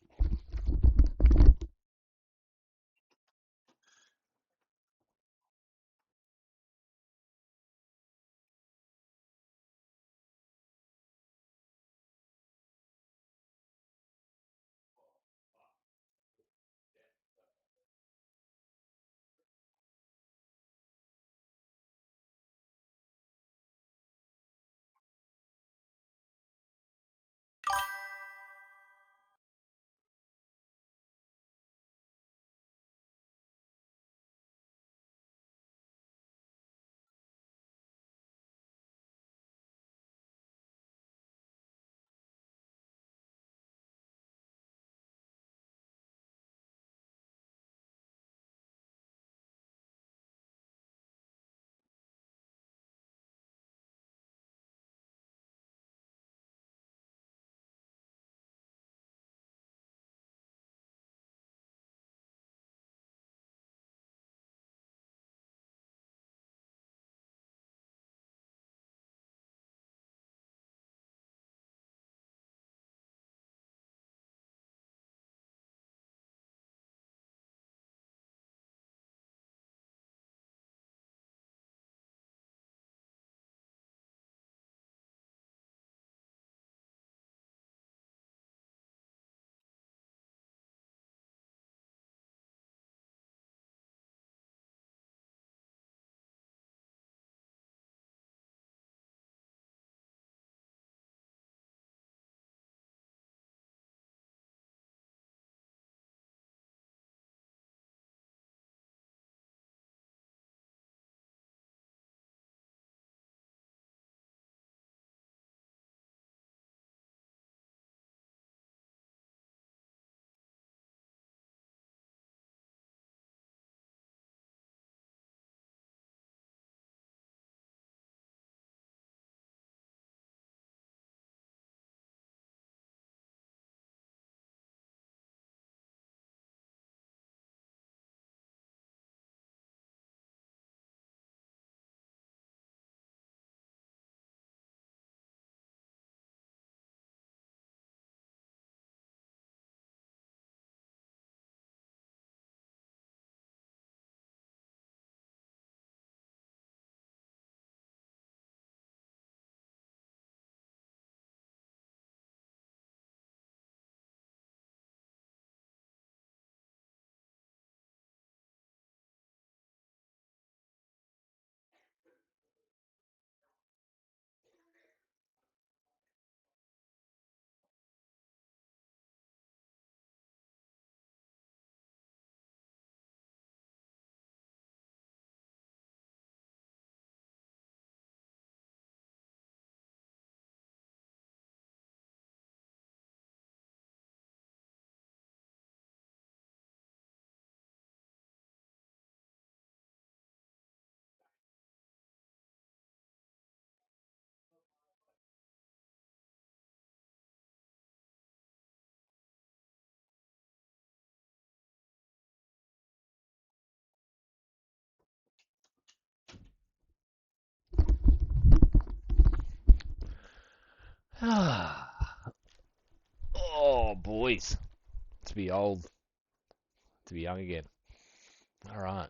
boys. To be old. To be young again. Alright.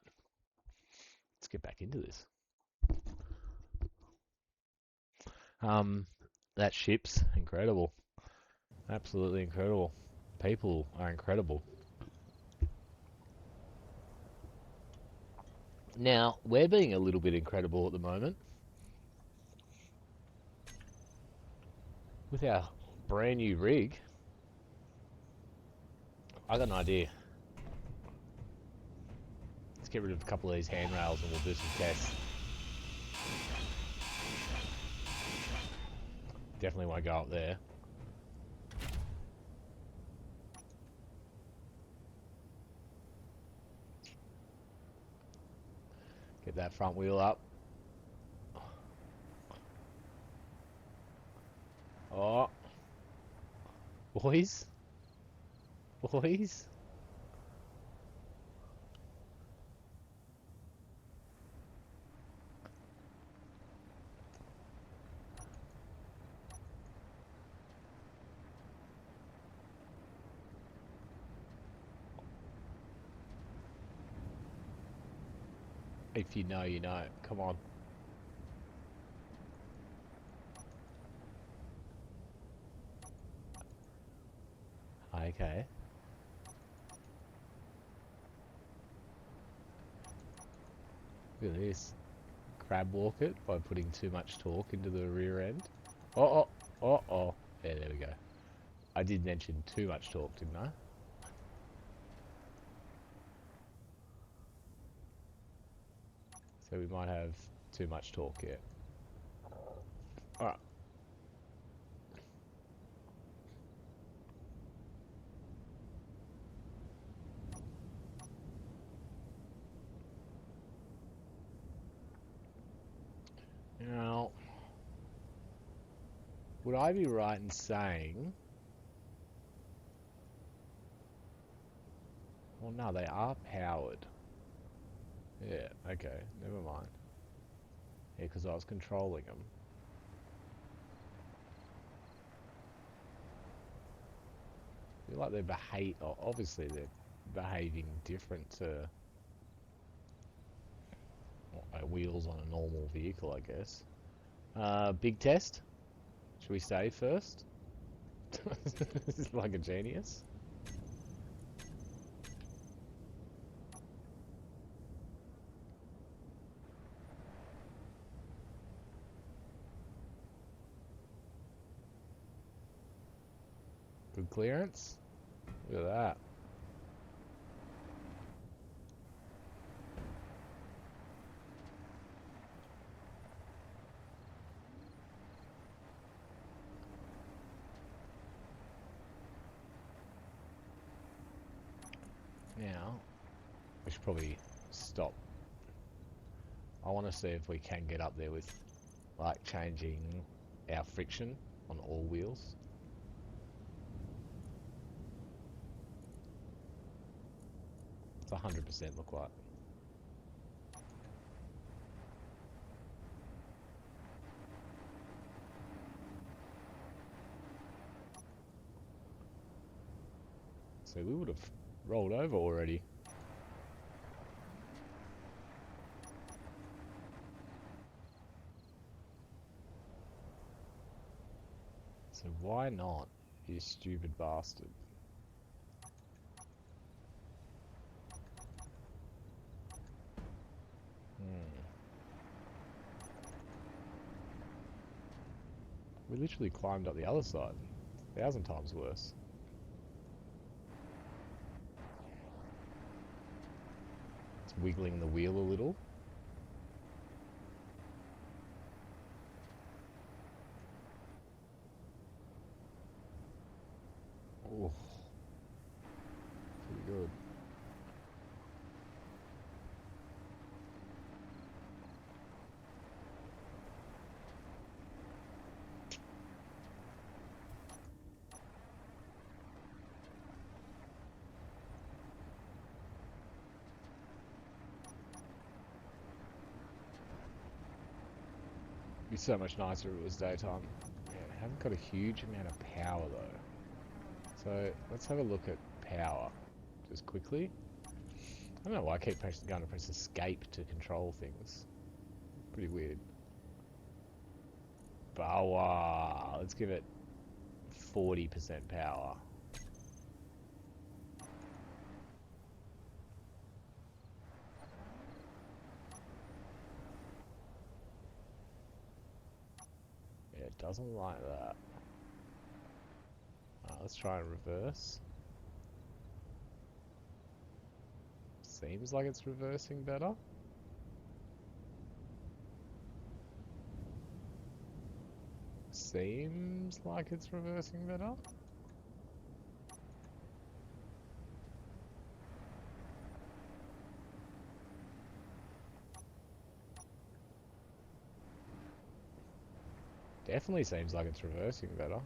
Let's get back into this. That ship's incredible. Absolutely incredible. People are incredible. Now, we're being a little bit incredible at the moment. With our brand new rig. I got an idea. Let's get rid of a couple of these handrails and we'll do some tests. Definitely won't go up there. Get that front wheel up. Oh. Boys. Boys. If you know, you know. Come on. Okay. Look at this. Crab walk it by putting too much torque into the rear end. Oh, oh, oh, oh. Yeah, there we go. I did mention too much torque, didn't I? So we might have too much torque here. Alright. Now, would I be right in saying... Well, no, they are powered. Yeah, okay, never mind. Yeah, because I was controlling them. I feel like they're obviously they're behaving different to wheels on a normal vehicle, I guess. Big test? Should we say first? This is like a genius. Good clearance. Look at that. Now, we should probably stop. I want to see if we can get up there with, like, changing our friction on all wheels. It's 100% look like. So we would have rolled over already. So why not, you stupid bastard? We literally climbed up the other side. 1,000 times worse. It's wiggling the wheel a little. Oh, pretty good. It'd be so much nicer if it was daytime. Yeah, I haven't got a huge amount of power though. So let's have a look at power, just quickly. I don't know why I keep going to press escape to control things. Pretty weird. Power. Let's give it 40% power. Yeah, it doesn't like that. Let's try and reverse. Seems like it's reversing better. Seems like it's reversing better. Definitely seems like it's reversing better.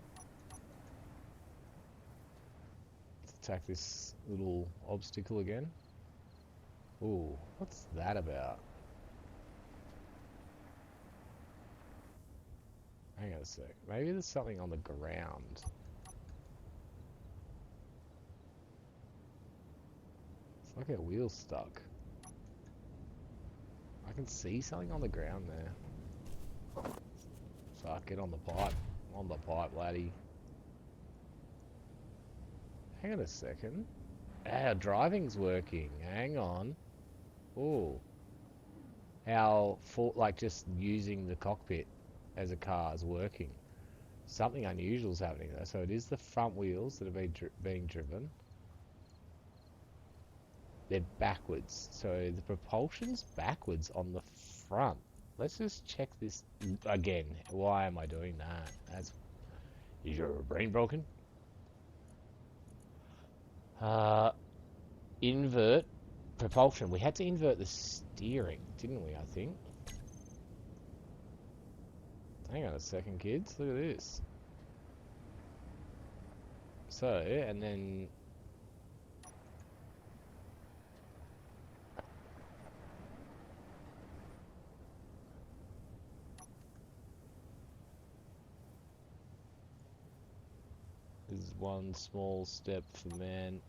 Let's attack this little obstacle again. Ooh, what's that about? Hang on a sec. Maybe there's something on the ground. It's like a wheel stuck. I can see something on the ground there. Fuck, get on the pipe. On the pipe, laddie. Hang on a second. Our driving's working. Hang on. Ooh. How, like, just using the cockpit as a car is working. Something unusual is happening though. So it is the front wheels that are being driven. They're backwards. So the propulsion's backwards on the front. Let's just check this again. Why am I doing that? Is your brain broken? Invert propulsion. We had to invert the steering, didn't we, I think? Hang on a second, kids. Look at this. So, and then... This is one small step for man.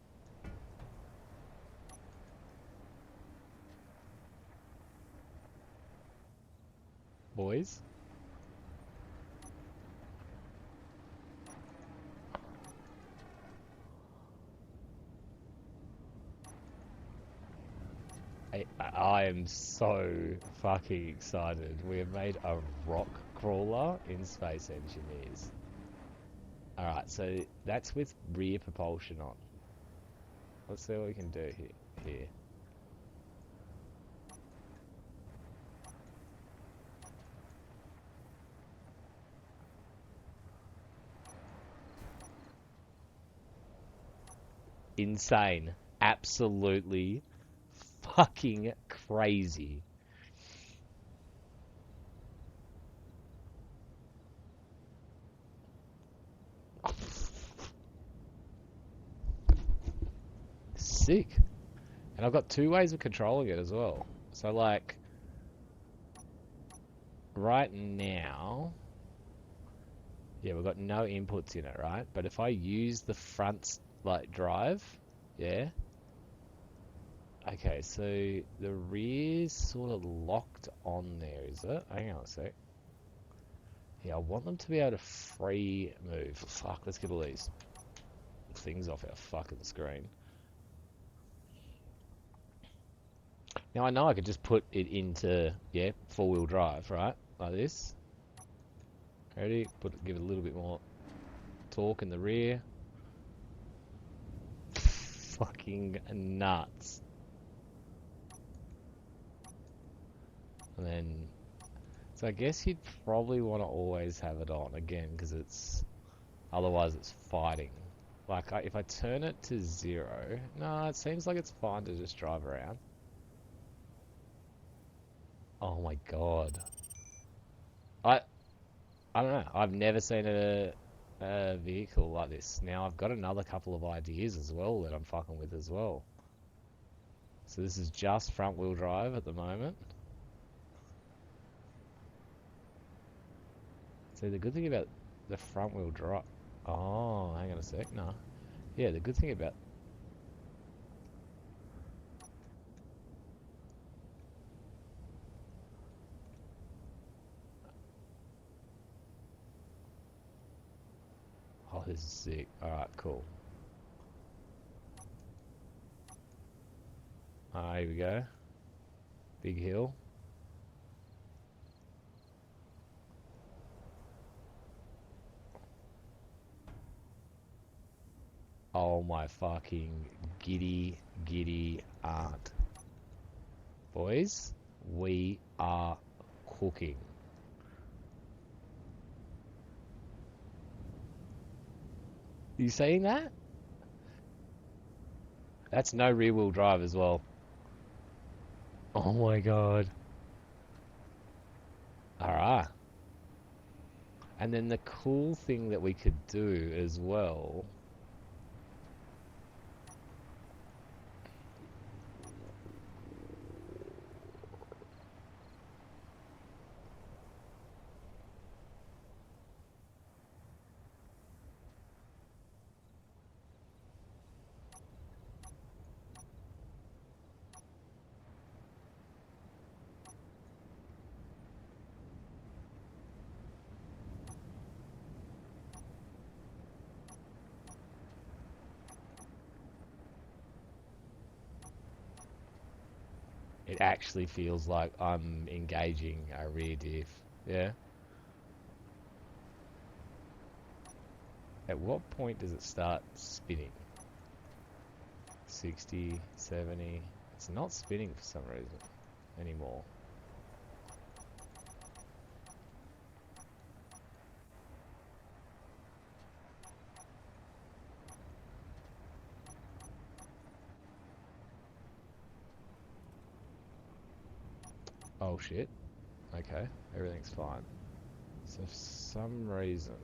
Boys? I am so fucking excited. We have made a rock crawler in Space Engineers. Alright, so that's with rear propulsion on. Let's see what we can do here. Insane. Absolutely fucking crazy. Sick. And I've got two ways of controlling it as well. So like right now, yeah, we've got no inputs in it, right? But if I use the front like drive, yeah. Okay, so the rear's sort of locked on there, is it? Hang on a sec. Yeah, I want them to be able to free move. Fuck, let's get all these things off our fucking screen. Now I know I could just put it into, yeah, four-wheel drive, right? Like this. Ready? Give it a little bit more torque in the rear. Fucking nuts. And then, so I guess you'd probably want to always have it on again, because otherwise it's fighting. Like, if I turn it to 0, no, it seems like it's fine to just drive around. Oh my god. I don't know. I've never seen a vehicle like this. Now I've got another couple of ideas as well that I'm fucking with as well. So this is just front wheel drive at the moment. So the good thing about the front wheel drive... Oh, hang on a sec. No. Yeah, the good thing about... Oh, this is sick. Alright, cool. Here we go. Big hill. Oh my fucking giddy aunt. Boys, we are cooking. You saying that? That's no rear wheel drive as well. Oh my god. Alright. And then the cool thing that we could do as well. It actually feels like I'm engaging a rear diff. Yeah. At what point does it start spinning? 60, 70. It's not spinning for some reason anymore. Oh shit. Okay, everything's fine. So for some reason,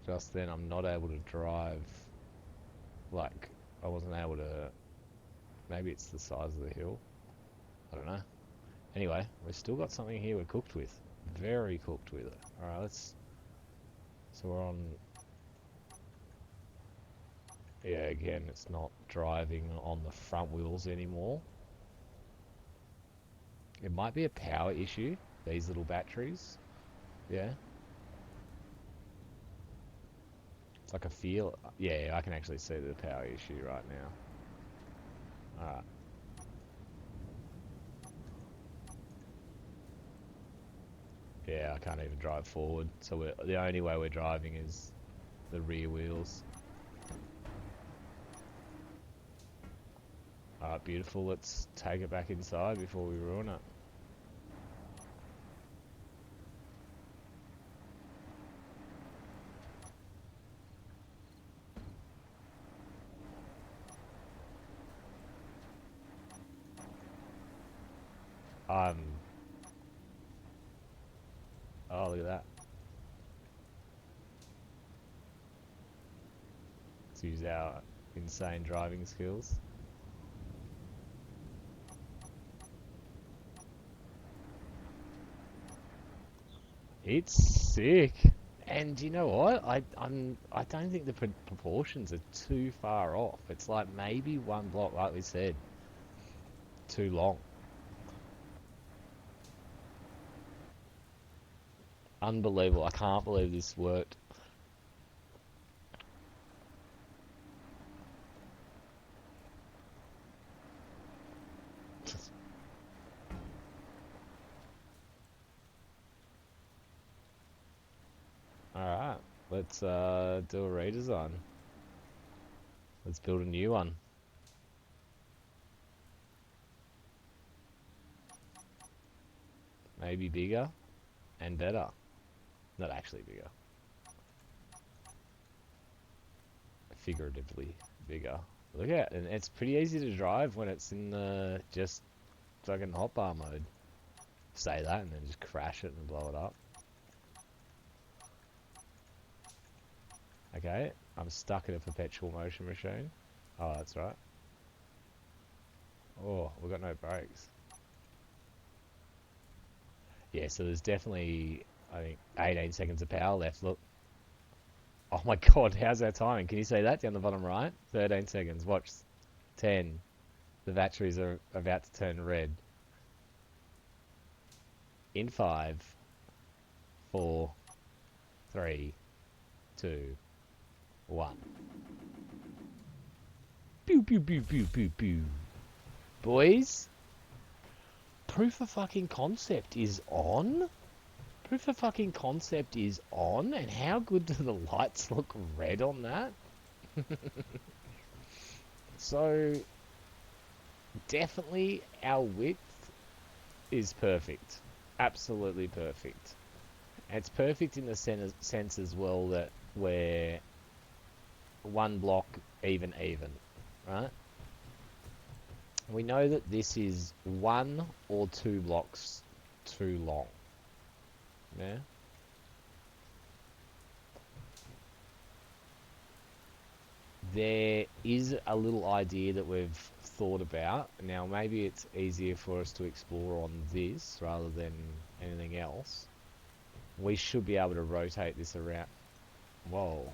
just then I'm not able to drive, like, I wasn't able to, maybe it's the size of the hill, I don't know. Anyway, we've still got something here we're cooked with. Very cooked with it. Alright, so we're on, yeah, again, it's not driving on the front wheels anymore. It might be a power issue, these little batteries. Yeah. It's like a feel. Yeah, I can actually see the power issue right now. Alright. Yeah, I can't even drive forward. So the only way we're driving is the rear wheels. Alright, beautiful. Let's take it back inside before we ruin it. Oh, look at that. Let's use our insane driving skills. It's sick. And you know what? I don't think the proportions are too far off. It's like maybe one block, like we said, too long. Unbelievable. I can't believe this worked. Alright, let's do a redesign. Let's build a new one. Maybe bigger and better. Not actually bigger. Figuratively bigger. Look at it, and it's pretty easy to drive when it's in the just fucking hotbar mode. Say that and then just crash it and blow it up. Okay, I'm stuck in a perpetual motion machine. Oh, that's right. Oh, we've got no brakes. Yeah, so there's definitely, I think, 18 seconds of power left. Look. Oh my god, how's that timing? Can you see that down the bottom right? 13 seconds. Watch. 10. The batteries are about to turn red. In 5, 4, 3, 2, 1. Pew pew pew pew pew pew. Boys, proof of fucking concept is on. Proof of fucking concept is on, and how good do the lights look red on that? So, definitely our width is perfect. Absolutely perfect. And it's perfect in the sense as well that we're one block even, right? We know that this is 1 or 2 blocks too long. Yeah? There is a little idea that we've thought about. Now, maybe it's easier for us to explore on this rather than anything else. We should be able to rotate this around. Whoa.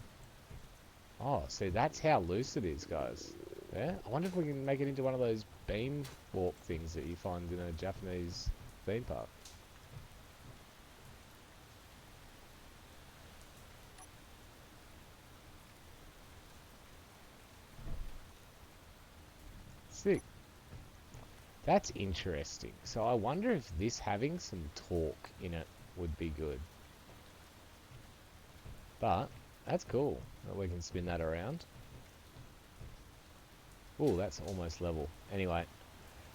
Oh, see, that's how loose it is, guys. Yeah? I wonder if we can make it into one of those beam walk things that you find in a Japanese theme park. Sick. That's interesting. So I wonder if this having some torque in it would be good. But that's cool that we can spin that around. Oh, that's almost level. Anyway,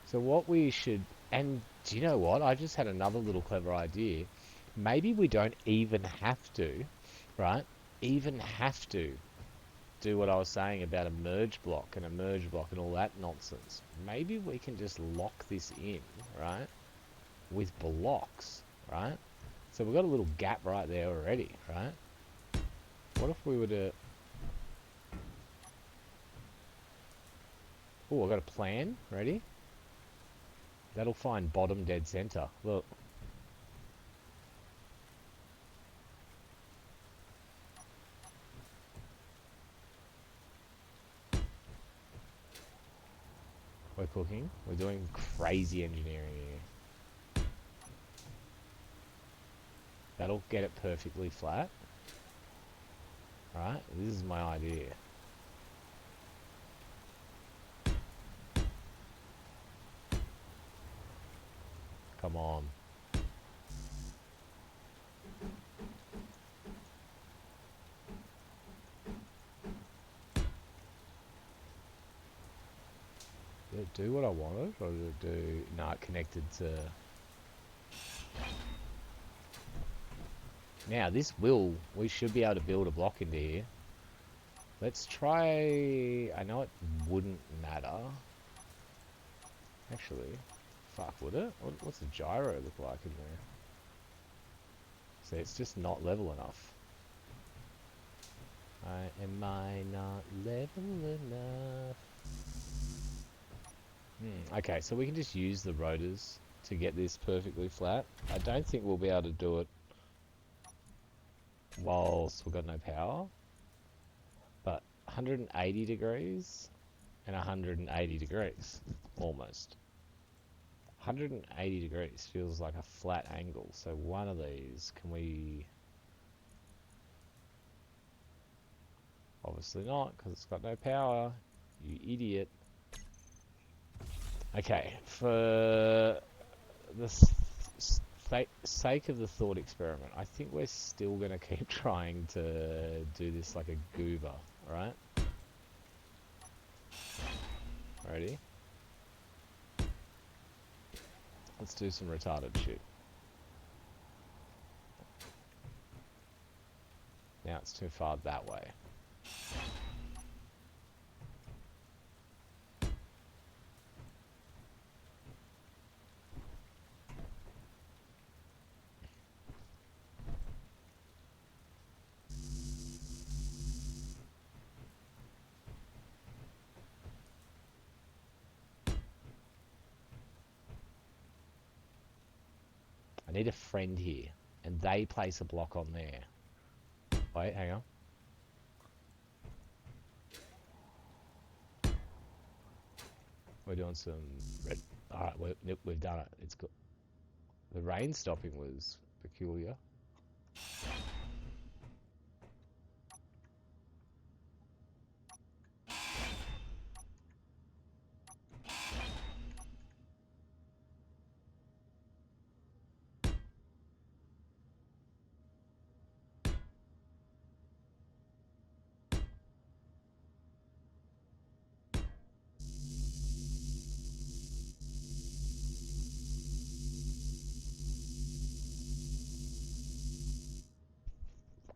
so what we should... And do you know what? I just had another little clever idea. Maybe we don't even have to, right? Even have to do what I was saying about a merge block and all that nonsense. Maybe we can just lock this in, right? With blocks, right? So we've got a little gap right there already, right? What if we were to... Oh, I've got a plan. Ready? That'll find bottom dead center. Look. We're cooking. We're doing crazy engineering here. That'll get it perfectly flat. Alright, this is my idea. Come on. Did it do what I wanted? Or did it do... Nah, it connected to... Now, this will... We should be able to build a block into here. Let's try... I know it wouldn't matter. Actually... Fuck, would it? What's the gyro look like in there? See, it's just not level enough. Am I not level enough? Okay, so we can just use the rotors to get this perfectly flat. I don't think we'll be able to do it whilst we've got no power. But 180 degrees and 180 degrees, almost. 180 degrees feels like a flat angle. So one of these, can we... Obviously not, because it's got no power. You idiot. Okay, for the sake of the thought experiment, I think we're still going to keep trying to do this like a goober, alright? Ready? Let's do some retarded shit. Now it's too far that way. I need a friend here, and they place a block on there. Wait, hang on. We're doing some red. Alright, we've done it. It's good. The rain stopping was peculiar.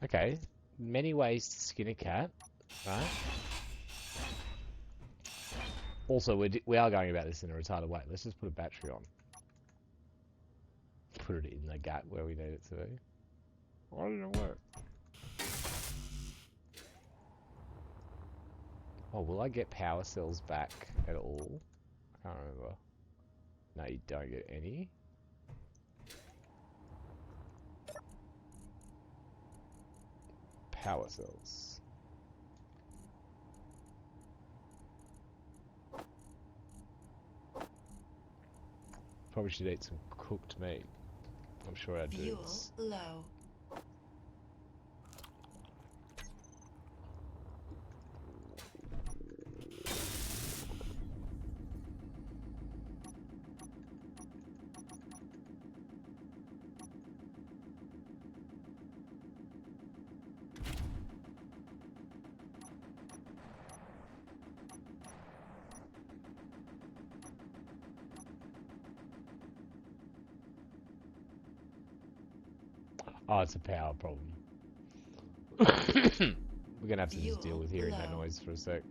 Okay, many ways to skin a cat, right? Also, we are going about this in a retarded way. Let's just put a battery on. Put it in the gap where we need it to be. Why didn't it work? Oh, will I get power cells back at all? I can't remember. No, you don't get any. Power cells. Probably should eat some cooked meat. I'm sure I do.
Fuel low.
Oh, it's a power problem. We're gonna have to just deal with hearing that noise for a sec.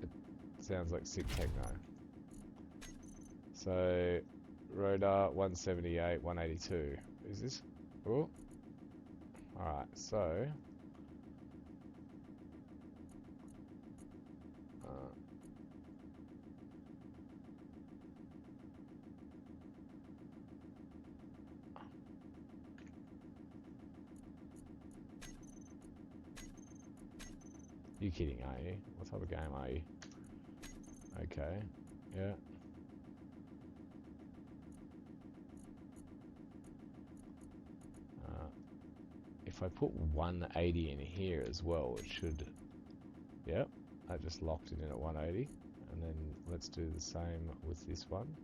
It sounds like sick techno. So, Rotor 178, 182. Is this? Oh. Alright, so. You kidding, are you? What type of game are you? Okay, yeah. If I put 180 in here as well, it should... Yep, I just locked it in at 180. And then let's do the same with this one.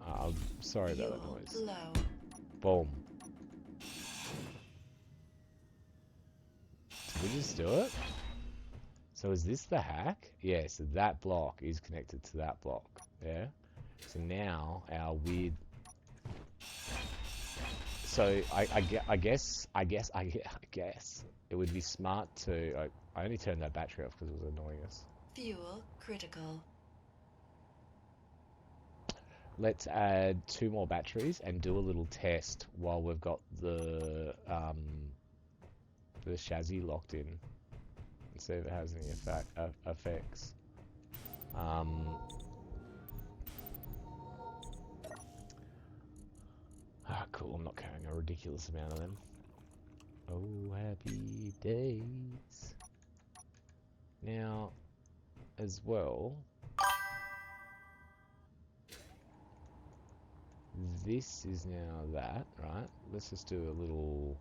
I'm sorry about that noise.
Low.
Boom. Did we just do it? So is this the hack? Yeah, so that block is connected to that block. Yeah? So now our weird... So I guess it would be smart to... I only turned that battery off because it was annoying us.
Fuel critical.
Let's add 2 more batteries and do a little test while we've got the chassis locked in and see if it has any effects. Cool, I'm not carrying a ridiculous amount of them. Oh, happy days. Now, as well, this is now that, right? Let's just do a little...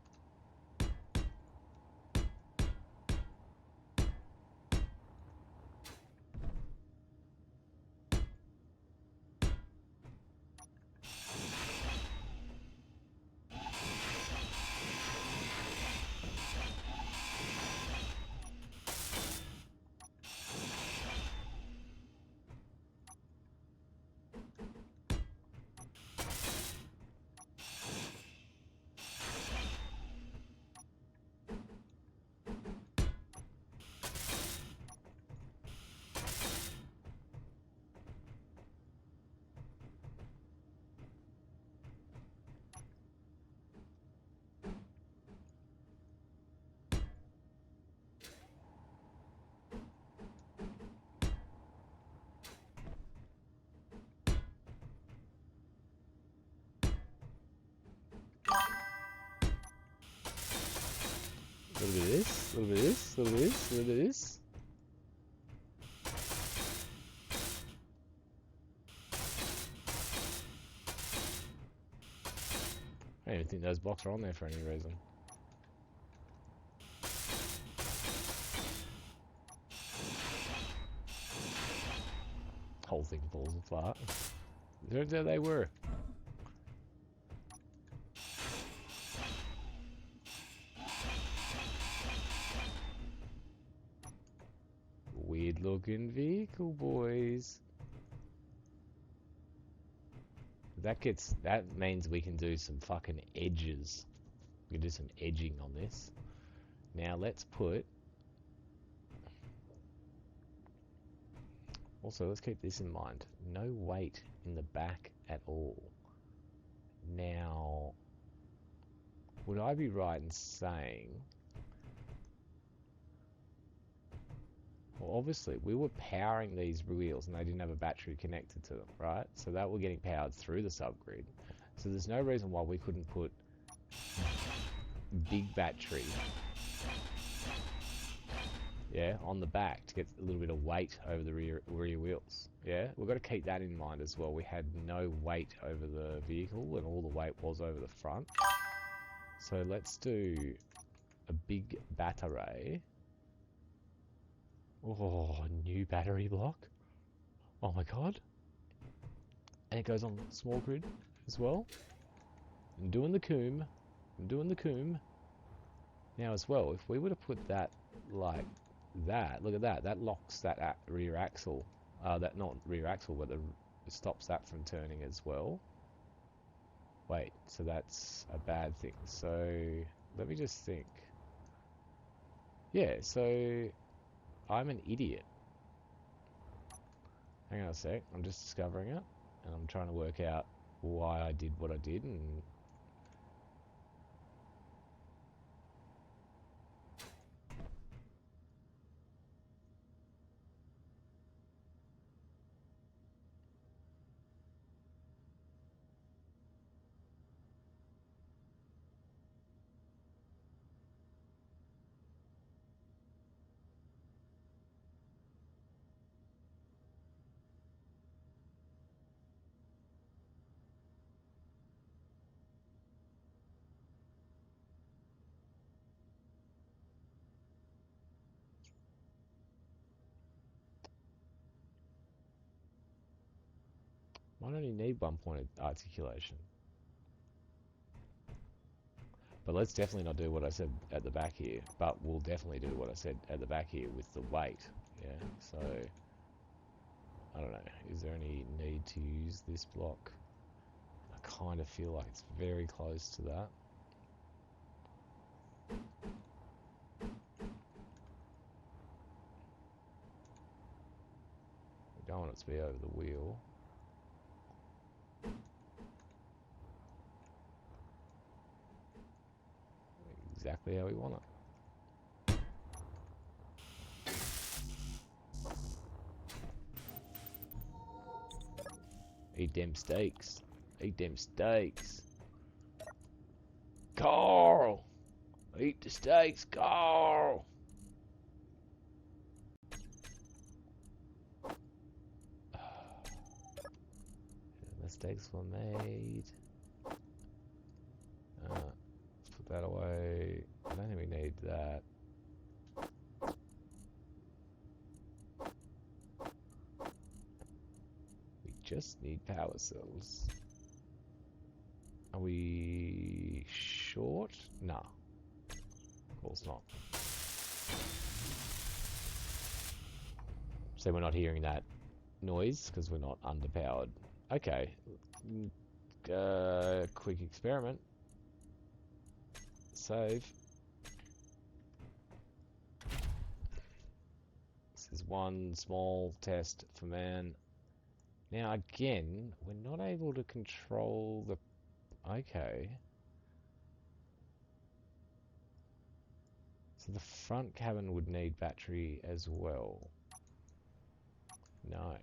A little bit of this, a little bit of this, a little bit of this. I don't even think those blocks are on there for any reason. Whole thing falls apart. There they were. Weird looking vehicle, boys. That means we can do some fucking edges. We can do some edging on this. Now let's put. Also, let's keep this in mind. No weight in the back at all. Now, would I be right in saying... Well, obviously, we were powering these wheels and they didn't have a battery connected to them, right? So that were getting powered through the subgrid. So there's no reason why we couldn't put big battery, yeah, on the back to get a little bit of weight over the rear wheels. Yeah, we've got to keep that in mind as well. We had no weight over the vehicle and all the weight was over the front. So let's do a big battery. Oh, new battery block. Oh my god. And it goes on small grid as well. I'm doing the coom. I'm doing the coom. Now as well, if we were to put that like that, look at that. That locks that rear axle. That not rear axle, but it stops that from turning as well. Wait, so that's a bad thing. So let me just think. Yeah, so I'm an idiot. Hang on a sec, I'm just discovering it, and I'm trying to work out why I did what I did, and... Might only need 1 point of articulation. But let's definitely not do what I said at the back here. But we'll definitely do what I said at the back here with the weight. Yeah, so... I don't know. Is there any need to use this block? I kind of feel like it's very close to that. We don't want it to be over the wheel. Exactly how we want it. Eat them steaks. Eat them steaks. Carl! Eat the steaks, Carl! Mistakes were made. Let's put that away. I don't think we need that. We just need power cells. Are we short? Nah. Of course not. So we're not hearing that noise because we're not underpowered. Okay. Quick experiment. Save. This is one small test for man. Now again, we're not able to control the... Okay. So the front cabin would need battery as well. No.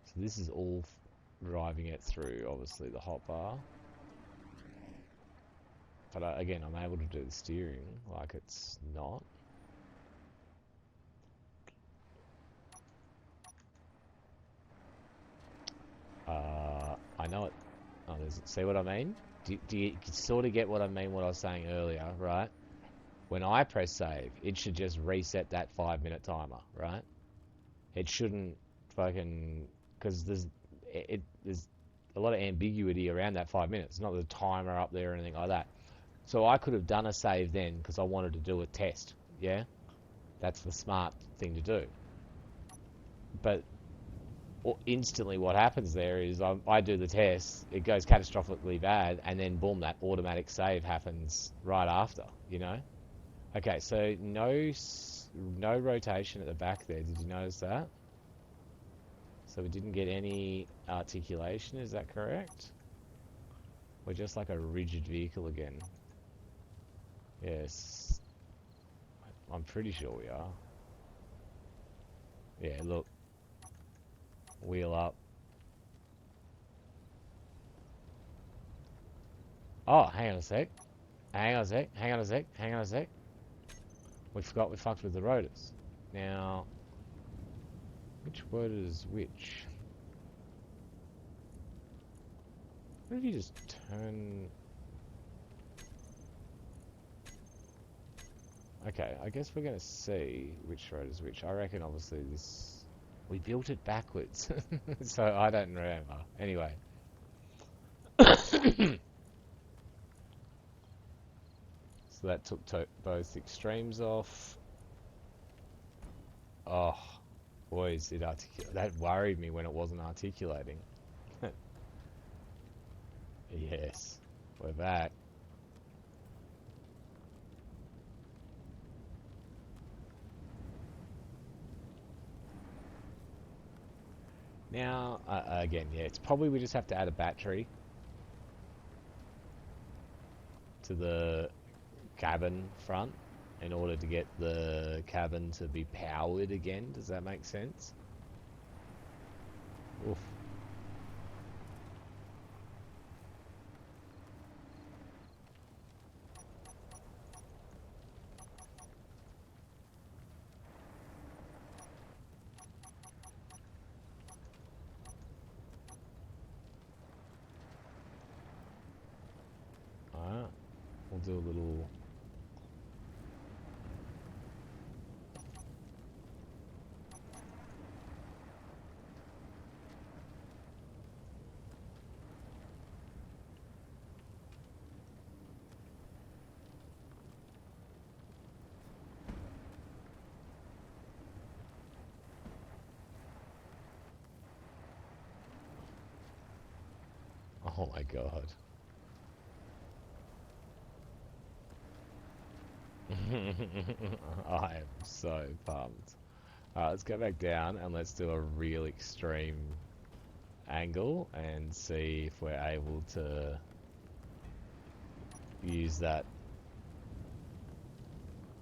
So this is all driving it through, obviously, the hotbar. But again, I'm able to do the steering like it's not. I know it. Oh, see what I mean? Do you sort of get what I mean, what I was saying earlier, right? When I press save, it should just reset that 5-minute timer, right? It shouldn't fucking... Because there's a lot of ambiguity around that 5 minutes. It's not the timer up there or anything like that. So I could have done a save then because I wanted to do a test, yeah? That's the smart thing to do. But instantly what happens there is I do the test, it goes catastrophically bad, and then boom, that automatic save happens right after, you know? Okay, so no rotation at the back there. Did you notice that? So we didn't get any articulation, is that correct? We're just like a rigid vehicle again. Yes. I'm pretty sure we are. Yeah, look. Wheel up. Oh, hang on a sec. Hang on a sec. Hang on a sec. Hang on a sec. We forgot we fucked with the rotors. Now, which rotor is which? What if you just turn... Okay, I guess we're going to see which rotor is which. I reckon obviously this... We built it backwards, so I don't remember. Anyway. So that took both extremes off. Oh, boys, that worried me when it wasn't articulating. Yes, we're back. Now, again, yeah, it's probably we just have to add a battery to the cabin front in order to get the cabin to be powered again. Does that make sense? Oof. Alright, we'll do a little... Oh my god. I am so pumped. Alright, let's go back down and let's do a real extreme angle and see if we're able to use that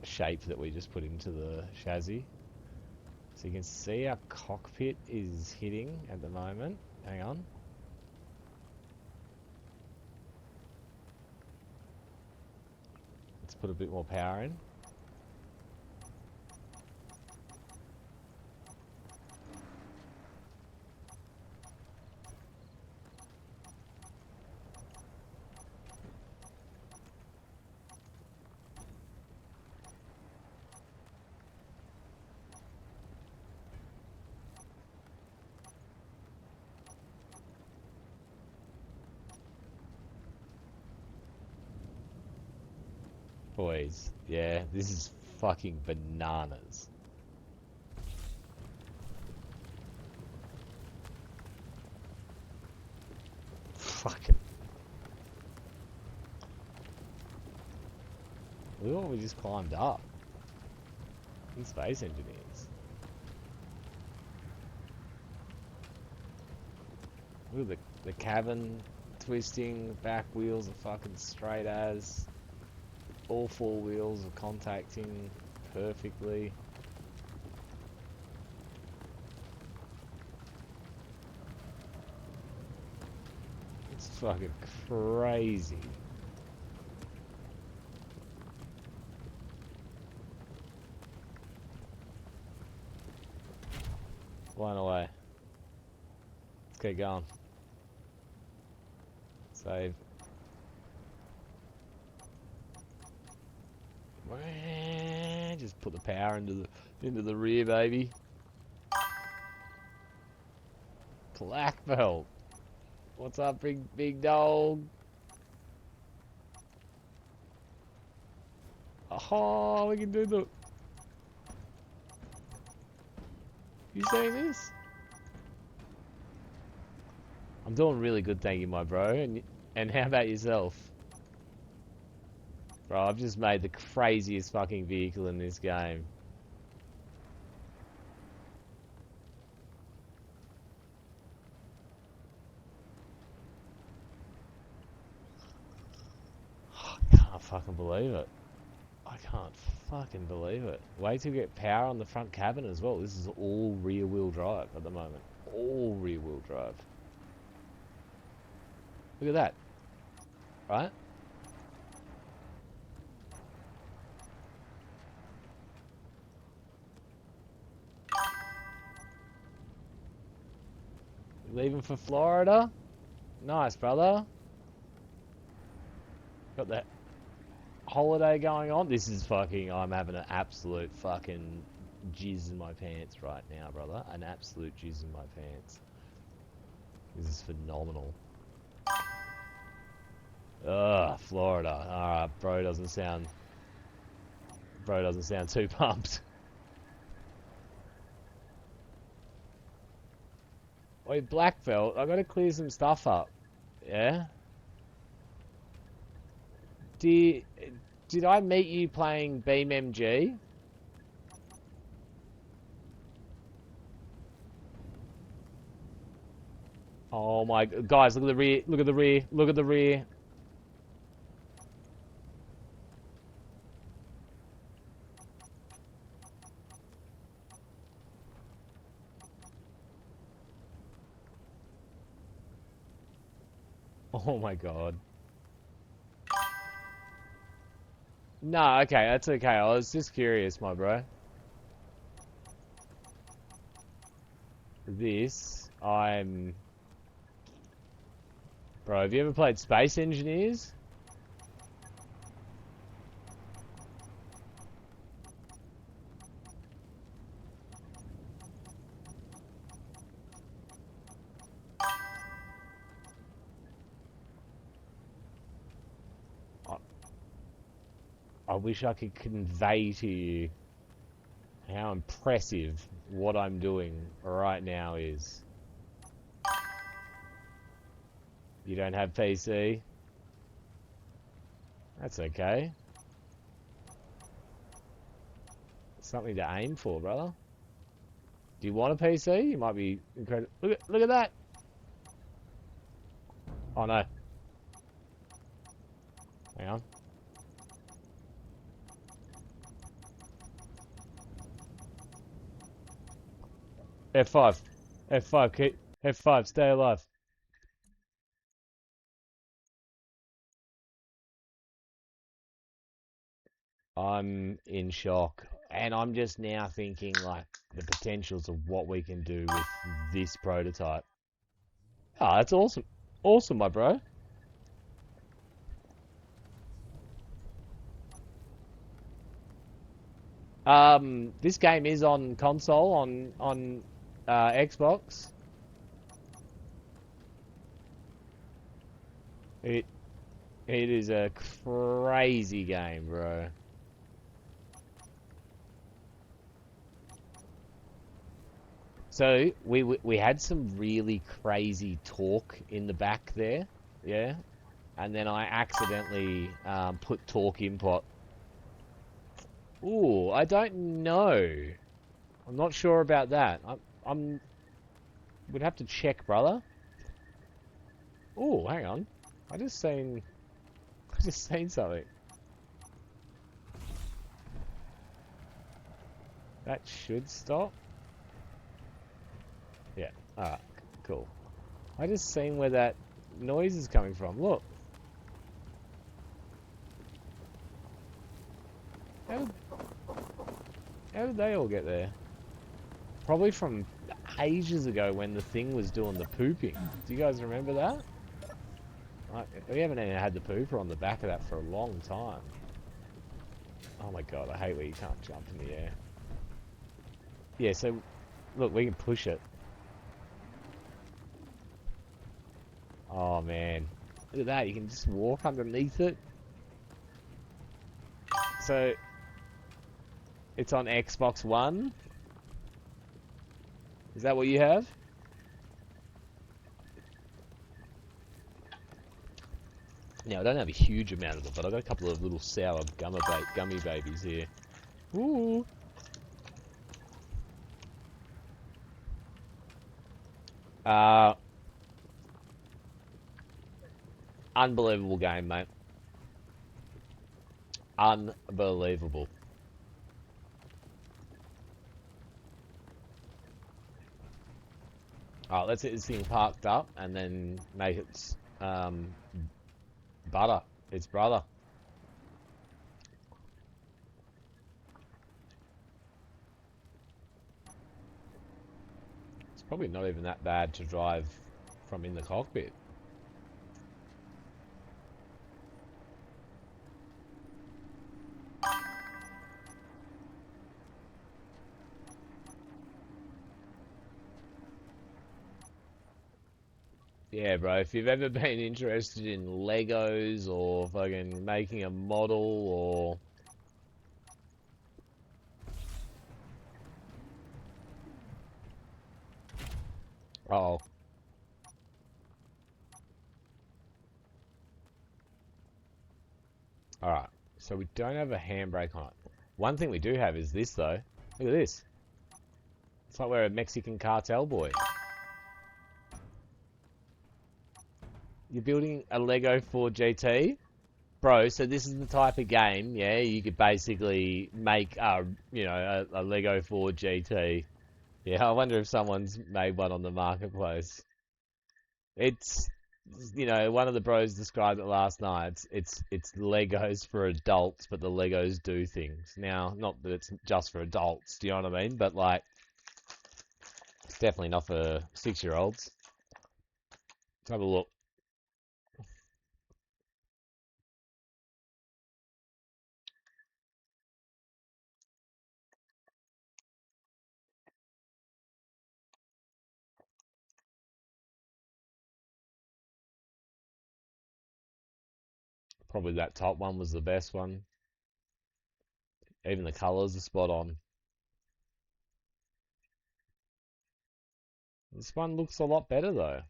shape that we just put into the chassis. So you can see our cockpit is hitting at the moment. Hang on. Let's put a bit more power in. Boys, yeah, this is fucking bananas. Fucking... Look what we just climbed up. These space engineers. Look at the cabin twisting, back wheels are fucking straight as. All four wheels are contacting perfectly. It's fucking crazy. Blown away. Let's keep going. Save. Just put the power into the rear, baby. Black belt. What's up, big dog? Oh, we can do the. You saying this? I'm doing really good, thank you, my bro. And how about yourself? Bro, I've just made the craziest fucking vehicle in this game. I can't fucking believe it. I can't fucking believe it. Wait till we get power on the front cabin as well. This is all rear-wheel drive at the moment. All rear-wheel drive. Look at that. Right? Leaving for Florida? Nice, brother. Got that holiday going on. This is fucking... I'm having an absolute fucking jizz in my pants right now, brother. An absolute jizz in my pants. This is phenomenal. Ugh, Florida. Alright, bro doesn't sound too pumped. Wait, black belt, I gotta clear some stuff up. Yeah? Did I meet you playing Beam MG? Oh my... Guys, look at the rear. Look at the rear. Look at the rear. Oh my god. No, okay, that's okay. I was just curious, my bro. This, I'm... Bro, have you ever played Space Engineers? I wish I could convey to you how impressive what I'm doing right now is. You don't have PC? That's okay. Something to aim for, brother. Do you want a PC? You might be incredible. Look at that! Oh no. Hang on. F5. F5, keep F5, stay alive. I'm in shock. And I'm just now thinking like the potentials of what we can do with this prototype. Ah, that's awesome. Awesome, my bro. This game is on console, on Xbox. It is a crazy game, bro. So we had some really crazy torque in the back there, yeah, and then I accidentally put torque input. Ooh, I don't know. I'm not sure about that. We'd have to check, brother. Ooh, hang on. I just seen something. That should stop. Yeah, alright, cool. I just seen where that noise is coming from. Look. How did they all get there? Probably from ages ago when the thing was doing the pooping. Do you guys remember that? We haven't even had the pooper on the back of that for a long time. Oh my god, I hate where you can't jump in the air. Yeah, so look, we can push it. Oh man, look at that, you can just walk underneath it. So, it's on Xbox One? Is that what you have? Now, I don't have a huge amount of them, but I've got a couple of little sour gummy babies here. Ooh! Unbelievable game, mate. Unbelievable. Alright, let's get this thing parked up and then make its butter. Its brother. It's probably not even that bad to drive from in the cockpit. Yeah, bro, if you've ever been interested in Legos or fucking making a model or... Uh oh. Alright, so we don't have a handbrake on it. One thing we do have is this, though. Look at this. It's like we're a Mexican cartel boy. You're building a Lego Ford GT? Bro, so this is the type of game, yeah, you could basically make, you know, a Lego Ford GT. Yeah, I wonder if someone's made one on the marketplace. It's, you know, one of the bros described it last night. It's Legos for adults, but the Legos do things. Now, not that it's just for adults, do you know what I mean? But, like, it's definitely not for 6-year-olds. Let's have a look. Probably that top one was the best one. Even the colours are spot on. This one looks a lot better though.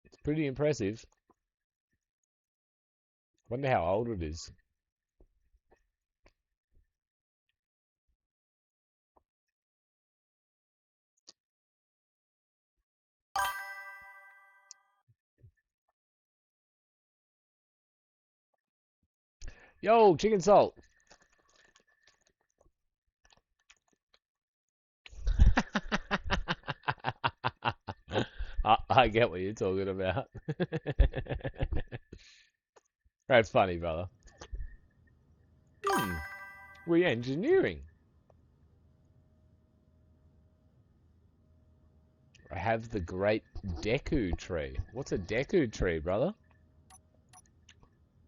It's pretty impressive. Wonder how old it is. Yo, chicken salt. I get what you're talking about. That's funny, brother. Re-engineering. I have the great Deku tree. What's a Deku tree, brother?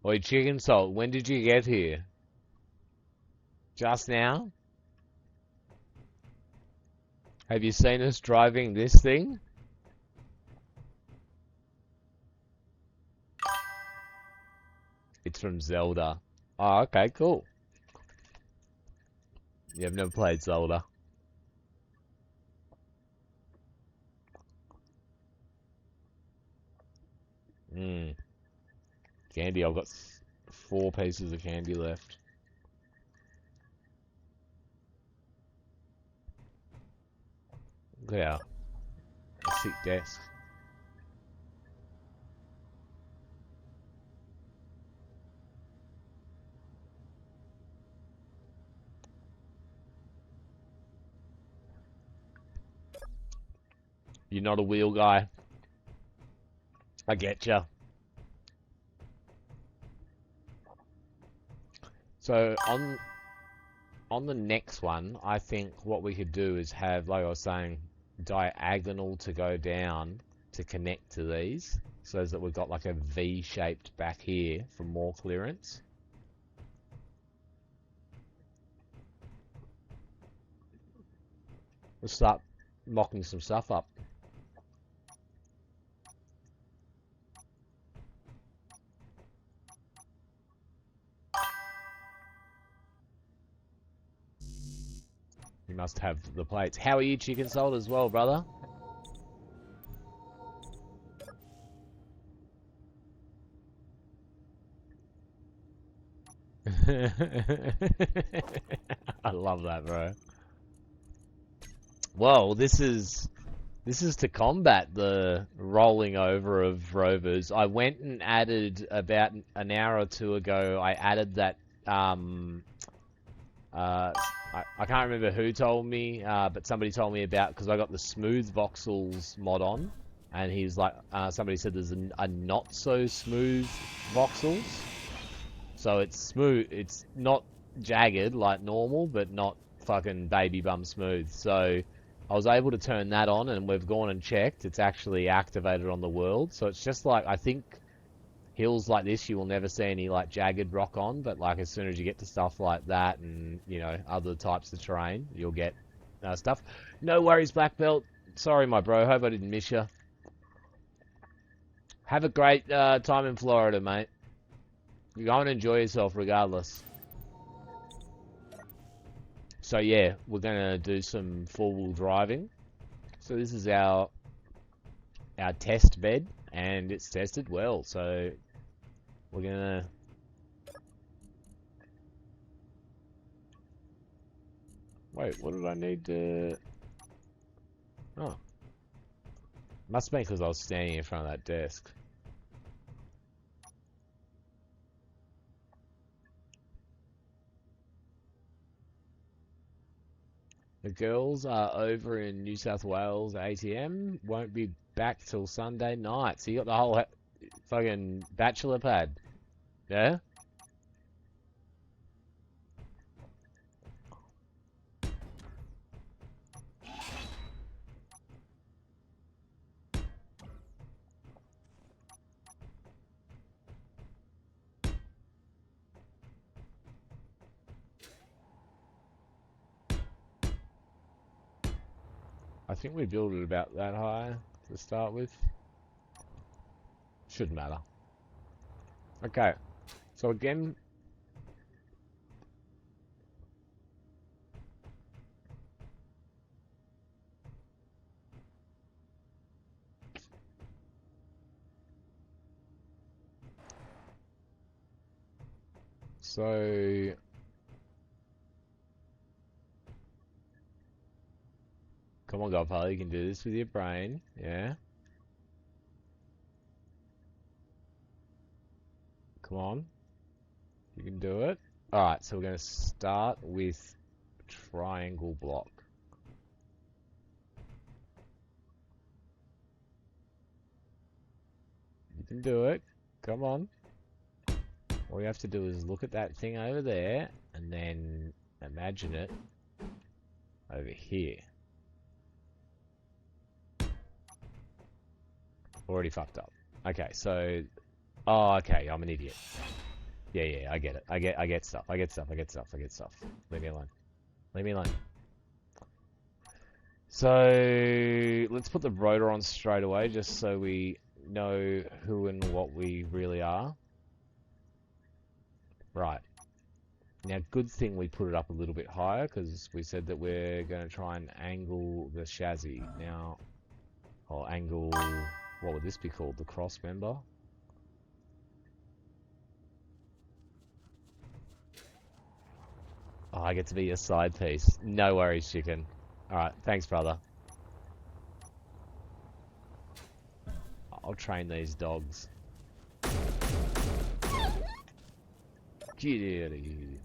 Oi, chicken salt, when did you get here? Just now? Have you seen us driving this thing? It's from Zelda. Oh, okay, cool. You have never played Zelda. Candy, I've got 4 pieces of candy left. Look at our sick desk. You're not a wheel guy. I getcha. So on the next one, I think what we could do is have, like I was saying, diagonal to go down to connect to these, so that we've got like a V-shaped back here for more clearance. Let's start mocking some stuff up. You must have the plates. How are you, Chicken Salt, as well, brother? I love that, bro. Well, this is to combat the rolling over of rovers. I went and added about an hour or two ago. I added that. I can't remember who told me, but somebody told me about, because I got the smooth voxels mod on, and he's like, somebody said there's a not so smooth voxels. So it's smooth. It's not jagged like normal, but not fucking baby bum smooth. So I was able to turn that on, and we've gone and checked. It's actually activated on the world. So it's just like, I think hills like this, you will never see any like jagged rock on. But like as soon as you get to stuff like that, and you know other types of terrain, you'll get stuff. No worries, Black Belt. Sorry, my bro. Hope I didn't miss you. Have a great time in Florida, mate. You go and enjoy yourself regardless. So yeah, we're gonna do some four-wheel driving. So this is our test bed, and it's tested well. So we're gonna wait. What did I need to? Oh, must have been because I was standing in front of that desk. The girls are over in New South Wales ATM. Won't be back till Sunday night. So you got the whole fucking bachelor pad. Yeah? I think we built it about that high to start with. Shouldn't matter. Okay. So again, so come on, Godfather, you can do this with your brain. Yeah? Come on. You can do it. Alright, so we're going to start with triangle block. You can do it. Come on. All you have to do is look at that thing over there, and then imagine it over here. Already fucked up. Okay, so... Oh, okay, I'm an idiot. Yeah, I get it. I get stuff. I get stuff. Leave me alone. Leave me alone. So, let's put the rotor on straight away, just so we know who and what we really are. Right. Now, good thing we put it up a little bit higher, because we said that we're going to try and angle the chassis. Now, or angle... What would this be called? The cross member? Oh, I get to be your side piece. No worries, chicken. Alright, thanks, brother. I'll train these dogs. Get out of here.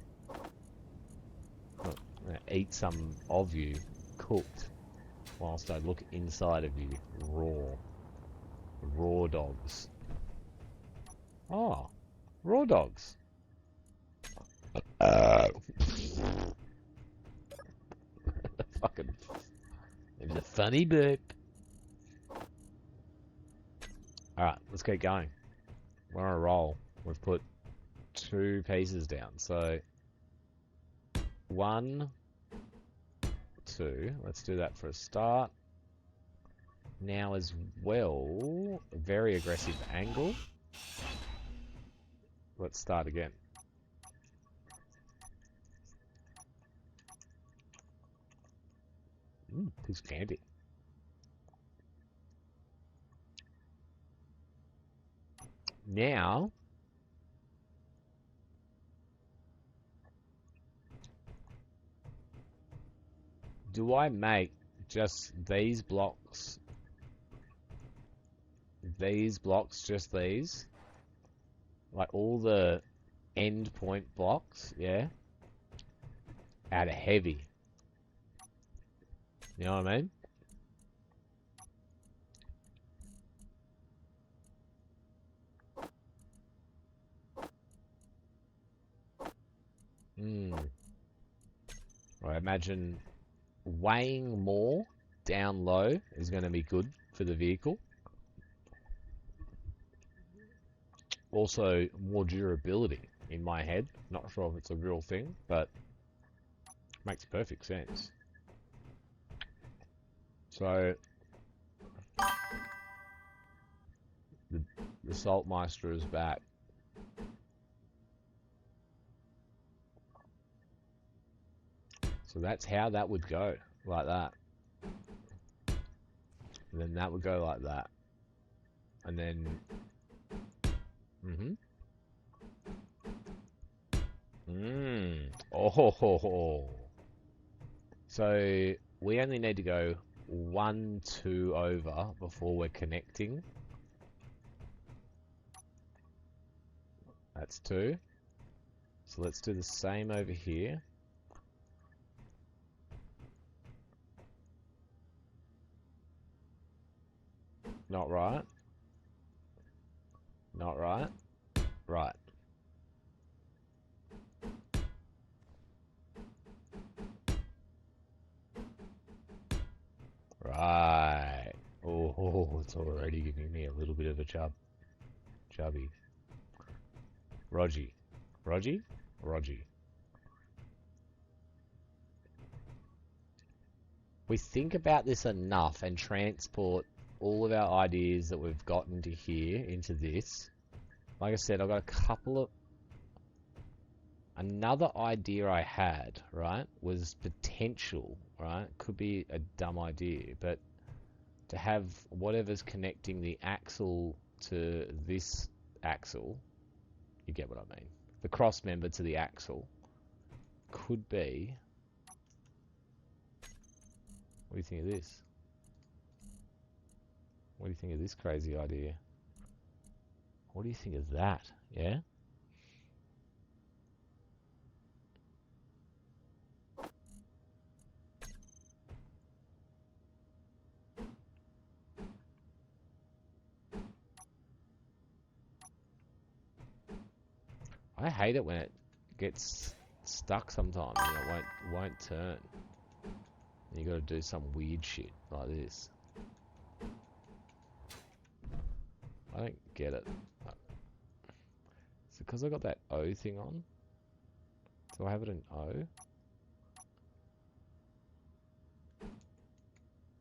I'm gonna eat some of you, cooked, whilst I look inside of you, raw. Raw dogs. Oh, raw dogs. Fucking. It was a funny burp. Alright, let's keep going. We're on a roll. We've put 2 pieces down. So, 1, 2. Let's do that for a start. Now as well, a very aggressive angle. Let's start again. Who's candy? Now, do I make just these blocks, just these? Like all the end point blocks, yeah? Out of heavy. You know what I mean? I imagine weighing more down low is going to be good for the vehicle. Also, more durability in my head. Not sure if it's a real thing, but makes perfect sense. So, the Saltmeister is back. So that's how that would go, like that. And then that would go like that. And then... Oh ho ho ho. So, we only need to go 1, 2 over before we're connecting. That's 2. So let's do the same over here. Not right. Not right. Right. Right. Oh, it's already giving me a little bit of a chubby. Rogie. Rogie? Rogie. We think about this enough and transport all of our ideas that we've got into here, into this. Like I said, I've got a couple of... Another idea I had, right, was potential, right? Could be a dumb idea, but to have whatever's connecting the axle to this axle, you get what I mean. The cross member to the axle could be... What do you think of this? What do you think of this crazy idea? What do you think of that? Yeah? I hate it when it gets stuck sometimes and it won't turn. You gotta do some weird shit like this. I don't get it. Is it because I got that O thing on? Do I have it in O?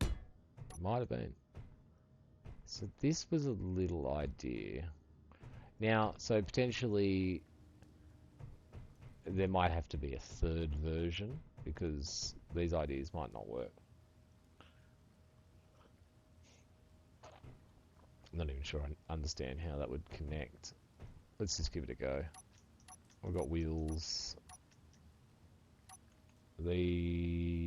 It might have been. So this was a little idea. Now, so potentially there might have to be a third version because these ideas might not work. I'm not even sure I understand how that would connect. Let's just give it a go. We've got wheels. These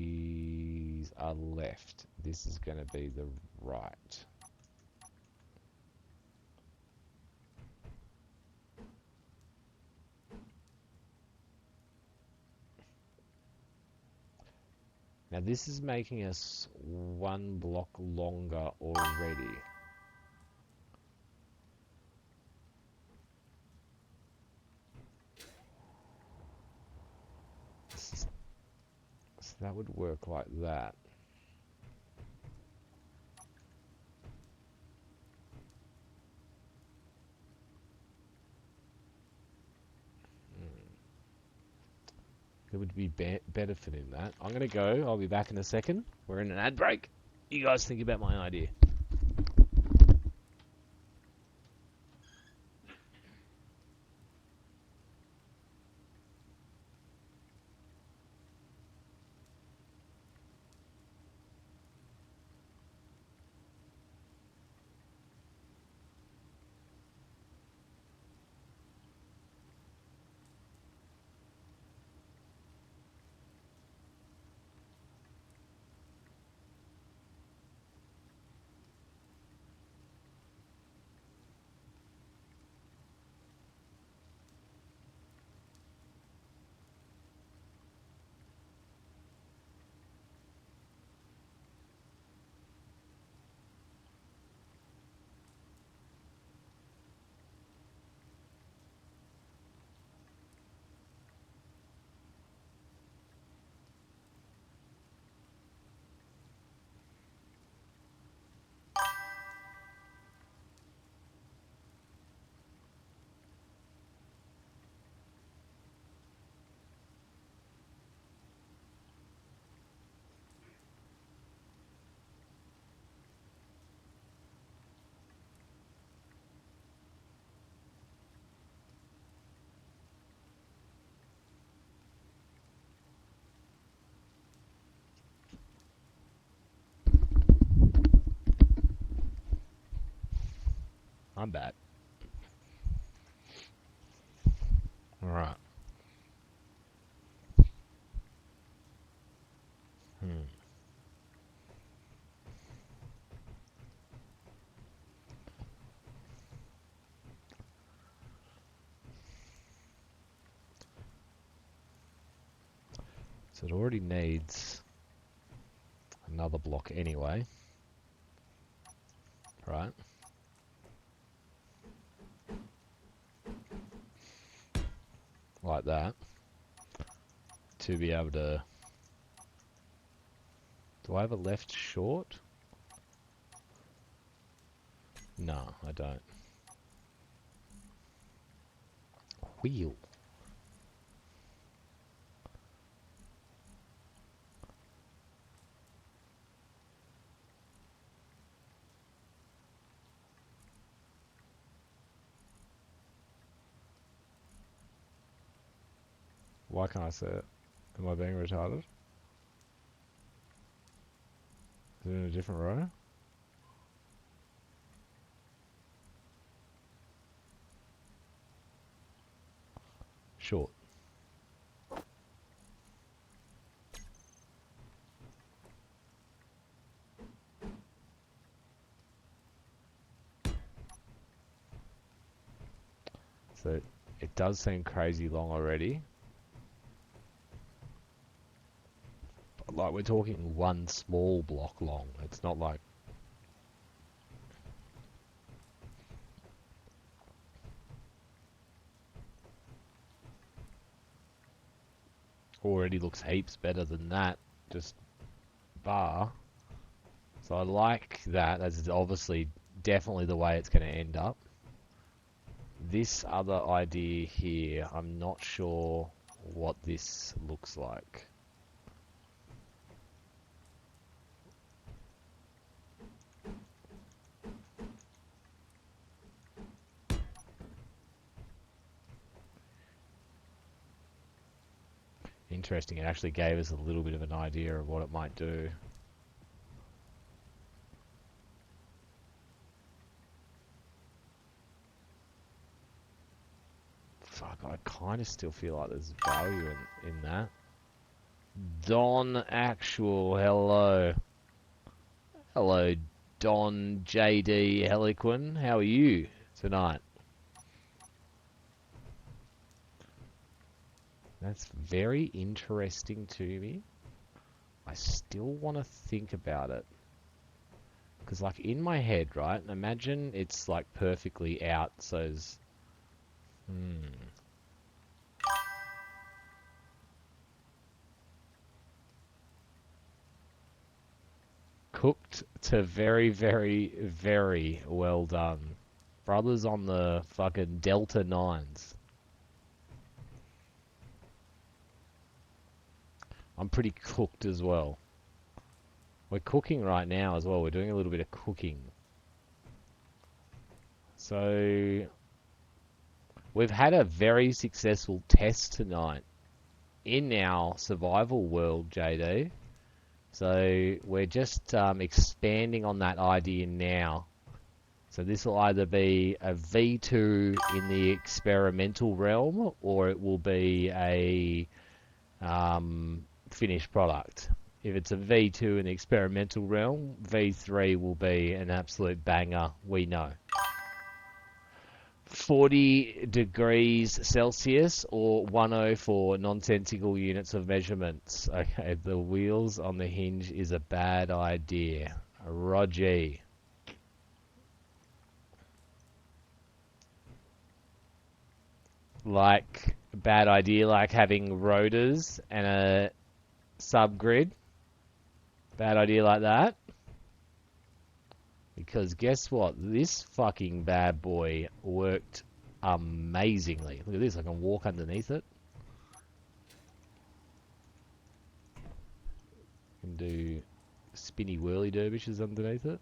are left. This is going to be the right. Now this is making us 1 block longer already. That would work like that. There would be benefit in that. I'm going to go. I'll be back in a second. We're in an ad break. You guys think about my idea. I'm back. Alright. So it already needs another block anyway. Right? Like that. To be able to... Do I have a left short? No, I don't. Wheel. Why can't I see it? Am I being retarded? Is it in a different row? Short. So it does seem crazy long already. But like we're talking one small block long. It's not like... Already looks heaps better than that. Just bar. So I like that. That's obviously definitely the way it's going to end up. This other idea here, I'm not sure what this looks like. Interesting, it actually gave us a little bit of an idea of what it might do. Fuck, I kind of still feel like there's value in that. Don Actual, hello. Hello, Don JD Heliquin. How are you tonight? That's very interesting to me. I still want to think about it. Because, like, in my head, right, imagine it's, like, perfectly out, so it's... Hmm. Cooked to very, very, very well done. Brothers on the fucking Delta 9s. I'm pretty cooked as well. We're cooking right now as well. We're doing a little bit of cooking. So, we've had a very successful test tonight in our survival world, JD. So, we're just expanding on that idea now. So this will either be a V2 in the experimental realm, or it will be a finished product. If it's a V2 in the experimental realm, V3 will be an absolute banger, we know. 40 degrees Celsius or 104 nonsensical units of measurements. Okay, the wheels on the hinge is a bad idea. Roger. Like, bad idea, like having rotors and a subgrid. Bad idea like that. Because guess what? This fucking bad boy worked amazingly. Look at this, I can walk underneath it. Can do spinny whirly dervishes underneath it.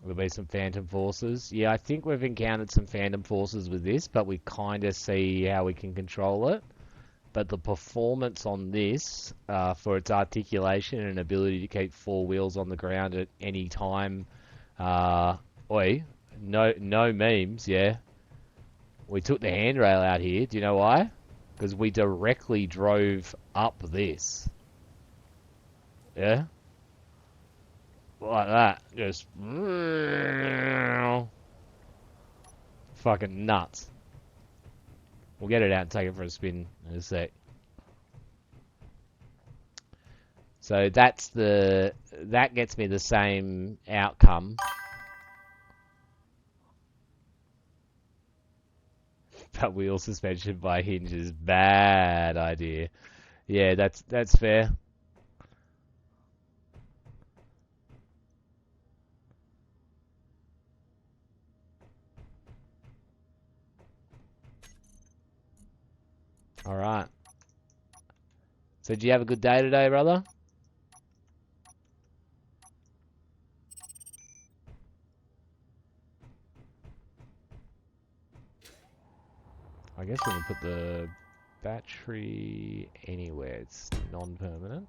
There'll be some phantom forces. Yeah, I think we've encountered some phantom forces with this, but we kind of see how we can control it. But the performance on this, for its articulation and ability to keep four wheels on the ground at any time, no memes, yeah. We took the handrail out here. Do you know why? Because we directly drove up this. Yeah? Like that. Just... fucking nuts. We'll get it out and take it for a spin in a sec. So that's that gets me the same outcome. But wheel suspension by hinges, bad idea. Yeah, that's fair. All right. So, do you have a good day today, brother? I guess we can put the battery anywhere. It's non-permanent.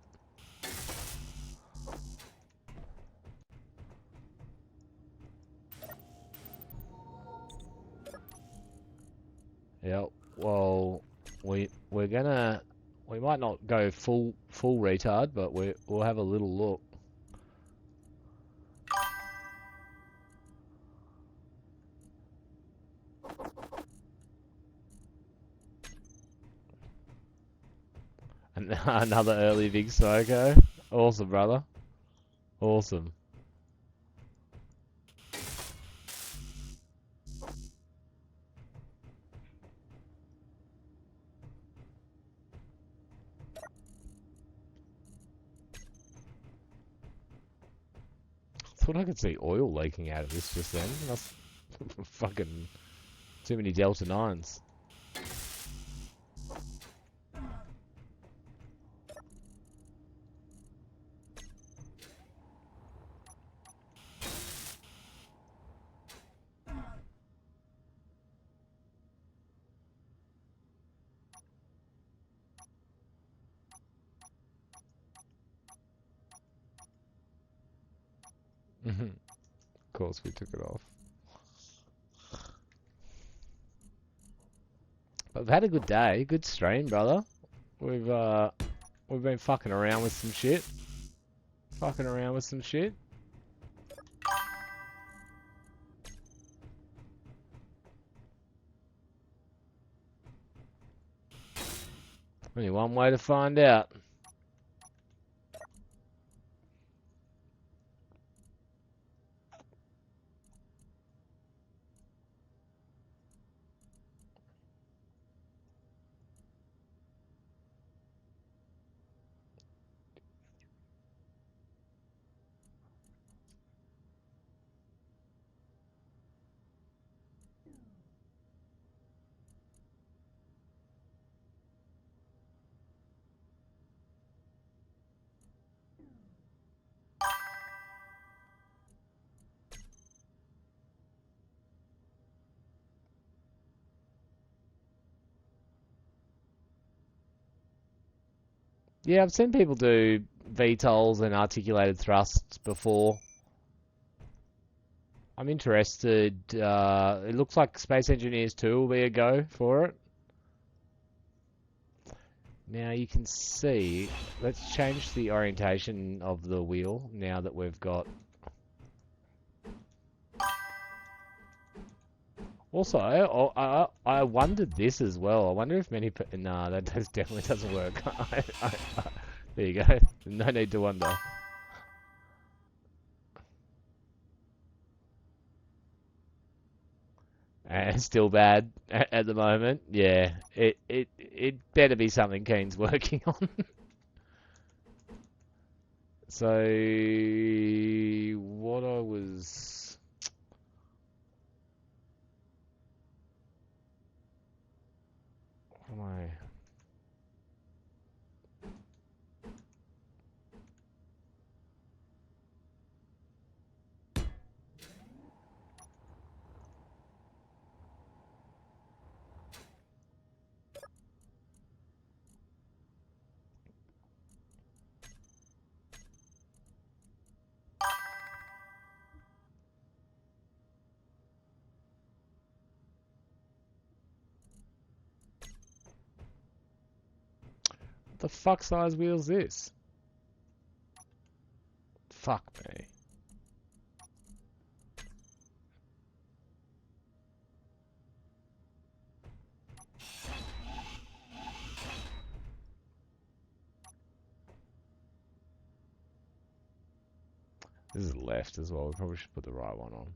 Yep. Well, we might not go full retard, but we'll have a little look. Another early big smoker. Awesome, brother. Awesome. I thought I could see oil leaking out of this just then. That's fucking too many Delta 9s. Of course we took it off. But we've had a good day, good stream, brother. We've been fucking around with some shit. Only one way to find out. Yeah, I've seen people do VTOLs and articulated thrusts before. I'm interested. It looks like Space Engineers 2 will be a go for it. Now you can see, let's change the orientation of the wheel now that we've got... Also, I wondered this as well. I wonder if many... Nah, that definitely doesn't work. There you go. No need to wonder. And still bad at the moment. Yeah, it better be something Keen's working on. So, what I was... What am I... What the fuck size wheel is this? Fuck me. This is left as well. We probably should put the right one on.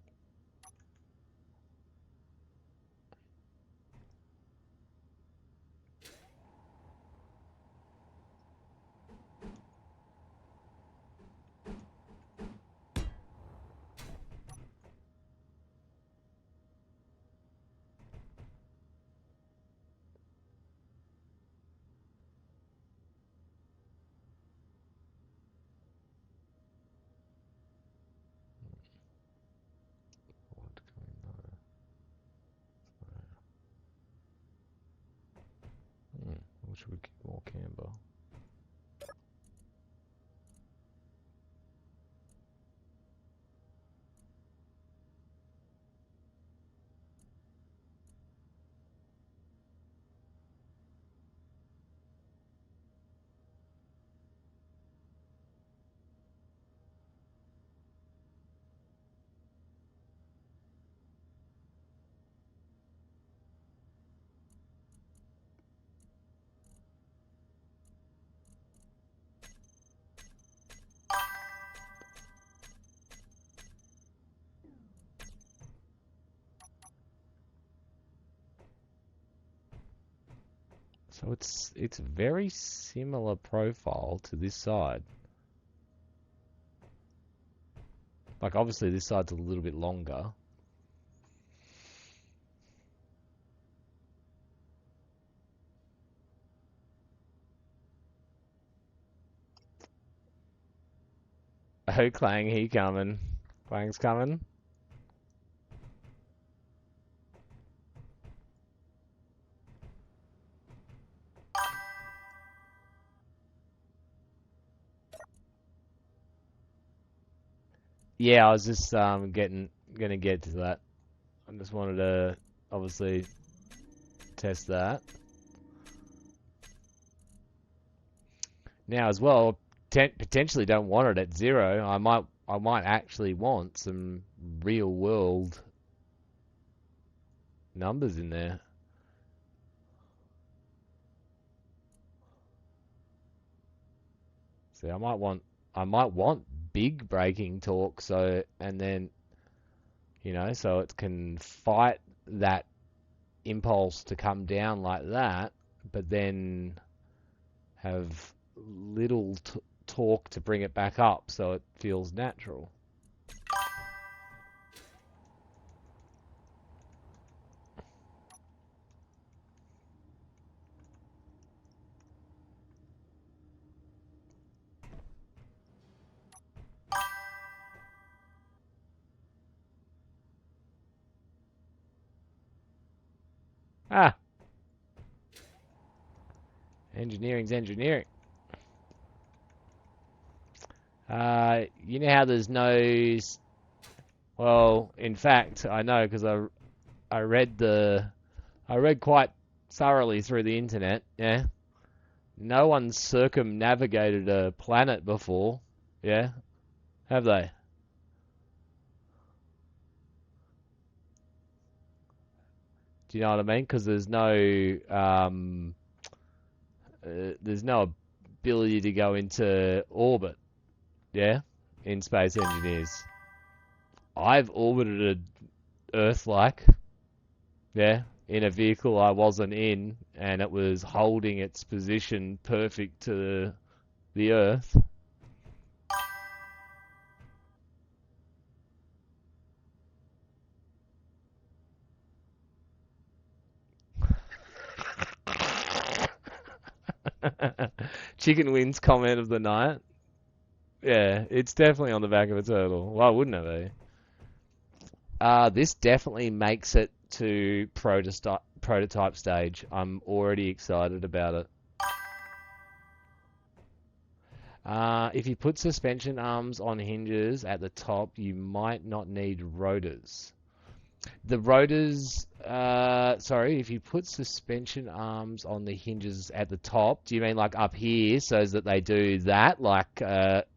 What should we get more camber? So it's very similar profile to this side. Like obviously this side's a little bit longer. Oh, Clang, he coming. Clang's coming. Yeah, I was just gonna get to that. I just wanted to obviously test that. Now as well, potentially don't want it at 0. I might actually want some real world numbers in there. See, I might want big braking torque, so, and then, you know, so it can fight that impulse to come down like that, but then have little torque to bring it back up so it feels natural. Ah! Engineering's engineering. You know how there's no... Well, in fact, I know because I read quite thoroughly through the internet, yeah? No one's circumnavigated a planet before, yeah? Have they? Do you know what I mean? Because there's no ability to go into orbit, yeah? In Space Engineers. I've orbited Earth-like, yeah, in a vehicle I wasn't in, and it was holding its position perfect to the Earth. Chicken wings comment of the night. Yeah, it's definitely on the back of a turtle. Why wouldn't it be? This definitely makes it to prototype stage. I'm already excited about it. If you put suspension arms on hinges at the top, you might not need rotors. The rotors, sorry, if you put suspension arms on the hinges at the top, do you mean like up here so that they do that? Like,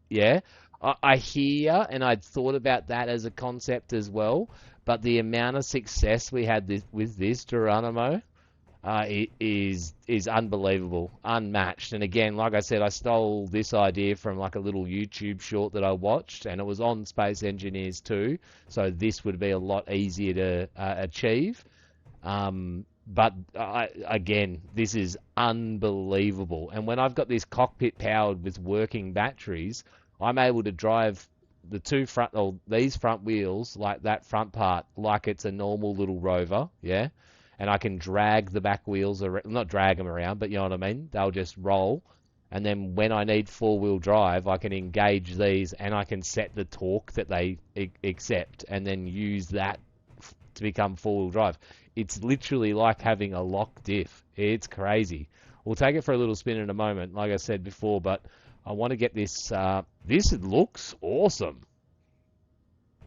yeah, I hear, and I'd thought about that as a concept as well, but the amount of success we had with this Geronimo, it is unbelievable, unmatched. And again, like I said, I stole this idea from like a little YouTube short that I watched, and it was on Space Engineers too. So this would be a lot easier to achieve. But again, this is unbelievable. And when I've got this cockpit powered with working batteries, I'm able to drive the these front wheels, like that front part, like it's a normal little rover, yeah? And I can drag the back wheels around, not drag them around, but you know what I mean? They'll just roll. And then when I need four-wheel drive, I can engage these and I can set the torque that they accept and then use that to become four-wheel drive. It's literally like having a lock diff. It's crazy. We'll take it for a little spin in a moment, like I said before, but I want to get this. This looks awesome.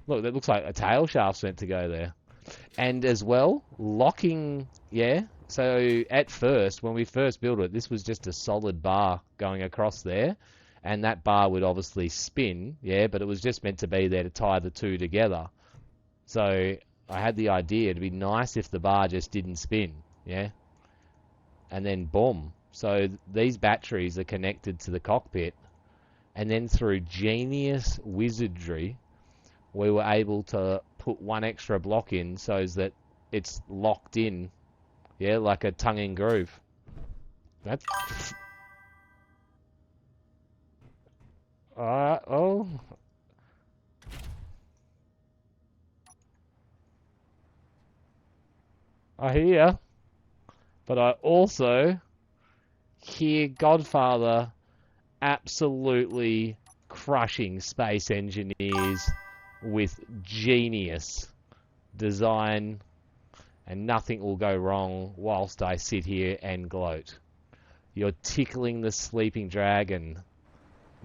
Look, that looks like a tail shaft's meant to go there. And as well, locking, yeah. So at first, when we first built it, this was just a solid bar going across there. And that bar would obviously spin, yeah, but it was just meant to be there to tie the two together. So I had the idea, it'd be nice if the bar just didn't spin, yeah. And then boom. So these batteries are connected to the cockpit. And then through genius wizardry, we were able to put one extra block in so that it's locked in, yeah, like a tongue and groove. That's... oh. I hear, but I also hear Godfather absolutely crushing Space Engineers with genius design, and nothing will go wrong whilst I sit here and gloat. You're tickling the sleeping dragon.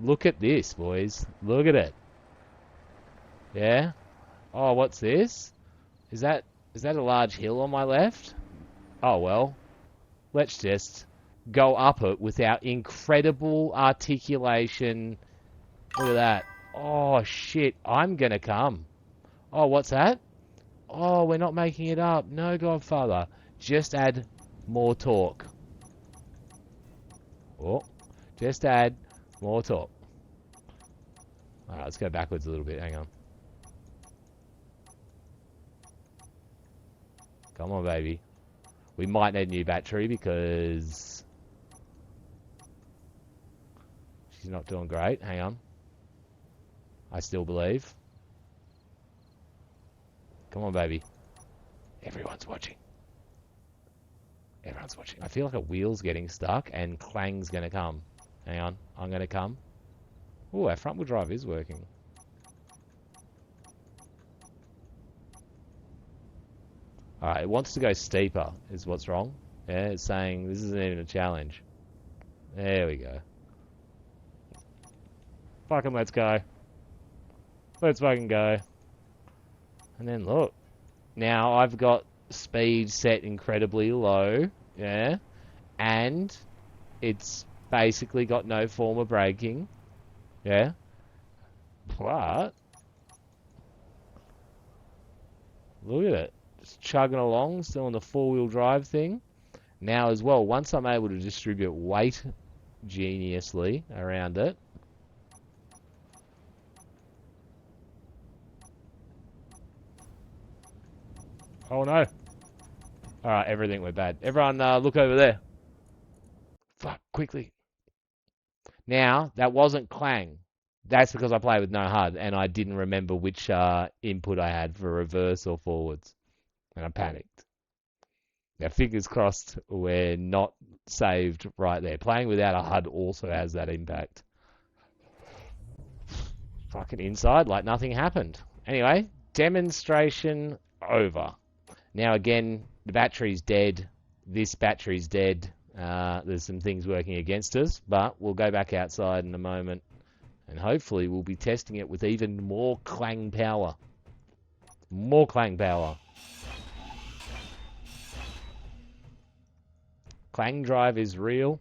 Look at this, boys. Look at it. Yeah? Oh, what's this? Is that a large hill on my left? Oh, well. Let's just go up it with our incredible articulation. Look at that. Oh, shit. I'm gonna come. Oh, what's that? Oh, we're not making it up. No, Godfather. Just add more torque. Oh, just add more torque. Alright, let's go backwards a little bit. Hang on. Come on, baby. We might need a new battery because she's not doing great. Hang on. I still believe. Come on, baby. Everyone's watching. Everyone's watching. I feel like a wheel's getting stuck and Clang's going to come. Hang on. I'm going to come. Oh, our front wheel drive is working. Alright, it wants to go steeper, is what's wrong. Yeah, it's saying this isn't even a challenge. There we go. Fucking let's go. Let's fucking go. And then look. Now I've got speed set incredibly low. Yeah. And it's basically got no form of braking. Yeah. But look at it. Just chugging along, still on the four-wheel drive thing. Now as well, once I'm able to distribute weight geniusly around it. Oh no. Alright, everything went bad. Everyone look over there. Fuck, quickly. Now, that wasn't Clang. That's because I played with no HUD and I didn't remember which input I had for reverse or forwards. And I panicked. Now, fingers crossed we're not saved right there. Playing without a HUD also has that impact. Fucking inside like nothing happened. Anyway, demonstration over. Now again, the battery's dead. This battery's dead. There's some things working against us, but we'll go back outside in a moment. And hopefully we'll be testing it with even more Clang power. More Clang power. Clang drive is real.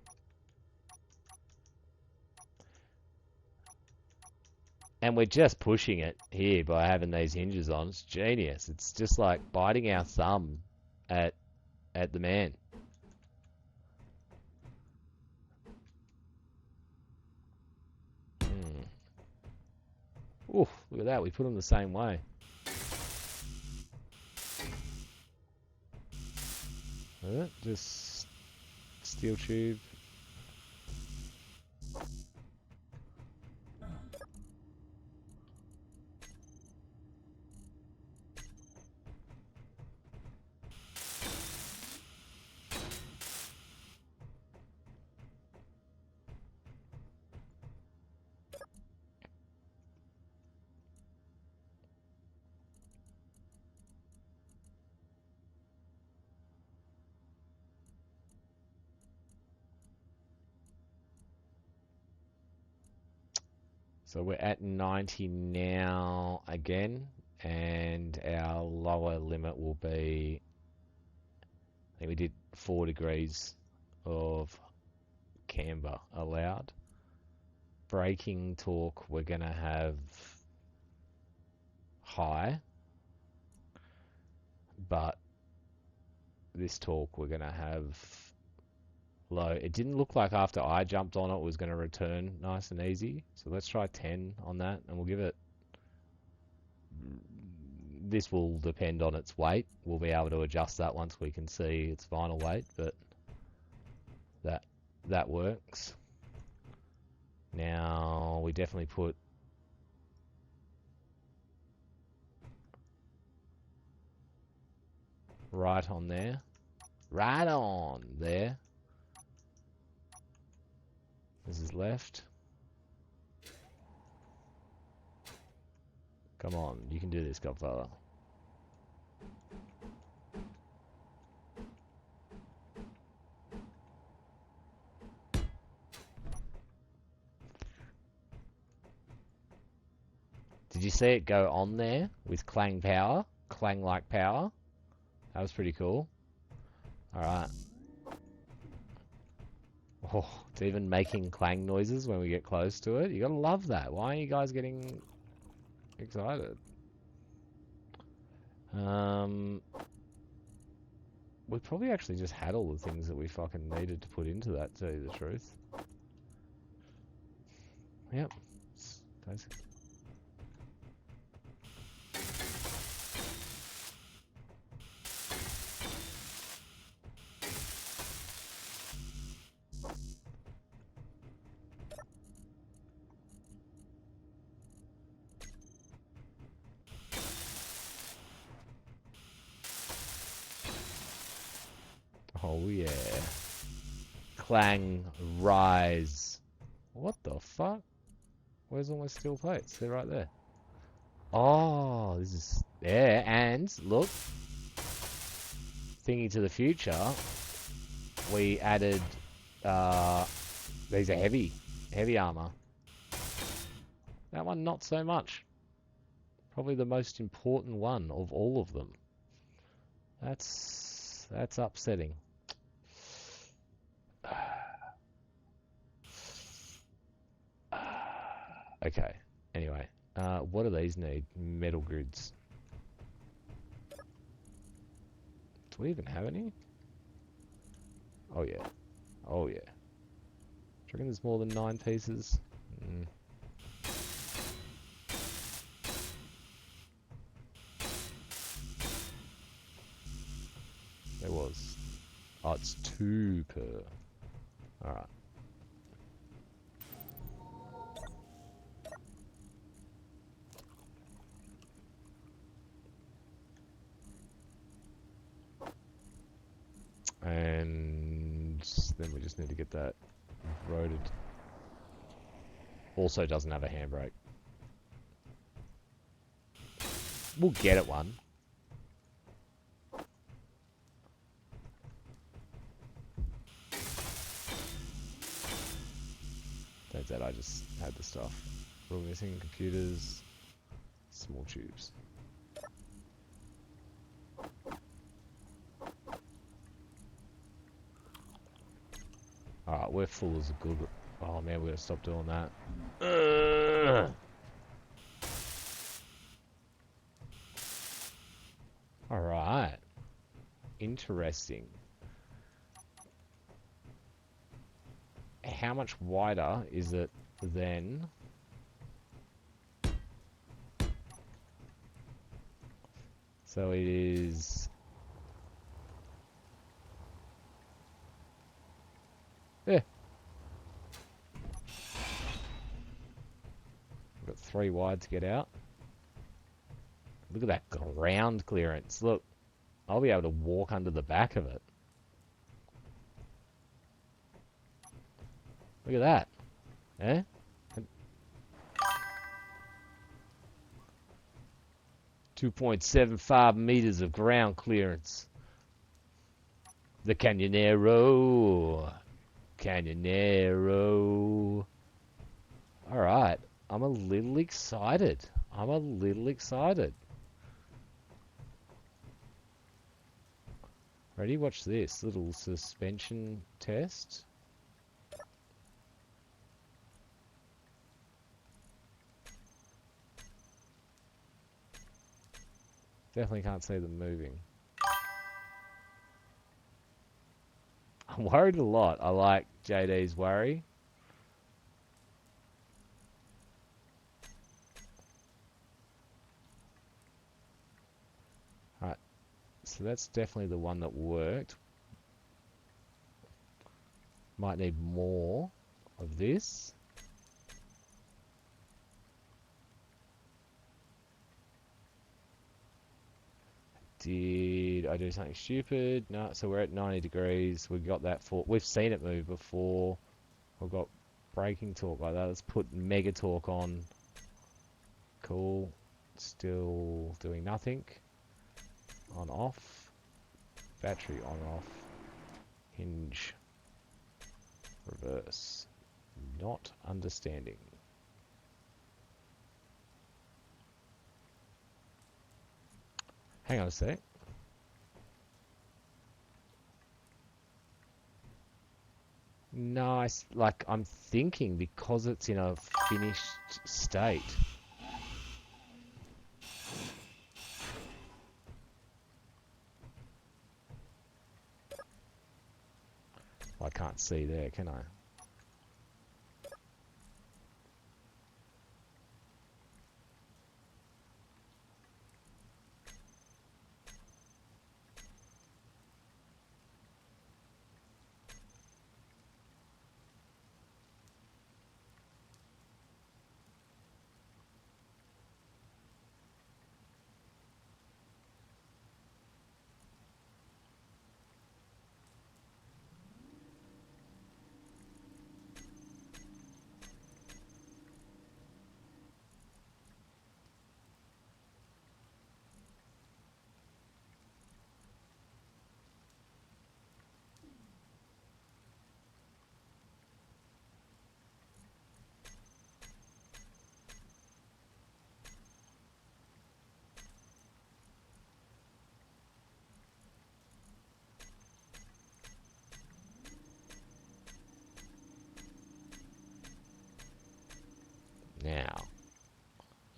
And we're just pushing it here by having these hinges on. It's genius. It's just like biting our thumb at the man. Oof, look at that. We put them the same way. Just steel tube. So we're at 90 now again, and our lower limit will be, I think we did 4 degrees of camber allowed. Braking torque we're going to have high, but this torque we're going to have low. It didn't look like after I jumped on it was going to return nice and easy. So let's try 10 on that and we'll give it... This will depend on its weight. We'll be able to adjust that once we can see its final weight, but that works. Now we definitely put right on there. Right on there. This is left. Come on, you can do this, Godfather. Did you see it go on there with Clang power? Clang-like power? That was pretty cool. Alright. Oh, it's even making clang noises when we get close to it. You gotta love that. Why are you guys getting excited? We probably actually just had all the things that we fucking needed to put into that, to tell you the truth. Yep. Basically. Oh yeah. Clang, rise. What the fuck? Where's all my steel plates? They're right there. Oh, this is there. And look, thinking to the future, we added these are heavy armor. That one not so much. Probably the most important one of all of them. That's upsetting. Okay. Anyway, what do these need? Metal grids. Do we even have any? Oh yeah. Oh yeah. Do you reckon there's more than 9 pieces? Mm. There was. Oh, it's 2 per. Alright. And then we just need to get that roaded. Also doesn't have a handbrake. We'll get it one. Turns out I just had the stuff. We're missing computers, small tubes. Alright, we're full as a good... Oh man, we're gonna stop doing that. Alright. Interesting. How much wider is it than... So it is... Yeah. We've got 3 wide to get out. Look at that ground clearance. Look, I'll be able to walk under the back of it. Look at that. Eh? 2.75 meters of ground clearance. The Canyonero. Canyonero. Alright. I'm a little excited. Ready? Watch this. Little suspension test. Definitely can't see them moving. I'm worried a lot. I like JD's worry. Alright. So that's definitely the one that worked. Might need more of this. Did I do something stupid? No, so we're at 90 degrees. We got that for... We've seen it move before. We've got braking torque like that. Let's put mega torque on. Cool. Still doing nothing. On off. Battery on off. Hinge. Reverse. Not understanding. Hang on a sec. No, like I'm thinking because it's in a finished state. Well, I can't see there, can I?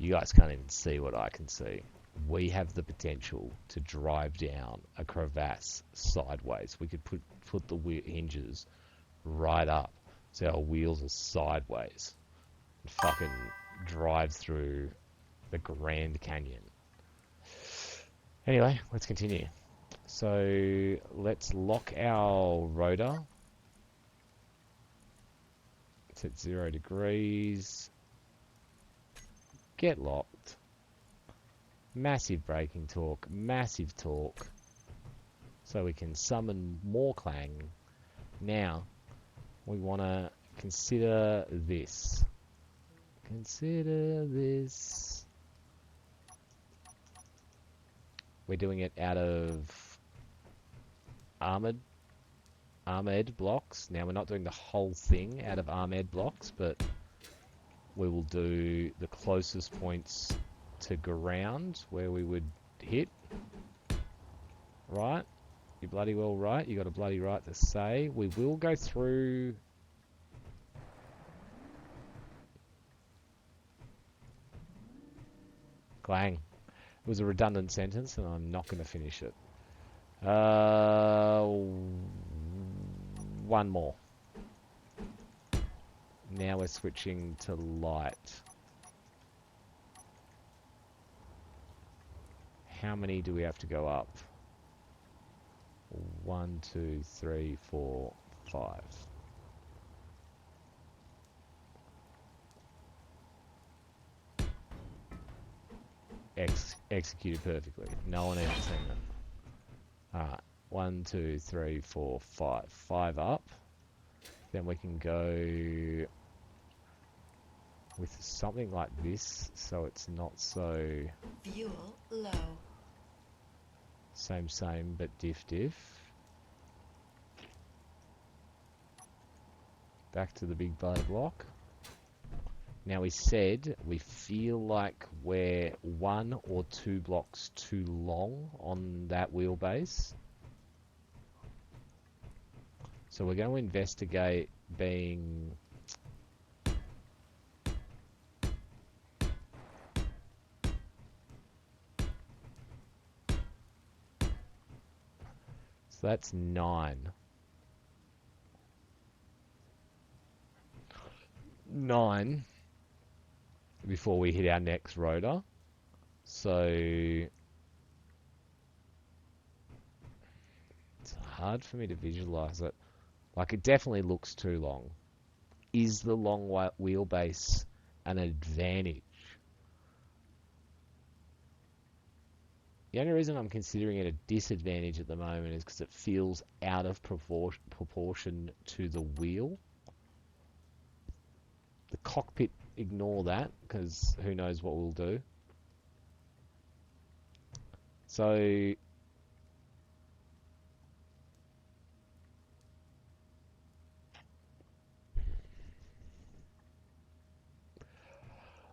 You guys can't even see what I can see. We have the potential to drive down a crevasse sideways. We could put the hinges right up so our wheels are sideways and fucking drive through the Grand Canyon. Anyway, let's continue. So let's lock our rotor. It's at 0 degrees. Get locked. Massive braking torque, massive torque. So we can summon more clang. Now, we want to consider this. Consider this. We're doing it out of armored blocks. Now, we're not doing the whole thing out of armored blocks, but we will do the closest points to ground where we would hit. Right? You're bloody well right. You got a bloody right to say. We will go through. Clang. It was a redundant sentence, and I'm not going to finish it. One more. Now we're switching to light. How many do we have to go up? 1, 2, 3, 4, 5. Executed perfectly. No one even seen that. Alright. 1, 2, 3, 4, 5. 5 up. Then we can go with something like this, so it's not so
Fuel low.
same, but diff. Back to the big blood block. Now we said we feel like we're 1 or 2 blocks too long on that wheelbase. So we're going to investigate being so that's 9. 9 before we hit our next rotor. So it's hard for me to visualize it. Like, it definitely looks too long. Is the long wheelbase an advantage? The only reason I'm considering it a disadvantage at the moment is because it feels out of proportion to the wheel. The cockpit, ignore that, because who knows what we'll do. So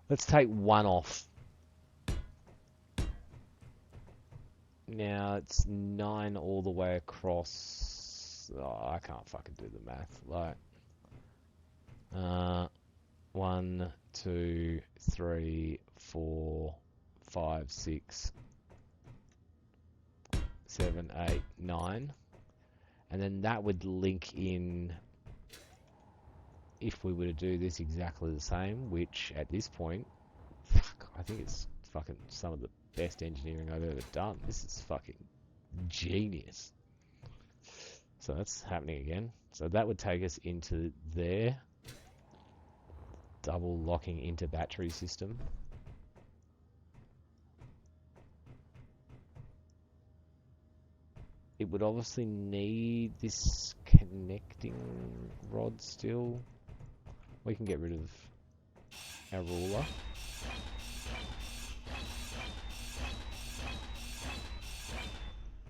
let's take 1 off. Now it's 9 all the way across. Oh, I can't fucking do the math. Like, 1, 2, 3, 4, 5, 6, 7, 8, 9. And then that would link in if we were to do this exactly the same, which at this point, fuck, I think it's fucking some of the best engineering I've ever done. This is fucking genius. So that's happening again. So that would take us into there. Double locking into battery system. It would obviously need this connecting rod still. We can get rid of our ruler.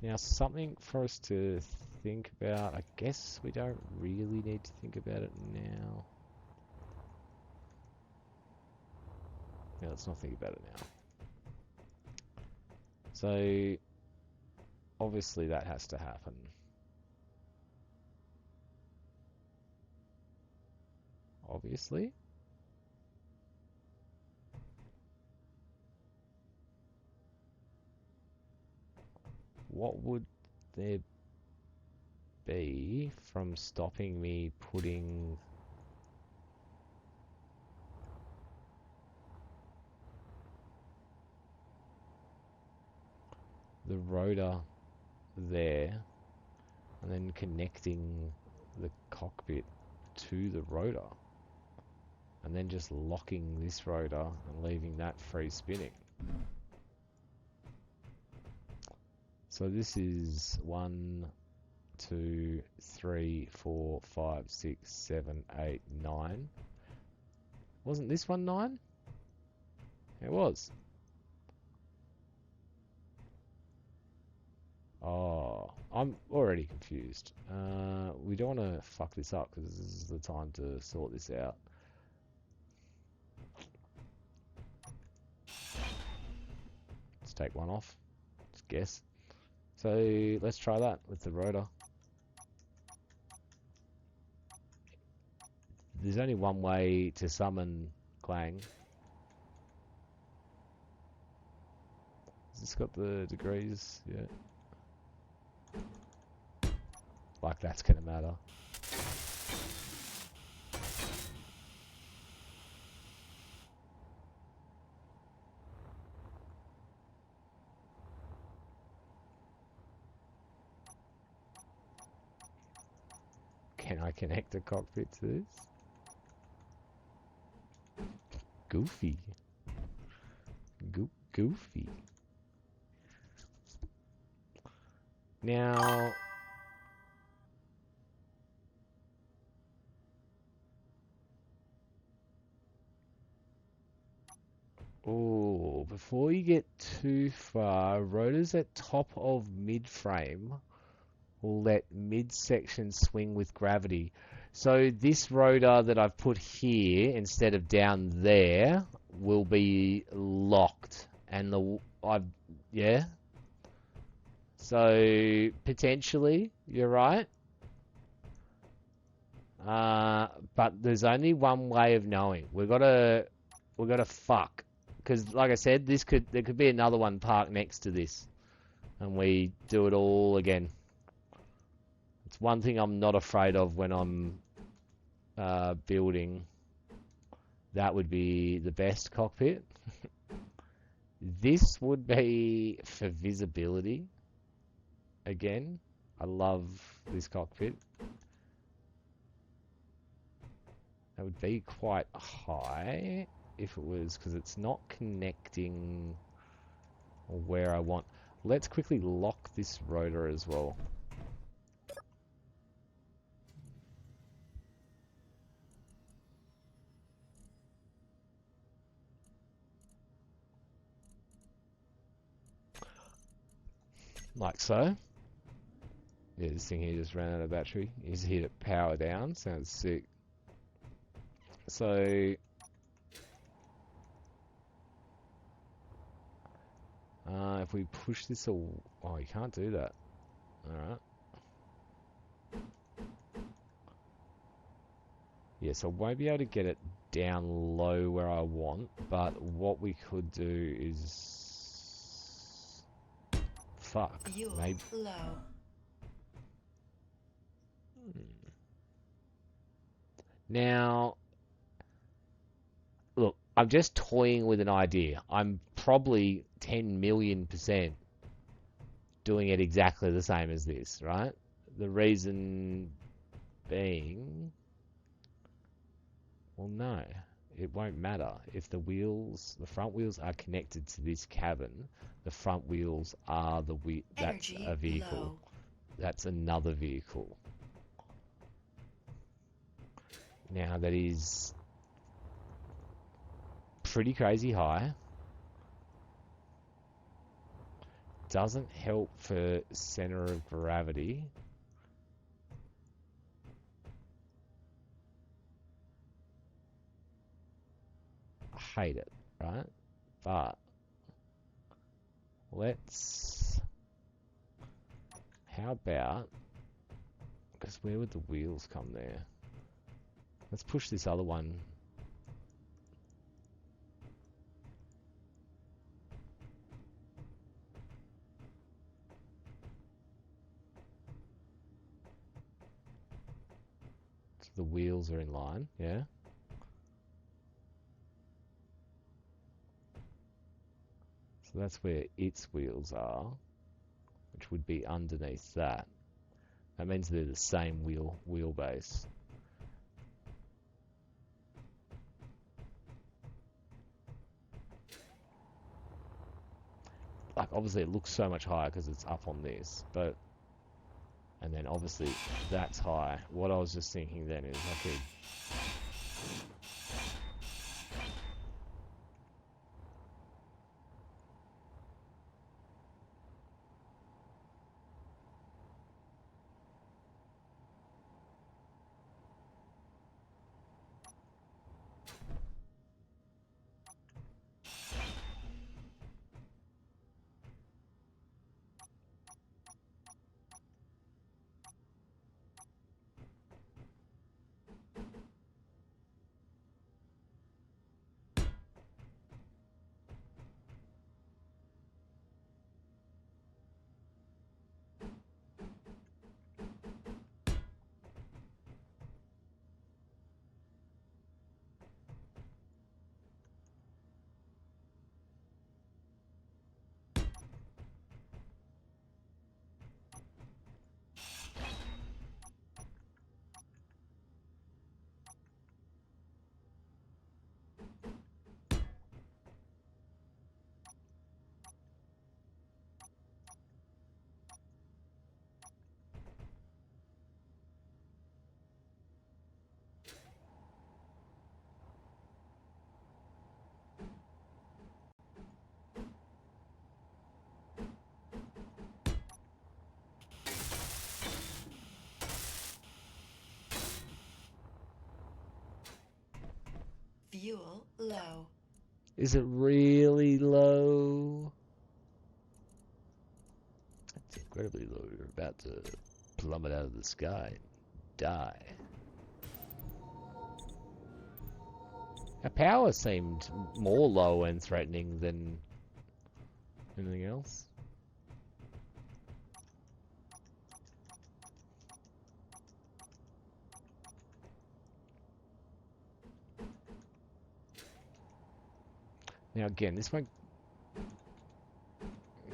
Now, something for us to think about. I guess we don't really need to think about it now. Yeah, let's not think about it now. So, obviously that has to happen. Obviously. what would there be from stopping me putting the rotor there and then connecting the cockpit to the rotor and then just locking this rotor and leaving that free spinning? So this is 1, 2, 3, 4, 5, 6, 7, 8, 9. Wasn't this one 9? It was. Oh, I'm already confused. We don't want to fuck this up because this is the time to sort this out. Let's take one off. Let's guess. So let's try that with the rotor. There's only one way to summon Clang. Has this got the degrees? Yeah. Like that's gonna matter. Can I connect the cockpit to this? Goofy. Goofy. Now, oh, before you get too far, rotors at top of mid-frame will let midsection swing with gravity. So this rotor that I've put here instead of down there will be locked, and yeah. So potentially you're right. But there's only one way of knowing. We've got to fuck, because like I said, there could be another one parked next to this, and we do it all again. It's one thing I'm not afraid of when I'm building. That would be the best cockpit. This would be for visibility. Again, I love this cockpit. That would be quite high if it was, because it's not connecting where I want. Let's quickly lock this rotor as well. Like so. Yeah, this thing here just ran out of battery. You just hit it power down. Sounds sick. So if we push this all, oh, you can't do that. Alright. Yeah, so I won't be able to get it down low where I want, but what we could do is
Fuel
maybe
low.
Now, look, I'm just toying with an idea. I'm probably 10 million% doing it exactly the same as this, right? The reason being, well, no, it won't matter. If the front wheels are connected to this cabin, the front wheels are that's
Energy
a vehicle.
low.
That's another vehicle. Now, that is pretty crazy high. Doesn't help for center of gravity. I hate it, right? But how about, because where would the wheels come there? Let's push this other one. the wheels are in line, yeah? So that's where its wheels are, which would be underneath that. That means they're the same wheelbase. Like, obviously it looks so much higher because it's up on this, but... And then obviously that's high. What I was just thinking then is I could...
Fuel low.
Is it really low? It's incredibly low. You're about to plummet out of the sky and die. Our power seemed more low and threatening than anything else. Now again, this won't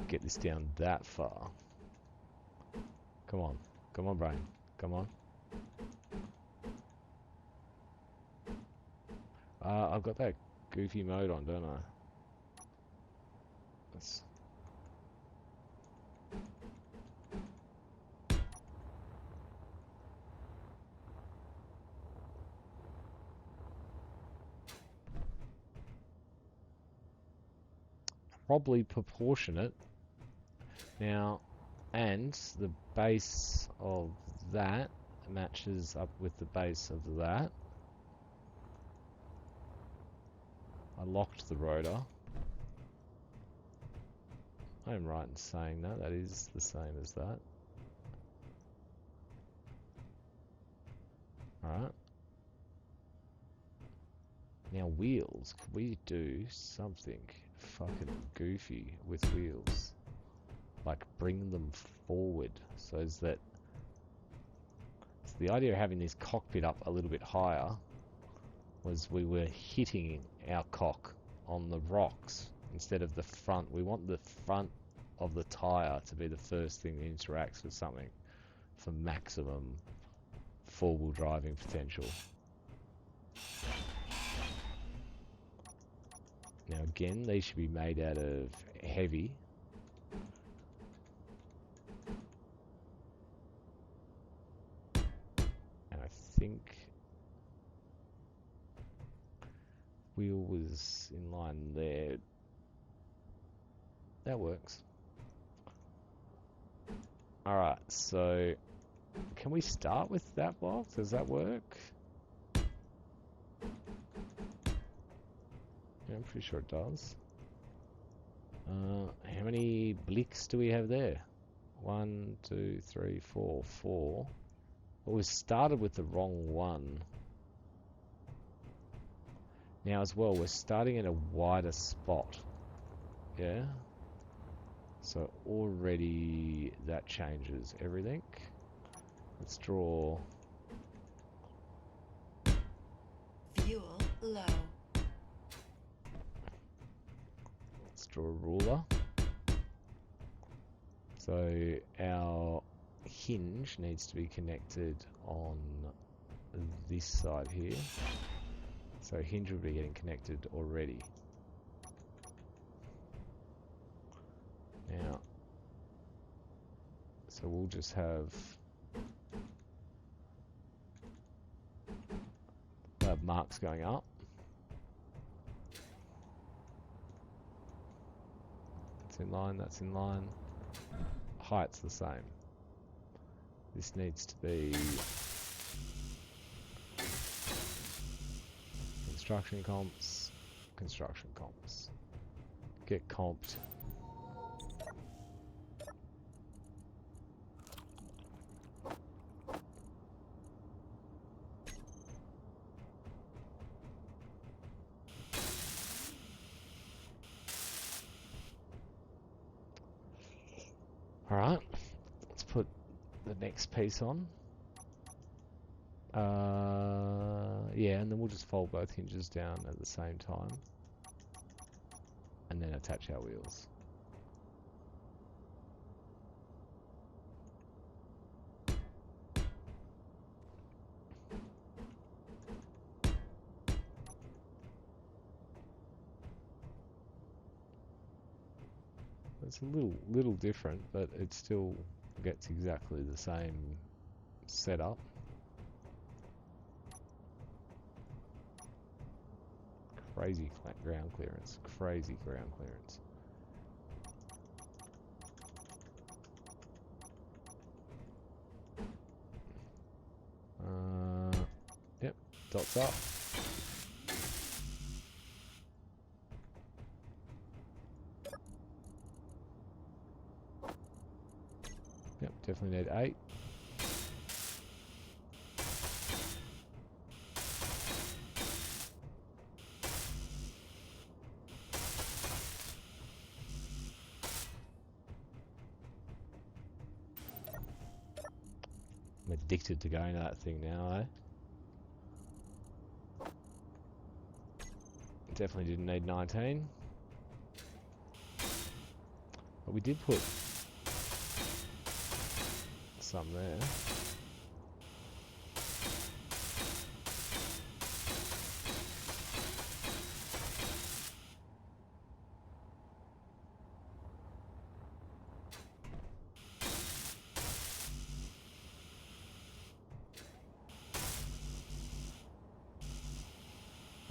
get this down that far. Come on. Come on, brain. Come on. I've got that goofy mode on, don't I? Let's... Probably proportionate. Now, and the base of that matches up with the base of that. I locked the rotor. I am right in saying that. That is the same as that. Alright. Now wheels. Can we do something fucking goofy with wheels? Like bring them forward so that... So the idea of having this cockpit up a little bit higher was we were hitting our cock on the rocks instead of the front. We want the front of the tyre to be the first thing that interacts with something for maximum four-wheel driving potential. Now again, these should be made out of heavy. And I think wheel was in line there. That works. Alright, so can we start with that block? Does that work? Yeah, I'm pretty sure it does. How many blicks do we have there? 1, 2, 3, 4. 4. Well, we started with the wrong one. Now as well, we're starting in a wider spot. Yeah? So already that changes everything. Let's draw draw a ruler. So our hinge needs to be connected on this side here. So hinge will be getting connected already. Now, so we'll just have marks going up. That's in line, that's in line. Height's the same. This needs to be construction comps, construction comps. Get comped. Alright, let's put the next piece on. Yeah, and then we'll just fold both hinges down at the same time. And then attach our wheels. It's a little different, but it still gets exactly the same setup. Crazy ground clearance. Crazy ground clearance. Yep, dots up. Yep, definitely need 8. I'm addicted to going to that thing now, eh? Definitely didn't need 19. But we did put some there.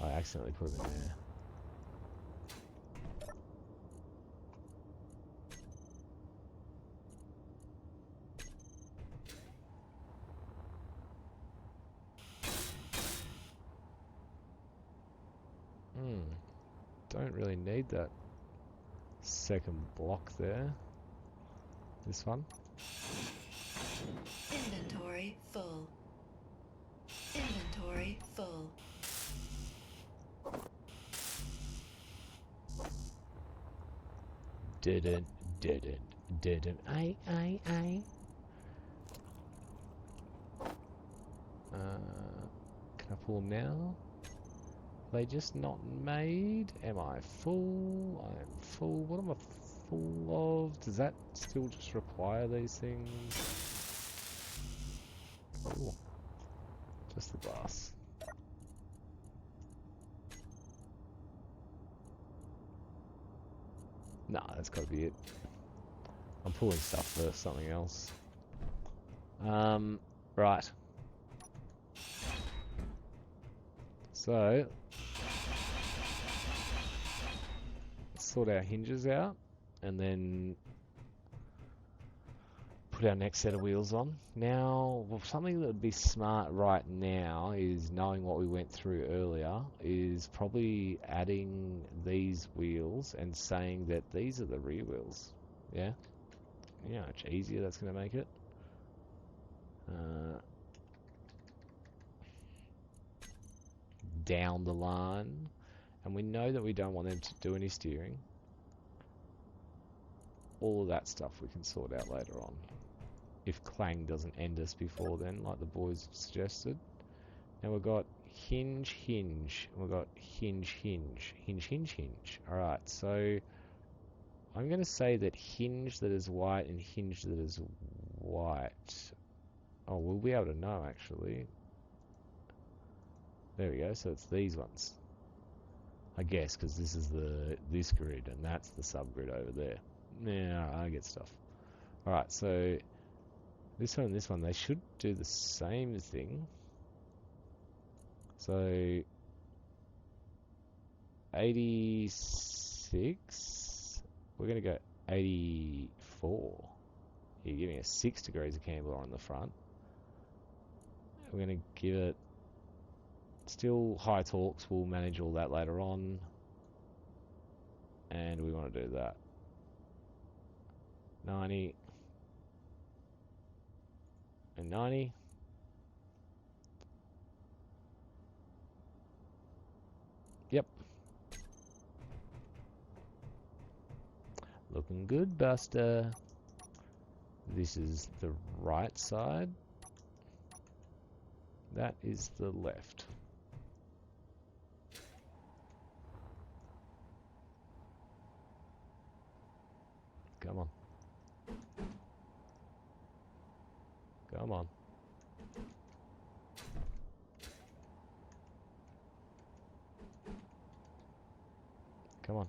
I accidentally put them in there. Don't really need that second block there. This one.
Inventory full. Inventory full.
Didn't. I. Can I pull them now? They just not made? Am I full? I am full. What am I full of? Does that still just require these things? Oh, just the glass. Nah, that's gotta be it. I'm pulling stuff for something else. Right. So, let's sort our hinges out, and then put our next set of wheels on. Now, well, something that would be smart right now is knowing what we went through earlier, is probably adding these wheels and saying that these are the rear wheels. Yeah? You know how much easier that's going to make it. Down the line. And we know that we don't want them to do any steering. All of that stuff we can sort out later on. If Clang doesn't end us before then, like the boys suggested. Now we've got hinge, and we've got hinge. Alright, so I'm going to say that hinge that is white and hinge that is white. Oh, we'll be able to know, actually. There we go, so it's these ones. I guess, because this is this grid, and that's the subgrid over there. Yeah, I get stuff. Alright, so this one and this one, they should do the same thing. So 86, we're going to go 84. You're giving us 6 degrees of camber on the front. We're going to give it still high torques. We'll manage all that later on. And we want to do that. 90 and 90. Yep. Looking good, Buster. This is the right side. That is the left. Come on. Come on. Come on.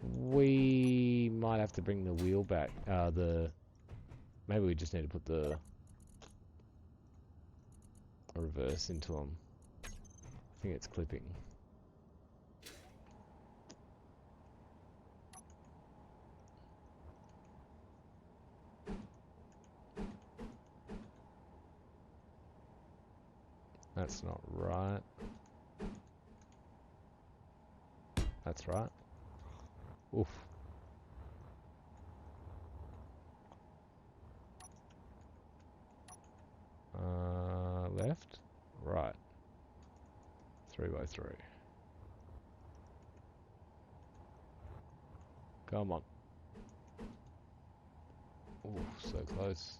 We might have to bring the wheel back. Maybe we just need to put the reverse into them. I think it's clipping. That's not right. That's right. Oof. Left, right. 3x3. Come on. Ooh, so close.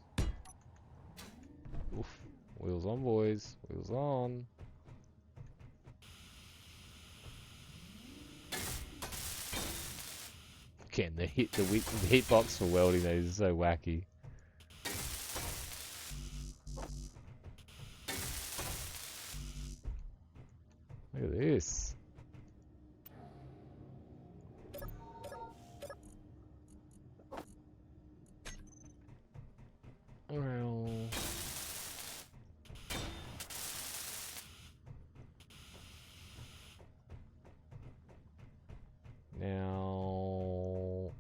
Oof. Wheels on, boys. Wheels on. Again, the hitbox for welding these is so wacky. Look at this. Well. Now.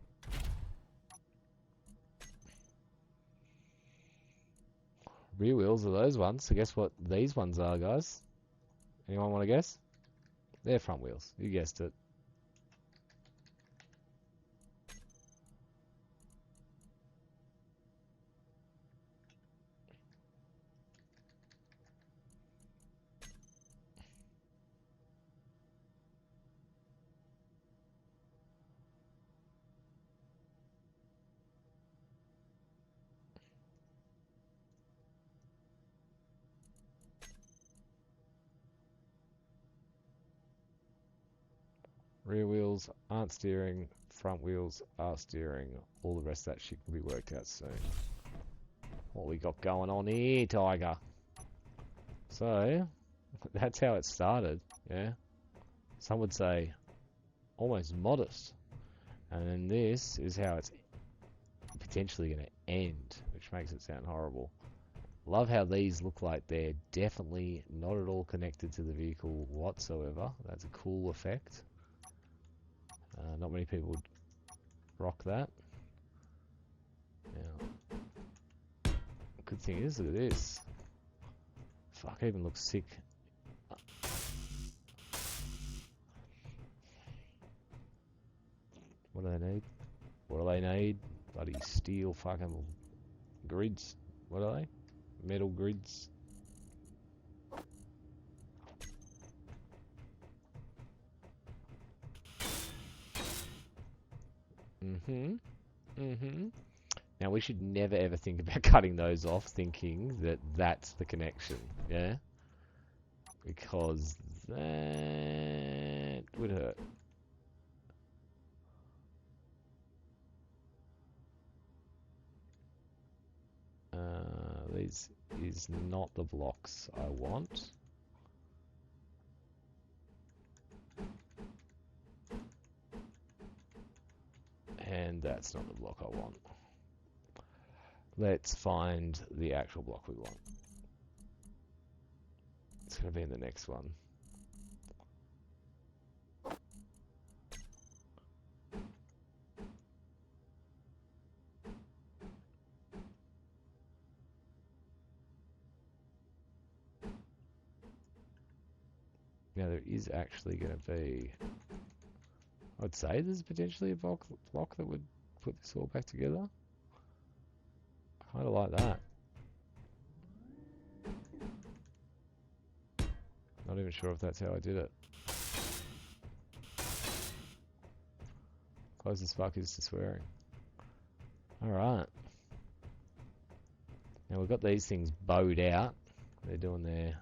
Rear wheels are those ones. So guess what these ones are, guys? Anyone want to guess? They're front wheels. You guessed it. Rear wheels aren't steering, front wheels are steering. All the rest of that shit can be worked out soon. What we got going on here, Tiger? So, that's how it started, yeah? Some would say almost modest. And then this is how it's potentially going to end, which makes it sound horrible. Love how these look like they're definitely not at all connected to the vehicle whatsoever. That's a cool effect. Not many people would rock that. Now, good thing is, look at this. Fuck, it even looks sick. What do they need? What do they need? Bloody steel fucking grids. What are they? Metal grids. Now we should never ever think about cutting those off thinking that that's the connection, yeah? Because that would hurt. These is not the blocks I want. And that's not the block I want. Let's find the actual block we want. It's going to be in the next one. Now there is actually going to be, I'd say there's potentially a block that would put this all back together. I kind of like that. Not even sure if that's how I did it. Close as fuck is to swearing. Alright. Now we've got these things bowed out. They're doing their...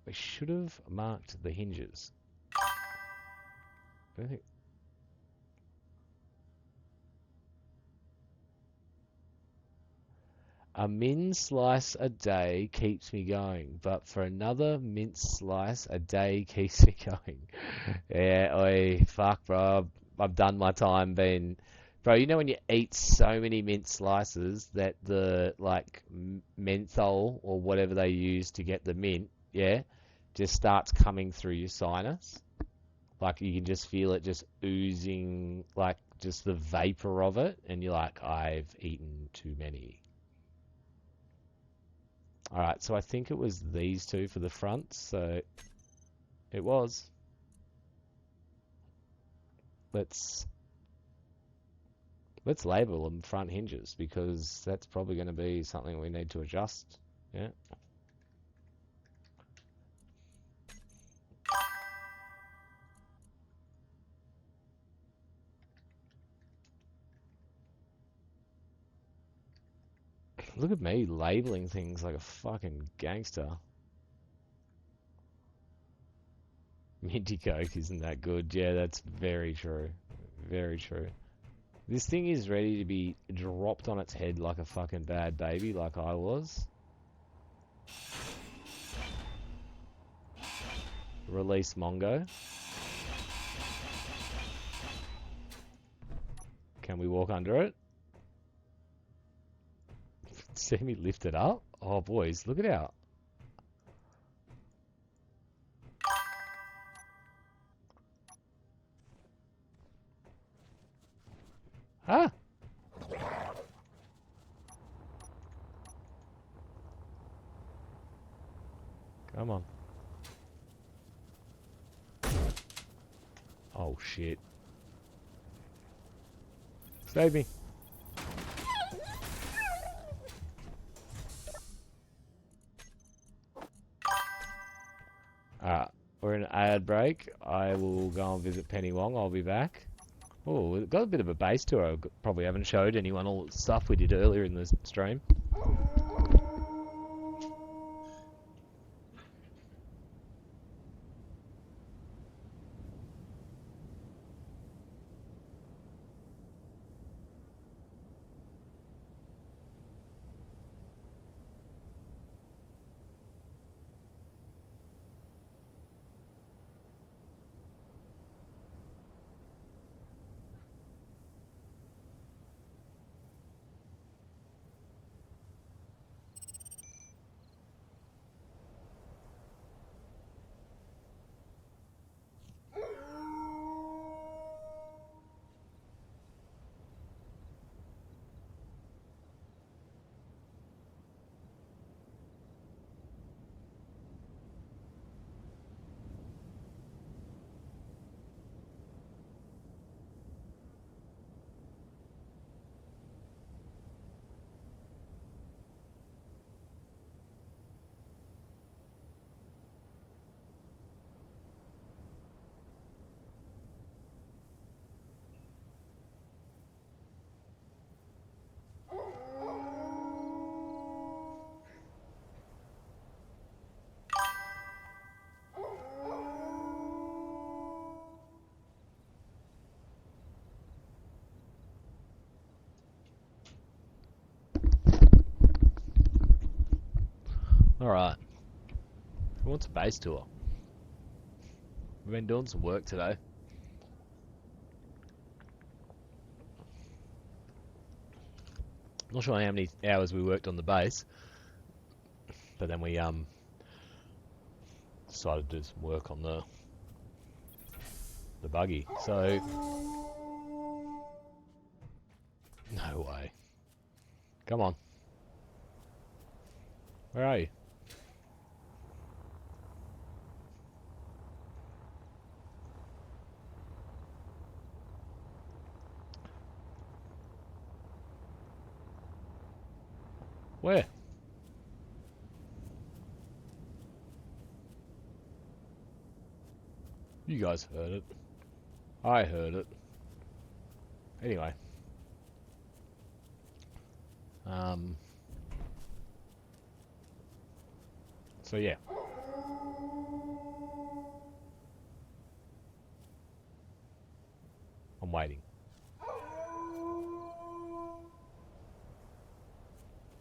we should have marked the hinges. I think... A min slice a day keeps me going, but for another mint slice a day keeps me going. Yeah, oi, fuck, bro. I've done my time being... Bro, you know when you eat so many mint slices that the, like, menthol or whatever they use to get the mint, yeah, just starts coming through your sinus? Like, you can just feel it just oozing, like, just the vapor of it, and you're like, I've eaten too many. Alright, so I think it was these two for the front, so it was. Let's label them front hinges, because that's probably going to be something we need to adjust. Yeah. Look at me labeling things like a fucking gangster. Minty Coke isn't that good. Yeah, that's very true. Very true. This thing is ready to be dropped on its head like a fucking bad baby, like I was. Release Mongo. Can we walk under it? See me lift it up? Oh, boys, look it out. Ah! Come on. Oh, shit. Save me. We're in an ad break. I will go and visit Penny Wong. I'll be back. Oh, we've got a bit of a base tour. I probably haven't showed anyone all the stuff we did earlier in the stream. Alright. Who wants a base tour? We've been doing some work today. Not sure how many hours we worked on the base, but then we decided to do some work on the buggy. So no way. Come on. Where are you? Where? You guys heard it. I heard it. Anyway. So yeah. I'm waiting.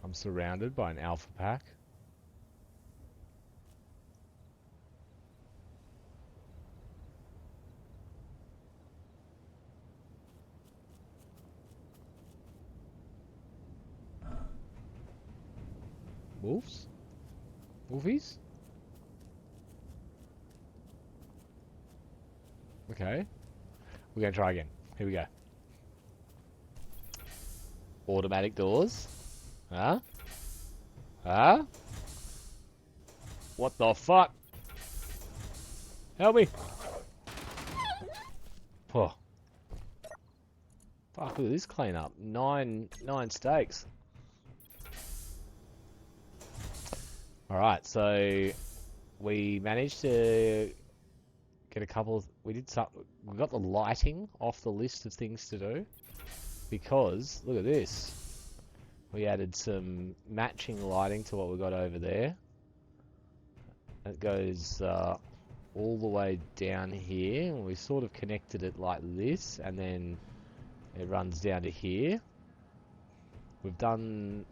I'm surrounded by an alpha pack. Wolves? Wolfies? Okay. We're gonna try again. Here we go. Automatic doors. Huh? Huh? What the fuck? Help me! Oh. Fuck, look at this cleanup. Nine steaks. Alright, so we managed to get a couple of... We got the lighting off the list of things to do. Because, look at this. We added some matching lighting to what we got over there. It goes all the way down here. And we sort of connected it like this. And then it runs down to here. We've redone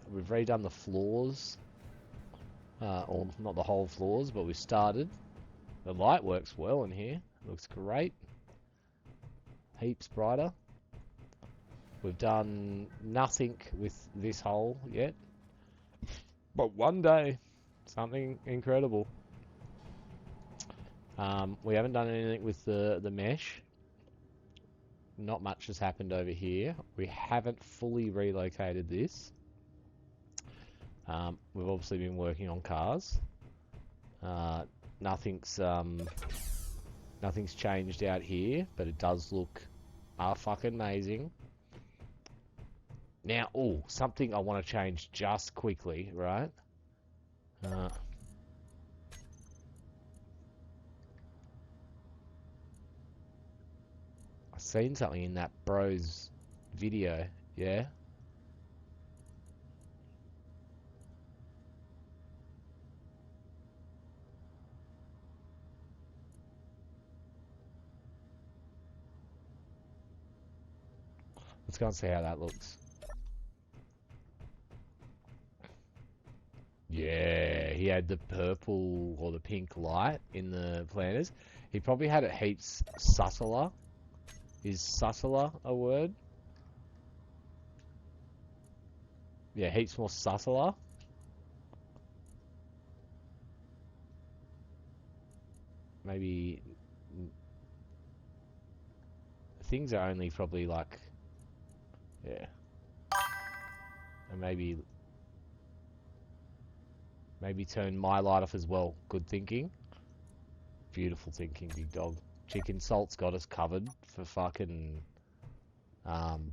the floors. Or not the whole floors, but we started. The light works well in here. Looks great. Heaps brighter. We've done nothing with this hole yet. But one day, something incredible. We haven't done anything with the mesh. Not much has happened over here. We haven't fully relocated this. We've obviously been working on cars. Nothing's changed out here, but it does look fucking amazing. Now, something I want to change just quickly, right? I've seen something in that bro's video, yeah? Let's go and see how that looks. Yeah, he had the purple or the pink light in the planters. He probably had it heaps subtler. Is subtler a word? Yeah, heaps more subtler. Maybe things are only probably like, yeah, and maybe turn my light off as well. Good thinking. Beautiful thinking, big dog. Chicken Salt's got us covered for fucking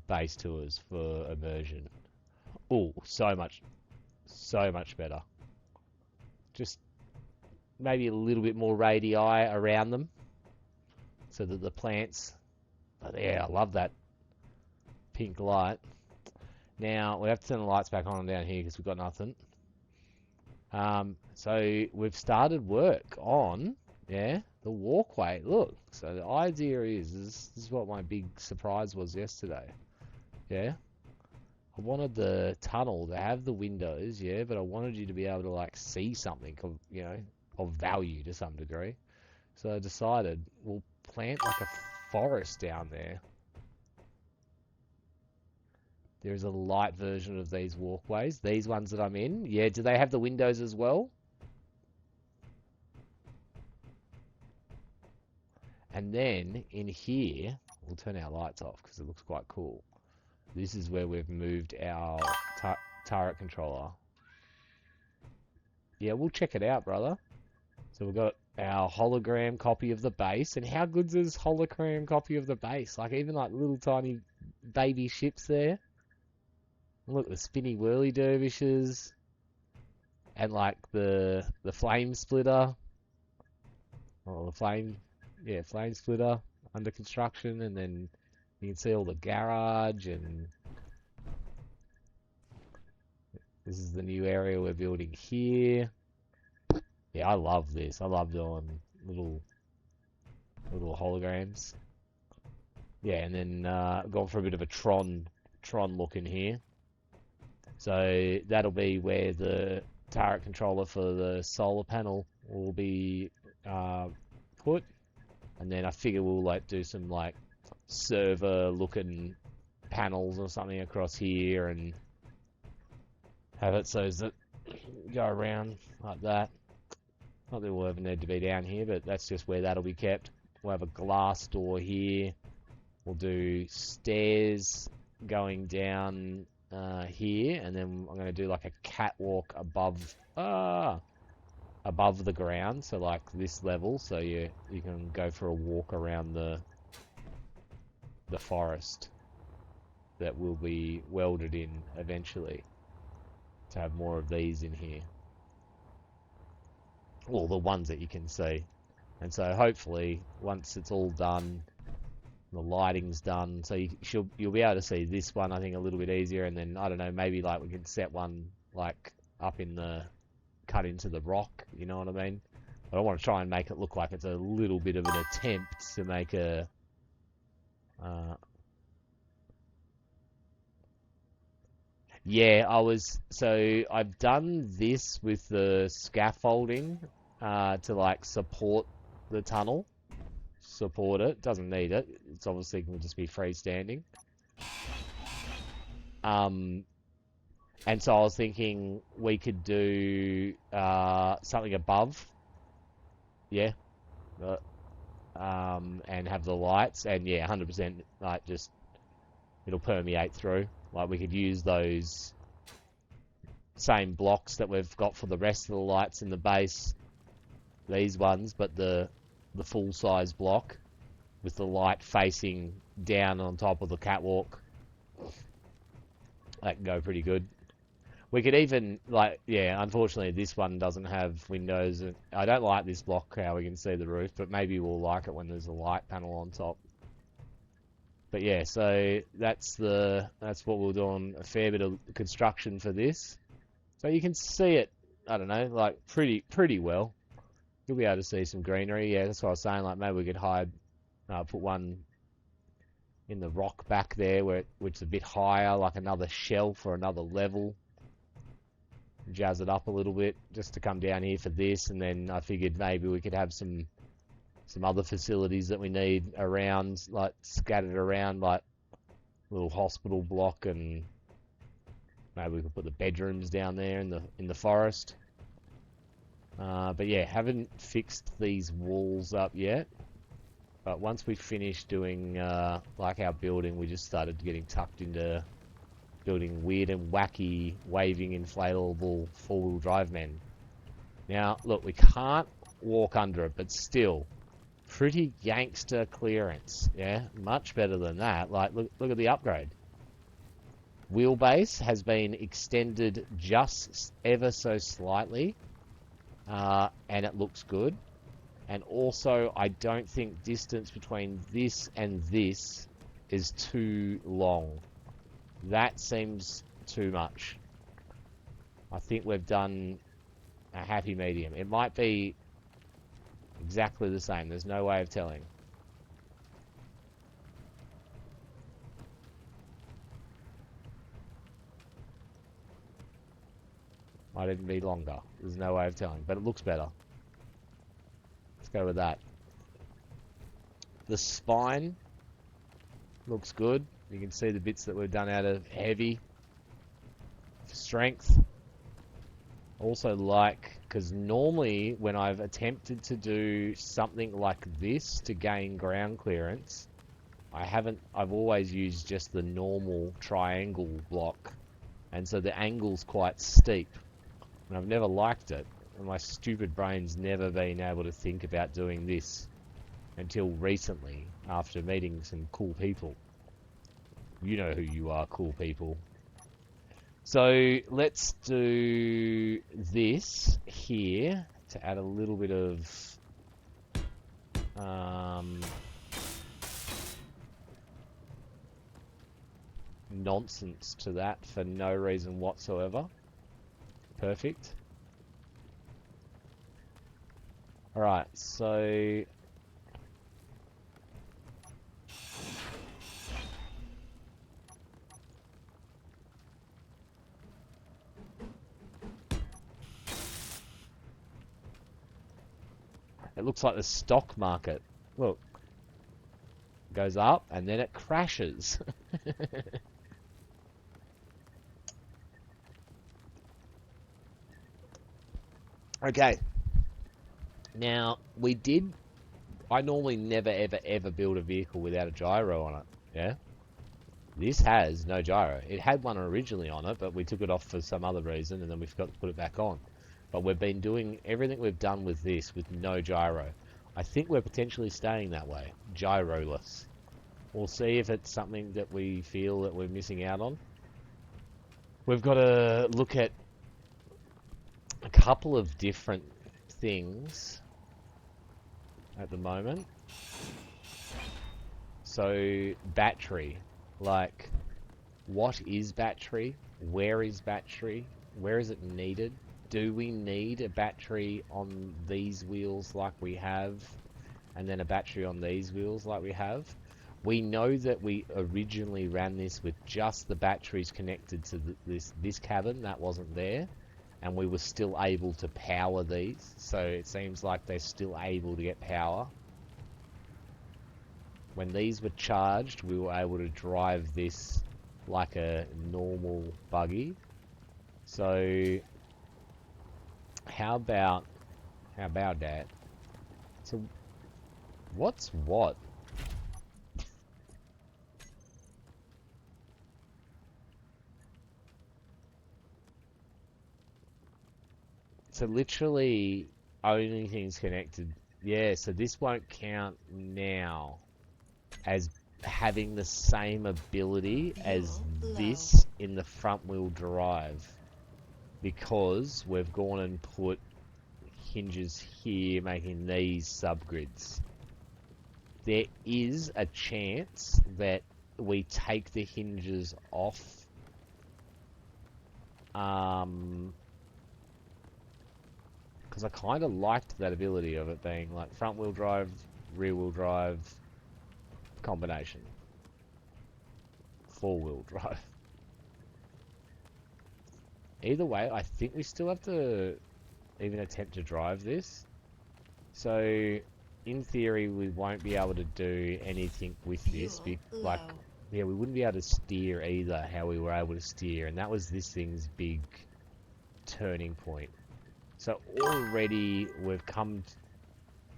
base tours for immersion. Oh, so much better. Just maybe a little bit more radii around them so that the plants... But yeah, I love that pink light. Now, we have to turn the lights back on and down here because we've got nothing. So we've started work on, the walkway. Look, so the idea is, this is what my big surprise was yesterday. Yeah, I wanted the tunnel to have the windows, yeah, but I wanted you to be able to like see something of, of value to some degree. So I decided we'll plant like a forest down there. There's a light version of these walkways. These ones that I'm in, yeah, do they have the windows as well? And then in here, we'll turn our lights off because it looks quite cool. This is where we've moved our turret controller. Yeah, we'll check it out, brother. So we've got our hologram copy of the base. And how good's this hologram copy of the base? Like, even like little tiny baby ships there. Look, the spinny whirly dervishes. And like the flame splitter. Oh, flame splitter under construction. And then you can see all the garage, and this is the new area we're building here. Yeah, I love this. I love doing little holograms. Yeah, and then gone for a bit of a Tron look in here. So that'll be where the turret controller for the solar panel will be put. And then I figure we'll like do some like server looking panels or something across here and have it so that go around like that. Not that we'll ever need to be down here, but that's just where that'll be kept. We'll have a glass door here. We'll do stairs going down here, and then I'm going to do like a catwalk above the ground, so like this level, so you can go for a walk around the forest that will be welded in eventually to have more of these in here. Well, the ones that you can see. And so hopefully once it's all done, the lighting's done, so you'll be able to see this one I think a little bit easier, and then I don't know, maybe like we can set one like up in the cut into the rock, you know what I mean? But I want to try and make it look like it's a little bit of an attempt to make a yeah, I've done this with the scaffolding to like support the tunnel. Support it. Doesn't need it. It's obviously can just be freestanding. And so I was thinking we could do something above. Yeah. And have the lights, and yeah, 100% like just it'll permeate through. Like we could use those same blocks that we've got for the rest of the lights in the base, these ones, but the full size block with the light facing down on top of the catwalk. That can go pretty good. We could even, like, yeah, unfortunately this one doesn't have windows. I don't like this block, how we can see the roof, but maybe we'll like it when there's a light panel on top. But yeah, so that's what we'll do on a fair bit of construction for this. So you can see it, I don't know, like pretty well. You'll be able to see some greenery. Yeah, that's what I was saying. Like maybe we could put one in the rock back there which is a bit higher, like another shelf or another level. Jazz it up a little bit just to come down here for this, and then I figured maybe we could have some other facilities that we need around, like scattered around, like little hospital block, and maybe we could put the bedrooms down there in the forest. But yeah, haven't fixed these walls up yet. But once we finish doing like our building, we just started getting tucked into building weird and wacky waving inflatable four-wheel drive men. Now, look, we can't walk under it, but still, pretty gangster clearance. Yeah, much better than that. Like, look at the upgrade. Wheelbase has been extended just ever so slightly, and it looks good. And also, I don't think distance between this and this is too long. That seems too much. I think we've done a happy medium. It might be exactly the same. There's no way of telling. Might even be longer. There's no way of telling, but it looks better. Let's go with that. The spine looks good. You can see the bits that we've done out of heavy. Strength. Also like, because normally when I've attempted to do something like this to gain ground clearance, I've always used just the normal triangle block. And so the angle's quite steep. And I've never liked it. And my stupid brain's never been able to think about doing this until recently, after meeting some cool people. You know who you are, cool people. So let's do this here to add a little bit of nonsense to that for no reason whatsoever. Perfect. Alright, so it looks like the stock market. Look. Goes up and then it crashes. Okay. Now, I normally never ever build a vehicle without a gyro on it. Yeah? This has no gyro. It had one originally on it, but we took it off for some other reason and then we forgot to put it back on. But we've been doing everything we've done with this with no gyro. I think we're potentially staying that way, gyroless. We'll see if it's something that we feel that we're missing out on. We've got to look at a couple of different things at the moment. So, battery. Like, what is battery? Where is battery? Where is it needed? Do we need a battery on these wheels like we have, and then a battery on these wheels like we have? We know that we originally ran this with just the batteries connected to this cabin. That wasn't there, and we were still able to power these. So it seems like they're still able to get power. When these were charged, we were able to drive this like a normal buggy. So how about that? So what's what? So literally only things connected. Yeah, so this won't count now as having the same ability as this in the front wheel drive, because we've gone and put hinges here making these subgrids. There is a chance that we take the hinges off because I kind of liked that ability of it being like front wheel drive, rear wheel drive combination, 4-wheel drive. Either way, I think we still have to even attempt to drive this. So in theory, we won't be able to do anything with this. Like, yeah, we wouldn't be able to steer either how we were able to steer, and that was this thing's big turning point. So already we've come.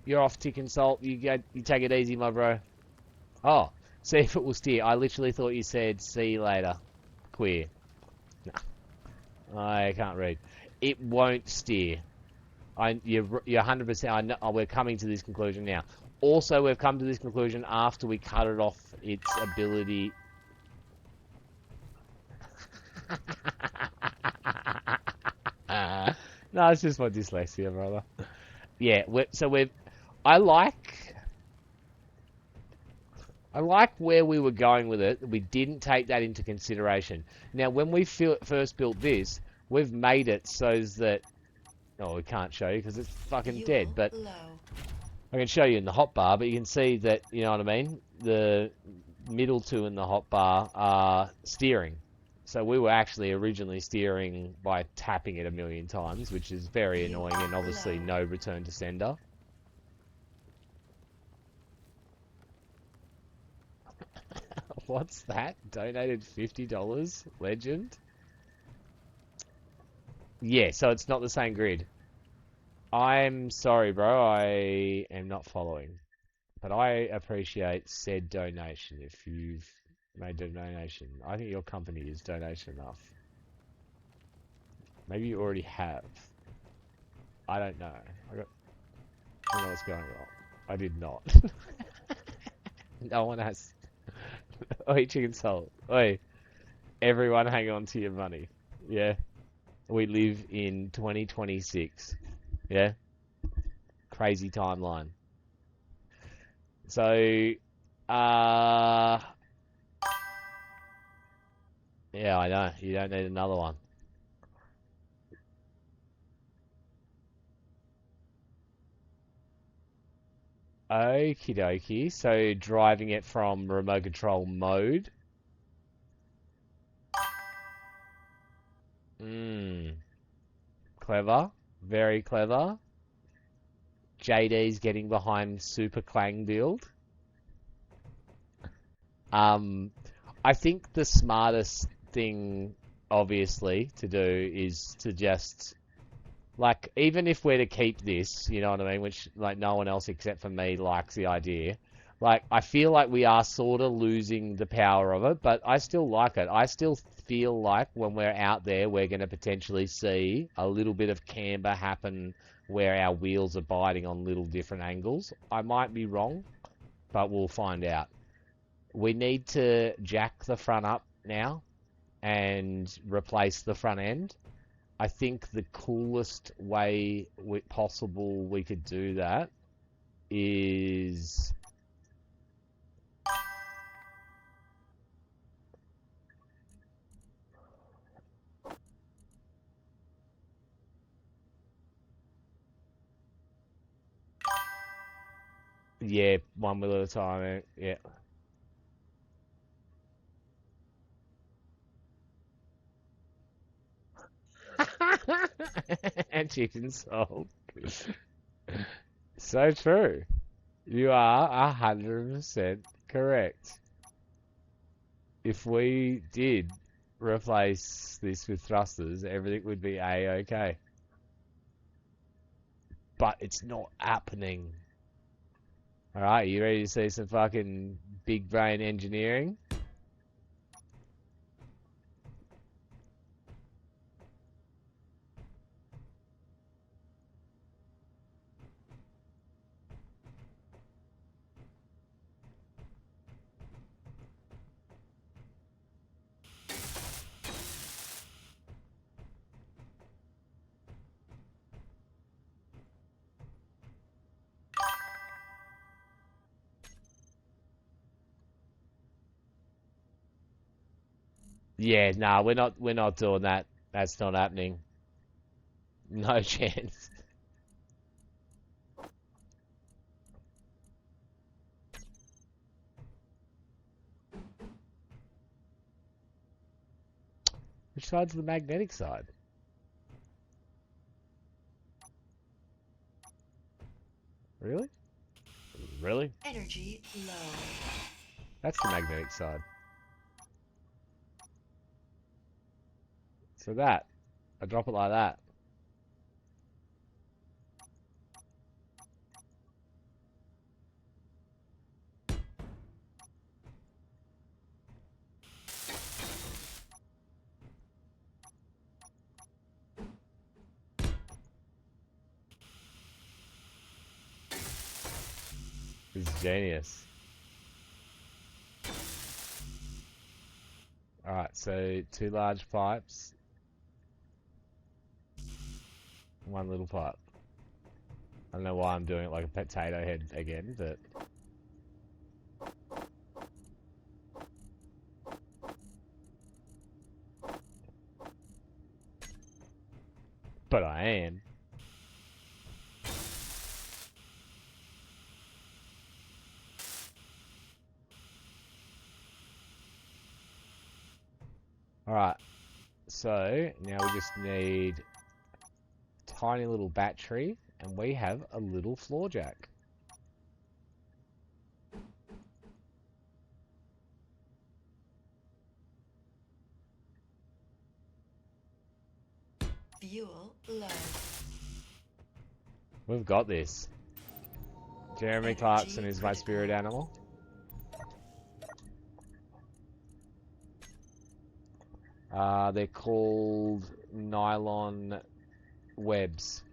You're off, Tick and Salt. You take it easy, my bro. Oh, see if it will steer. I literally thought you said see you later. Queer. No, I can't read. It won't steer. You're 100%. I know, we're coming to this conclusion now. Also, we've come to this conclusion after we cut it off its ability. No, it's just my dyslexia, brother. Yeah, I like where we were going with it. We didn't take that into consideration. Now, when we first built this, we've made it so that... Oh, we can't show you because it's fucking dead, but... I can show you in the hotbar, but you can see that, you know what I mean? The middle two in the hotbar are steering. So we were actually originally steering by tapping it a million times, which is very
You
annoying and
are
obviously
low.
no return to sender. What's that? Donated $50? Legend? Yeah, so it's not the same grid. I'm sorry, bro. I am not following. But I appreciate said donation if you've made a donation. I think your company is donation enough. Maybe you already have. I don't know. I don't know what's going on. I did not. No one has. Oi, chicken salt. Oi, everyone hang on to your money. Yeah. We live in 2026. Yeah. Crazy timeline. So, uh, yeah, I know. You don't need another one. Okie dokie. So driving it from remote control mode. Clever. Very clever. JD's getting behind Super Clang build. I think the smartest thing, obviously, to do is to just, like, even if we're to keep this, you know what I mean, which, like, no one else except for me likes the idea. Like, I feel like we are sort of losing the power of it, but I still like it. I still feel like when we're out there, we're going to potentially see a little bit of camber happen where our wheels are biting on little different angles. I might be wrong, but we'll find out. We need to jack the front up now and replace the front end. I think the coolest way possible we could do that is yeah, one wheel at a time. Yeah. And chicken salt. So true. You are 100% correct. If we did replace this with thrusters, everything would be A-okay. But it's not happening. Alright, you ready to see some fucking big brain engineering? Yeah, nah, we're not doing that. That's not happening. No chance. Which side's the magnetic side? Really? Really?
Energy low.
That's the magnetic side. So that. I drop it like that. This is genius. Alright, so 2 large pipes. 1 little pipe. I don't know why I'm doing it like a potato head again, but... But I am. Alright. So, now we just need a tiny little battery, and we have a little floor jack.
Fuel low.
We've got this. Jeremy
Energy
Clarkson is my
critical.
spirit animal. They're called nylon webs.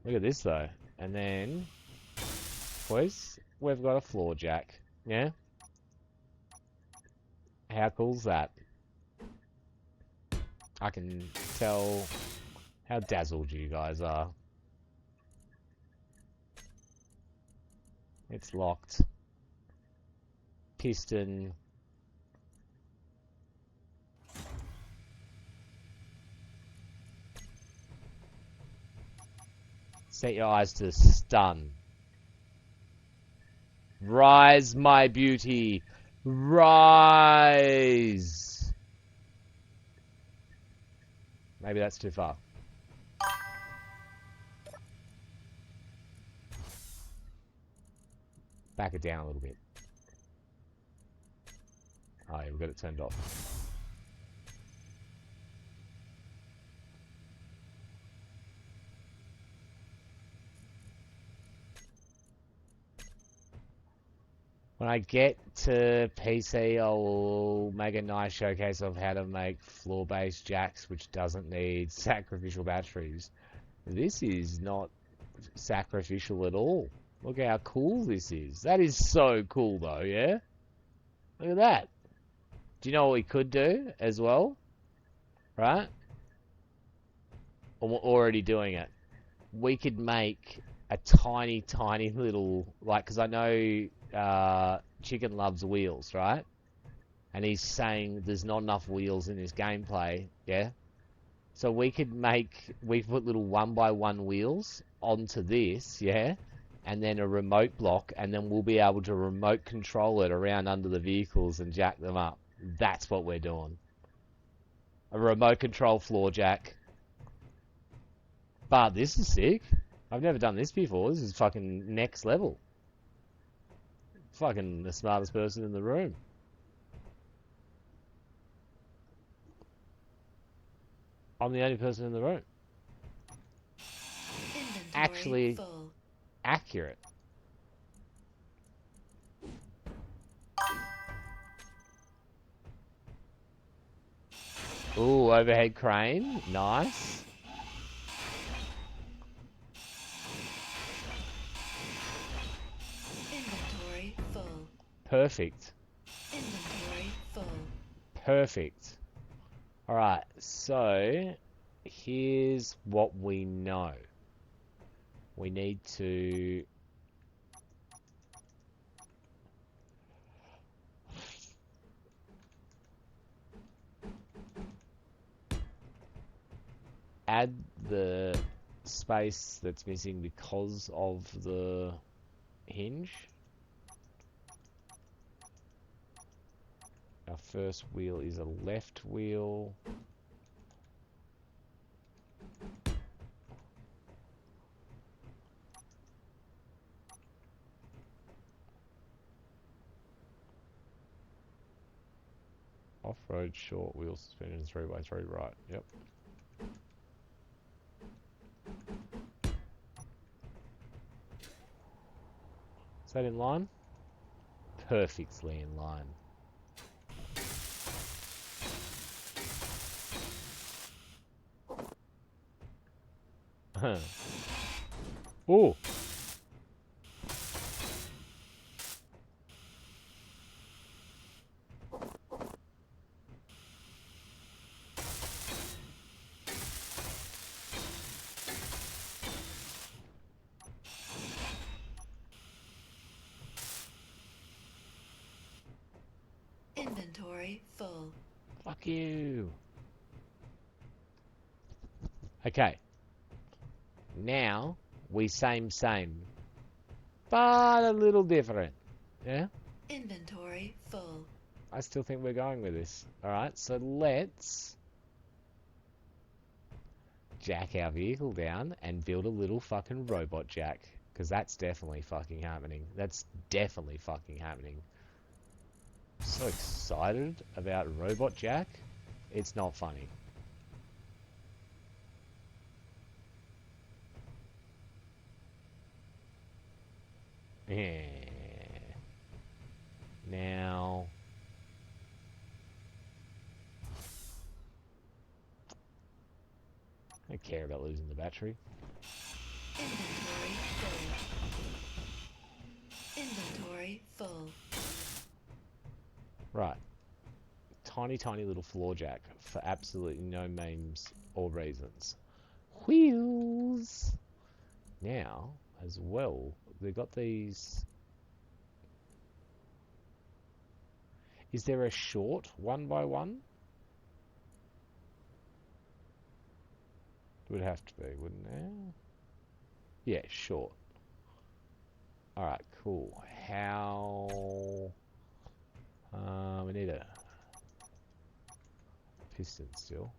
Look at this though. And then, boys, we've got a floor jack. Yeah? How cool's that? I can tell how dazzled you guys are. It's locked. Piston. Set your eyes to stun. Rise, my beauty. Rise. Maybe that's too far. Back it down a little bit. Oh yeah, we've got it turned off. When I get to PC, I'll make a nice showcase of how to make floor-based jacks, which doesn't need sacrificial batteries. This is not sacrificial at all. Look how cool this is. That is so cool, though, yeah? Look at that. Do you know what we could do as well? Right? Or we're already doing it. We could make a tiny, tiny little, like, because I know Chicken loves wheels, right? And he's saying there's not enough wheels in this gameplay, yeah? So we could put little 1x1 wheels onto this, yeah? And then a remote block, and then we'll be able to remote control it around under the vehicles and jack them up. That's what we're doing. A remote control floor jack. But this is sick. I've never done this before. This is fucking next level. Fucking the smartest person in the room. I'm the only person in the room.
Inventory
Actually
full.
accurate. Ooh, overhead crane. Nice.
Inventory full.
Perfect.
Inventory full.
Perfect. Alright, so here's what we know. We need to add the space that's missing because of the hinge. Our first wheel is a left wheel. Off-road short wheel suspension 3x3 right. Yep. Is that in line? Perfectly in line. Oh.
Inventory full.
Fuck you. Okay. Now, we same, but a little different. Yeah?
Inventory full.
I still think we're going with this. Alright, so let's jack our vehicle down and build a little fucking robot jack. Because that's definitely fucking happening. That's definitely fucking happening. I'm so excited about robot jack. It's not funny. Yeah. Now... I don't care about losing the battery.
Inventory full. Inventory full.
Right. Tiny, tiny little floor jack for absolutely no means or reasons. Wheels! Now, as well, they've got these... Is there a short 1x1? It would have to be, wouldn't there? Yeah, short. Alright, cool. How... we need a piston still.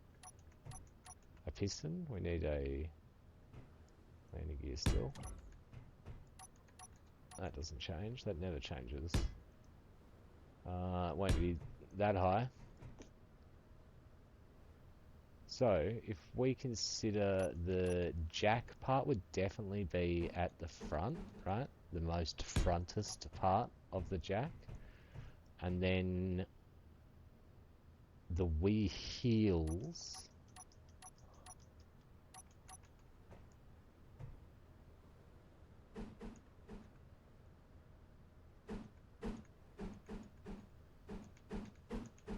A piston? We need a landing gear still. That doesn't change. That never changes. It won't be that high. So, if we consider the jack part would definitely be at the front, right? The most frontest part of the jack. And then the wheels.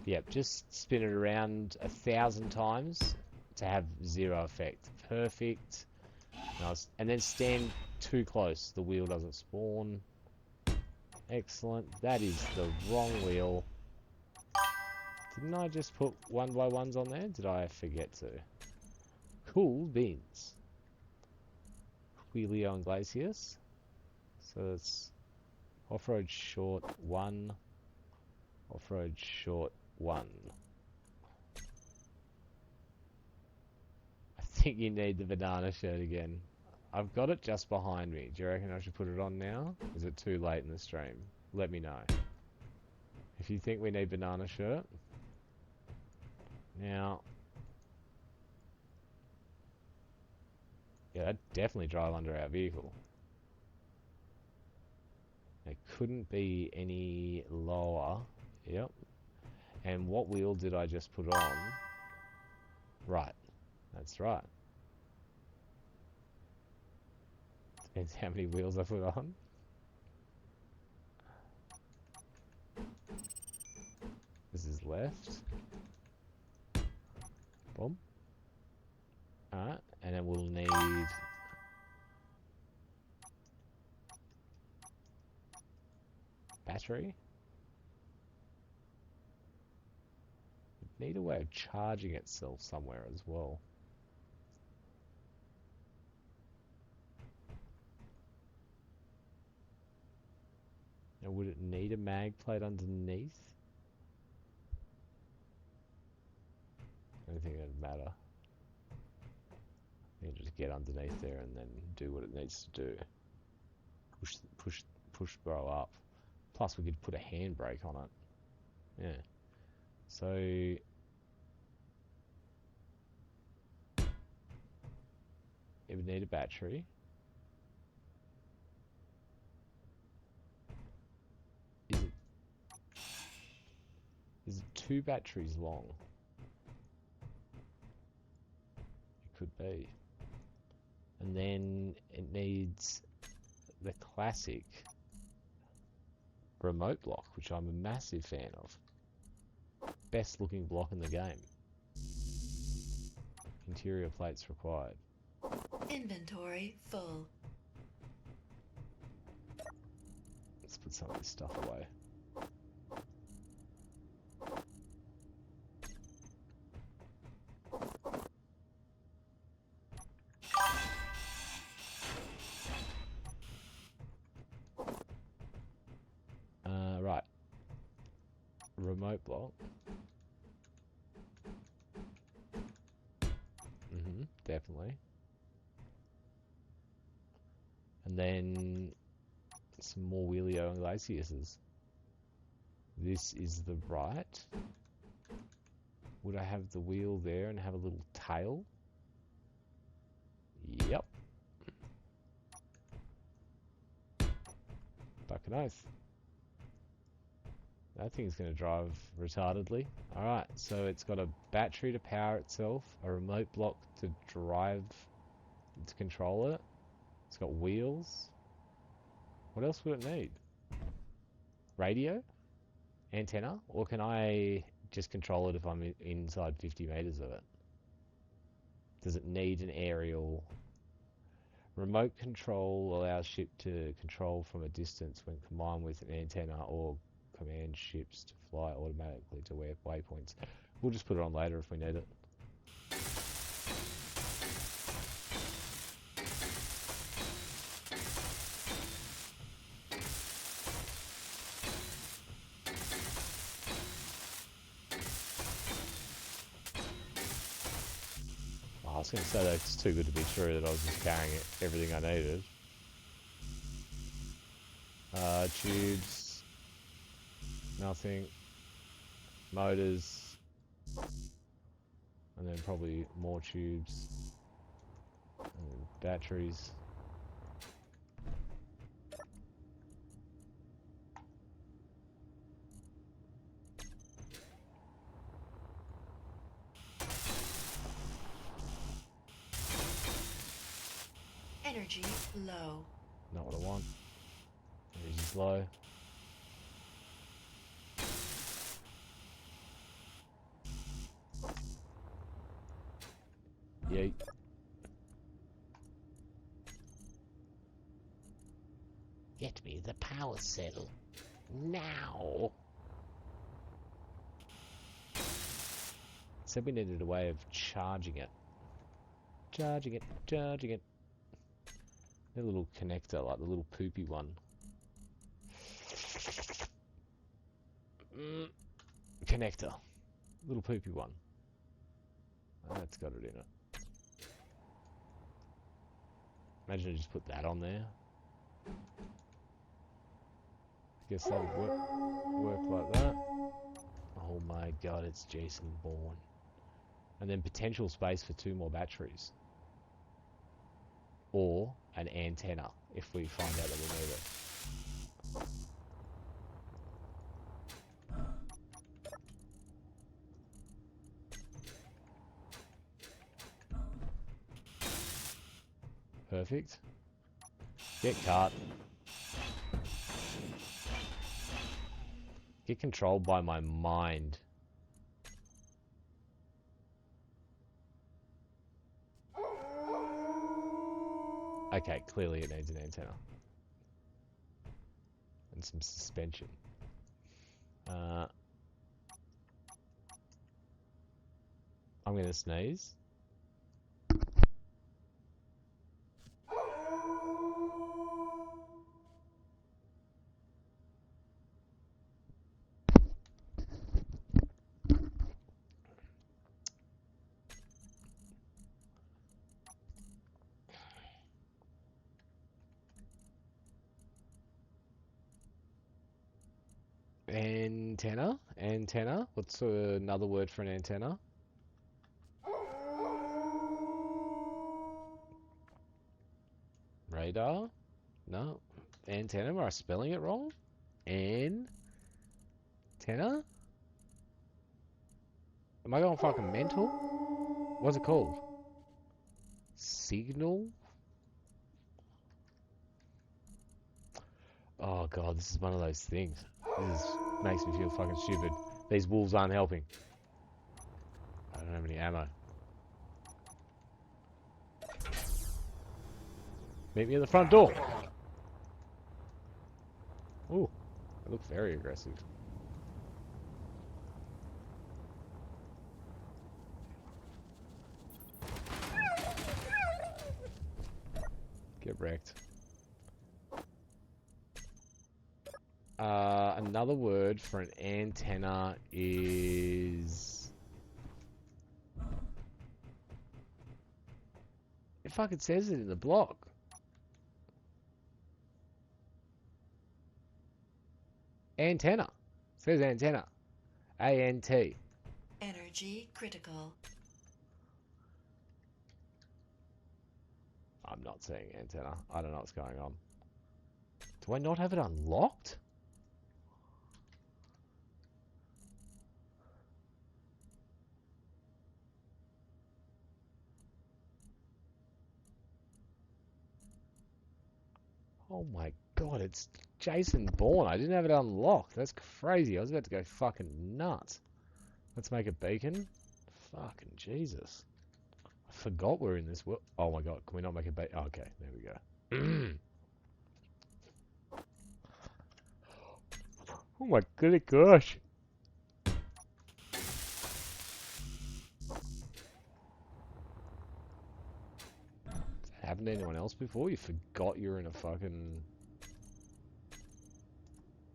Yep, just spin it around 1,000 times to have zero effect. Perfect. Nice. And then stand too close. The wheel doesn't spawn. Excellent. That is the wrong wheel. Didn't I just put 1x1s on there? Did I forget to? Cool beans. Wheelio and Glacius. So it's off-road short 1. Off-road short 1. I think you need the banana shirt again. I've got it just behind me. Do you reckon I should put it on now? Is it too late in the stream? Let me know. If you think we need banana shirt. Now... Yeah, that'd definitely drive under our vehicle. It couldn't be any lower. Yep. And what wheel did I just put on? Right. That's right. Depends how many wheels I put on. This is left. Boom. Alright, and then we'll need... battery. Need a way of charging itself somewhere as well. Now, would it need a mag plate underneath? I don't think it'd matter. You can just get underneath there and then do what it needs to do. Push bro up. Plus, we could put a handbrake on it. Yeah. So it would need a battery. Is it 2 batteries long? It could be. And then it needs the classic remote block, which I'm a massive fan of. Best looking block in the game. Interior plates required.
Inventory full.
Let's put some of this stuff away. Right. remote block. Definitely. And then some more Wheelio and Glaciuses. This is the right. Would I have the wheel there and have a little tail? Yep. Fucking oath. That thing's going to drive retardedly. Alright, so it's got a battery to power itself, a remote block to drive, to control it. It's got wheels. What else would it need? Radio? Antenna? Or can I just control it if I'm inside 50 meters of it? Does it need an aerial? Remote control allows ship to control from a distance when combined with an antenna or command ships to fly automatically to waypoints. We'll just put it on later if we need it. I was going to say that's too good to be true that I was just carrying everything I needed. Tubes. Nothing. Motors. And then probably more tubes. And batteries.
Energy low.
Not what I want. Energy's low. Yeet. Get me the power cell. Now! Said we needed a way of charging it. Charging it, charging it. A little connector, like the little poopy one. Connector. Little poopy one. That's got it in it. Imagine I just put that on there. I guess that would work like that. Oh my god, it's Jason Bourne. And then potential space for 2 more batteries. Or an antenna, if we find out that we need it. Perfect. Get cut. Get controlled by my mind. Okay, clearly it needs an antenna. And some suspension. I'm gonna sneeze. Antenna? Antenna? What's another word for an antenna? Radar? No. Antenna? Am I spelling it wrong? Antenna? Am I going fucking mental? What's it called? Signal? Oh god, this is one of those things. Makes me feel fucking stupid. These wolves aren't helping. I don't have any ammo. Meet me at the front door. Ooh, they look very aggressive. Get wrecked. another word for an antenna is... It fucking says it in the block. Antenna. It says antenna. A-N-T.
Energy critical.
I'm not seeing antenna. I don't know what's going on. Do I not have it unlocked? Oh my god, it's Jason Bourne. I didn't have it unlocked. That's crazy. I was about to go fucking nuts. Let's make a beacon. Fucking Jesus. I forgot we're in this world. Oh my god, can we not make a beacon? Oh, okay, there we go. Oh my goodness gosh. Happened to anyone else before? You forgot you're in a fucking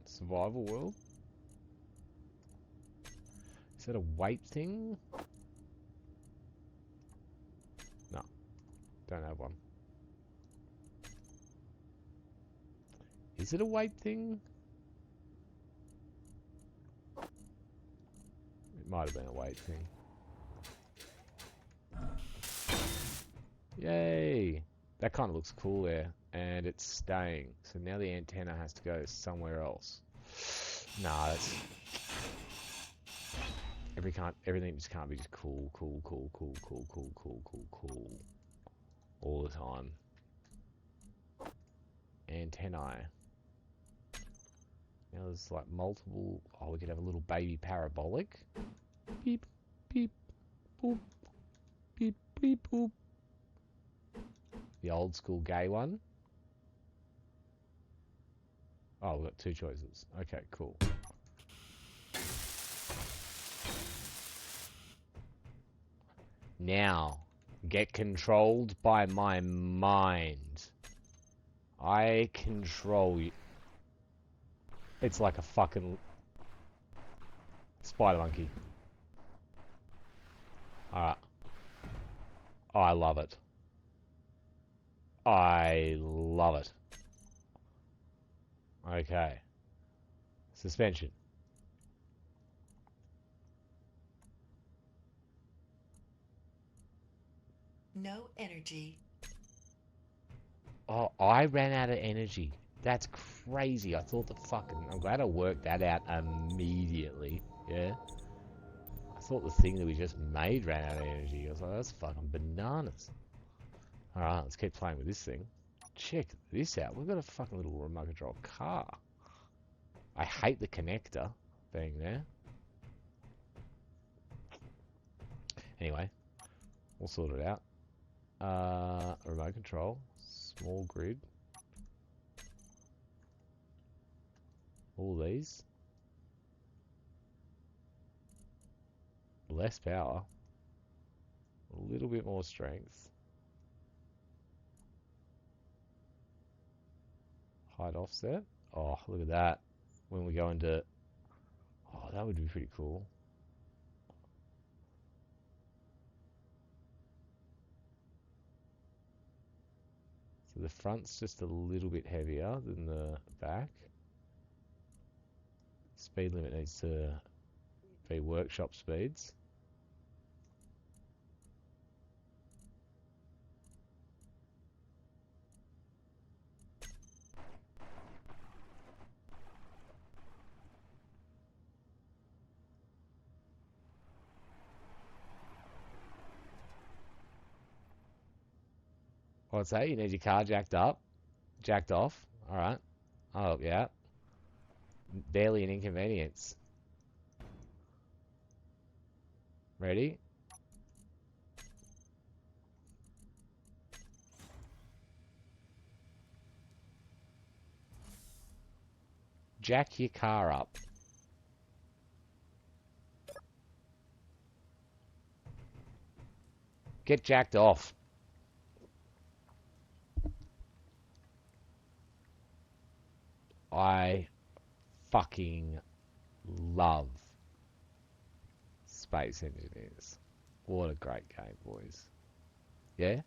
survival world? Is that a weight thing? No, don't have one. Is it a weight thing? It might have been a weight thing. Yay! That kind of looks cool there. And it's staying. So now the antenna has to go somewhere else. Nah, that's... Everything just can't be just cool. All the time. Antennae. Now there's like multiple... Oh, we could have a little baby parabolic. Beep, beep, boop. Beep, beep, boop. The old school gay one. Oh, we've got two choices. Okay, cool. Now, get controlled by my mind. I control you. It's like a fucking spider monkey. Alright. Oh, I love it. I love it. Okay. Suspension.
No energy.
Oh, I ran out of energy. That's crazy. I thought the fucking... I'm glad I worked that out immediately. Yeah? I thought the thing that we just made ran out of energy. I was like, that's fucking bananas. Alright, let's keep playing with this thing. Check this out. We've got a fucking little remote control car. I hate the connector being there. Anyway, we'll sort it out. Remote control. Small grid. All these. Less power. A little bit more strength. Height offset. Oh, look at that. When we go into... Oh, that would be pretty cool. So the front's just a little bit heavier than the back. Speed limit needs to be workshop speeds. What's that? You need your car jacked up? Jacked off? Alright. I'll help you out. Barely an inconvenience. Ready? Jack your car up. Get jacked off. I fucking love Space Engineers. What a great game, boys. Yeah?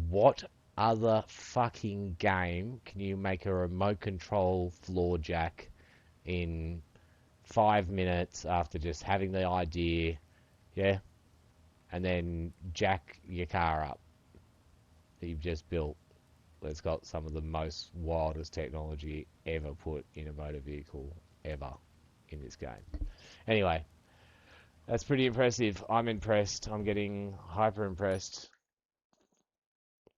What other fucking game can you make a remote control floor jack in 5 minutes after just having the idea, yeah? And then jack your car up that you've just built. That's got some of the most wildest technology ever put in a motor vehicle ever in this game. Anyway, that's pretty impressive. I'm impressed. I'm getting hyper impressed.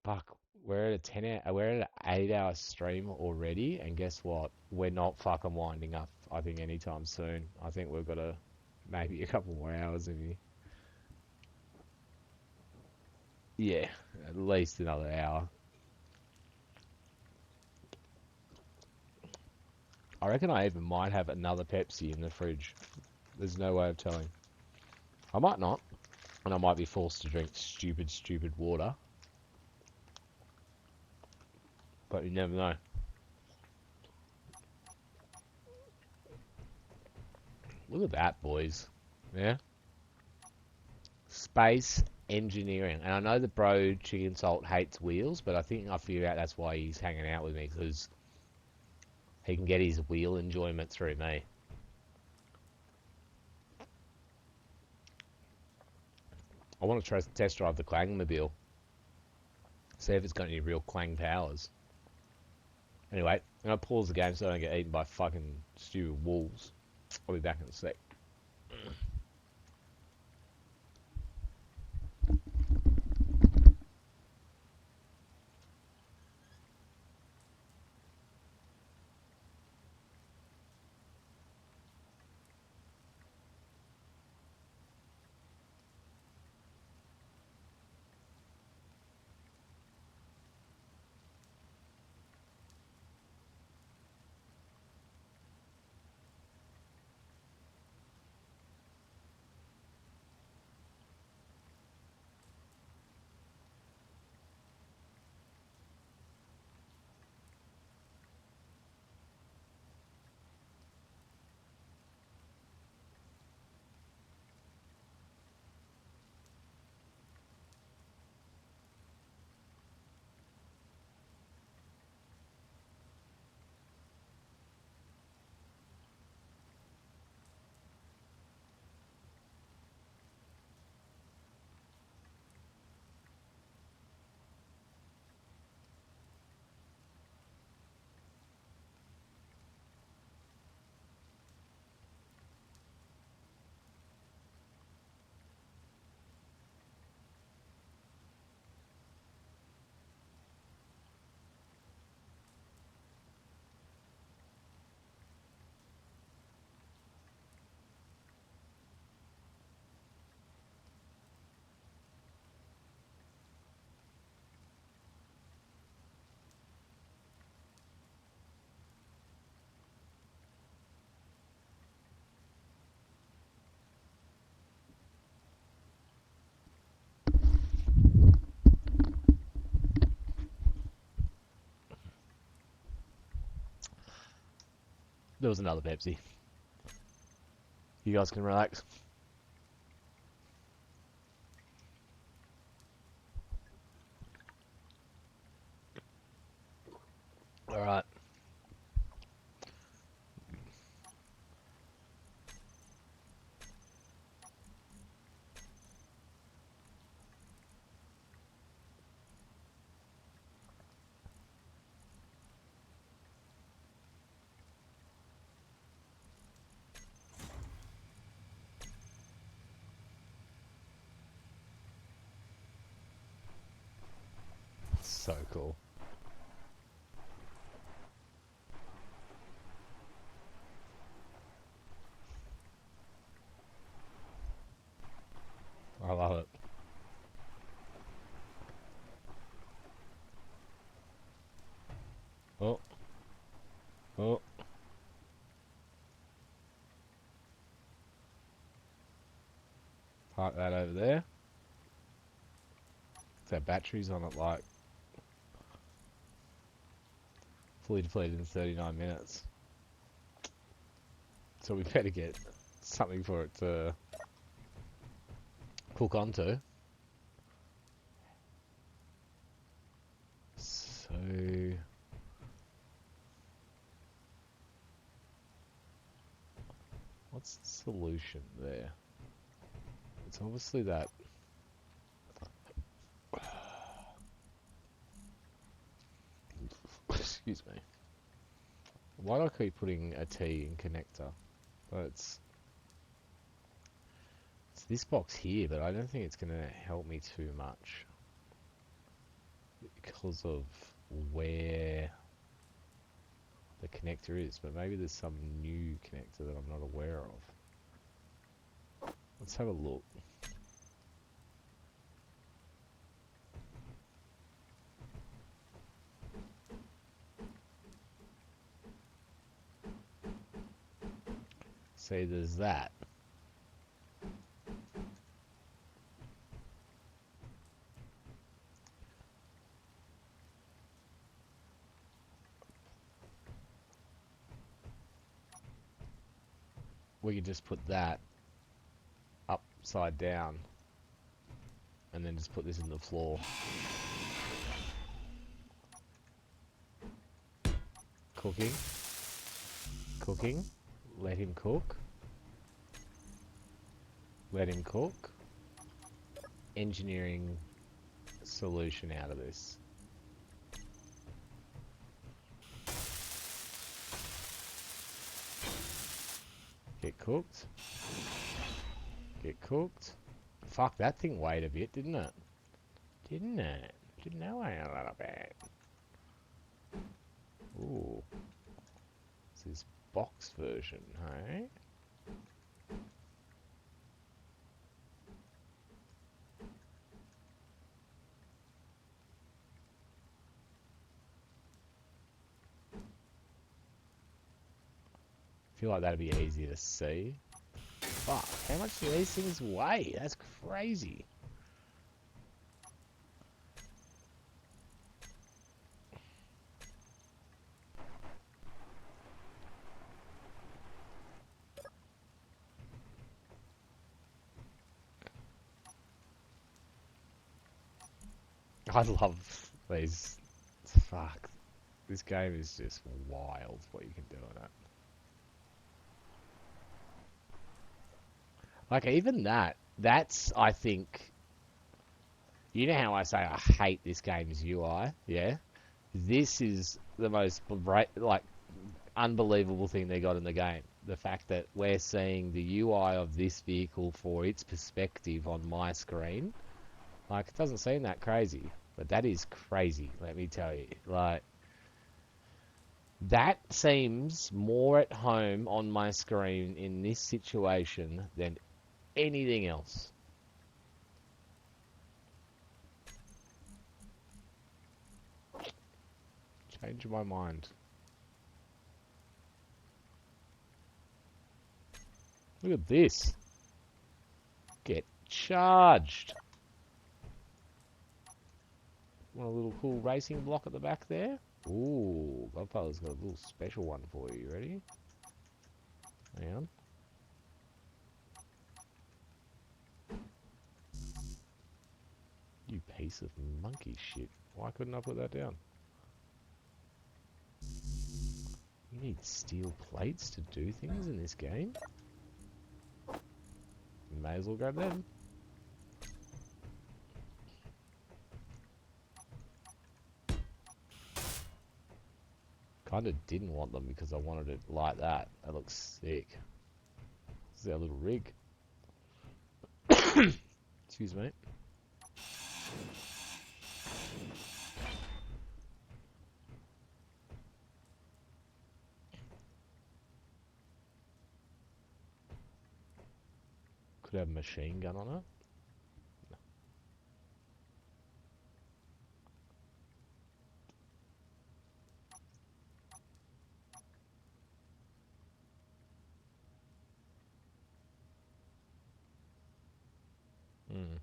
Fuck, we're at a 10 hour, we're at an 8 hour stream already, and guess what? We're not fucking winding up, I think, anytime soon. I think we've got maybe a couple more hours in here. Yeah, at least another hour. I reckon I even might have another Pepsi in the fridge. There's no way of telling. I might not, and I might be forced to drink stupid water. But you never know. Look at that, boys. Yeah? Space engineering. And I know the bro Chicken Salt hates wheels, but I think I figured out that's why he's hanging out with me, because he can get his wheel enjoyment through me. I want to try test drive the Clangmobile. See if it's got any real clang powers. Anyway, I'm going to pause the game so I don't get eaten by fucking stupid wolves. I'll be back in a sec. There was another Pepsi. You guys can relax. Alright. So cool. I love it. Oh. Oh. Park that over there. So batteries on it like fully depleted in 39 minutes. So we better get something for it to hook onto. So what's the solution there? It's obviously that. Excuse me. Why do I keep putting a T in connector? But it's this box here, but I don't think it's going to help me too much because of where the connector is. But maybe there's some new connector that I'm not aware of. Let's have a look. See, there's that. We could just put that upside down and then just put this in the floor. Cooking. Cooking. Let him cook. Let him cook. Engineering solution out of this. Get cooked. Get cooked. Fuck, that thing weighed a bit, didn't it? Didn't it? Didn't that weigh a little bit? Ooh. It's this box version, hey? I feel like that'd be easier to see. Fuck, how much do these things weigh? That's crazy. I love these. Fuck. This game is just wild what you can do in it. Like, even that's, I think, you know how I say I hate this game's UI, yeah? This is the most, like, unbelievable thing they got in the game. The fact that we're seeing the UI of this vehicle for its perspective on my screen. Like, it doesn't seem that crazy, but that is crazy, let me tell you. Like, that seems more at home on my screen in this situation than anything else. Change my mind. Look at this. Get charged. Want a little cool racing block at the back there? Ooh, Godfather's got a little special one for you. Ready? Hang on. You piece of monkey shit. Why couldn't I put that down? You need steel plates to do things in this game? You may as well grab them. Kinda didn't want them because I wanted it like that. That looks sick. This is our little rig. Excuse me. Could have a machine gun on it. Hmm.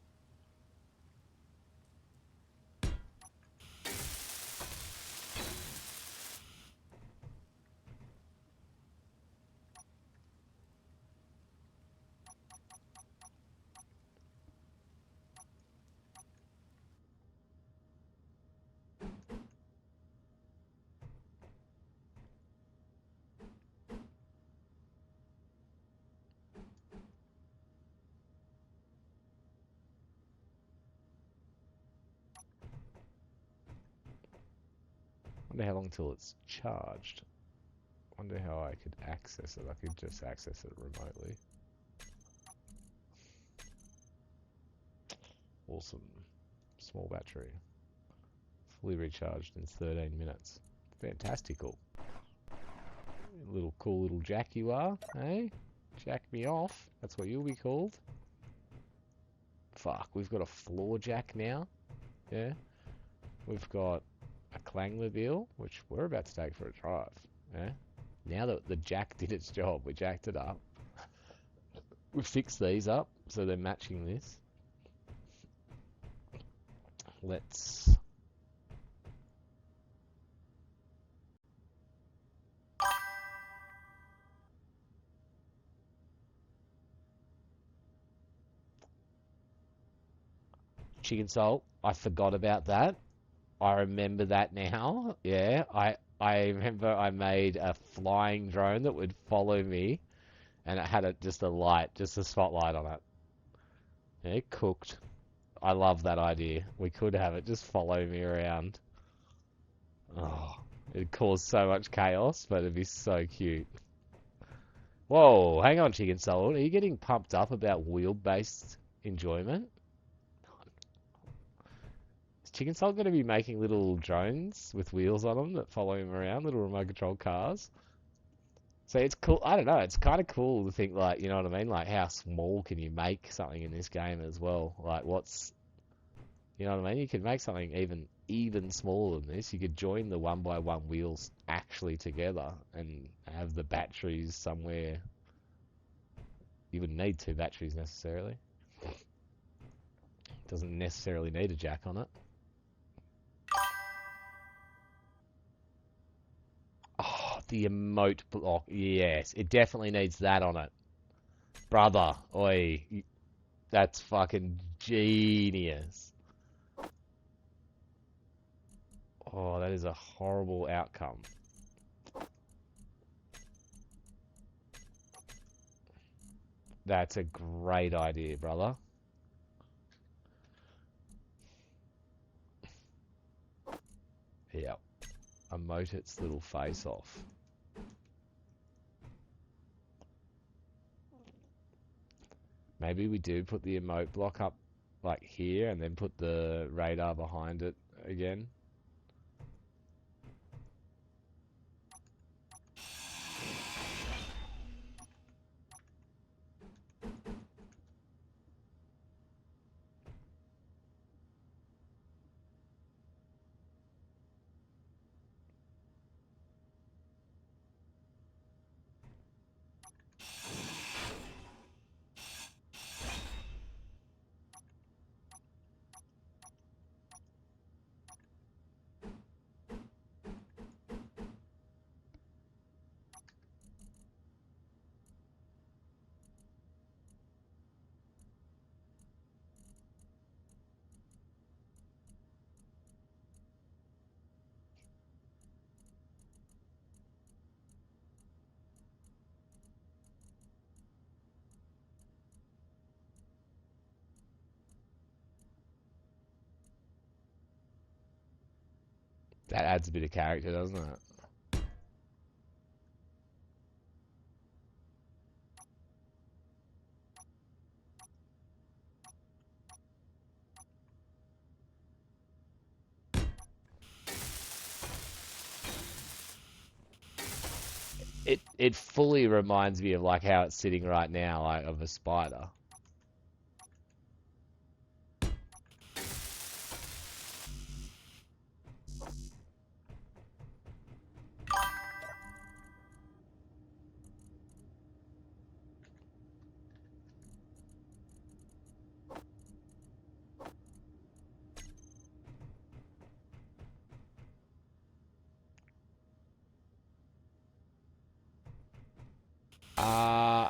Wonder how long till it's charged. Wonder how I could access it. I could just access it remotely. Awesome. Small battery. Fully recharged in 13 minutes. Fantastical. Little cool little jack you are, eh? Jack me off. That's what you'll be called. Fuck, we've got a floor jack now. Yeah. We've got a Clangmobile, which we're about to take for a drive. Yeah. Now that the jack did its job, we jacked it up. We've fixed these up so they're matching this. Let's... Chicken salt. I forgot about that. I remember that now. Yeah, I remember I made a flying drone that would follow me, and it had just a light, just a spotlight on it. Yeah, it cooked. I love that idea. We could have it just follow me around. Oh, it'd cause so much chaos, but it'd be so cute. Whoa, hang on, Chicken Salad. Are you getting pumped up about wheel-based enjoyment? Is Chicken Salad going to be making little drones with wheels on them that follow him around, little remote-controlled cars? So it's cool. I don't know. It's kind of cool to think, like, you know what I mean? Like, how small can you make something in this game as well? Like, you know what I mean? You could make something even smaller than this. You could join the 1x1 wheels actually together and have the batteries somewhere. You wouldn't need 2 batteries necessarily. Doesn't necessarily need a jack on it. Oh, the emote block. Yes, it definitely needs that on it. Brother, oi, that's fucking genius. Oh, that is a horrible outcome. That's a great idea, brother. Yep. Emote its little face off. Maybe we do put the emote block up like here and then put the radar behind it again. That adds a bit of character, doesn't it? It fully reminds me of like how it's sitting right now, like of a spider.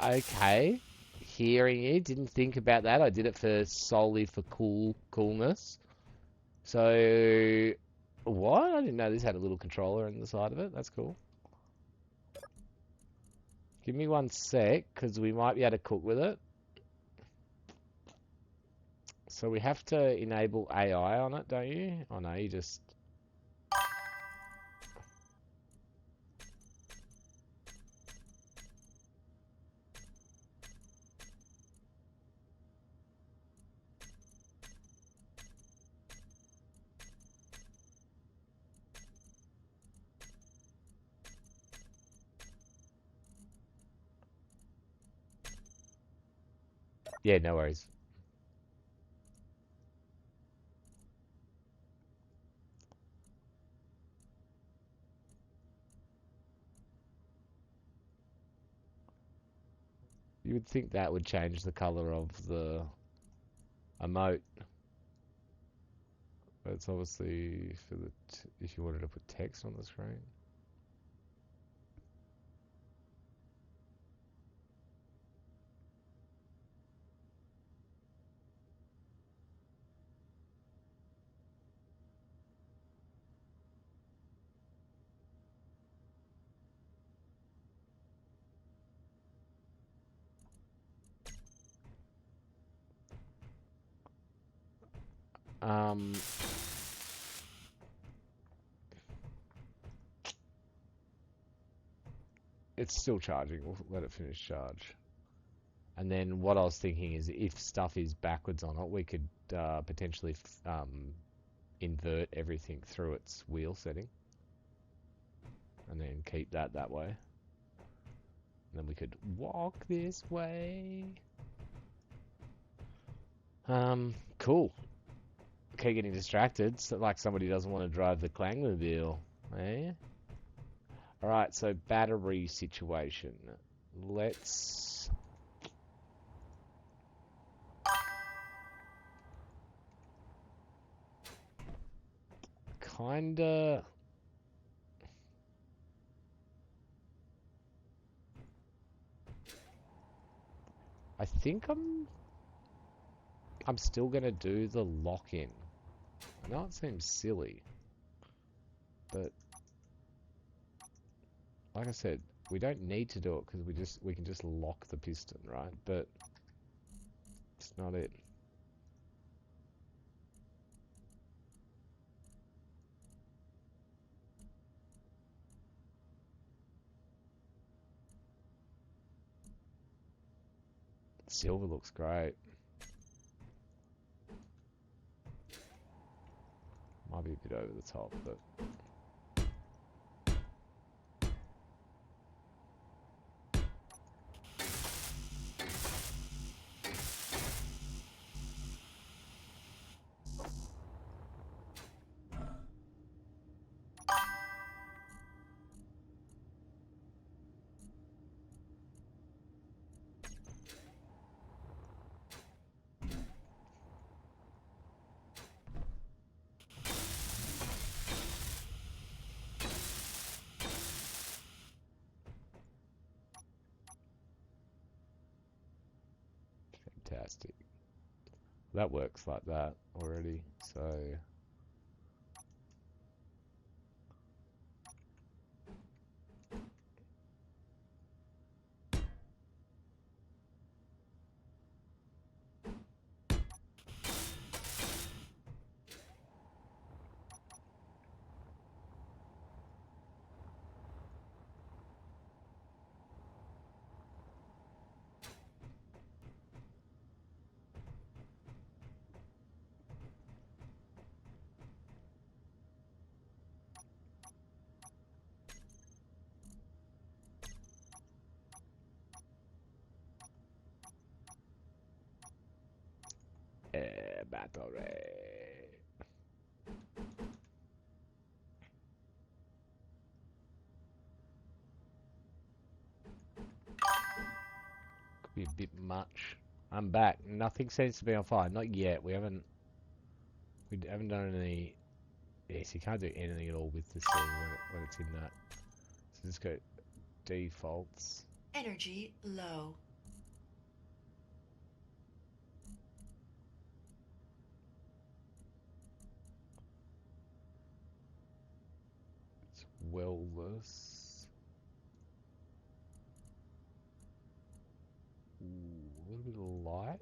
Okay. Hearing you, didn't think about that. I did it for solely for coolness. So, what? I didn't know this had a little controller on the side of it. That's cool. Give me 1 sec, because we might be able to cook with it. So we have to enable AI on it, don't you? Oh no, you just... Yeah, no worries. You would think that would change the color of the emote. But it's obviously for the if you wanted to put text on the screen. Um, it's still charging. We'll let it finish charge. And then what I was thinking is if stuff is backwards on it, we could potentially invert everything through its wheel setting. And then keep that way. And then we could walk this way. Cool. Keep getting distracted, so like somebody doesn't want to drive the Clangmobile, eh? Alright, so battery situation. Let's... Kinda... I think I'm still gonna do the lock-in. I know it seems silly, but like I said, we don't need to do it because we can just lock the piston, right? But it's not it. Silver looks great. Might be a bit over the top, but fantastic. That works like that already, so... battery. Could be a bit much. I'm back. Nothing seems to be on fire. Not yet. We haven't done any... Yes, you can't do anything at all with the silver when it's in that. So just go defaults.
Energy low.
It's wellless. Ooh, a little bit of light.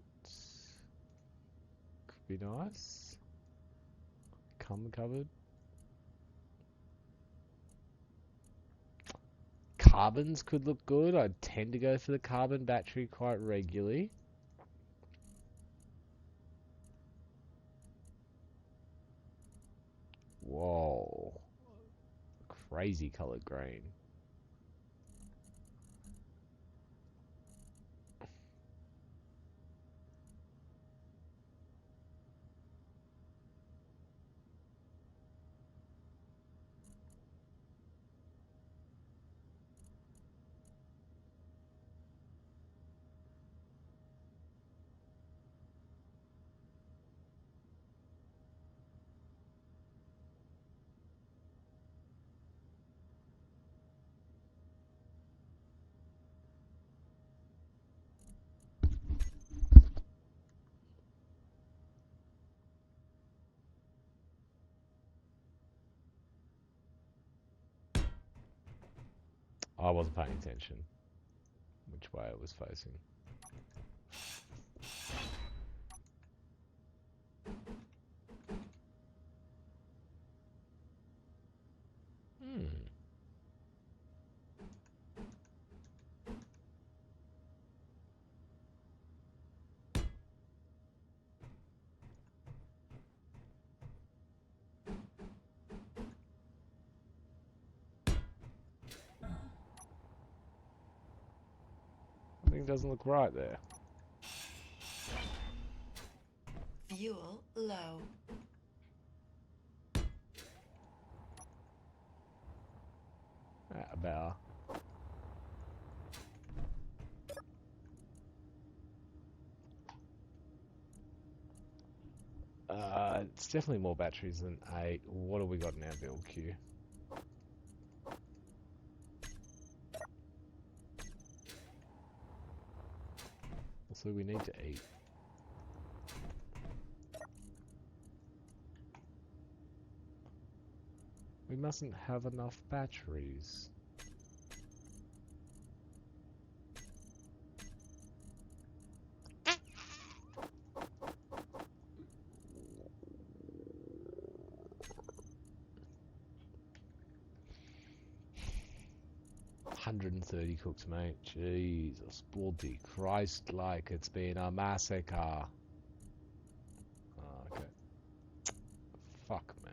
Could be nice. Covered. Carbons could look good. I tend to go for the carbon battery quite regularly. Whoa. Crazy colored green. I wasn't paying attention which way it was facing. Something doesn't look right there.
Fuel low.
About. It's definitely more batteries than 8. What have we got in our build queue? Also, we need to eat. We mustn't have enough batteries. $130 cooks, mate. Jesus, bloody Christ, like it's been a massacre. Oh, okay. Fuck me.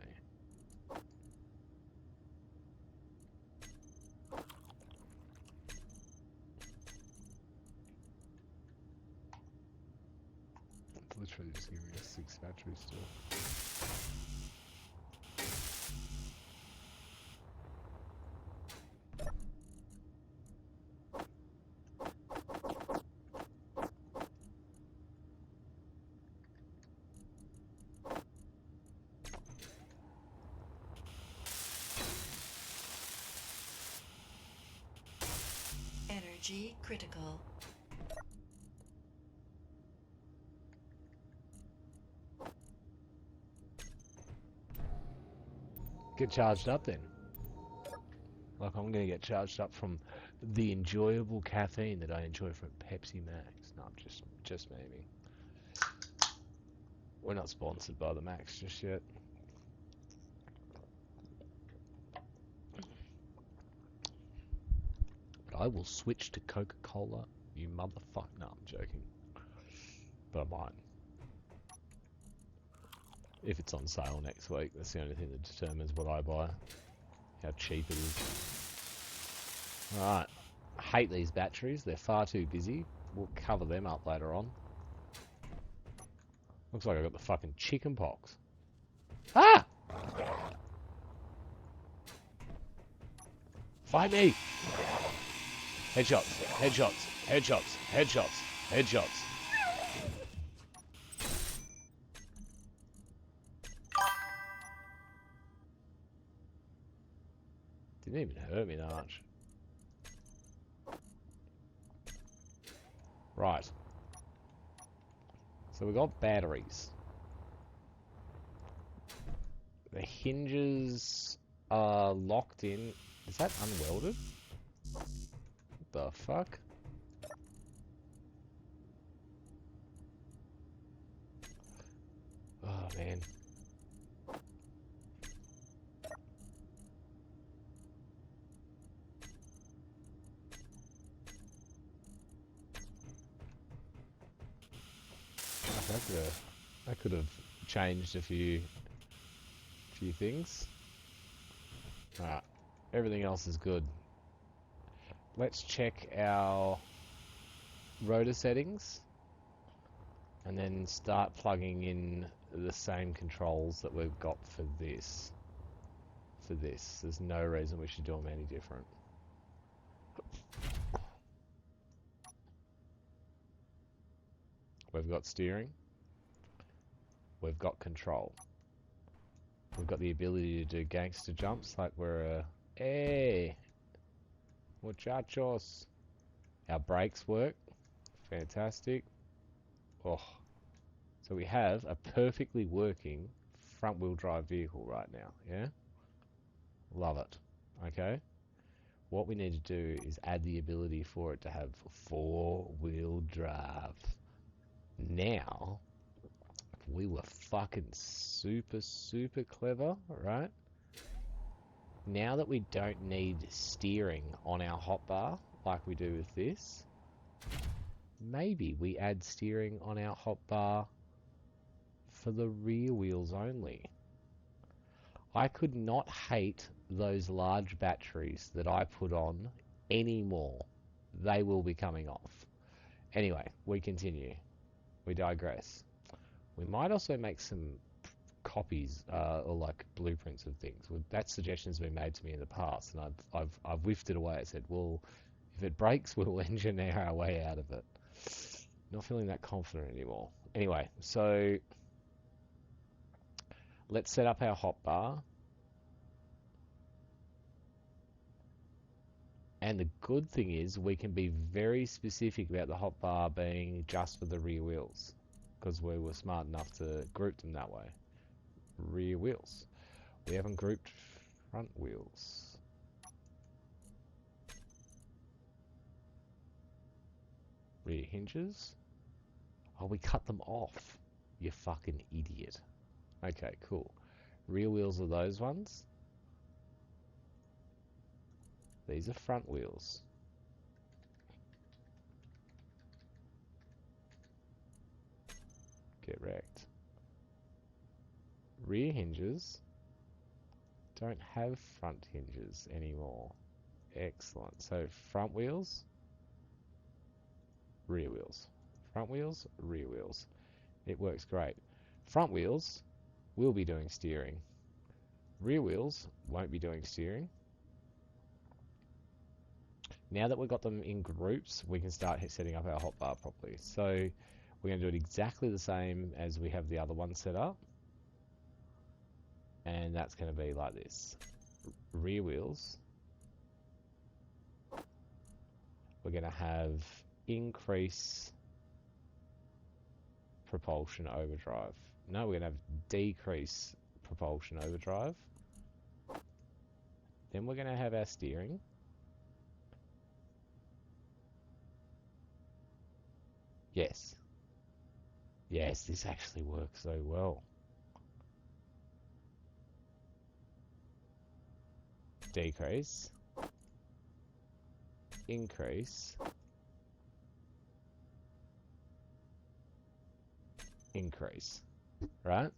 It's literally just giving us 6 batteries still.
Energy critical.
Get charged up then. Like I'm gonna get charged up from the enjoyable caffeine that I enjoy from Pepsi Max. No, I'm just maybe. We're not sponsored by the Max just yet. But I will switch to Coca-Cola, you motherfucker. No, I'm joking. But I might. If it's on sale next week, that's the only thing that determines what I buy. How cheap it is. Alright. I hate these batteries. They're far too busy. We'll cover them up later on. Looks like I got the fucking chicken pox. Ah! Fight me! Headshots, headshots, headshots, headshots, headshots. Didn't even hurt me that much. Right. So we got batteries. The hinges are locked in. Is that unwelded? What the fuck? Oh man. That could have changed a few things. Alright. Everything else is good. Let's check our rotor settings and then start plugging in the same controls that we've got for this. There's no reason we should do them any different. We've got steering. We've got control. We've got the ability to do gangster jumps like we're a... Hey! Muchachos! Our brakes work. Fantastic. Oh. So we have a perfectly working front wheel drive vehicle right now, yeah? Love it. Okay? what we need to do is add the ability for it to have four-wheel drive. Now, we were fucking super, super clever, right? Now that we don't need steering on our hotbar like we do with this, maybe we add steering on our hotbar for the rear wheels only. I could not hate those large batteries that I put on anymore. They will be coming off. Anyway, we continue. We digress. We might also make some copies or like blueprints of things. Well, that suggestion's been made to me in the past, and I've whiffed it away. I said, well, if it breaks, we'll engineer our way out of it. Not feeling that confident anymore. Anyway, so let's set up our hotbar. And the good thing is we can be very specific about the hotbar being just for the rear wheels, because we were smart enough to group them that way. Rear wheels. We haven't grouped front wheels. Rear hinges. Oh, we cut them off. You fucking idiot. Okay, cool. Rear wheels are those ones. These are front wheels. Get wrecked. Rear hinges don't have front hinges anymore. Excellent. So front wheels, rear wheels. Front wheels, rear wheels. It works great. Front wheels will be doing steering. Rear wheels won't be doing steering. Now that we've got them in groups, we can start setting up our hotbar properly. So we're going to do it exactly the same as we have the other one set up. And that's going to be like this. Rear wheels. We're going to have increase propulsion overdrive. No, we're going to have decrease propulsion overdrive. Then we're going to have our steering. Yes. Yes, this actually works so well. Decrease. Increase. Increase. Right?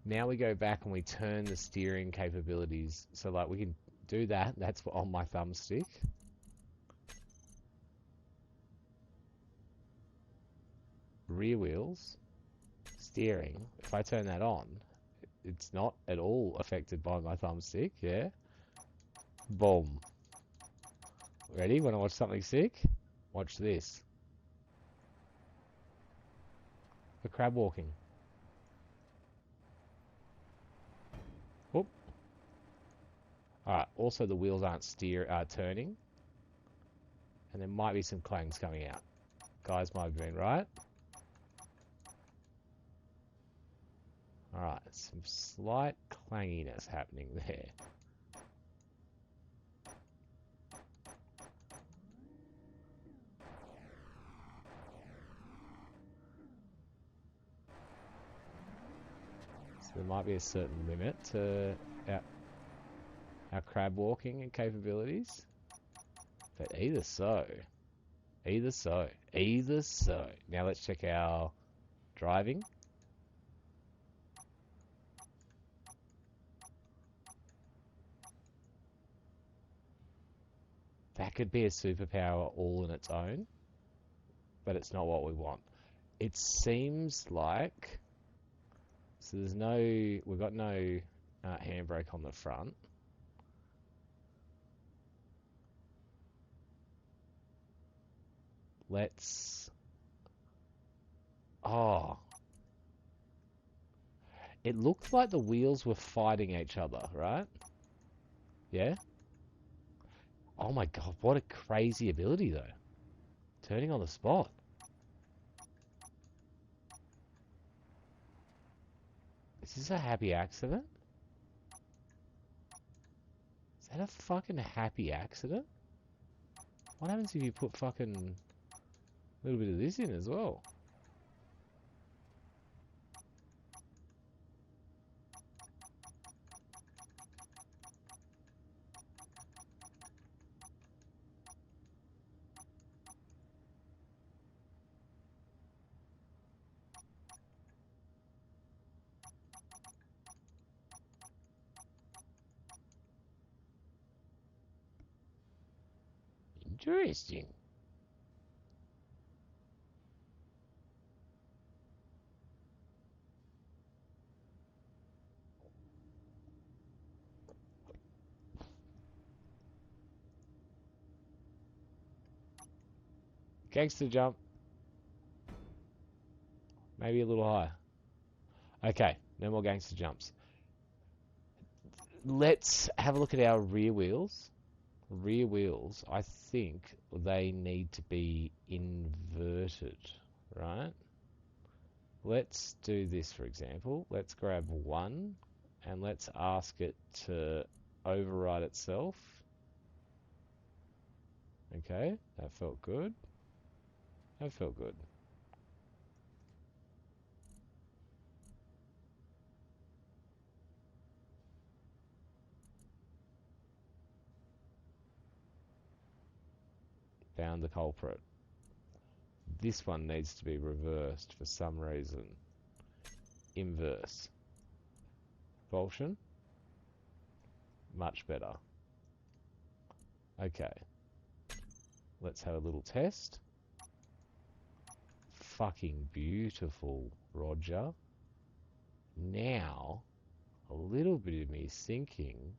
Now we go back and we turn the steering capabilities. So like we can do that. That's on my thumbstick. Rear wheels. Steering. If I turn that on, it's not at all affected by my thumbstick. Yeah. Boom. Ready? Want to watch something sick? Watch this. The crab walking. Whoop. Alright, also the wheels aren't turning. And there might be some clangs coming out. Guys might have been right. Alright, some slight clanginess happening there. So there might be a certain limit to our crab walking and capabilities. But either so. Either so. Either so. Now let's check our driving. That could be a superpower all on its own, but it's not what we want. It seems like, so we've got no handbrake on the front. It looked like the wheels were fighting each other, right? Yeah? Oh my god, what a crazy ability though. Turning on the spot. Is this a happy accident? Is that a fucking happy accident? What happens if you put fucking a little bit of this in as well? Interesting. Gangster jump. Maybe a little higher. Okay, no more gangster jumps. Let's have a look at our rear wheels. Rear wheels, I think they need to be inverted, right? Let's do this, for example. Let's grab one and let's ask it to override itself. Okay, that felt good. That felt good. Found the culprit. This one needs to be reversed for some reason. Inverse. Propulsion. Much better. Okay. Let's have a little test. Fucking beautiful, Roger. Now, a little bit of me is thinking,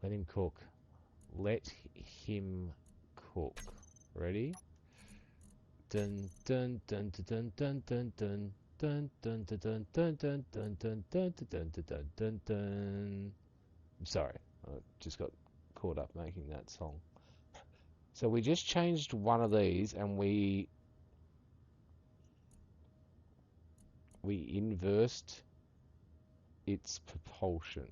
let him cook. Let him cook. Ready? Dun dun dun dun dun dun dun dun dun dun dun dun dun dun dun dun dun dun dun. I'm sorry, I just got caught up making that song. So we just changed one of these and we inversed its propulsion.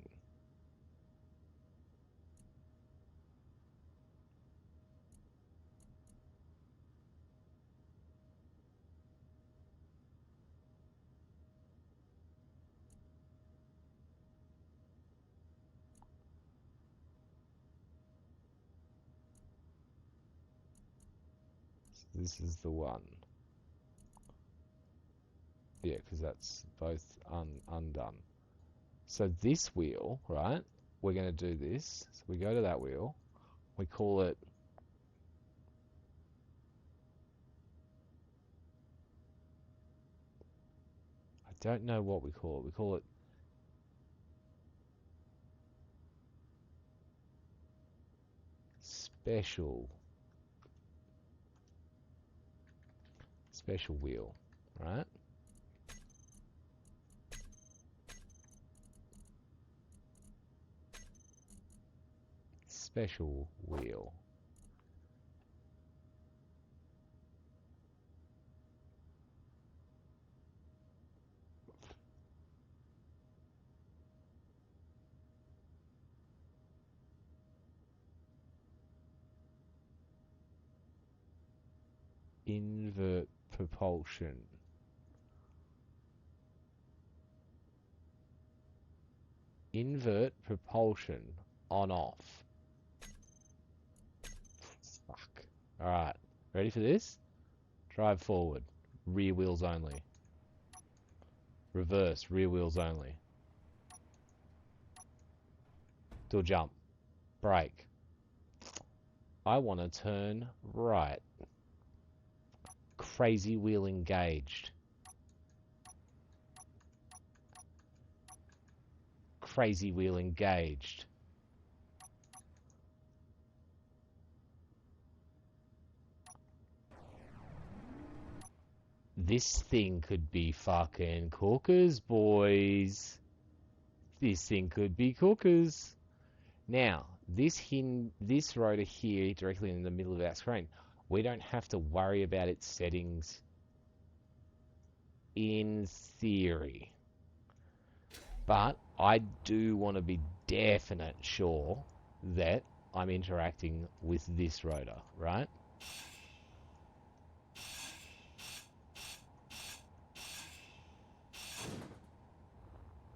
This is the one. Yeah, because that's both undone. So this wheel, right? We're going to do this. So we go to that wheel. We call it... I don't know what we call it. We call it... Special. Special wheel, right? Special wheel. Invert propulsion. Invert propulsion on off. Fuck. Alright. Ready for this? Drive forward. Rear wheels only. Reverse. Rear wheels only. Do a jump. Brake. I want to turn right. Crazy wheel engaged. Crazy wheel engaged. This thing could be fucking cookers, boys. This thing could be cookers. Now, this rotor here, directly in the middle of our screen, we don't have to worry about its settings in theory. But I do want to be definite sure that I'm interacting with this rotor, right?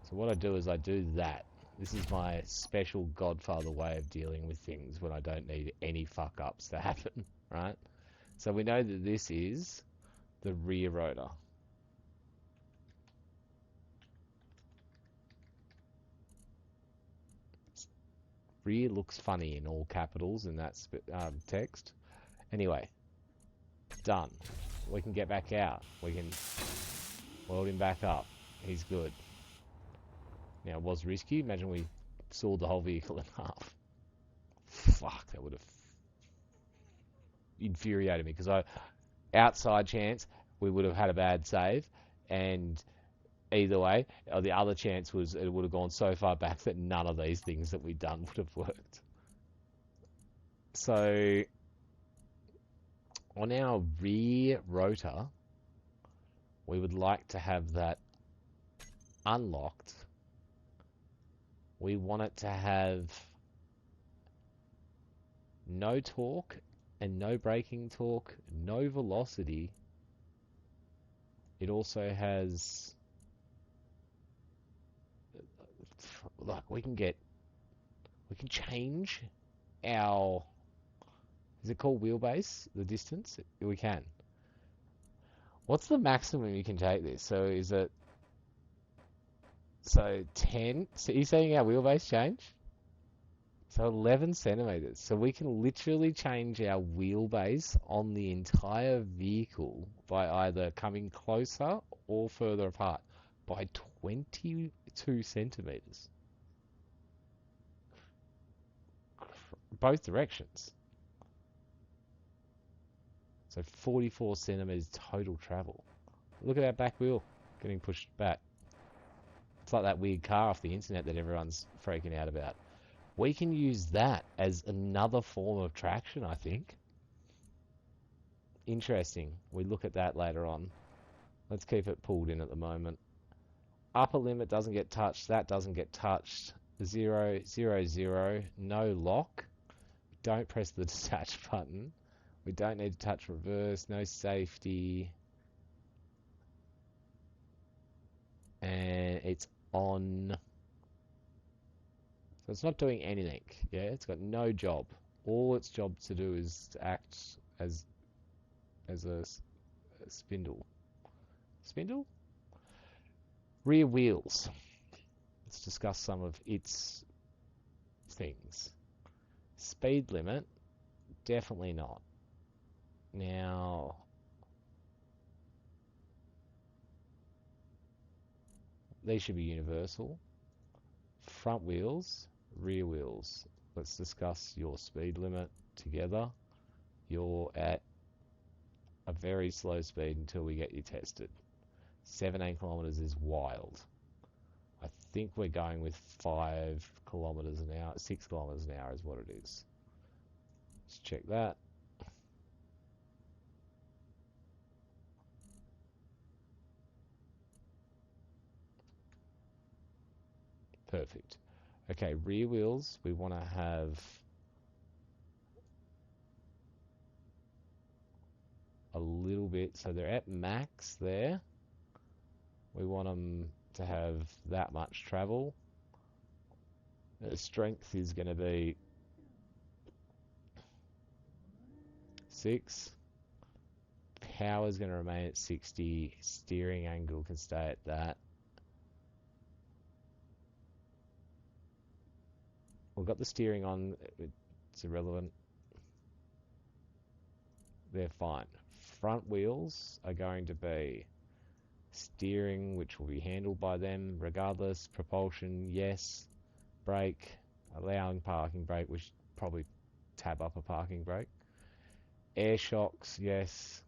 So what I do is I do that. This is my special Godfather way of dealing with things when I don't need any fuck-ups to happen, right? So we know that this is the rear rotor. Rear looks funny in all capitals in that text. Anyway, done. We can get back out. We can weld him back up. He's good. Now, it was risky. Imagine we sawed the whole vehicle in half. Fuck, that would have infuriated me because outside chance we would have had a bad save, and either way, the other chance was it would have gone so far back that none of these things that we'd done would have worked. So on our rear rotor, we would like to have that unlocked. We want it to have no torque and no braking torque, no velocity. It also has, like, we can change our, is it called wheelbase, the distance? We can. What's the maximum you can take this? So is it, so 10, so you're saying our wheelbase change? So 11 centimeters. So we can literally change our wheelbase on the entire vehicle by either coming closer or further apart by 22 centimeters. Both directions. So 44 centimeters total travel. Look at that back wheel getting pushed back. It's like that weird car off the internet that everyone's freaking out about. We can use that as another form of traction, I think. Interesting. We look at that later on. Let's keep it pulled in at the moment. Upper limit doesn't get touched. That doesn't get touched. 0, 0, 0. No lock. Don't press the detach button. We don't need to touch reverse. No safety. And it's on. So it's not doing anything. Yeah, it's got no job. All its job to do is to act as a spindle. Spindle? Rear wheels. Let's discuss some of its things. Speed limit, definitely not. Now, these should be universal. Front wheels, rear wheels. Let's discuss your speed limit together. You're at a very slow speed until we get you tested. 17 kilometers is wild. I think we're going with 5 kilometers an hour. 6 kilometers an hour is what it is. Let's check that. Perfect. Okay, rear wheels, we want to have a little bit, so they're at max there. We want them to have that much travel. The strength is going to be 6. Power is going to remain at 60. Steering angle can stay at that. We've got the steering on. It's irrelevant. They're fine. Front wheels are going to be steering, which will be handled by them regardless. Propulsion, yes. Brake, allowing parking brake, which probably tab up a parking brake. Air shocks, yes.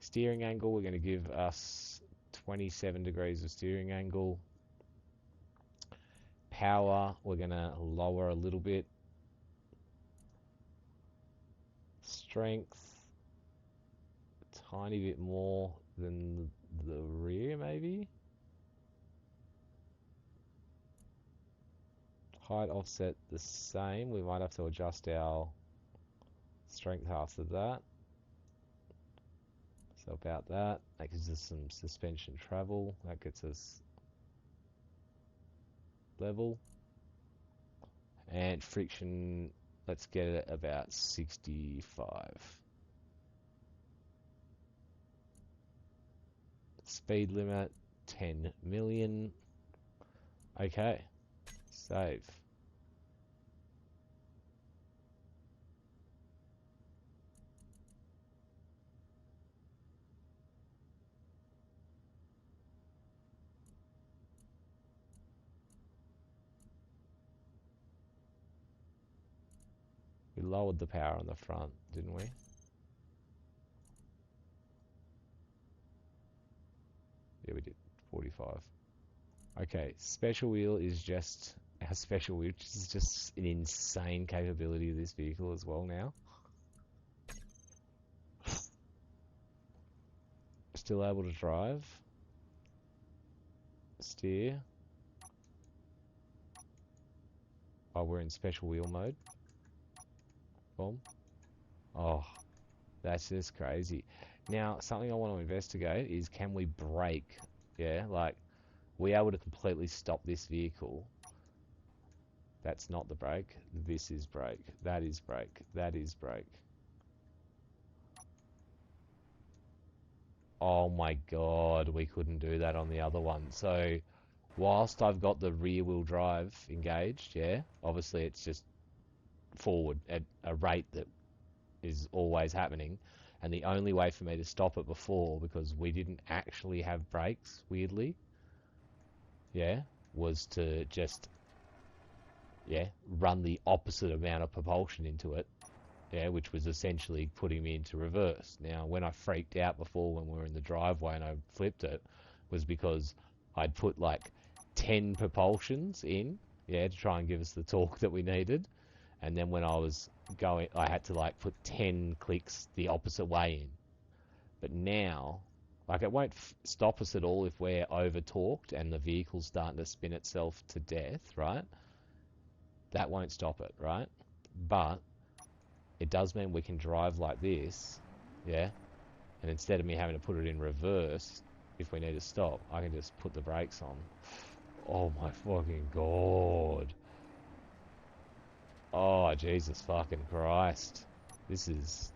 Steering angle, we're going to give us 27 degrees of steering angle. Power, we're going to lower a little bit. Strength, a tiny bit more than the rear, maybe. Height offset the same. We might have to adjust our strength after that. So about that. That gives us some suspension travel. That gets us level. And friction, let's get it at about 65. Speed limit, 10 million. Okay, save. We lowered the power on the front, didn't we? Yeah, we did. 45. Okay, special wheel is just our special wheel, which is just an insane capability of this vehicle as well now. Still able to drive. Steer. Oh, we're in special wheel mode. Boom. Oh, that's just crazy. Now, something I want to investigate is, can we brake? Yeah, like, we able to completely stop this vehicle. That's not the brake. This is brake. That is brake. That is brake. Oh my god, we couldn't do that on the other one. So, whilst I've got the rear wheel drive engaged, yeah, obviously it's just forward at a rate that is always happening. And the only way for me to stop it before, because we didn't actually have brakes, weirdly, yeah, was to just, yeah, run the opposite amount of propulsion into it, yeah, which was essentially putting me into reverse. Now, when I freaked out before when we were in the driveway and I flipped it, was because I'd put like 10 propulsions in, yeah, to try and give us the torque that we needed. And then when I was going, I had to like put 10 clicks the opposite way in. But now, like, it won't stop us at all if we're over torqued and the vehicle's starting to spin itself to death, right? That won't stop it, right? But it does mean we can drive like this, yeah? And instead of me having to put it in reverse, if we need to stop, I can just put the brakes on. Oh my fucking god. Oh, Jesus fucking Christ. This is...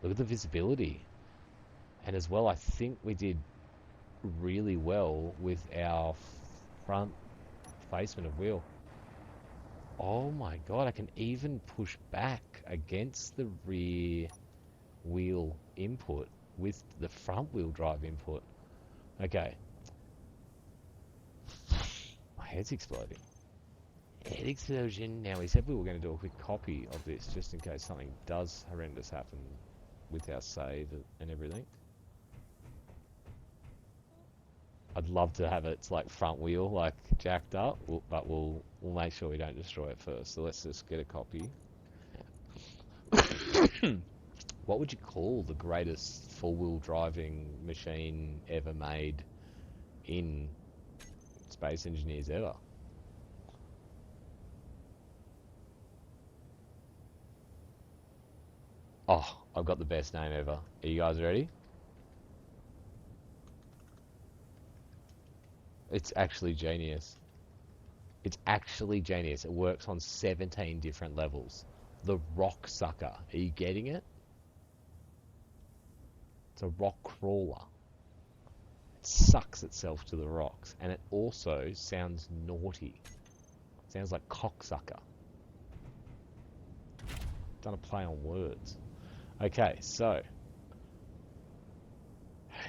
Look at the visibility. And as well, I think we did really well with our front placement of wheel. Oh my god, I can even push back against the rear wheel input with the front wheel drive input. Okay. My head's exploding. Head explosion. Now, we said we were going to do a quick copy of this just in case something does horrendous happen with our save and everything. I'd love to have its like front wheel like jacked up, but we'll make sure we don't destroy it first. So let's just get a copy. What would you call the greatest four-wheel driving machine ever made in Space Engineers ever? Oh, I've got the best name ever. Are you guys ready? It's actually genius. It's actually genius. It works on 17 different levels. The Rock Sucker. Are you getting it? It's a rock crawler. It sucks itself to the rocks. And it also sounds naughty. It sounds like cocksucker. Done a play on words. Okay, so...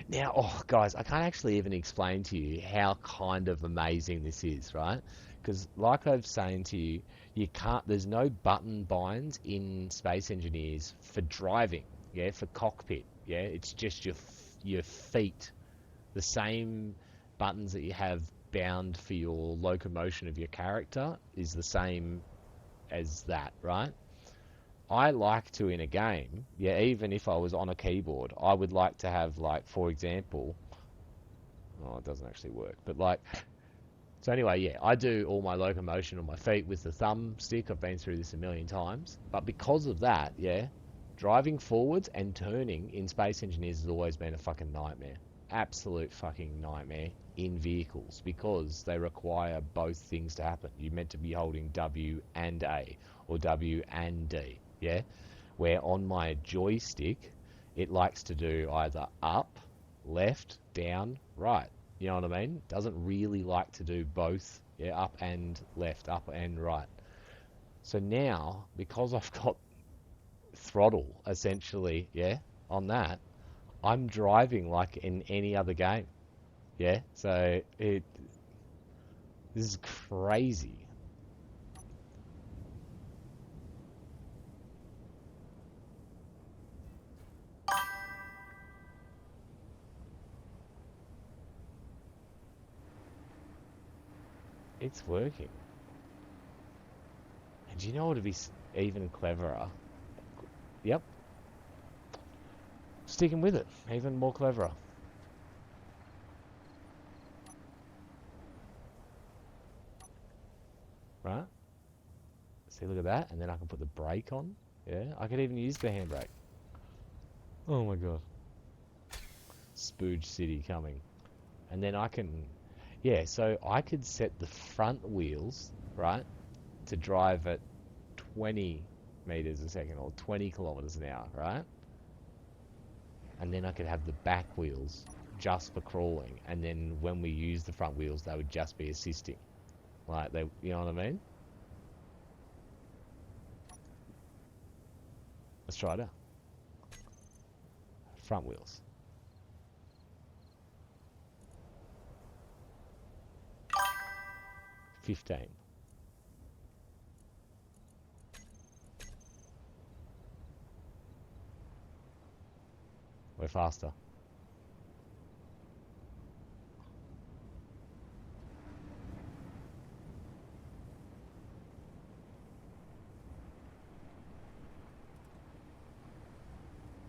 Now, oh, guys, I can't actually even explain to you how kind of amazing this is, right? Because, like I've saying to you, you can't. There's no button binds in Space Engineers for driving, yeah, for cockpit, yeah. It's just your feet, the same buttons that you have bound for your locomotion of your character is the same as that, right? I like to, in a game, yeah, even if I was on a keyboard, I would like to have, like, for example, oh, it doesn't actually work, but, like, So anyway, yeah, I do all my locomotion on my feet with the thumbstick. I've been through this a million times. But because of that, yeah, driving forwards and turning in Space Engineers has always been a fucking nightmare. Absolute fucking nightmare in vehicles because they require both things to happen. You're meant to be holding W and A or W and D, yeah? Where on my joystick, it likes to do either up, left, down, right. You know what I mean? Doesn't really like to do both, yeah, up and left, up and right. So now, because I've got throttle essentially, yeah, on that, I'm driving like in any other game, yeah. So this is crazy. It's working. And do you know what would be even cleverer? Yep, sticking with it, even more cleverer. Right? See, look at that, and then I can put the brake on. Yeah, I could even use the handbrake. Oh my god. Spooge City coming. And then I can, yeah, so I could set the front wheels, right, to drive at 20 meters a second or 20 kilometers an hour, right? And then I could have the back wheels just for crawling. And then when we use the front wheels, they would just be assisting. Like, they, you know what I mean? Let's try it out. Front wheels. $15. We're faster.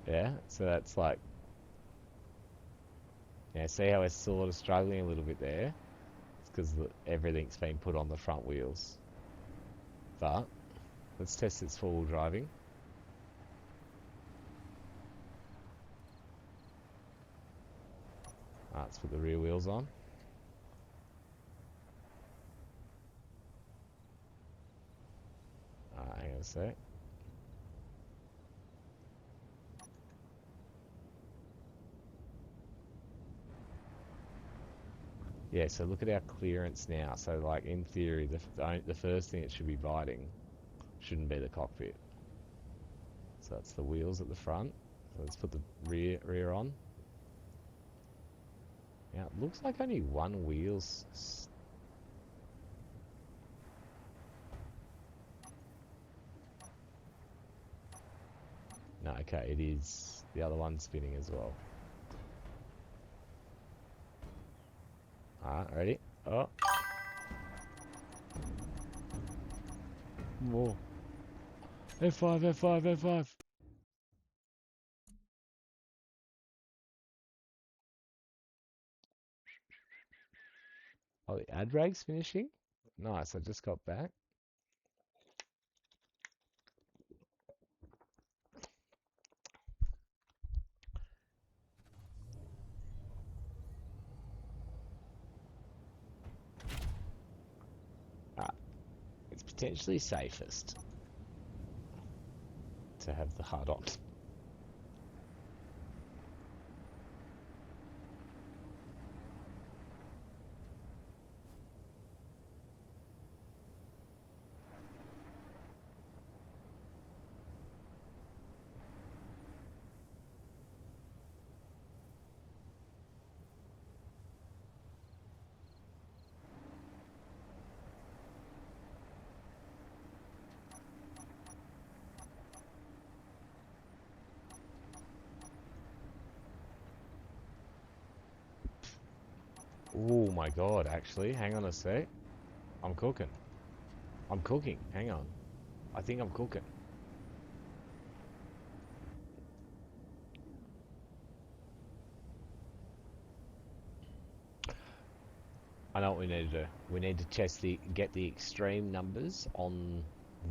Yeah, so that's like, yeah, see how we're sort of struggling a little bit there? It's because everything's been put on the front wheels. But let's test its four-wheel driving. Let's put the rear wheels on. Hang on a sec. Yeah, so look at our clearance now. So, like, in theory, the first thing it should be biting shouldn't be the cockpit. So that's the wheels at the front. So let's put the rear on. Now, it looks like only one wheel's... No, okay, it is. The other one's spinning as well. Alright, ready? Oh. More. F5, F5, F5. Oh, the ad drag's finishing? Nice, I just got back. It's potentially safest to have the HUD on. Oh my god, actually, hang on a sec. I'm cooking. I'm cooking, hang on. I think I'm cooking. I know what we need to do. We need to get the extreme numbers on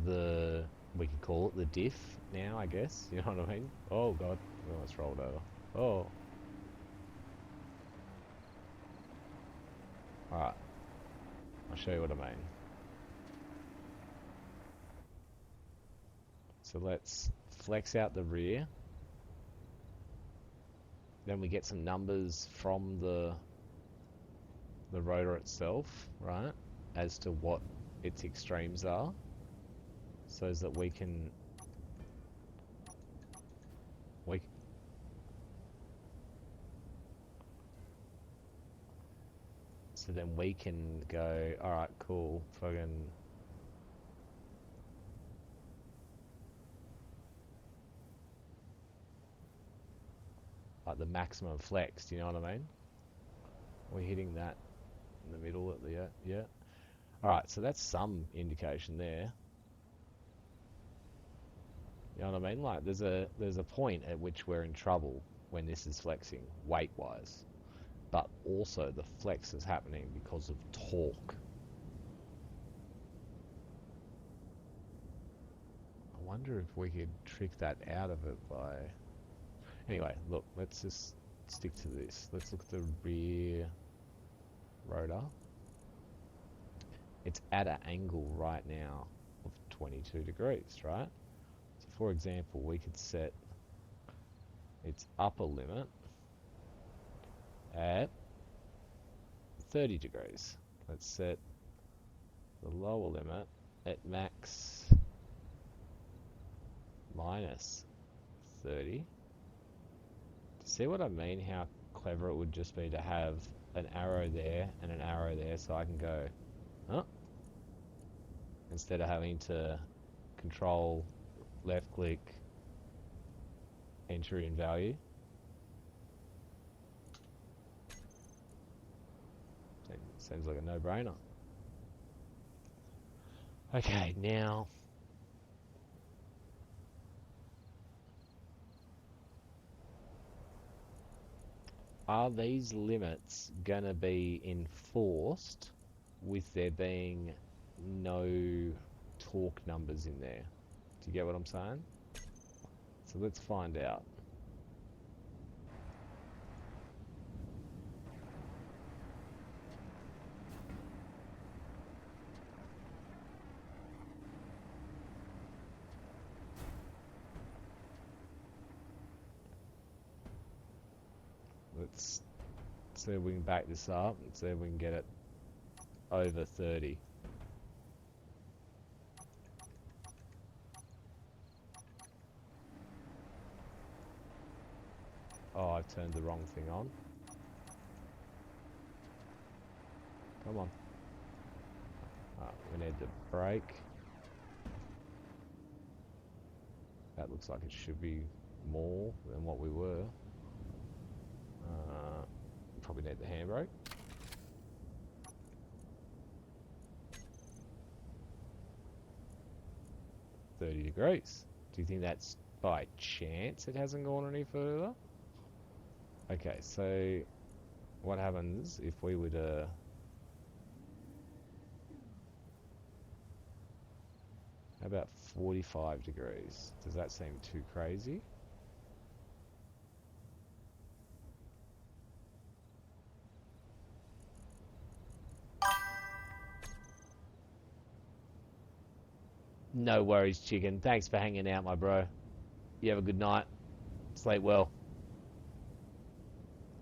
the, we could call it the diff now, I guess. You know what I mean? Oh god, we almost rolled over. Oh. Alright. I'll show you what I mean. So let's flex out the rear. Then we get some numbers from the rotor itself, right? As to what its extremes are. So that we can so then we can go, alright, cool, fucking like the maximum flex, do you know what I mean? We're hitting that in the middle at the yeah. Alright, so that's some indication there. You know what I mean? Like there's a point at which we're in trouble when this is flexing, weight wise. But also the flex is happening because of torque. I wonder if we could trick that out of it by... Anyway, look, let's just stick to this. Let's look at the rear rotor. It's at an angle right now of 22 degrees, right? So for example, we could set its upper limit at 30 degrees. Let's set the lower limit at max minus 30. See what I mean? How clever it would just be to have an arrow there and an arrow there, so I can go, huh? Instead of having to control, left click, enter in value. Seems like a no-brainer. Okay, now are these limits gonna be enforced with there being no torque numbers in there? Do you get what I'm saying? So let's find out. Let's see if we can back this up and see if we can get it over 30. Oh, I've turned the wrong thing on. Come on. We need the brake. That looks like it should be more than what we were. Probably need the handbrake. $30 degrees. Do you think that's by chance it hasn't gone any further? Okay, so what happens if we were to... How about 45 degrees? Does that seem too crazy? No worries, chicken. Thanks for hanging out, my bro. You have a good night. Sleep well.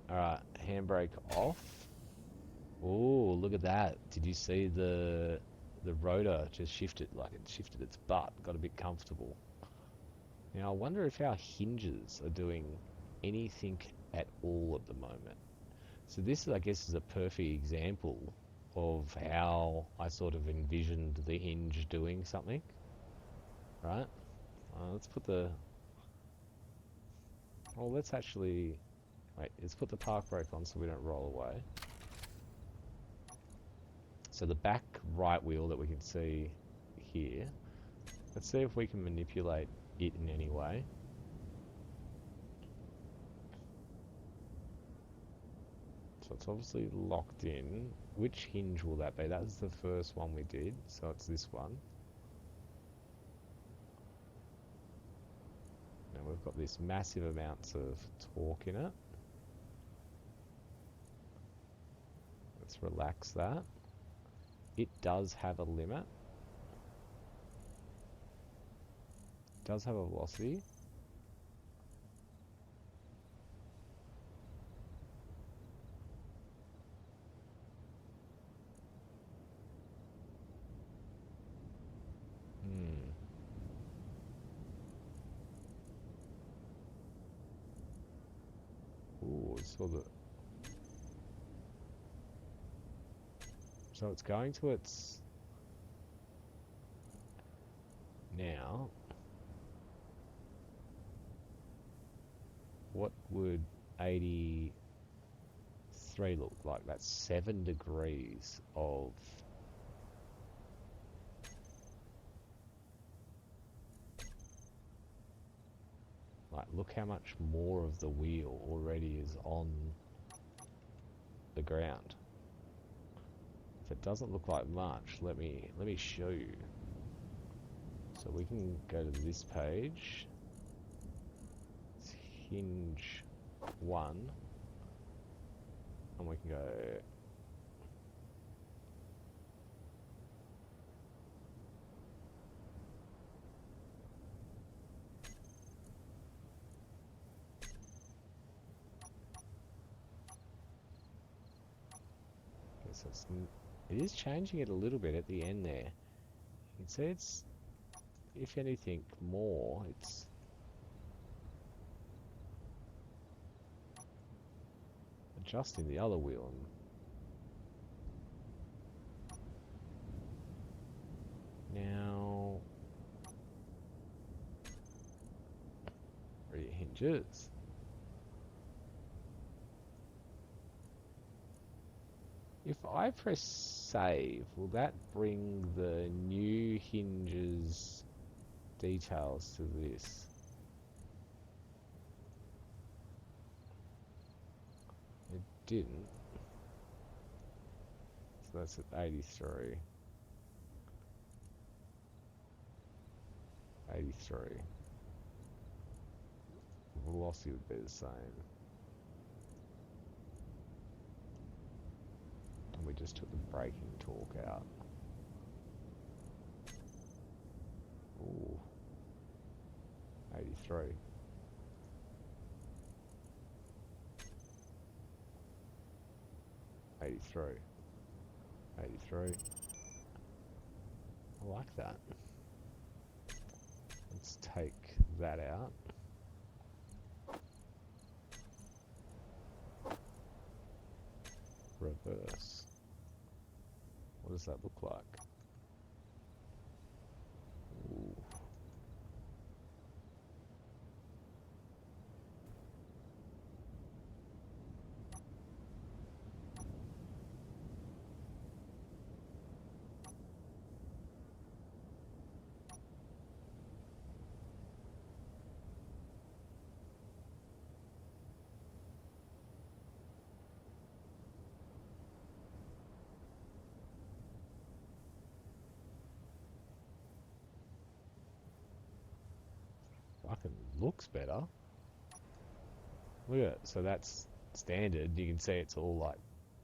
Alright, handbrake off. Oh, look at that. Did you see the rotor just shifted, like it shifted its butt, got a bit comfortable. Now I wonder if our hinges are doing anything at all at the moment. So this, I guess, is a perfect example of how I sort of envisioned the hinge doing something. Right? Let's put the... Well, let's actually... Wait, let's put the park brake on so we don't roll away. So the back right wheel that we can see here, let's see if we can manipulate it in any way. So it's obviously locked in. Which hinge will that be? That's the first one we did, so it's this one. Now we've got this massive amounts of torque in it. Let's relax that. It does have a limit. It does have a velocity. Ooh, so it's going to its... Now, what would 83 look like? That's 7 degrees of... Like, look how much more of the wheel already is on the ground. If it doesn't look like much, let me show you. So we can go to this page. It's hinge 1. And we can go... So it is changing it a little bit at the end there. You can see it's, if anything more, it's adjusting the other wheel. And now, rear hinges. If I press save, will that bring the new hinges details to this? It didn't. So that's at 83. 83. Velocity would be the same. We just took the braking torque out. Ooh. 83. I like that. Let's take that out. Reverse. What does that look like? Ooh. Fucking looks better. Look at it. So that's standard. You can see it's all like,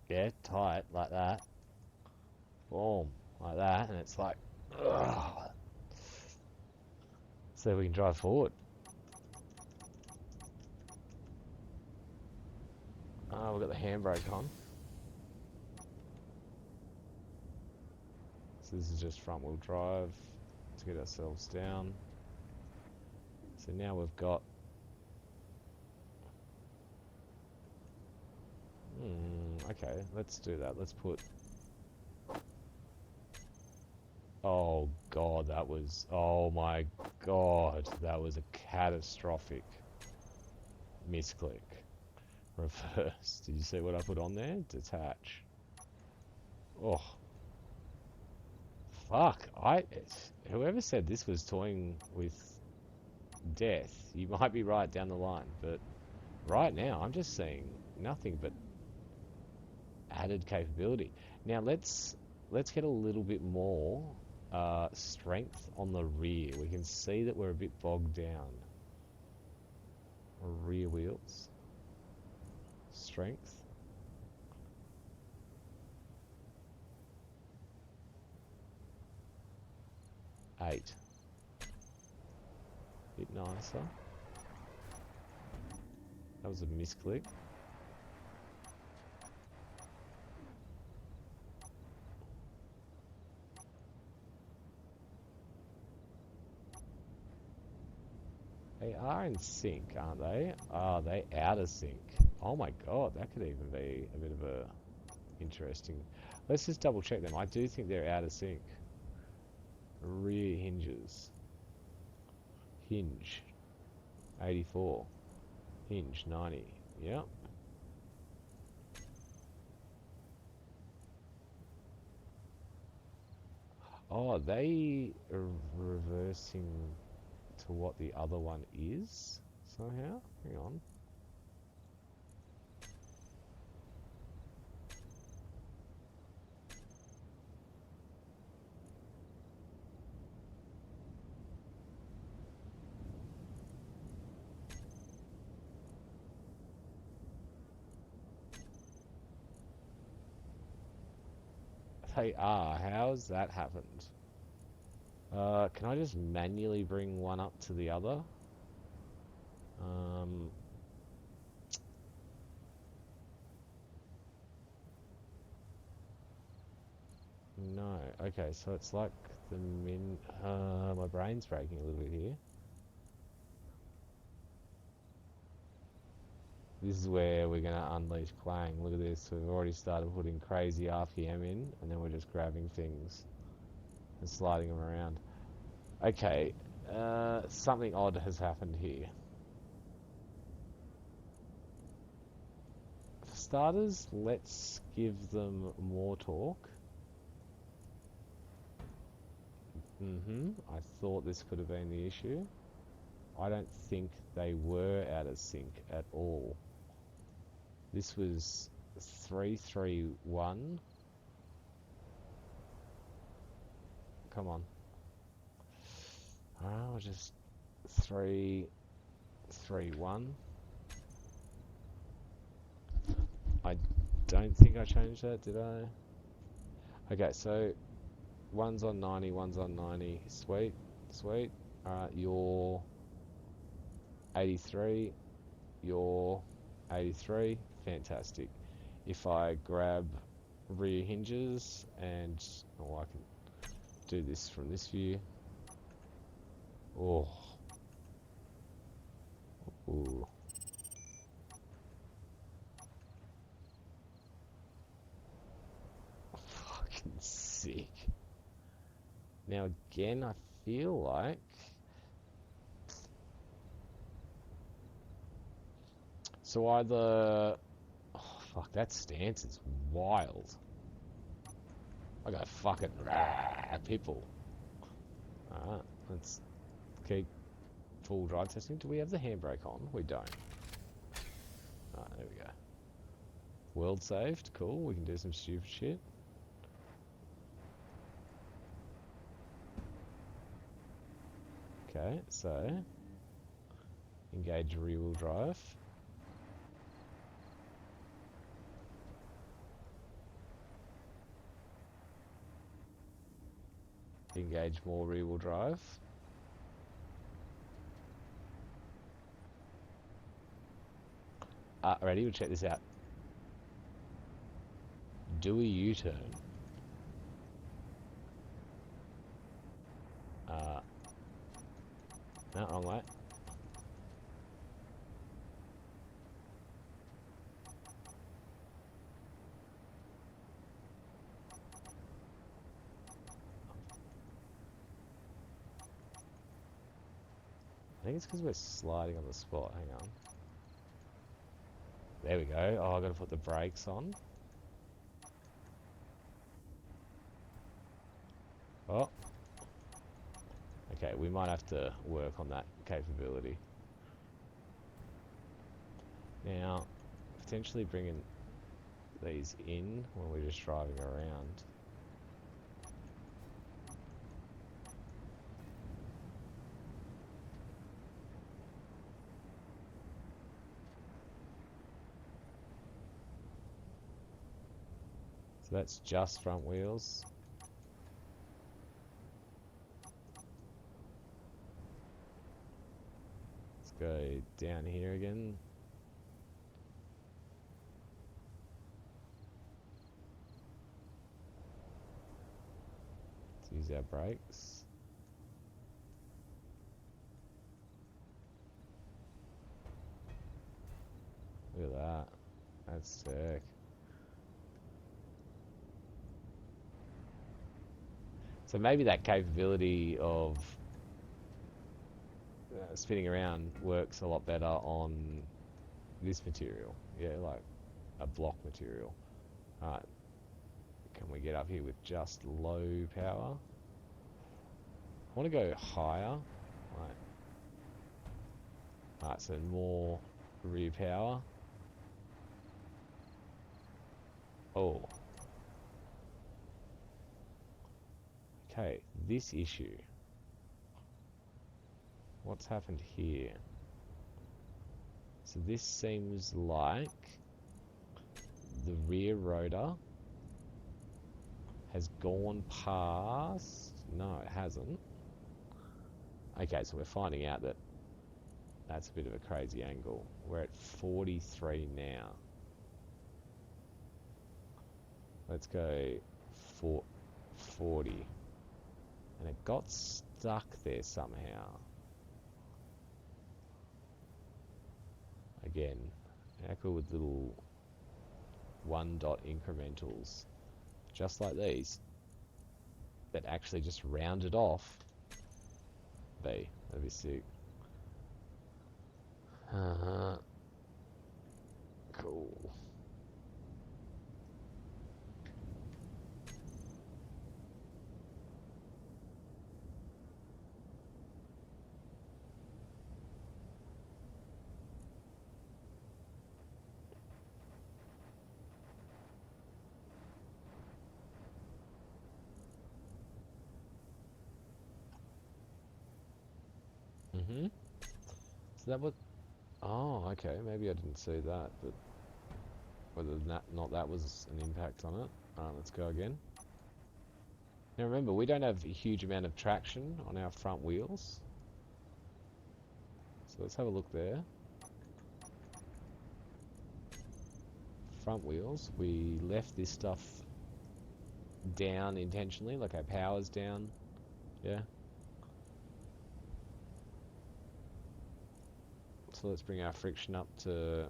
yeah, tight like that. Boom, like that, and it's like, ugh. So we can drive forward. We've got the handbrake on. So this is just front wheel drive to get ourselves down. So now we've got... okay, let's do that. Let's put... Oh god, that was... Oh my god, that was a catastrophic misclick. Reverse. Did you see what I put on there? Detach. Oh. Fuck. Whoever said this was toying with death, you might be right down the line, but right now I'm just seeing nothing but added capability. Now let's get a little bit more strength on the rear. We can see that we're a bit bogged down. Rear wheels. Strength. Eight. Bit nicer. That was a misclick. They are in sync, aren't they? Are they out of sync? Oh my god, that could even be a bit of a interesting. Let's just double check them. I do think they're out of sync. Rear hinges. Hinge 84. Hinge 90. Yep. Oh, they are reversing to what the other one is somehow. Hang on. They are. How's that happened? Can I just manually bring one up to the other? No. Okay, so it's like the my brain's breaking a little bit here. This is where we're gonna unleash Clang. Look at this. We've already started putting crazy RPM in, and then we're just grabbing things and sliding them around. Okay, something odd has happened here. For starters, let's give them more torque. I thought this could have been the issue. I don't think they were out of sync at all. This was 331. Come on. Oh, just 331. I don't think I changed that, did I? Okay, so one's on 90, one's on 90. Sweet, sweet. Alright, you're 83. You're 83. Fantastic. If I grab rear hinges and... oh, I can do this from this view. Oh. Ooh. Fucking sick. Now again, I feel like... so either... oh, fuck, that stance is wild. I go fucking people. Alright, let's keep full drive testing. Do we have the handbrake on? We don't. Alright, there we go. World saved, cool. We can do some stupid shit. Okay, so engage rear wheel drive. Engage more rear wheel drive. Ready? We'll check this out. Do a U-turn. No, wrong way. I think it's because we're sliding on the spot. Hang on. There we go. Oh, I've got to put the brakes on. Oh. Okay, we might have to work on that capability. Now, potentially bringing these in when we're just driving around. So that's just front wheels. Let's go down here again. Let's use our brakes. Look at that. That's sick. So maybe that capability of spinning around works a lot better on this material. Yeah, like a block material. Alright. Can we get up here with just low power? I want to go higher. Right. Alright, so more rear power. Oh. Okay, this issue. What's happened here? So this seems like the rear rotor has gone past... No, it hasn't. Okay, so we're finding out that that's a bit of a crazy angle. We're at 43 now. Let's go for 40. And it got stuck there somehow. Again, how cool with little 1 dot incrementals, just like these, that actually just round it off. That'd be sick. Cool. So that was... Oh, okay. Maybe I didn't see that, but whether that was an impact on it. Let's go again. Now remember, we don't have a huge amount of traction on our front wheels. So let's have a look there. Front wheels, we left this stuff down intentionally, like our power's down. Yeah. So let's bring our friction up to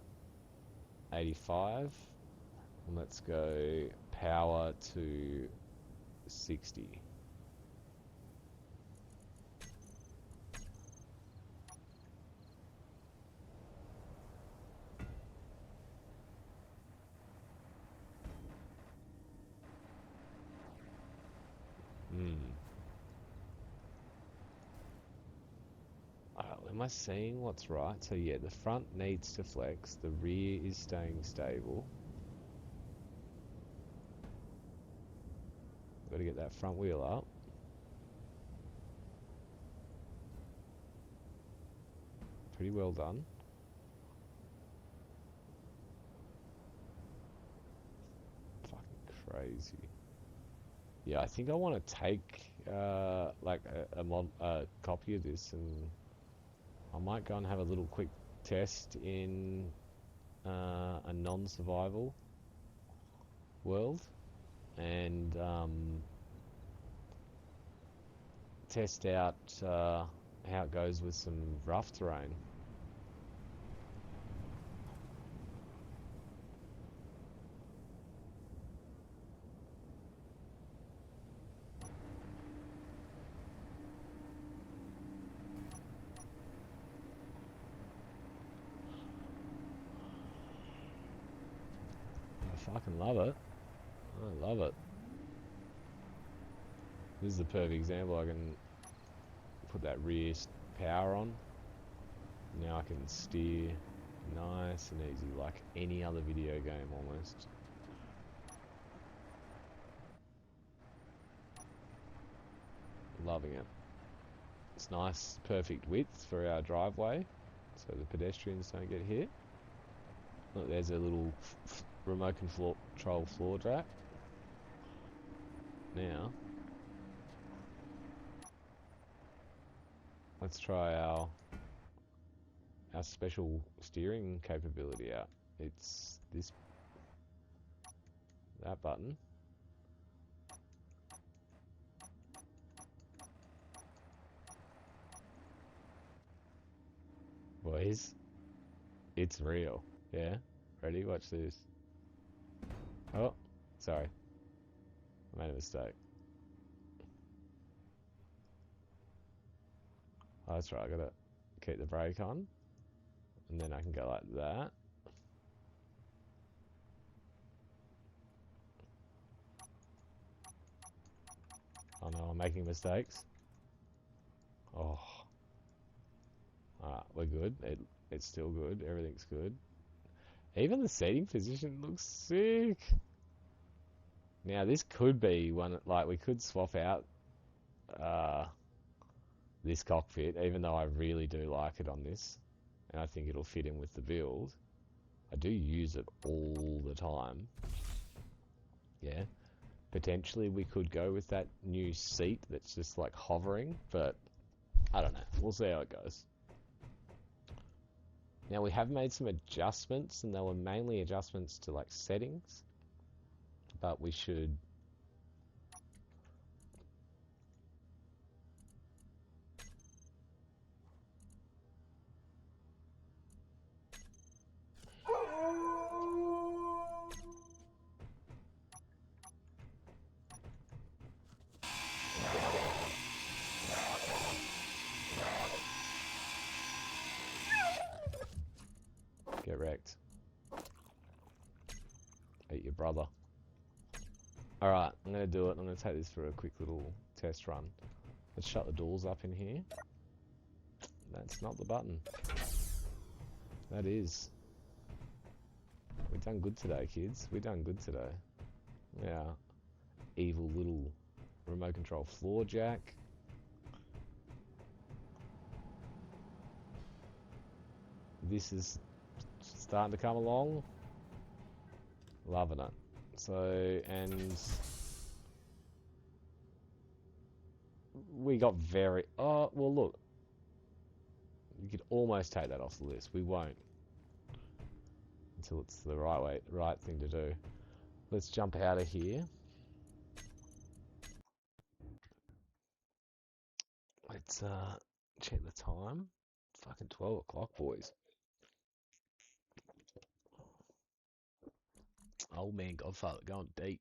85. And let's go power to 60. Am I seeing what's right? So yeah, the front needs to flex, the rear is staying stable. Got to get that front wheel up. Pretty well done. Fucking crazy. Yeah, I think I want to take like a copy of this, and I might go and have a little quick test in a non-survival world, and test out how it goes with some rough terrain. I fucking love it. I love it. This is the perfect example. I can put that rear power on. Now I can steer nice and easy, like any other video game almost. Loving it. It's nice, perfect width for our driveway, so the pedestrians don't get hit. Look, there's a little remote control floor track. Now, let's try our special steering capability out. It's that button. Boys, it's real. Yeah? Ready? Watch this. Oh, sorry. I made a mistake. Oh, that's right. I gotta keep the brake on. And then I can go like that. Oh no, I'm making mistakes. Oh. Alright, we're good. It's still good. Everything's good. Even the seating position looks sick. Now, this could be one, like, we could swap out this cockpit, even though I really do like it on this. And I think it'll fit in with the build. I do use it all the time. Yeah. Potentially we could go with that new seat that's just like hovering, but I don't know. We'll see how it goes. Now we have made some adjustments, and they were mainly adjustments to like settings, but we should get wrecked. Eat your brother. Alright, I'm going to do it. I'm going to take this for a quick little test run. Let's shut the doors up in here. That's not the button. That is. We've done good today, kids. We've done good today. Yeah. Evil little remote control floor jack. This is starting to come along. Loving it. So, and we got very... Oh, well, look. You could almost take that off the list. We won't. Until it's the right thing to do. Let's jump out of here. Let's check the time. Fucking 12 o'clock, boys. Old man Godfather going deep.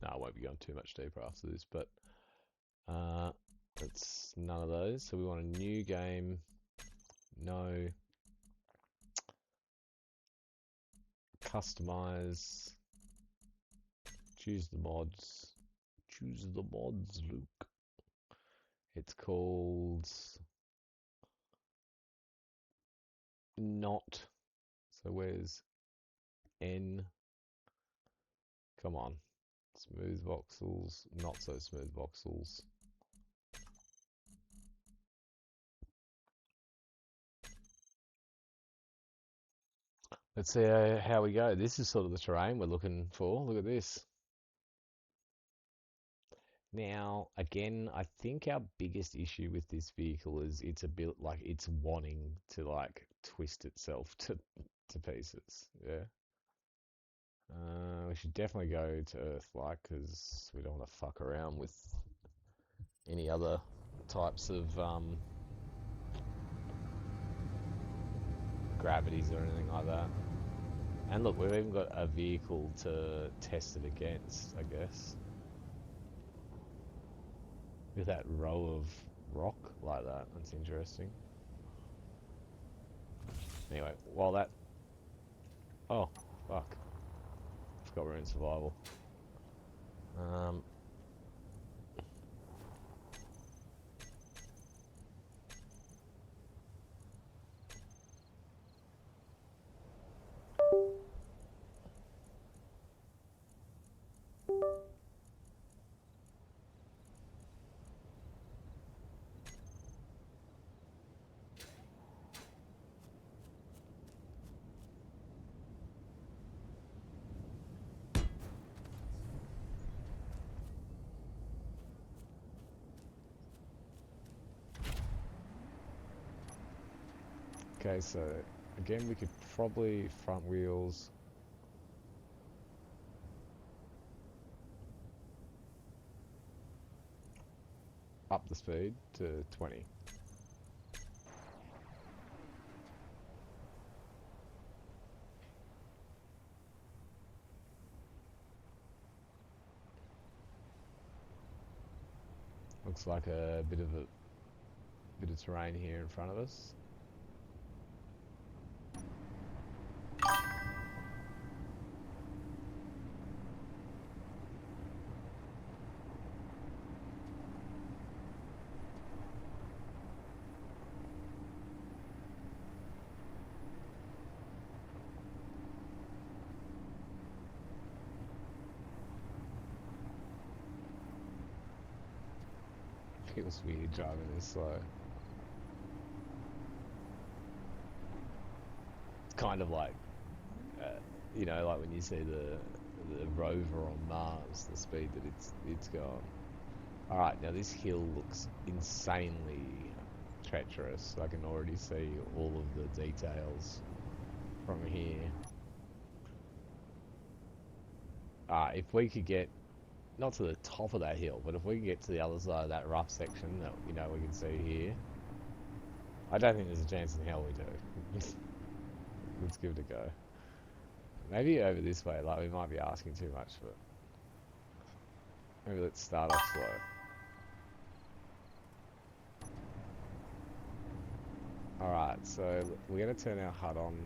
No, I won't be going too much deeper after this, but it's none of those. So we want a new game. No. Customize. Choose the mods. Choose the mods, Luke. It's called not. So where's N? Come on. Smooth voxels, not so smooth voxels. Let's see how we go. This is sort of the terrain we're looking for. Look at this. Now, again, I think our biggest issue with this vehicle is it's a bit like it's wanting to like twist itself to pieces. Yeah. We should definitely go to Earth-like because we don't want to fuck around with any other types of gravities or anything like that. And look, we've even got a vehicle to test it against, I guess. With that row of rock like that, that's interesting. Anyway, while that... Oh, fuck. Forgot we're in survival. Okay, so again, we could probably front wheels. Up the speed to 20. Looks like a bit of terrain here in front of us. Feels weird driving this slow. It's kind of like, you know, like when you see the rover on Mars, the speed that it's gone. All right, now this hill looks insanely treacherous. I can already see all of the details from here. If we could get not to the top of that hill, but if we can get to the other side of that rough section that, you know, we can see here, I don't think there's a chance in hell we do. Let's give it a go. Maybe over this way, like we might be asking too much, but maybe let's start off slow. Alright, so we're going to turn our HUD on,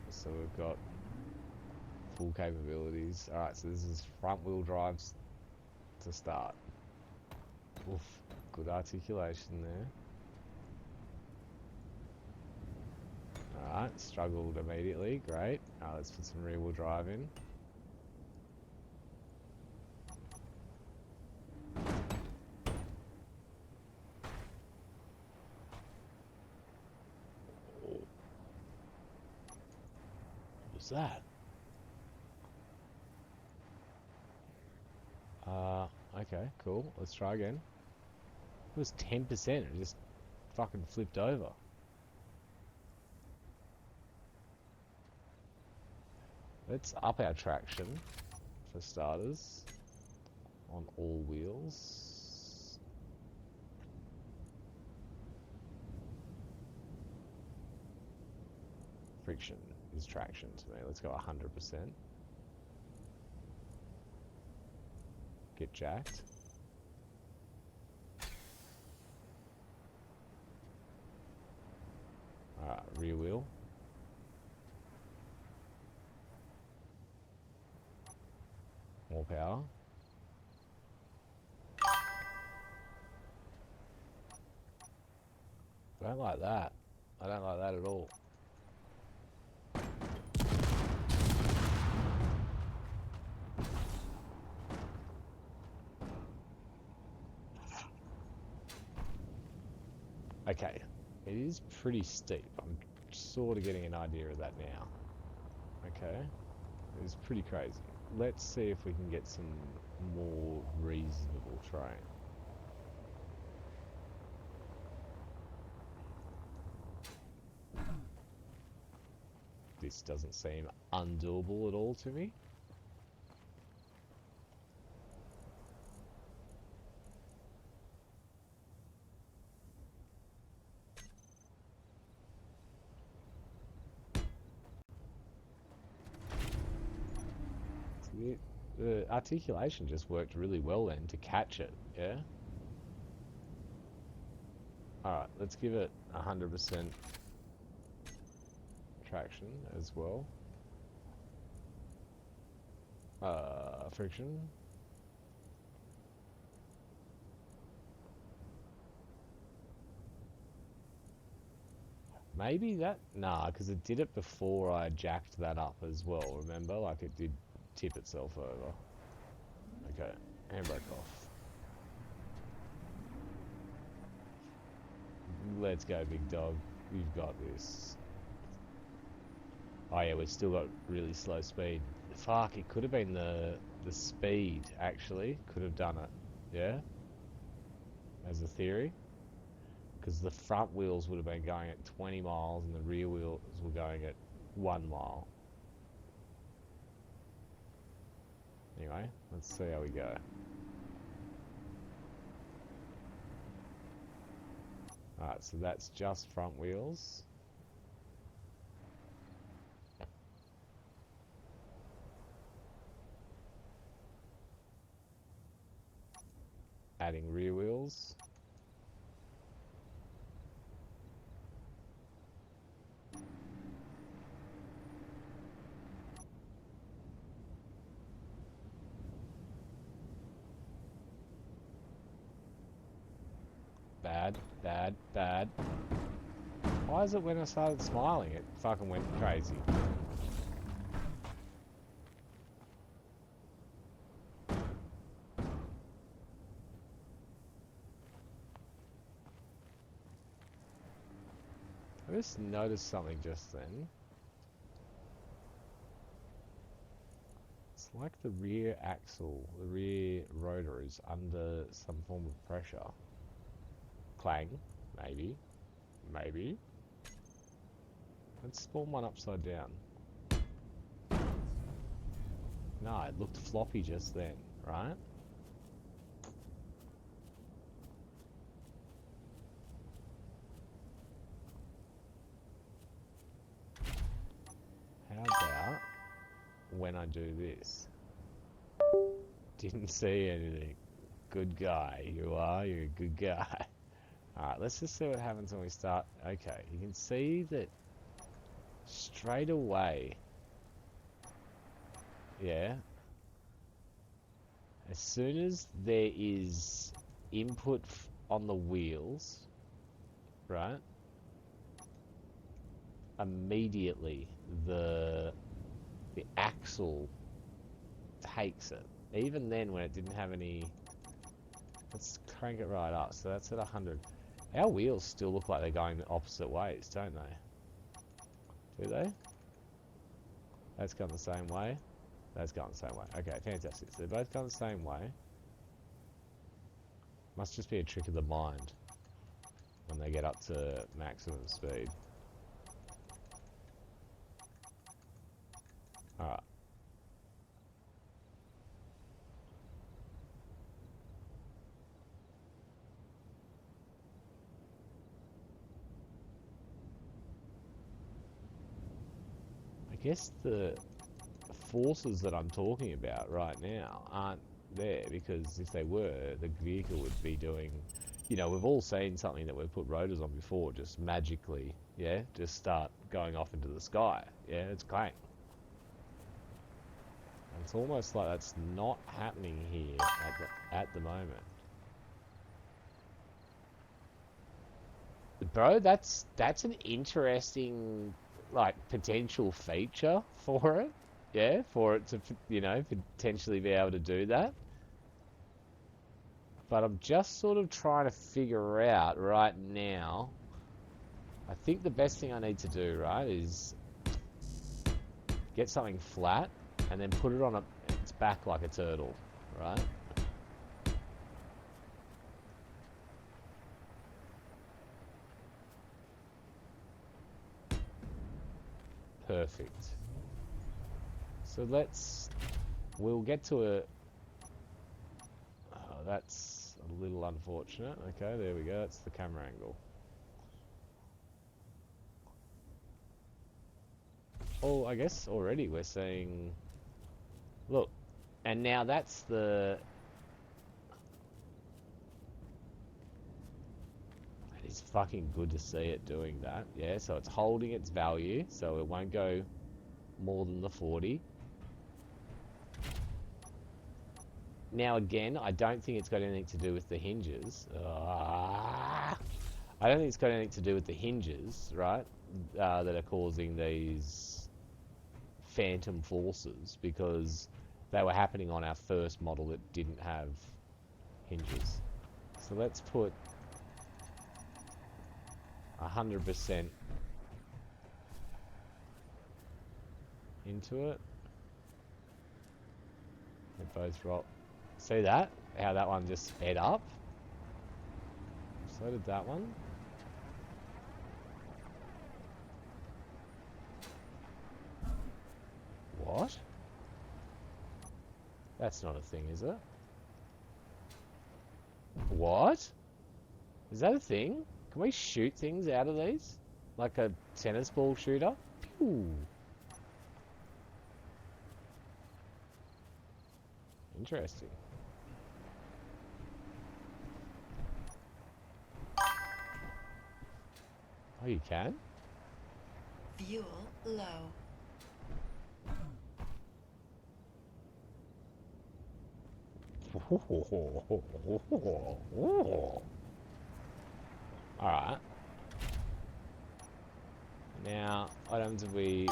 so we've got full capabilities. Alright, so this is front wheel drives to start. Oof, good articulation there. Alright, struggled immediately, great. Let's put some rear wheel drive in. What was that? Okay, cool. Let's try again. It was 10%, it just fucking flipped over. Let's up our traction, for starters, on all wheels. Friction is traction to me. Let's go 100%. Get jacked. Alright, rear wheel. More power. I don't like that. I don't like that at all. Okay, it is pretty steep. I'm sort of getting an idea of that now. Okay, it's pretty crazy. Let's see if we can get some more reasonable terrain. This doesn't seem undoable at all to me. The articulation just worked really well then to catch it, yeah? Alright, let's give it 100% traction as well. Friction. Maybe that, nah, because it did it before I jacked that up as well, remember? Like it did tip itself over. Okay, handbrake off. Let's go, big dog. You've got this. Oh yeah, we've still got really slow speed. Fuck, it could have been the speed, actually. Could have done it. Yeah? As a theory. because the front wheels would have been going at 20 miles and the rear wheels were going at 1 mile. Anyway, let's see how we go. Alright, so that's just front wheels. Adding rear wheels. Bad, bad, bad. Why is it when I started smiling, it fucking went crazy? I just noticed something just then. It's like the rear axle, the rear rotor is under some form of pressure. Clang, maybe, maybe. Let's spawn one upside down. No, it looked floppy just then, right? How about when I do this? Didn't see anything. Good guy, you are, you're a good guy. Alright, let's just see what happens when we start. Okay, you can see that straight away, yeah, as soon as there is input on the wheels, right, immediately the axle takes it. Even then when it didn't have any, let's crank it right up, so that's at 100. Our wheels still look like they're going the opposite ways, don't they? Do they? That's going the same way. That's going the same way. Okay, fantastic. So they're both going the same way. Must just be a trick of the mind when they get up to maximum speed. Alright. I guess the forces that I'm talking about right now aren't there, because if they were, the vehicle would be doing, you know, we've all seen something that we've put rotors on before just magically, yeah, just start going off into the sky. Yeah, it's clank. And it's almost like that's not happening here at the moment. Bro, that's an interesting, like, potential feature for it. Yeah, for it to, you know, potentially be able to do that. But I'm just sort of trying to figure out right now. I think the best thing I need to do, right, is get something flat and then put it on its back like a turtle, right? Perfect. So we'll get to a, oh, that's a little unfortunate. Okay, there we go, that's the camera angle. Oh, I guess already we're seeing, look, and now that's the, it's fucking good to see it doing that. Yeah, so it's holding its value, so it won't go more than the 40. Now again, I don't think it's got anything to do with the hinges. I don't think it's got anything to do with the hinges, right? That are causing these phantom forces, because they were happening on our first model that didn't have hinges. So let's put 100% into it. They both rock. See that? How that one just sped up? So did that one. That's not a thing, is it? What? Is that a thing? Can we shoot things out of these? Like a tennis ball shooter? Pew! Interesting. Oh, you can?
Fuel low.
Alright. Now, what happens if we...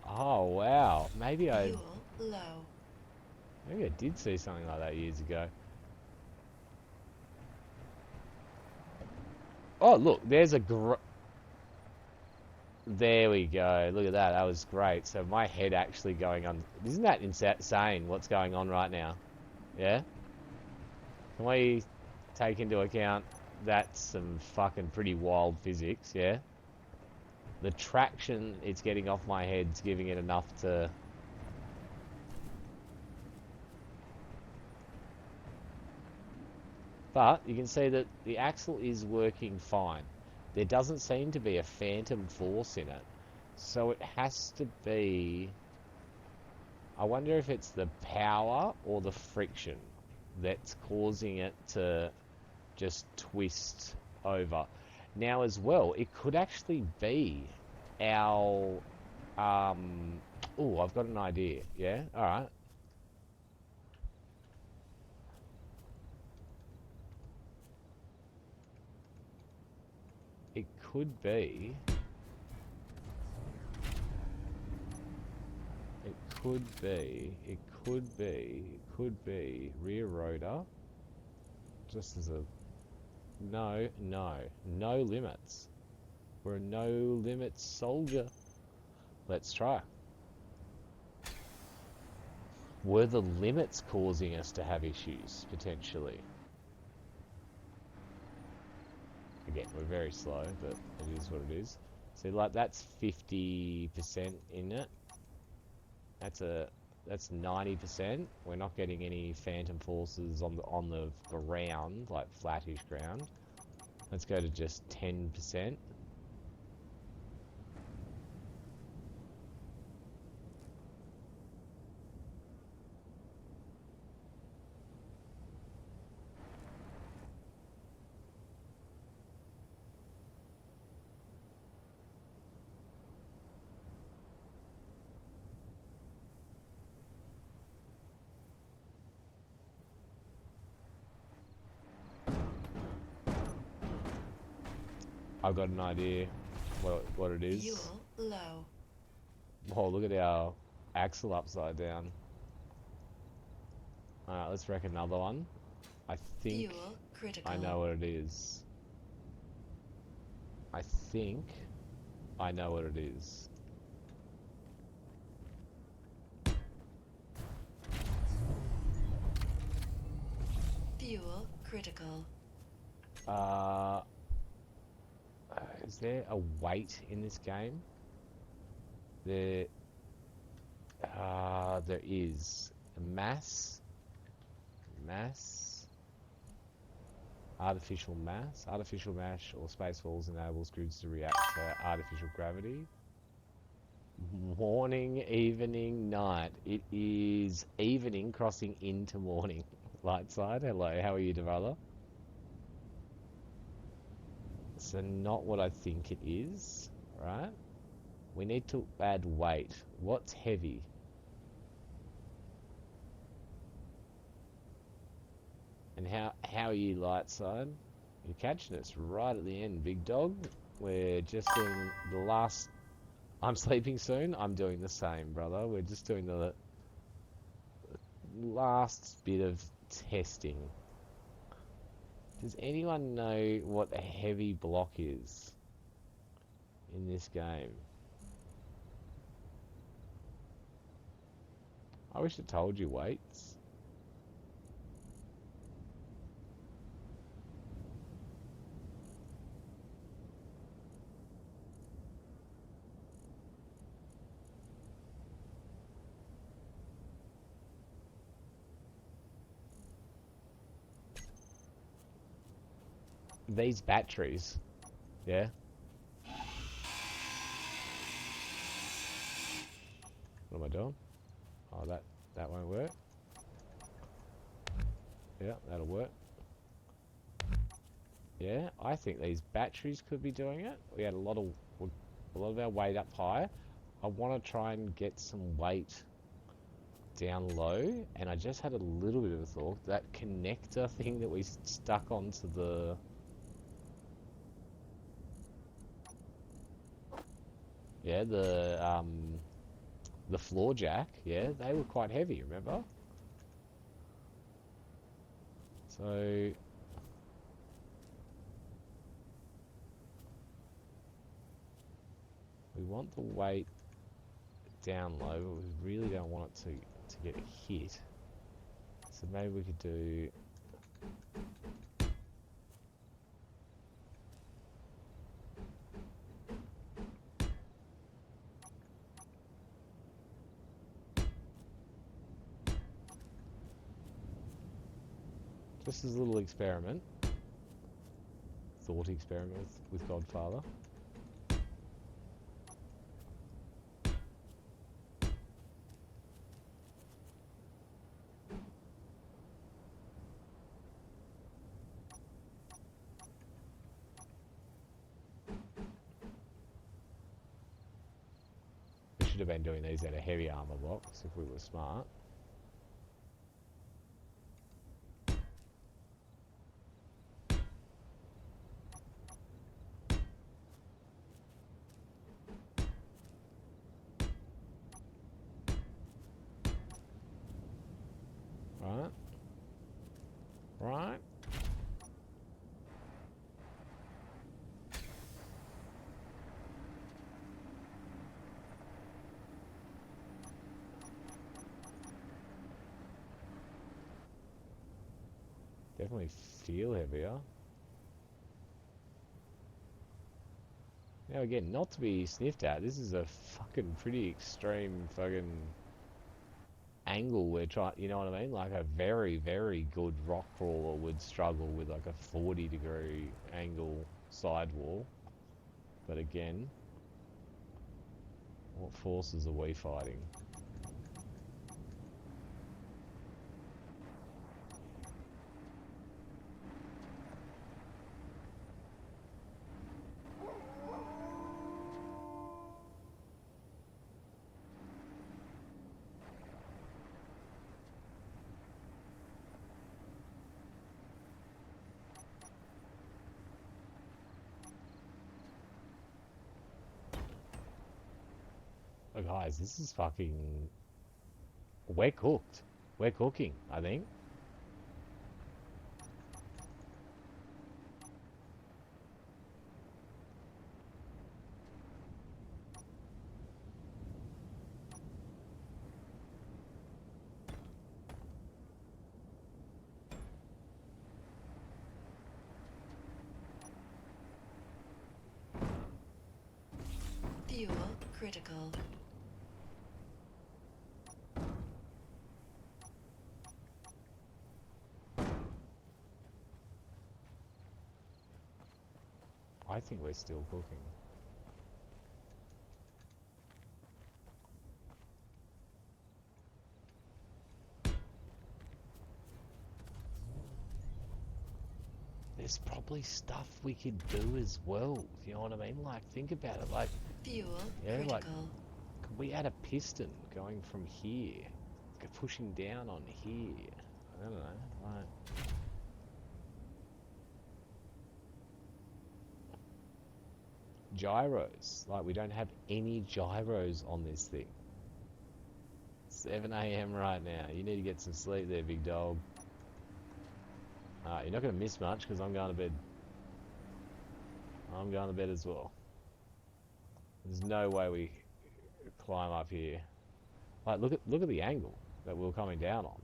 Oh, wow. Maybe I
Fuel low.
did see something like that years ago. Oh, look, there's a There we go. Look at that. That was great. So my head actually going on... Isn't that insane what's going on right now? Yeah? Can we take into account that's some fucking pretty wild physics, yeah? The traction it's getting off my head's giving it enough to... But you can see that the axle is working fine. There doesn't seem to be a phantom force in it. So it has to be... I wonder if it's the power or the friction that's causing it to just twist over. Now as well, it could actually be our... Oh, I've got an idea. Yeah? Alright. It could be... It could be rear rotor. Just as a... No limits. We're a no limits soldier. Let's try. Were the limits causing us to have issues, potentially? Again, we're very slow, but it is what it is. See, like, that's 50% in it. That's 90%. We're not getting any phantom forces on the ground, like flattish ground. Let's go to just 10%. I've got an idea what it is.
Fuel low.
Oh, look at our axle upside down. Alright, let's wreck another one. I think
Fuel critical.
I know what it is. I think I know what it is.
Fuel critical.
Is there a weight in this game? There is. Mass, artificial mass or space falls enables grids to react to artificial gravity. Morning, evening, night. It is evening crossing into morning. Light side, hello, how are you, brother? So not what I think it is, right? We need to add weight. What's heavy? And how are you, light side? You're catching us right at the end, big dog. We're just doing the last... I'm sleeping soon. I'm doing the same, brother. We're just doing the last bit of testing. Does anyone know what a heavy block is in this game? I wish it told you weights. these batteries, yeah. What am I doing? Oh, that won't work. Yeah, that'll work. Yeah, I think these batteries could be doing it. We had a lot of our weight up high. I want to try and get some weight down low, and I just had a little bit of a thought. That connector thing that we stuck onto the floor jack, yeah, they were quite heavy, remember? So we want the weight down low, but we really don't want it to get hit. So maybe we could do just as a little experiment, thought experiment with Godfather. We should have been doing these out of heavy armor blocks if we were smart. Right? Right? Definitely feel heavier. Now again, not to be sniffed at, this is a fucking pretty extreme fucking angle we're trying, you know what I mean? Like a very, very good rock crawler would struggle with like a 40-degree angle sidewall. But again, what forces are we fighting? Oh, guys, this is fucking... We're cooked. We're cooking, I think.
Fuel critical.
I think we're still cooking. There's probably stuff we could do as well. You know what I mean? Like, think about it. Like,
Fuel
yeah,
critical.
like, could we add a piston going from here, pushing down on here? I don't know. Like, gyros. Like, we don't have any gyros on this thing. 7 a.m. right now. You need to get some sleep there, big dog. You're not going to miss much because I'm going to bed. I'm going to bed as well. There's no way we climb up here. Like, look at the angle that we're coming down on.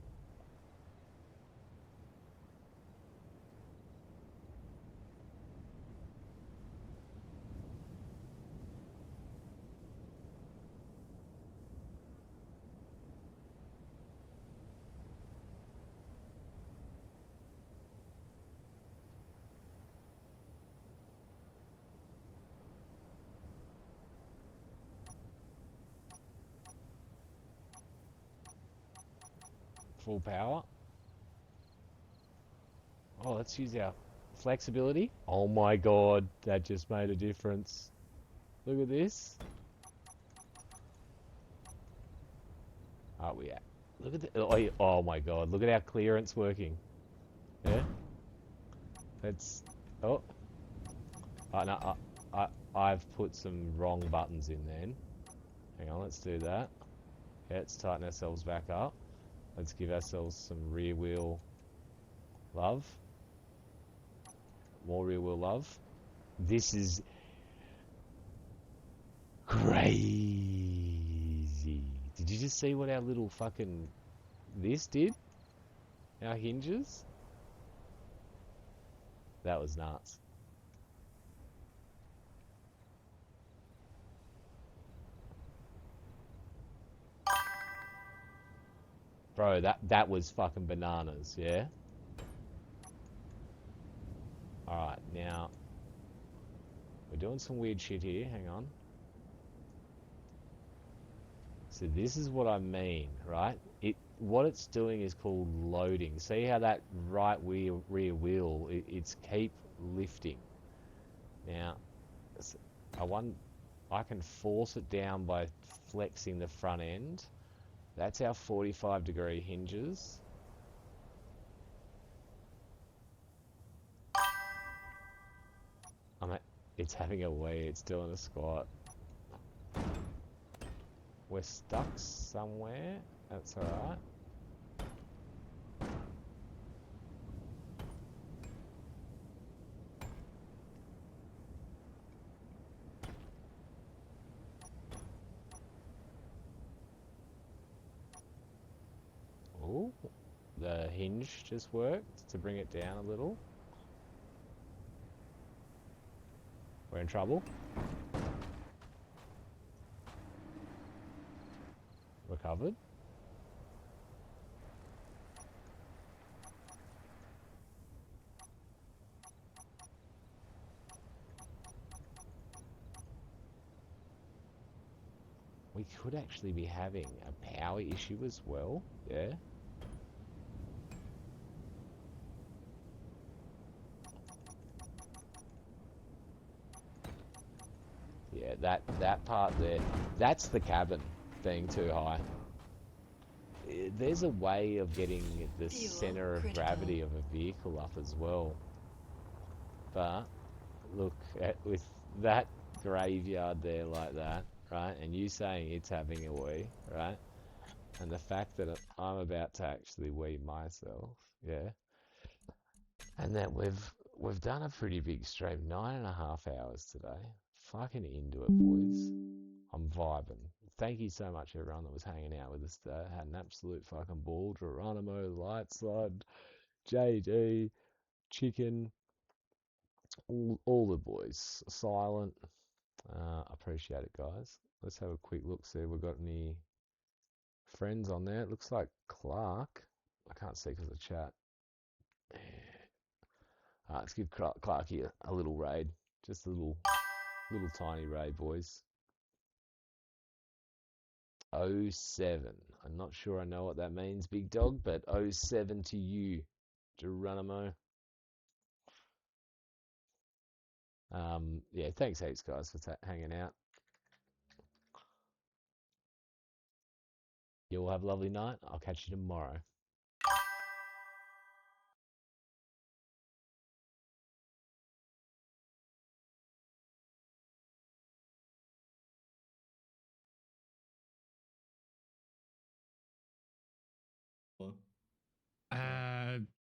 full power. Oh, let's use our flexibility. Oh my god, that just made a difference. Look at this. Are we at? Look at the. Oh my god, look at our clearance working. Yeah? That's. Oh. Oh no, I've put some wrong buttons in then. Hang on, let's do that. Yeah, let's tighten ourselves back up. Let's give ourselves some rear wheel love. More rear wheel love. This is crazy. Did you just see what our little fucking this did? Our hinges? That was nuts. Bro, that was fucking bananas, yeah? Alright, now we're doing some weird shit here, hang on. So this is what I mean, right? What it's doing is called loading. See how that right rear wheel, it's keep lifting. Now, I can force it down by flexing the front end. That's our 45-degree hinges. It's having a wee, it's doing a squat. We're stuck somewhere. That's alright. Oh, the hinge just worked to bring it down a little. We're in trouble. Recovered. We could actually be having a power issue as well, yeah? Yeah, that part there, that's the cabin being too high. There's a way of getting the center of gravity of a vehicle up as well. But, look, with that graveyard there like that, right, and you saying it's having a wee, right, and the fact that I'm about to actually wee myself, yeah, and that we've done a pretty big stream, 9.5 hours today. Fucking into it, boys. I'm vibing. Thank you so much, everyone that was hanging out with us today. Had an absolute fucking ball. Geronimo, Lightslide, JD, Chicken, all the boys. Silent. Appreciate it, guys. Let's have a quick look, see if we've got any friends on there. It looks like Clark. I can't see because of chat. Let's give Clarky a little raid. Just a little tiny raid, boys. 07. I'm not sure I know what that means, big dog, but 07 to you, Geronimo. Yeah, thanks heaps, guys, for hanging out. You all have a lovely night. I'll catch you tomorrow.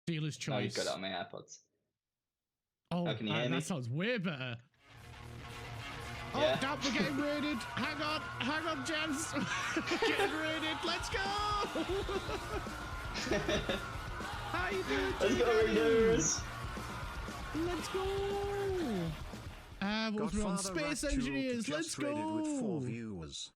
Dealer's choice.
Oh, you've got it on my AirPods.
Oh,
can you hear me?
that sounds way better.
Yeah.
Oh, damn, we're getting raided. Hang on, gents. Getting raided. Let's go. How you doing?
Let's go, Raiders.
Let's go. We're on Space Engineers. Let's go.
With 4 viewers.